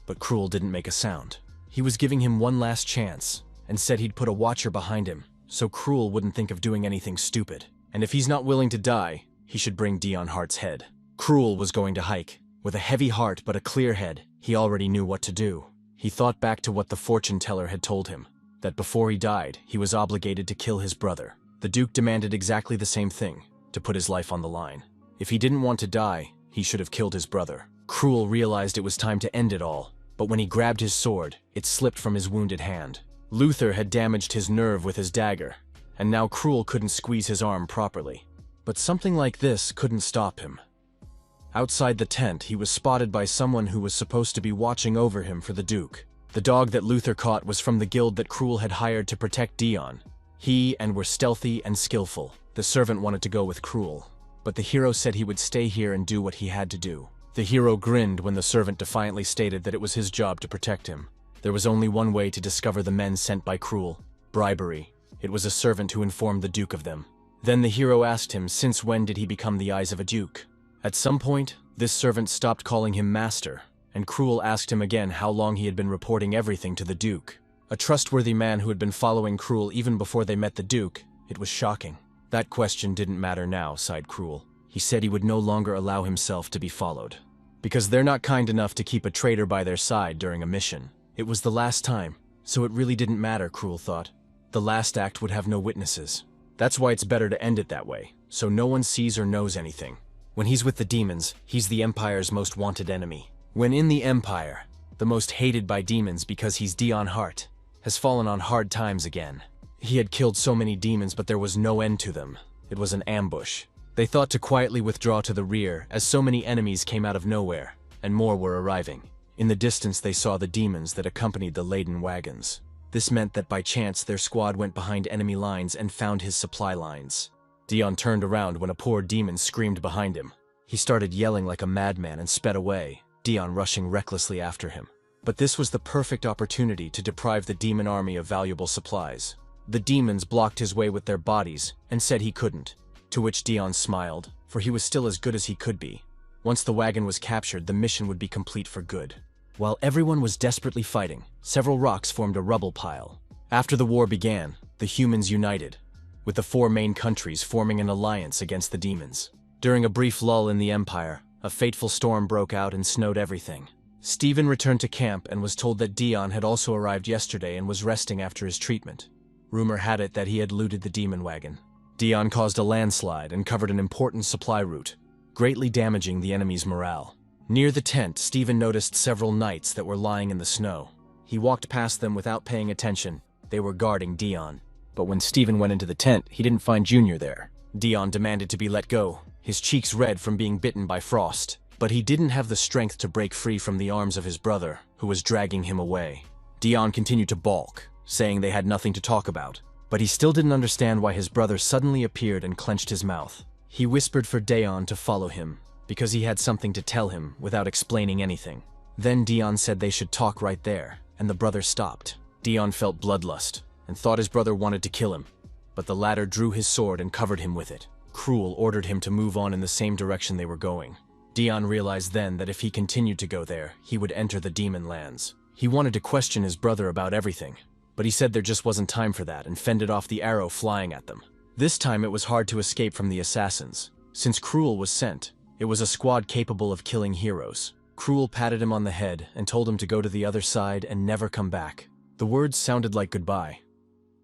But Cruel didn't make a sound. He was giving him one last chance, and said he'd put a watcher behind him, so Cruel wouldn't think of doing anything stupid. And if he's not willing to die, he should bring Dion Hart's head. Cruel was going to hike. With a heavy heart but a clear head, he already knew what to do. He thought back to what the fortune teller had told him, that before he died, he was obligated to kill his brother. The Duke demanded exactly the same thing, to put his life on the line. If he didn't want to die, he should have killed his brother. Cruel realized it was time to end it all, but when he grabbed his sword, it slipped from his wounded hand. Luther had damaged his nerve with his dagger, and now Cruel couldn't squeeze his arm properly. But something like this couldn't stop him. Outside the tent, he was spotted by someone who was supposed to be watching over him for the Duke. The dog that Luther caught was from the guild that Cruel had hired to protect Dion. He and were stealthy and skillful. The servant wanted to go with Cruel, but the hero said he would stay here and do what he had to do. The hero grinned when the servant defiantly stated that it was his job to protect him. There was only one way to discover the men sent by Cruel: bribery. It was a servant who informed the Duke of them. Then the hero asked him since when did he become the eyes of a duke. At some point, this servant stopped calling him master, and Cruel asked him again how long he had been reporting everything to the Duke. A trustworthy man who had been following Cruel even before they met the Duke. It was shocking. That question didn't matter now, sighed Cruel. He said he would no longer allow himself to be followed. Because they're not kind enough to keep a traitor by their side during a mission. It was the last time, So it really didn't matter, Cruel thought. The last act would have no witnesses. That's why it's better to end it that way, so no one sees or knows anything. When he's with the demons, he's the Empire's most wanted enemy. When in the Empire, the most hated by demons because he's Dion Hart, has fallen on hard times again. He had killed so many demons, but there was no end to them. It was an ambush. They thought to quietly withdraw to the rear as so many enemies came out of nowhere, and more were arriving. In the distance they saw the demons that accompanied the laden wagons. This meant that by chance their squad went behind enemy lines and found his supply lines. Dion turned around when a poor demon screamed behind him. He started yelling like a madman and sped away, Dion rushing recklessly after him. But this was the perfect opportunity to deprive the demon army of valuable supplies. The demons blocked his way with their bodies and said he couldn't, to which Dion smiled, for he was still as good as he could be. Once the wagon was captured, the mission would be complete for good. While everyone was desperately fighting, several rocks formed a rubble pile. After the war began, the humans united, with the 4 main countries forming an alliance against the demons. During a brief lull in the Empire, a fateful storm broke out and snowed everything. Stephen returned to camp and was told that Dion had also arrived yesterday and was resting after his treatment. Rumor had it that he had looted the demon wagon. Dion caused a landslide and covered an important supply route, greatly damaging the enemy's morale. Near the tent, Stephen noticed several knights that were lying in the snow. He walked past them without paying attention. They were guarding Dion. But when Stephen went into the tent, he didn't find Junior there. Dion demanded to be let go, his cheeks red from being bitten by frost. But he didn't have the strength to break free from the arms of his brother, who was dragging him away. Dion continued to balk, saying they had nothing to talk about. But he still didn't understand why his brother suddenly appeared and clenched his mouth. He whispered for Dion to follow him, because he had something to tell him without explaining anything. Then Dion said they should talk right there, and the brother stopped. Dion felt bloodlust, and thought his brother wanted to kill him. But the latter drew his sword and covered him with it. Cruel ordered him to move on in the same direction they were going. Dion realized then that if he continued to go there, he would enter the demon lands. He wanted to question his brother about everything, but he said there just wasn't time for that and fended off the arrow flying at them. This time it was hard to escape from the assassins. Since Cruel was sent, it was a squad capable of killing heroes. Cruel patted him on the head and told him to go to the other side and never come back. The words sounded like goodbye.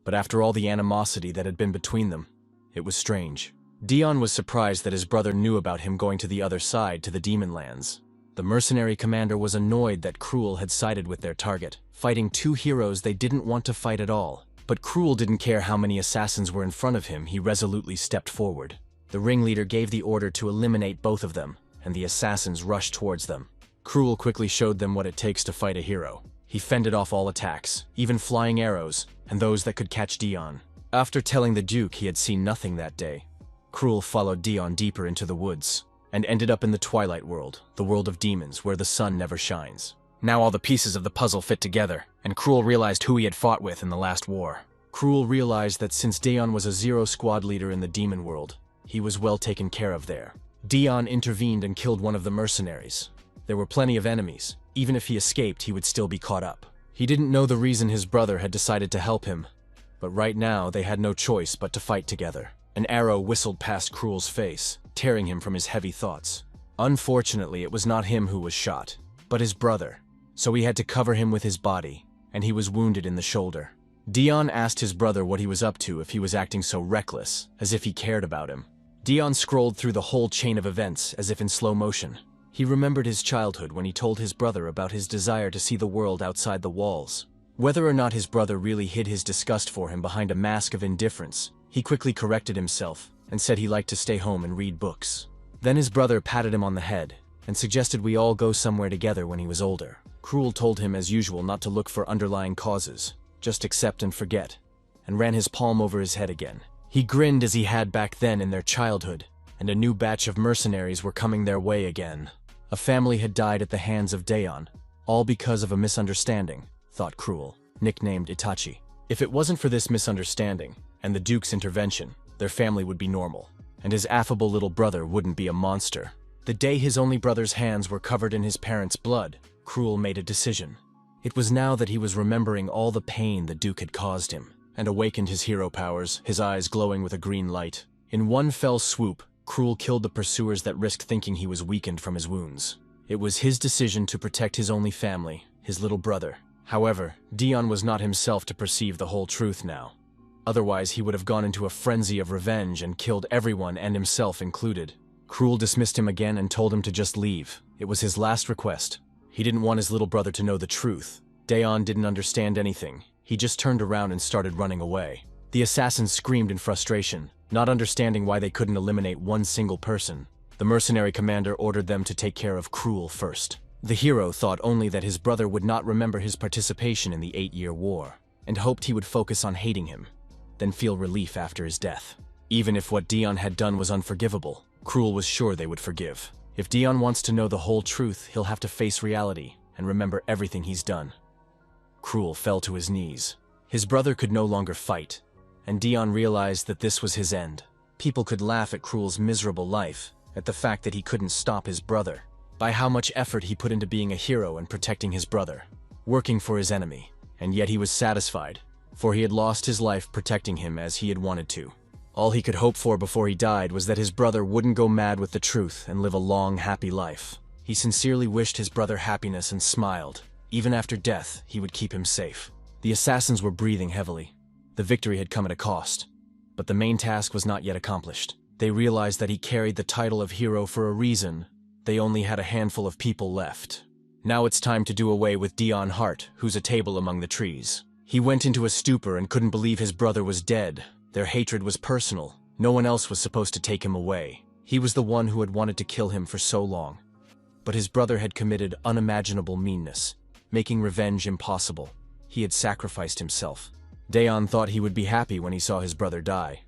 But after all the animosity that had been between them, it was strange. Dion was surprised that his brother knew about him going to the other side, to the demon lands. The mercenary commander was annoyed that Cruel had sided with their target, fighting 2 heroes they didn't want to fight at all. But Cruel didn't care how many assassins were in front of him. He resolutely stepped forward. The ringleader gave the order to eliminate both of them, and the assassins rushed towards them. Cruel quickly showed them what it takes to fight a hero. He fended off all attacks, even flying arrows, and those that could catch Dion. After telling the Duke he had seen nothing that day, Cruel followed Dion deeper into the woods, and ended up in the Twilight World, the world of demons where the sun never shines. Now all the pieces of the puzzle fit together, and Cruel realized who he had fought with in the last war. Cruel realized that since Dion was a Zero squad leader in the demon world, he was well taken care of there. Dion intervened and killed one of the mercenaries. There were plenty of enemies. Even if he escaped, he would still be caught up. He didn't know the reason his brother had decided to help him, but right now they had no choice but to fight together. An arrow whistled past Cruel's face, tearing him from his heavy thoughts. Unfortunately, it was not him who was shot, but his brother, so he had to cover him with his body, and he was wounded in the shoulder. Dion asked his brother what he was up to if he was acting so reckless, as if he cared about him. Dion scrolled through the whole chain of events as if in slow motion. He remembered his childhood when he told his brother about his desire to see the world outside the walls. Whether or not his brother really hid his disgust for him behind a mask of indifference, he quickly corrected himself and said he liked to stay home and read books. Then his brother patted him on the head and suggested we all go somewhere together when he was older. Cruel told him as usual not to look for underlying causes, just accept and forget, and ran his palm over his head again. He grinned as he had back then in their childhood, and a new batch of mercenaries were coming their way again. A family had died at the hands of Dion, all because of a misunderstanding, thought Cruel, nicknamed Itachi. If it wasn't for this misunderstanding, and the Duke's intervention, their family would be normal, and his affable little brother wouldn't be a monster. The day his only brother's hands were covered in his parents' blood, Cruel made a decision. It was now that he was remembering all the pain the Duke had caused him, and awakened his hero powers, his eyes glowing with a green light. In one fell swoop, Cruel killed the pursuers that risked thinking he was weakened from his wounds. It was his decision to protect his only family, his little brother, However, Dion was not himself to perceive the whole truth now. Otherwise, he would have gone into a frenzy of revenge and killed everyone and himself included. Cruel dismissed him again and told him to just leave. It was his last request. He didn't want his little brother to know the truth. Dion didn't understand anything. He just turned around and started running away. The assassins screamed in frustration, not understanding why they couldn't eliminate one single person. The mercenary commander ordered them to take care of Cruel first. The hero thought only that his brother would not remember his participation in the 8-year war, and hoped he would focus on hating him, then feel relief after his death. Even if what Dion had done was unforgivable, Cruel was sure they would forgive. If Dion wants to know the whole truth, he'll have to face reality and remember everything he's done. Cruel fell to his knees. His brother could no longer fight, and Dion realized that this was his end. People could laugh at Cruel's miserable life, at the fact that he couldn't stop his brother, by how much effort he put into being a hero and protecting his brother, working for his enemy, and yet he was satisfied, for he had lost his life protecting him as he had wanted to. All he could hope for before he died was that his brother wouldn't go mad with the truth and live a long, happy life. He sincerely wished his brother happiness and smiled. Even after death, he would keep him safe. The assassins were breathing heavily. The victory had come at a cost, but the main task was not yet accomplished. They realized that he carried the title of hero for a reason. They only had a handful of people left. Now it's time to do away with Dion Hart, who's a table among the trees. He went into a stupor and couldn't believe his brother was dead. Their hatred was personal. No one else was supposed to take him away. He was the one who had wanted to kill him for so long. But his brother had committed unimaginable meanness, making revenge impossible. He had sacrificed himself. Dion thought he would be happy when he saw his brother die.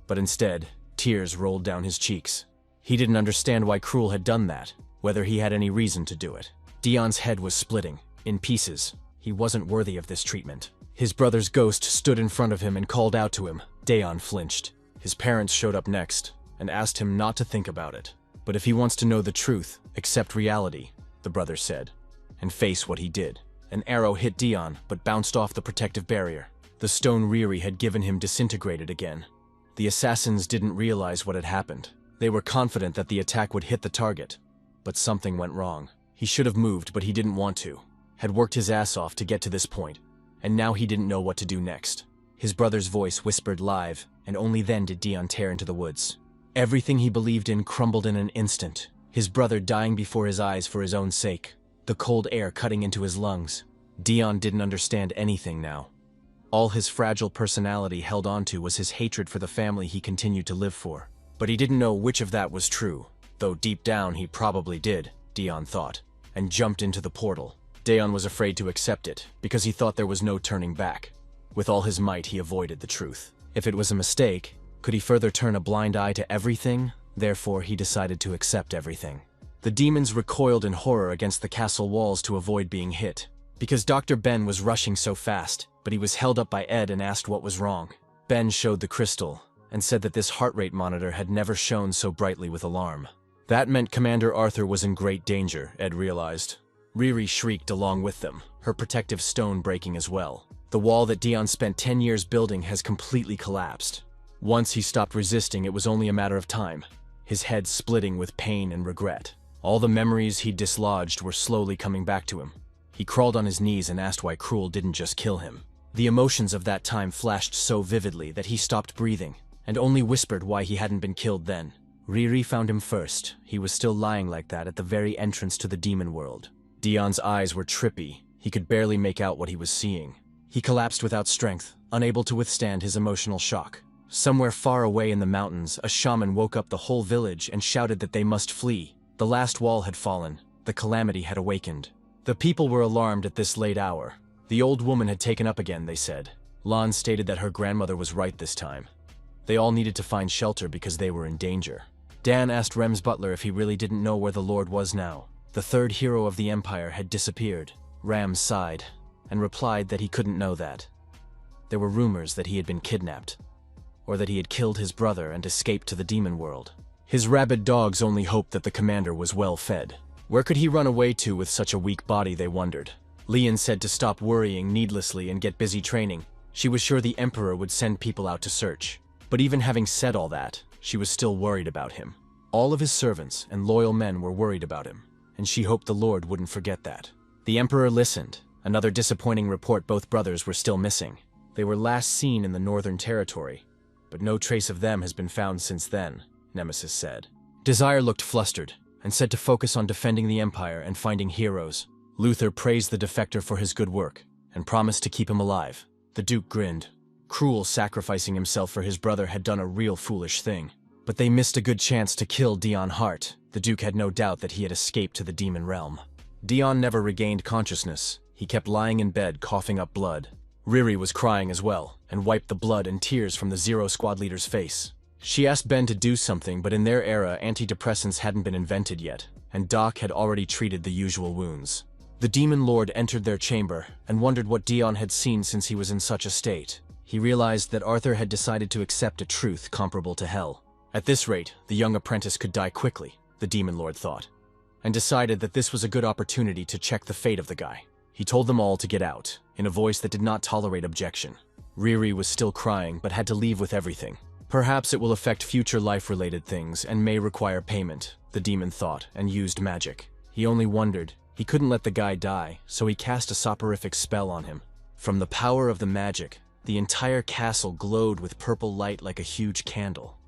But instead, tears rolled down his cheeks. He didn't understand why Cruel had done that, whether he had any reason to do it. Dion's head was splitting, in pieces. He wasn't worthy of this treatment. His brother's ghost stood in front of him and called out to him. Dion flinched. His parents showed up next, and asked him not to think about it. But if he wants to know the truth, accept reality, the brother said, and face what he did. An arrow hit Dion, but bounced off the protective barrier. The stone Riri had given him disintegrated again. The assassins didn't realize what had happened. They were confident that the attack would hit the target, but something went wrong. He should have moved, but he didn't want to. Had worked his ass off to get to this point, and now he didn't know what to do next. His brother's voice whispered live, and only then did Dion tear into the woods. Everything he believed in crumbled in an instant. His brother dying before his eyes for his own sake. The cold air cutting into his lungs. Dion didn't understand anything now. All his fragile personality held onto was his hatred for the family he continued to live for. But he didn't know which of that was true, though deep down he probably did, Dion thought, and jumped into the portal. Dion was afraid to accept it, because he thought there was no turning back. With all his might, he avoided the truth. If it was a mistake, could he further turn a blind eye to everything? Therefore, he decided to accept everything. The demons recoiled in horror against the castle walls to avoid being hit, because Dr. Ben was rushing so fast, but he was held up by Ed and asked what was wrong. Ben showed the crystal, and said that this heart rate monitor had never shone so brightly with alarm. That meant Commander Arthur was in great danger, Ed realized. Riri shrieked along with them, her protective stone breaking as well. The wall that Dion spent 10 years building has completely collapsed. Once he stopped resisting, it was only a matter of time, his head splitting with pain and regret. All the memories he'd dislodged were slowly coming back to him. He crawled on his knees and asked why Cruel didn't just kill him. The emotions of that time flashed so vividly that he stopped breathing, and only whispered why he hadn't been killed then. Riri found him first. He was still lying like that at the very entrance to the demon world. Dion's eyes were trippy. He could barely make out what he was seeing. He collapsed without strength, unable to withstand his emotional shock. Somewhere far away in the mountains, a shaman woke up the whole village and shouted that they must flee. The last wall had fallen. The calamity had awakened. The people were alarmed at this late hour. The old woman had taken up again, they said. Lan stated that her grandmother was right this time. They all needed to find shelter because they were in danger. Dan asked Rem's butler if he really didn't know where the Lord was now. The third hero of the Empire had disappeared. Ram sighed, and replied that he couldn't know that. There were rumors that he had been kidnapped, or that he had killed his brother and escaped to the demon world. His rabid dogs only hoped that the commander was well fed. Where could he run away to with such a weak body, they wondered. Lian said to stop worrying needlessly and get busy training. She was sure the Emperor would send people out to search. But even having said all that, she was still worried about him. All of his servants and loyal men were worried about him, and she hoped the Lord wouldn't forget that. The Emperor listened, Another disappointing report: both brothers were still missing. They were last seen in the Northern Territory, but no trace of them has been found since then, Nemesis said. Desire looked flustered and said to focus on defending the Empire and finding heroes. Luther praised the defector for his good work and promised to keep him alive. The Duke grinned. Cruel, sacrificing himself for his brother had done a real foolish thing. But they missed a good chance to kill Dion Hart. The Duke had no doubt that he had escaped to the demon realm. Dion never regained consciousness. He kept lying in bed, coughing up blood. Riri was crying as well, and wiped the blood and tears from the Zero Squad leader's face. She asked Ben to do something, but in their era, antidepressants hadn't been invented yet, and Doc had already treated the usual wounds. The Demon Lord entered their chamber and wondered what Dion had seen since he was in such a state. He realized that Arthur had decided to accept a truth comparable to hell. At this rate, the young apprentice could die quickly, the Demon Lord thought, and decided that this was a good opportunity to check the fate of the guy. He told them all to get out, in a voice that did not tolerate objection. Riri was still crying, but had to leave with everything. Perhaps it will affect future life-related things and may require payment, the demon thought, and used magic. He only wondered. He couldn't let the guy die, so he cast a soporific spell on him. From the power of the magic, the entire castle glowed with purple light like a huge candle.